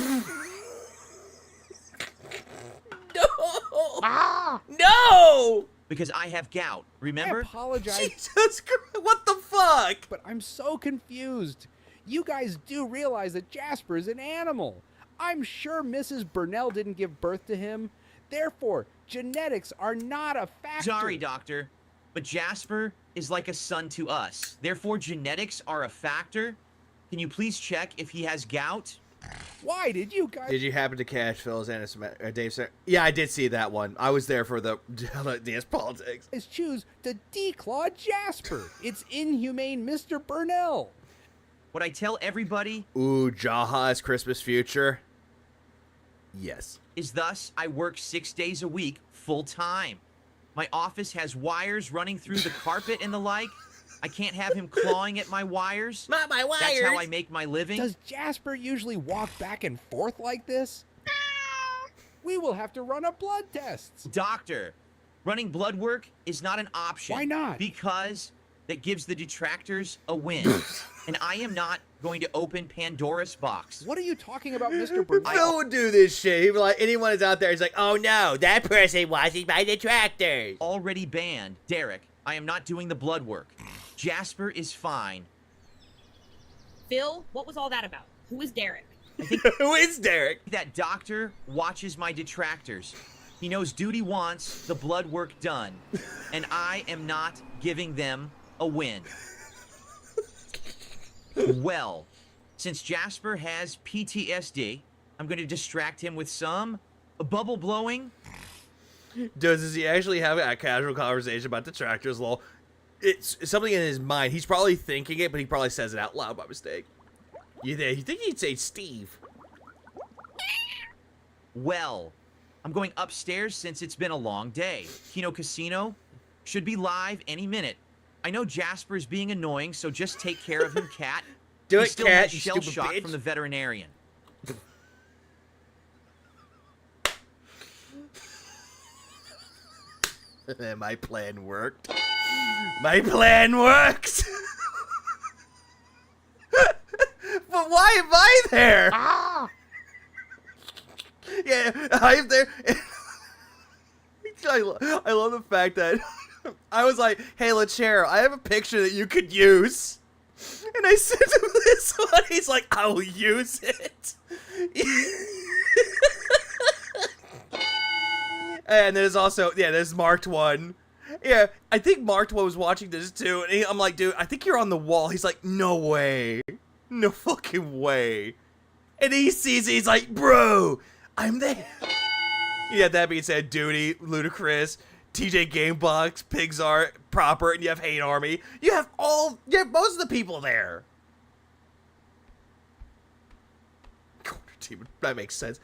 No! Because I have gout, remember? I apologize. Jesus Christ, what the fuck? But I'm so confused. You guys do realize that Jasper is an animal. I'm sure Mrs. Burnell didn't give birth to him. Therefore, genetics are not a factor. Sorry, doctor, but Jasper is like a son to us. Therefore, genetics are a factor. Can you please check if he has gout? Why did you guys... Did you happen to catch Phil's Dave said? Yeah, I did see that one. I was there for the dance politics. Choose to declaw Jasper. It's inhumane, Mr. Burnell. What I tell everybody... Ooh, Jaha's Christmas future. Yes. ...is thus I work 6 days a week, full time. My office has wires running through the carpet and the like. I can't have him clawing at my wires. Not my wires. That's how I make my living. Does Jasper usually walk back and forth like this? We will have to run a blood test. Doctor, running blood work is not an option. Why not? Because that gives the detractors a win. And I am not going to open Pandora's box. What are you talking about, Mr. Burnell? Phil would do this shit. He'd be like, anyone is out there, he's like, oh no, that person watching my detractors. Already banned. Derek, I am not doing the blood work. Jasper is fine. Phil, what was all that about? Who is Derek? Who is Derek? That doctor watches my detractors. He knows duty wants the blood work done, and I am not giving them a win. Well, since Jasper has PTSD, I'm going to distract him with some bubble blowing. Does he actually have a casual conversation about detractors? Lol. It's something in his mind. He's probably thinking it, but he probably says it out loud by mistake. You think he'd say Steve? Well, I'm going upstairs since it's been a long day. Kino Casino should be live any minute. I know Jasper's being annoying, so just take care of him, Cat. Do he it, still Cat, has you shell stupid shock bitch. from the veterinarian. My plan worked. My plan worked! But why am I there? Yeah, I'm there. I love the fact that I was like, hey, Lachero, I have a picture that you could use. And I sent him this one. He's like, I will use it. And there's also, there's Marked One. Yeah, I think Marked One was watching this too. And I'm like, dude, I think you're on the wall. He's like, no way. No fucking way. And he sees it. He's like, bro, I'm there. Yeah, that being said, Duty, Ludacris, TJ Gamebox, Pixar, Proper, and you have Hate Army. You have most of the people there. Corner team, that makes sense.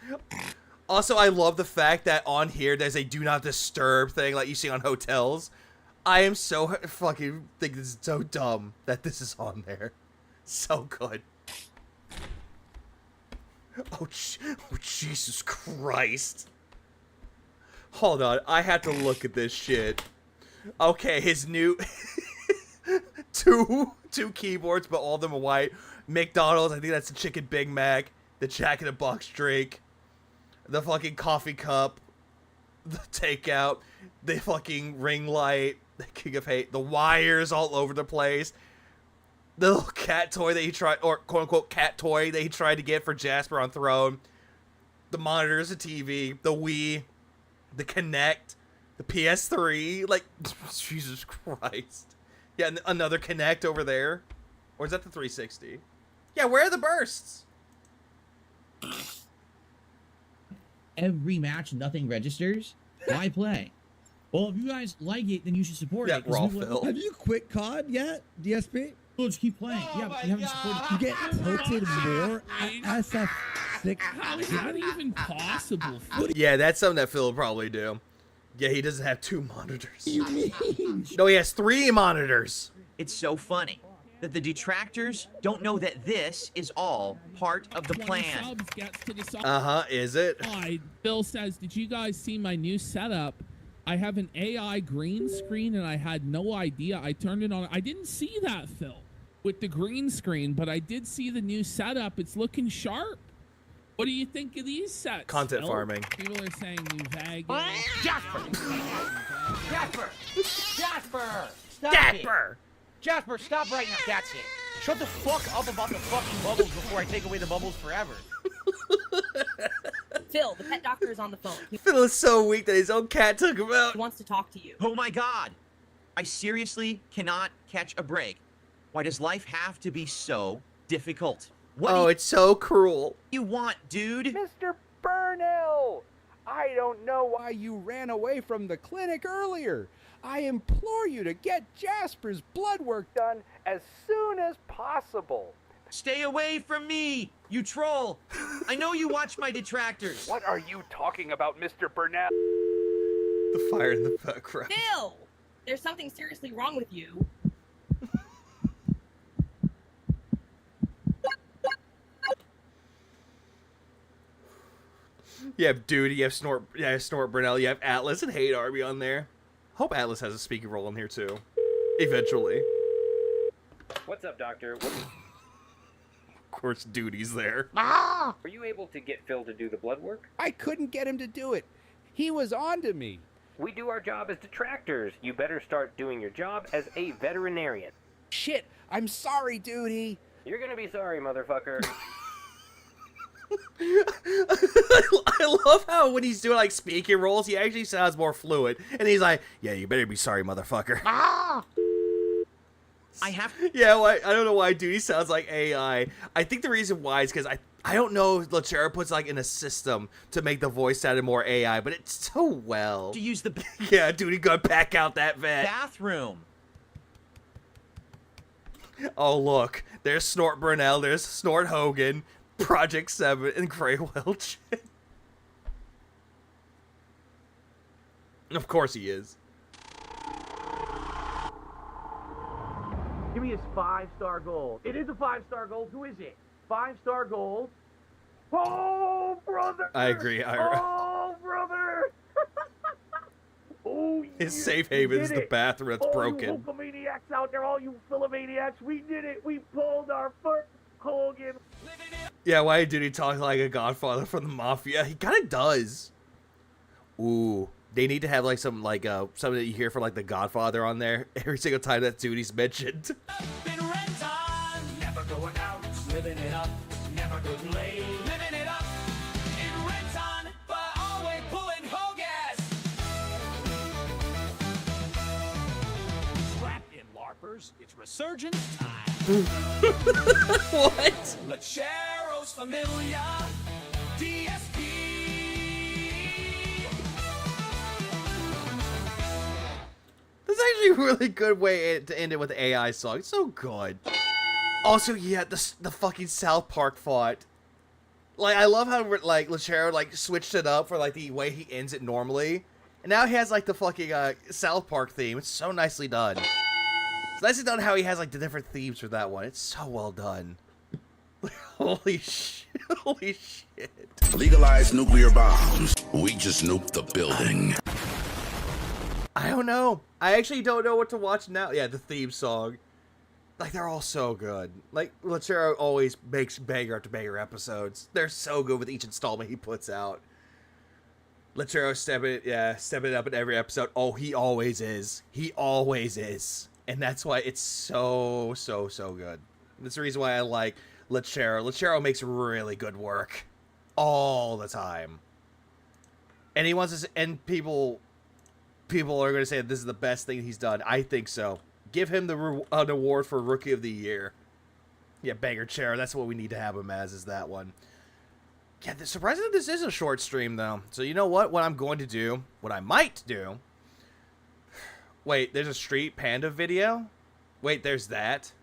Also, I love the fact that on here there's a do not disturb thing like you see on hotels. I am so fucking think this is so dumb that this is on there. So good. Oh Jesus Christ. Hold on, I have to look at this shit. Okay, his new two keyboards, but all of them are white. McDonald's, I think that's the chicken Big Mac, the Jack in the Box drink, the fucking coffee cup, the takeout, the fucking ring light, the King of Hate, the wires all over the place, the little cat toy that he tried, or quote unquote cat toy that he tried to get for Jasper on Throne, the monitors, the TV, the Wii, the Kinect, the PS3, like, Jesus Christ. Yeah, and another Kinect over there. Or is that the 360? Yeah, where are the bursts? Every match, nothing registers. Why play? Well, if you guys like it, then you should support it. Raw Phil. Have you quit COD yet, DSP? We'll just keep playing. Yeah, but you haven't supported. You get tilted more at SF6. How is that even possible? Yeah, that's something that Phil will probably do. Yeah, he doesn't have 2 monitors. What do you mean? No, he has 3 monitors. It's so funny that the detractors don't know that this is all part of the plan. Is it? Bill says, did you guys see my new setup? I have an AI green screen and I had no idea. I turned it on. I didn't see that, Phil, with the green screen, but I did see the new setup. It's looking sharp. What do you think of these sets? Content Phil? farming. People are saying New Vegas. Jasper! Jasper! Jasper! Stop Jasper! it! Jasper, stop right now. That's it. Shut the fuck up about the fucking bubbles before I take away the bubbles forever. Phil, the pet doctor is on the phone. Phil is so weak that his own cat took him out. He wants to talk to you. Oh my god! I seriously cannot catch a break. Why does life have to be so difficult? What do it's so cruel. you want, dude? Mr. Burnell! I don't know why you ran away from the clinic earlier. I implore you to get Jasper's blood work done as soon as possible. Stay away from me, you troll! I know you watch my detractors. What are you talking about, Mr. Burnell? The fire in the background. Phil! There's something seriously wrong with you. You have Dude, you have Snort Brunel, you have Atlas and Hate Army on there. Hope Atlas has a speaking role in here too. Eventually. What's up, Doctor? Of course, Duty's there. Were you able to get Phil to do the blood work? I couldn't get him to do it. He was on to me. We do our job as detractors. You better start doing your job as a veterinarian. Shit, I'm sorry, Duty. You're gonna be sorry, motherfucker. I love how when he's doing like speaking roles, he actually sounds more fluid. And he's like, yeah, you better be sorry, motherfucker. I have. Yeah, well, I don't know why Duty sounds like AI. I think the reason why is because I don't know if Lachera puts like in a system to make the voice sound more AI, but it's so well. To use the yeah, Duty, go back out that vet. bathroom. Oh, look. There's Snort Burnell, there's Snort Hogan, Project 7, and Gray Welch. Of course he is. Give me his 5-star gold. It is a 5-star gold. Who is it? 5-star gold. Oh, brother! I agree, Ira. Oh, brother! Oh, His safe haven is the bathroom that's broken. All you Hulkamaniacs out there, all you Philomaniacs, we did it. We pulled our first Hogan. Yeah, why did he talk like a godfather from the Mafia? He kind of does. Ooh, they need to have like some like something that you hear from like the Godfather on there every single time that Duty's mentioned. Never going out, living it up, never good late. Living it up in Renton, but always pulling Hogas. Strap in, LARPers, it's resurgence time. What? Lechero's familiar, DSP. That's actually a really good way to end it with the AI song. It's so good. Also, yeah, the fucking South Park font. Like, I love how like Lachero like switched it up for like the way he ends it normally, and now he has like the fucking South Park theme. It's so nicely done. It's nicely done how he has like the different themes for that one. It's so well done. Holy shit! Holy shit! Legalize nuclear bombs. We just nuked the building. I don't know. I actually don't know what to watch now. Yeah, the theme song. Like, they're all so good. Like, Lachero always makes banger after banger episodes. They're so good with each installment he puts out. Lachero stepping it up in every episode. Oh, he always is. He always is. And that's why it's so, so, so good. That's the reason why I like Lachero. Lachero makes really good work. All the time. And he wants to, and people are going to say this is the best thing he's done. I think so. Give him an award for Rookie of the Year. Yeah, Banger Chair. That's what we need to have him as, is that one. Yeah, surprisingly, this is a short stream, though. So you know what? What I'm going to do, what I might do... Wait, there's a Street Panda video? Wait, there's that?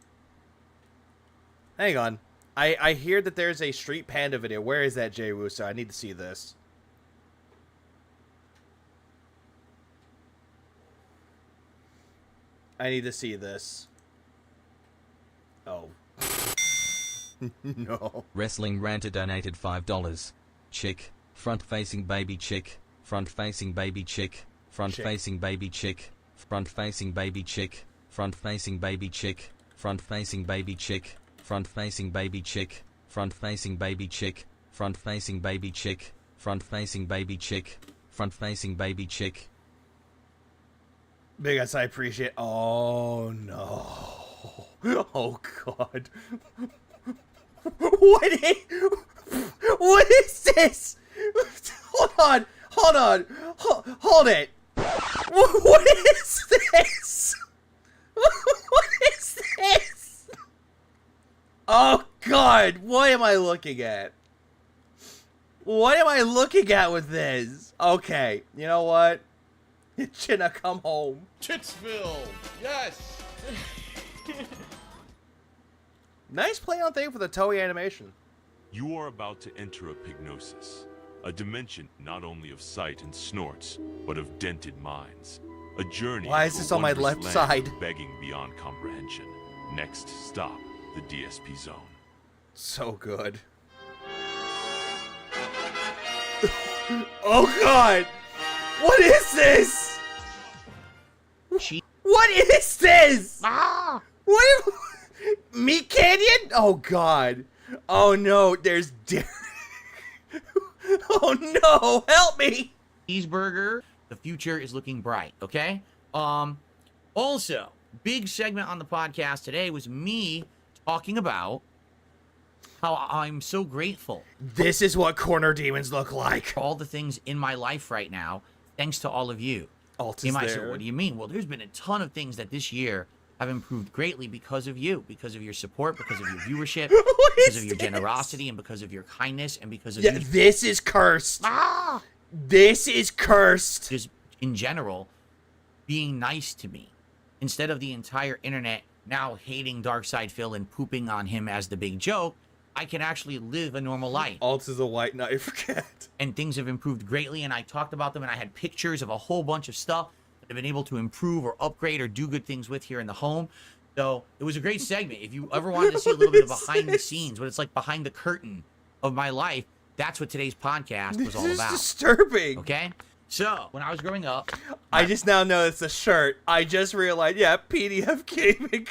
Hang on. I hear that there's a Street Panda video. Where is that, Jay Wuso? I need to see this. I need to see this. Oh. No. Wrestling Ranter donated $5. Chick. Front-facing baby chick. Front-facing baby chick. Front-facing baby chick. Front-facing baby chick. Front-facing baby chick. Front-facing baby chick. Front-facing baby chick. Front-facing baby chick. Front-facing baby chick. Front-facing baby chick. Front-facing baby chick. Big ass, I appreciate. Oh no! Oh god! What is this? Hold on! Hold it! What is this? What is this? Oh god! What am I looking at? What am I looking at with this? Okay, you know what? Chinna, come home. Chitsville, yes. Nice play on thing for the Toei animation. You are about to enter a pygnosis, a dimension not only of sight and snorts, but of dented minds. A journey. Why is this on my left side? Begging beyond comprehension. Next stop, the DSP zone. So good. Oh god! What is this? What is this? What? Meat Canyon? Oh God. Oh no, there's oh no, help me. Cheeseburger. The future is looking bright, okay? Also, big segment on the podcast today was me talking about how I'm so grateful. This is what corner demons look like. All the things in my life right now, thanks to all of you. Alt You is might say, there. what do you mean? Well, there's been a ton of things that this year have improved greatly because of you, because of your support, because of your viewership, because of your generosity, and because of your kindness, and because of Yeah, you. this is cursed. This is cursed. Just in general, being nice to me. Instead of the entire internet now hating Darkside Phil and pooping on him as the big joke, I can actually live a normal life. Alt is a white knight, forget. And things have improved greatly, and I talked about them, and I had pictures of a whole bunch of stuff that I've been able to improve or upgrade or do good things with here in the home. So it was a great segment. If you ever wanted to see a little bit of behind the scenes, what it's like behind the curtain of my life, that's what today's podcast was all about. This is disturbing. Okay? So, when I was growing up... I just now know it's a shirt. I just realized, yeah, PDF gaming.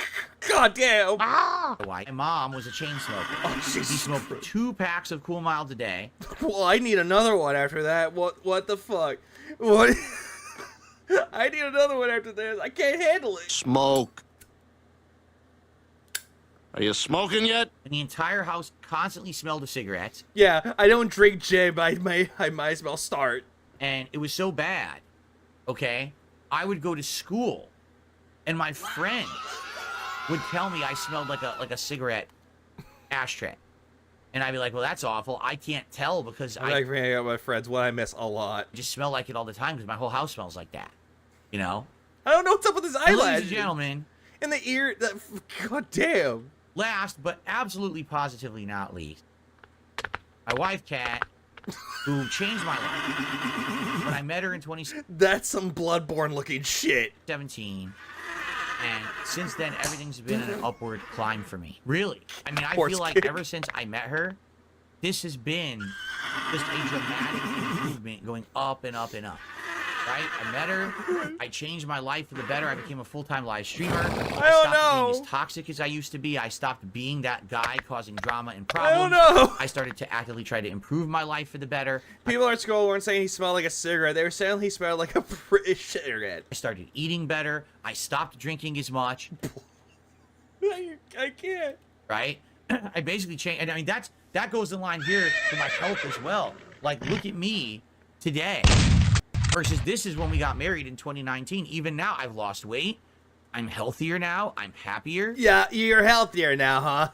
God damn. My mom was a chain smoker. Oh, she smoked 2 packs of Cool Miles a day. Well, I need another one after that. What the fuck? What? I need another one after this. I can't handle it. Smoke. Are you smoking yet? And the entire house constantly smelled of cigarettes. Yeah, I don't drink J, but I might as well start. And it was so bad, okay? I would go to school, and my friends would tell me I smelled like a cigarette ashtray. And I'd be like, well, that's awful. I can't tell because I like hanging out with my friends. What I miss a lot. just smell like it all the time because my whole house smells like that. You know? I don't know what's up with his And eyelash. ladies and gentlemen, And the ear. God damn. last but absolutely positively not least, my wife, Kat, who changed my life when I met her in 2017. That's some Bloodborne looking shit. And since then, everything's been an upward climb for me. Really. I mean, I Horse feel like kick. ever since I met her, this has been just a dramatic improvement going up and up and up. Right? I met her. I changed my life for the better. I became a full-time live streamer. I stopped being as toxic as I used to be. I stopped being that guy causing drama and problems. I started to actively try to improve my life for the better. People at school weren't saying he smelled like a cigarette. They were saying he smelled like a British cigarette. I started eating better. I stopped drinking as much. I can't. Right? I basically changed. And I mean, that goes in line here for my health as well. Like, look at me today. Versus this is when we got married in 2019. Even now, I've lost weight. I'm healthier now. I'm happier. Yeah, you're healthier now, huh?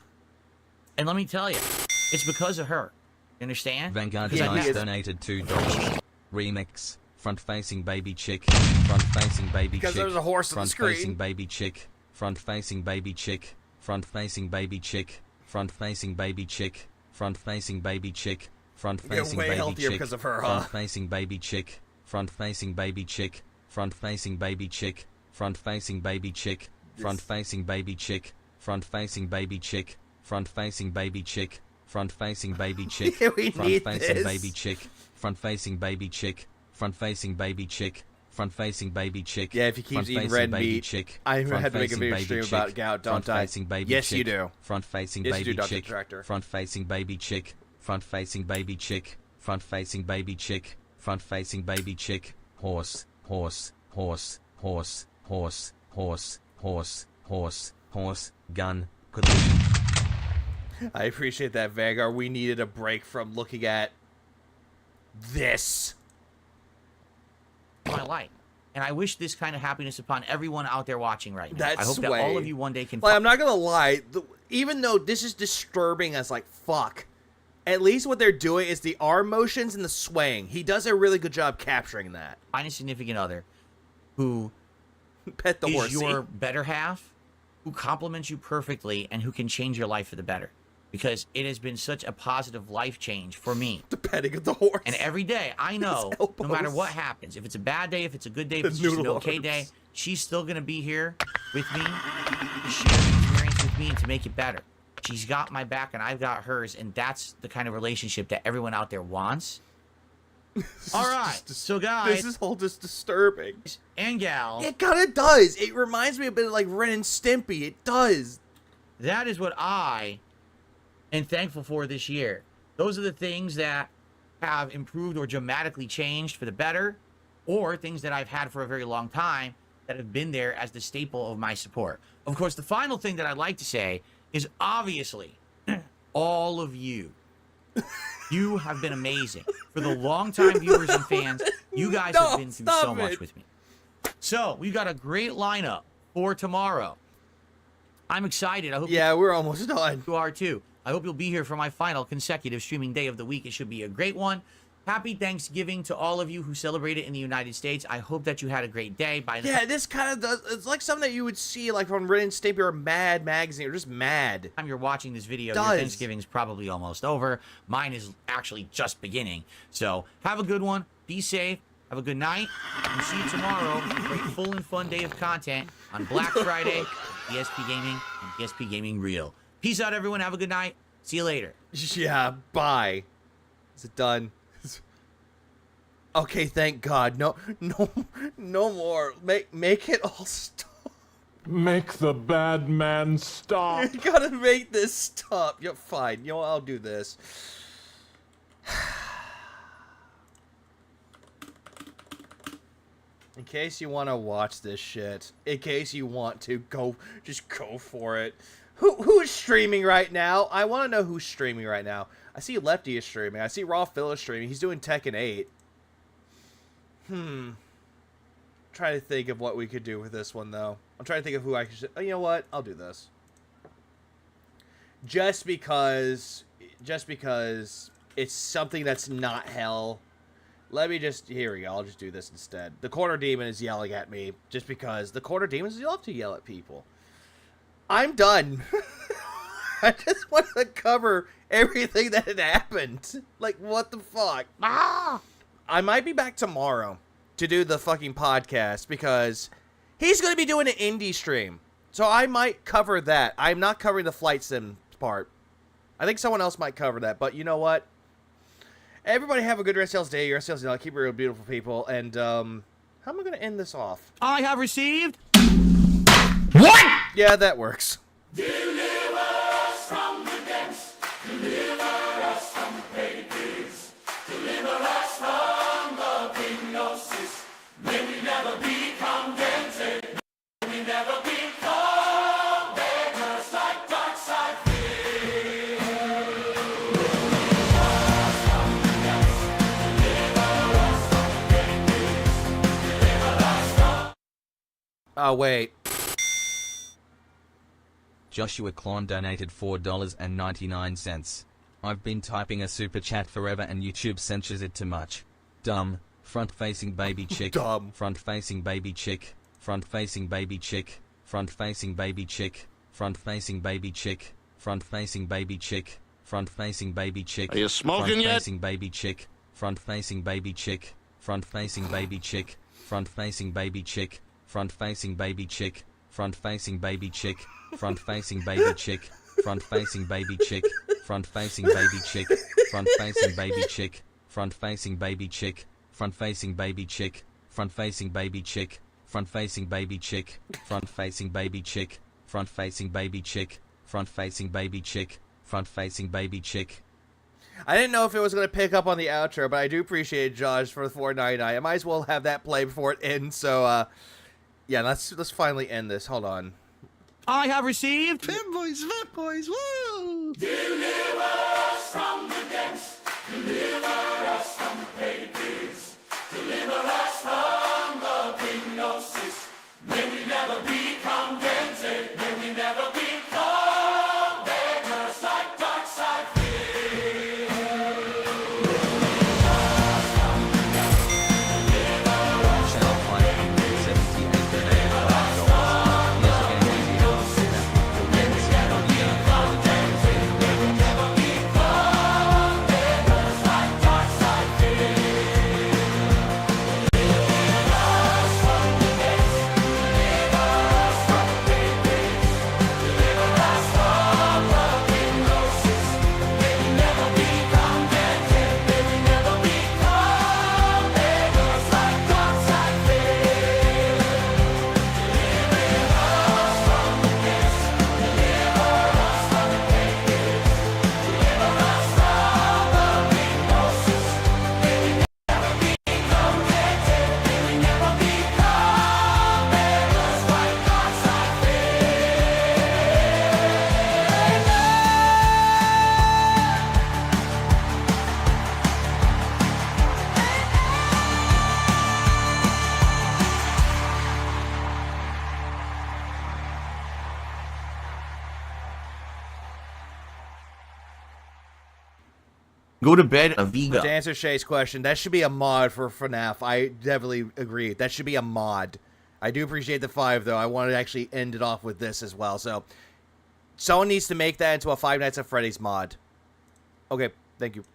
And let me tell you, it's because of her. You understand? Vanguard Because I Dice met- donated $2. Remix. Front-facing baby chick. Front-facing baby chick. Because there's a horse on the screen. Front-facing baby chick. Front-facing baby chick. Front-facing baby chick. Front-facing baby chick. Front-facing baby chick. Front-facing way baby healthier chick. because of her, huh? Front-facing baby chick. Front-facing baby chick. Front-facing baby chick. Front-facing baby chick. Front-facing baby chick. Front-facing baby chick. Front-facing baby chick. Front-facing baby chick. We need Front-facing this. baby chick. Front-facing baby chick. Front-facing baby chick. Front-facing baby chick. Yeah, if he keeps eating Front-facing red baby meat, chick. I had to make a Front-facing video baby stream chick. about gout, don't die. Front-facing baby Yes, chick. you do. Front-facing Yes, you baby do, Dr. chick. Director. Front-facing baby chick. Front-facing baby chick. Front-facing baby chick. Front-facing baby chick. Horse, horse, horse, horse, horse, horse, horse, horse, horse, gun, collision. I appreciate that, Vanguard. We needed a break from looking at this. my life. And I wish this kind of happiness upon everyone out there watching right now. That's I hope that all of you one day can... Like, I'm not gonna lie. Even though this is disturbing as like fuck, at least what they're doing is the arm motions and the swaying. He does a really good job capturing that. Find a significant other who pet the is horsey. your better half, who compliments you perfectly, and who can change your life for the better. Because it has been such a positive life change for me. The petting of the horse. And every day, I know, no matter what happens, if it's a bad day, if it's a good day, if it's just an okay day, she's still going to be here with me to share the experience with me and to make it better. She's got my back and I've got hers, and that's the kind of relationship that everyone out there wants. All right, so guys, this is all just disturbing. And gals, It kind of does. It reminds me a bit of like Ren and Stimpy. It does. That is what I am thankful for this year. Those are the things that have improved or dramatically changed for the better, or things that I've had for a very long time that have been there as the staple of my support. Of course, the final thing that I'd like to say is obviously all of you. You have been amazing. For the long-time viewers and fans, you guys have been through so much with me. So, we've got a great lineup for tomorrow. I'm excited. I hope we're almost done. You are too. I hope you'll be here for my final consecutive streaming day of the week. It should be a great one. Happy Thanksgiving to all of you who celebrate it in the United States. I hope that you had a great day. This kind of does. It's like something that you would see like on Ren and Stimpy or Mad magazine or just Mad. By the time you're watching this video, your Thanksgiving's probably almost over. Mine is actually just beginning. So have a good one. Be safe. Have a good night. We'll see you tomorrow for a full and fun day of content on Black Friday, DSP Gaming, and DSP Gaming Real. Peace out, everyone. Have a good night. See you later. Yeah, bye. Is it done? Okay, thank God. No more. Make it all stop. Make the bad man stop. You gotta make this stop. You're fine. You know what? I'll do this. In case you want to watch this shit, in case you want to just go for it. Who's streaming right now? I want to know who's streaming right now. I see Lefty is streaming. I see Raw Phil is streaming. He's doing Tekken 8. Try to think of what we could do with this one, though. I'm trying to think of who I could... Oh, you know what? I'll do this. Just because it's something that's not hell. Let me just... Here we go. I'll just do this instead. The Corner Demon is yelling at me just because the Corner Demons love to yell at people. I'm done. I just want to cover everything that had happened. Like, what the fuck? I might be back tomorrow to do the fucking podcast because he's going to be doing an indie stream. So I might cover that. I'm not covering the flight sim part. I think someone else might cover that. But you know what? Everybody have a good rest of y'all's day. Your rest of y'all's day. Keep it real, beautiful people. And how am I going to end this off? I have received... What? Yeah, that works. Deliver us from the depths. Deliver us from pages. Deliver us from the hypnosis. May we never become dented. May we never become beggars like dark side Oh, wait. Joshua Klon donated $4.99. I've been typing a super chat forever and YouTube censors it too much. Dumb. Front-facing baby chick. Dumb. Front-facing baby chick. Front-facing baby chick. Front-facing baby chick. Front-facing baby chick. Front-facing baby chick. Front-facing baby chick. Are you smoking yet? Front-facing baby chick. Front-facing baby chick. Front-facing baby chick. Front-facing baby chick. Front-facing baby chick. Front-facing baby chick. Front-facing baby chick. Front-facing baby chick. Front-facing baby chick. Front-facing baby chick. Front-facing baby chick. Front-facing baby chick. Front-facing baby chick. Front-facing baby chick. Front-facing baby chick. Front-facing baby chick. Front-facing baby chick. Front-facing baby chick. I didn't know if it was going to pick up on the outro, but I do appreciate Josh for the $4.99. I might as well have that play before it ends. So, yeah, let's finally end this. Hold on. I have received... Fanboys, woo! Deliver us from the depths. Deliver us from the pages. Deliver us from the hypnosis. May we never become dented. May we never become beggars like dark side Go to bed, Aviga. To answer Shay's question, that should be a mod for FNAF. I definitely agree. That should be a mod. I do appreciate the 5, though. I want to actually end it off with this as well. So, someone needs to make that into a Five Nights at Freddy's mod. Okay, thank you.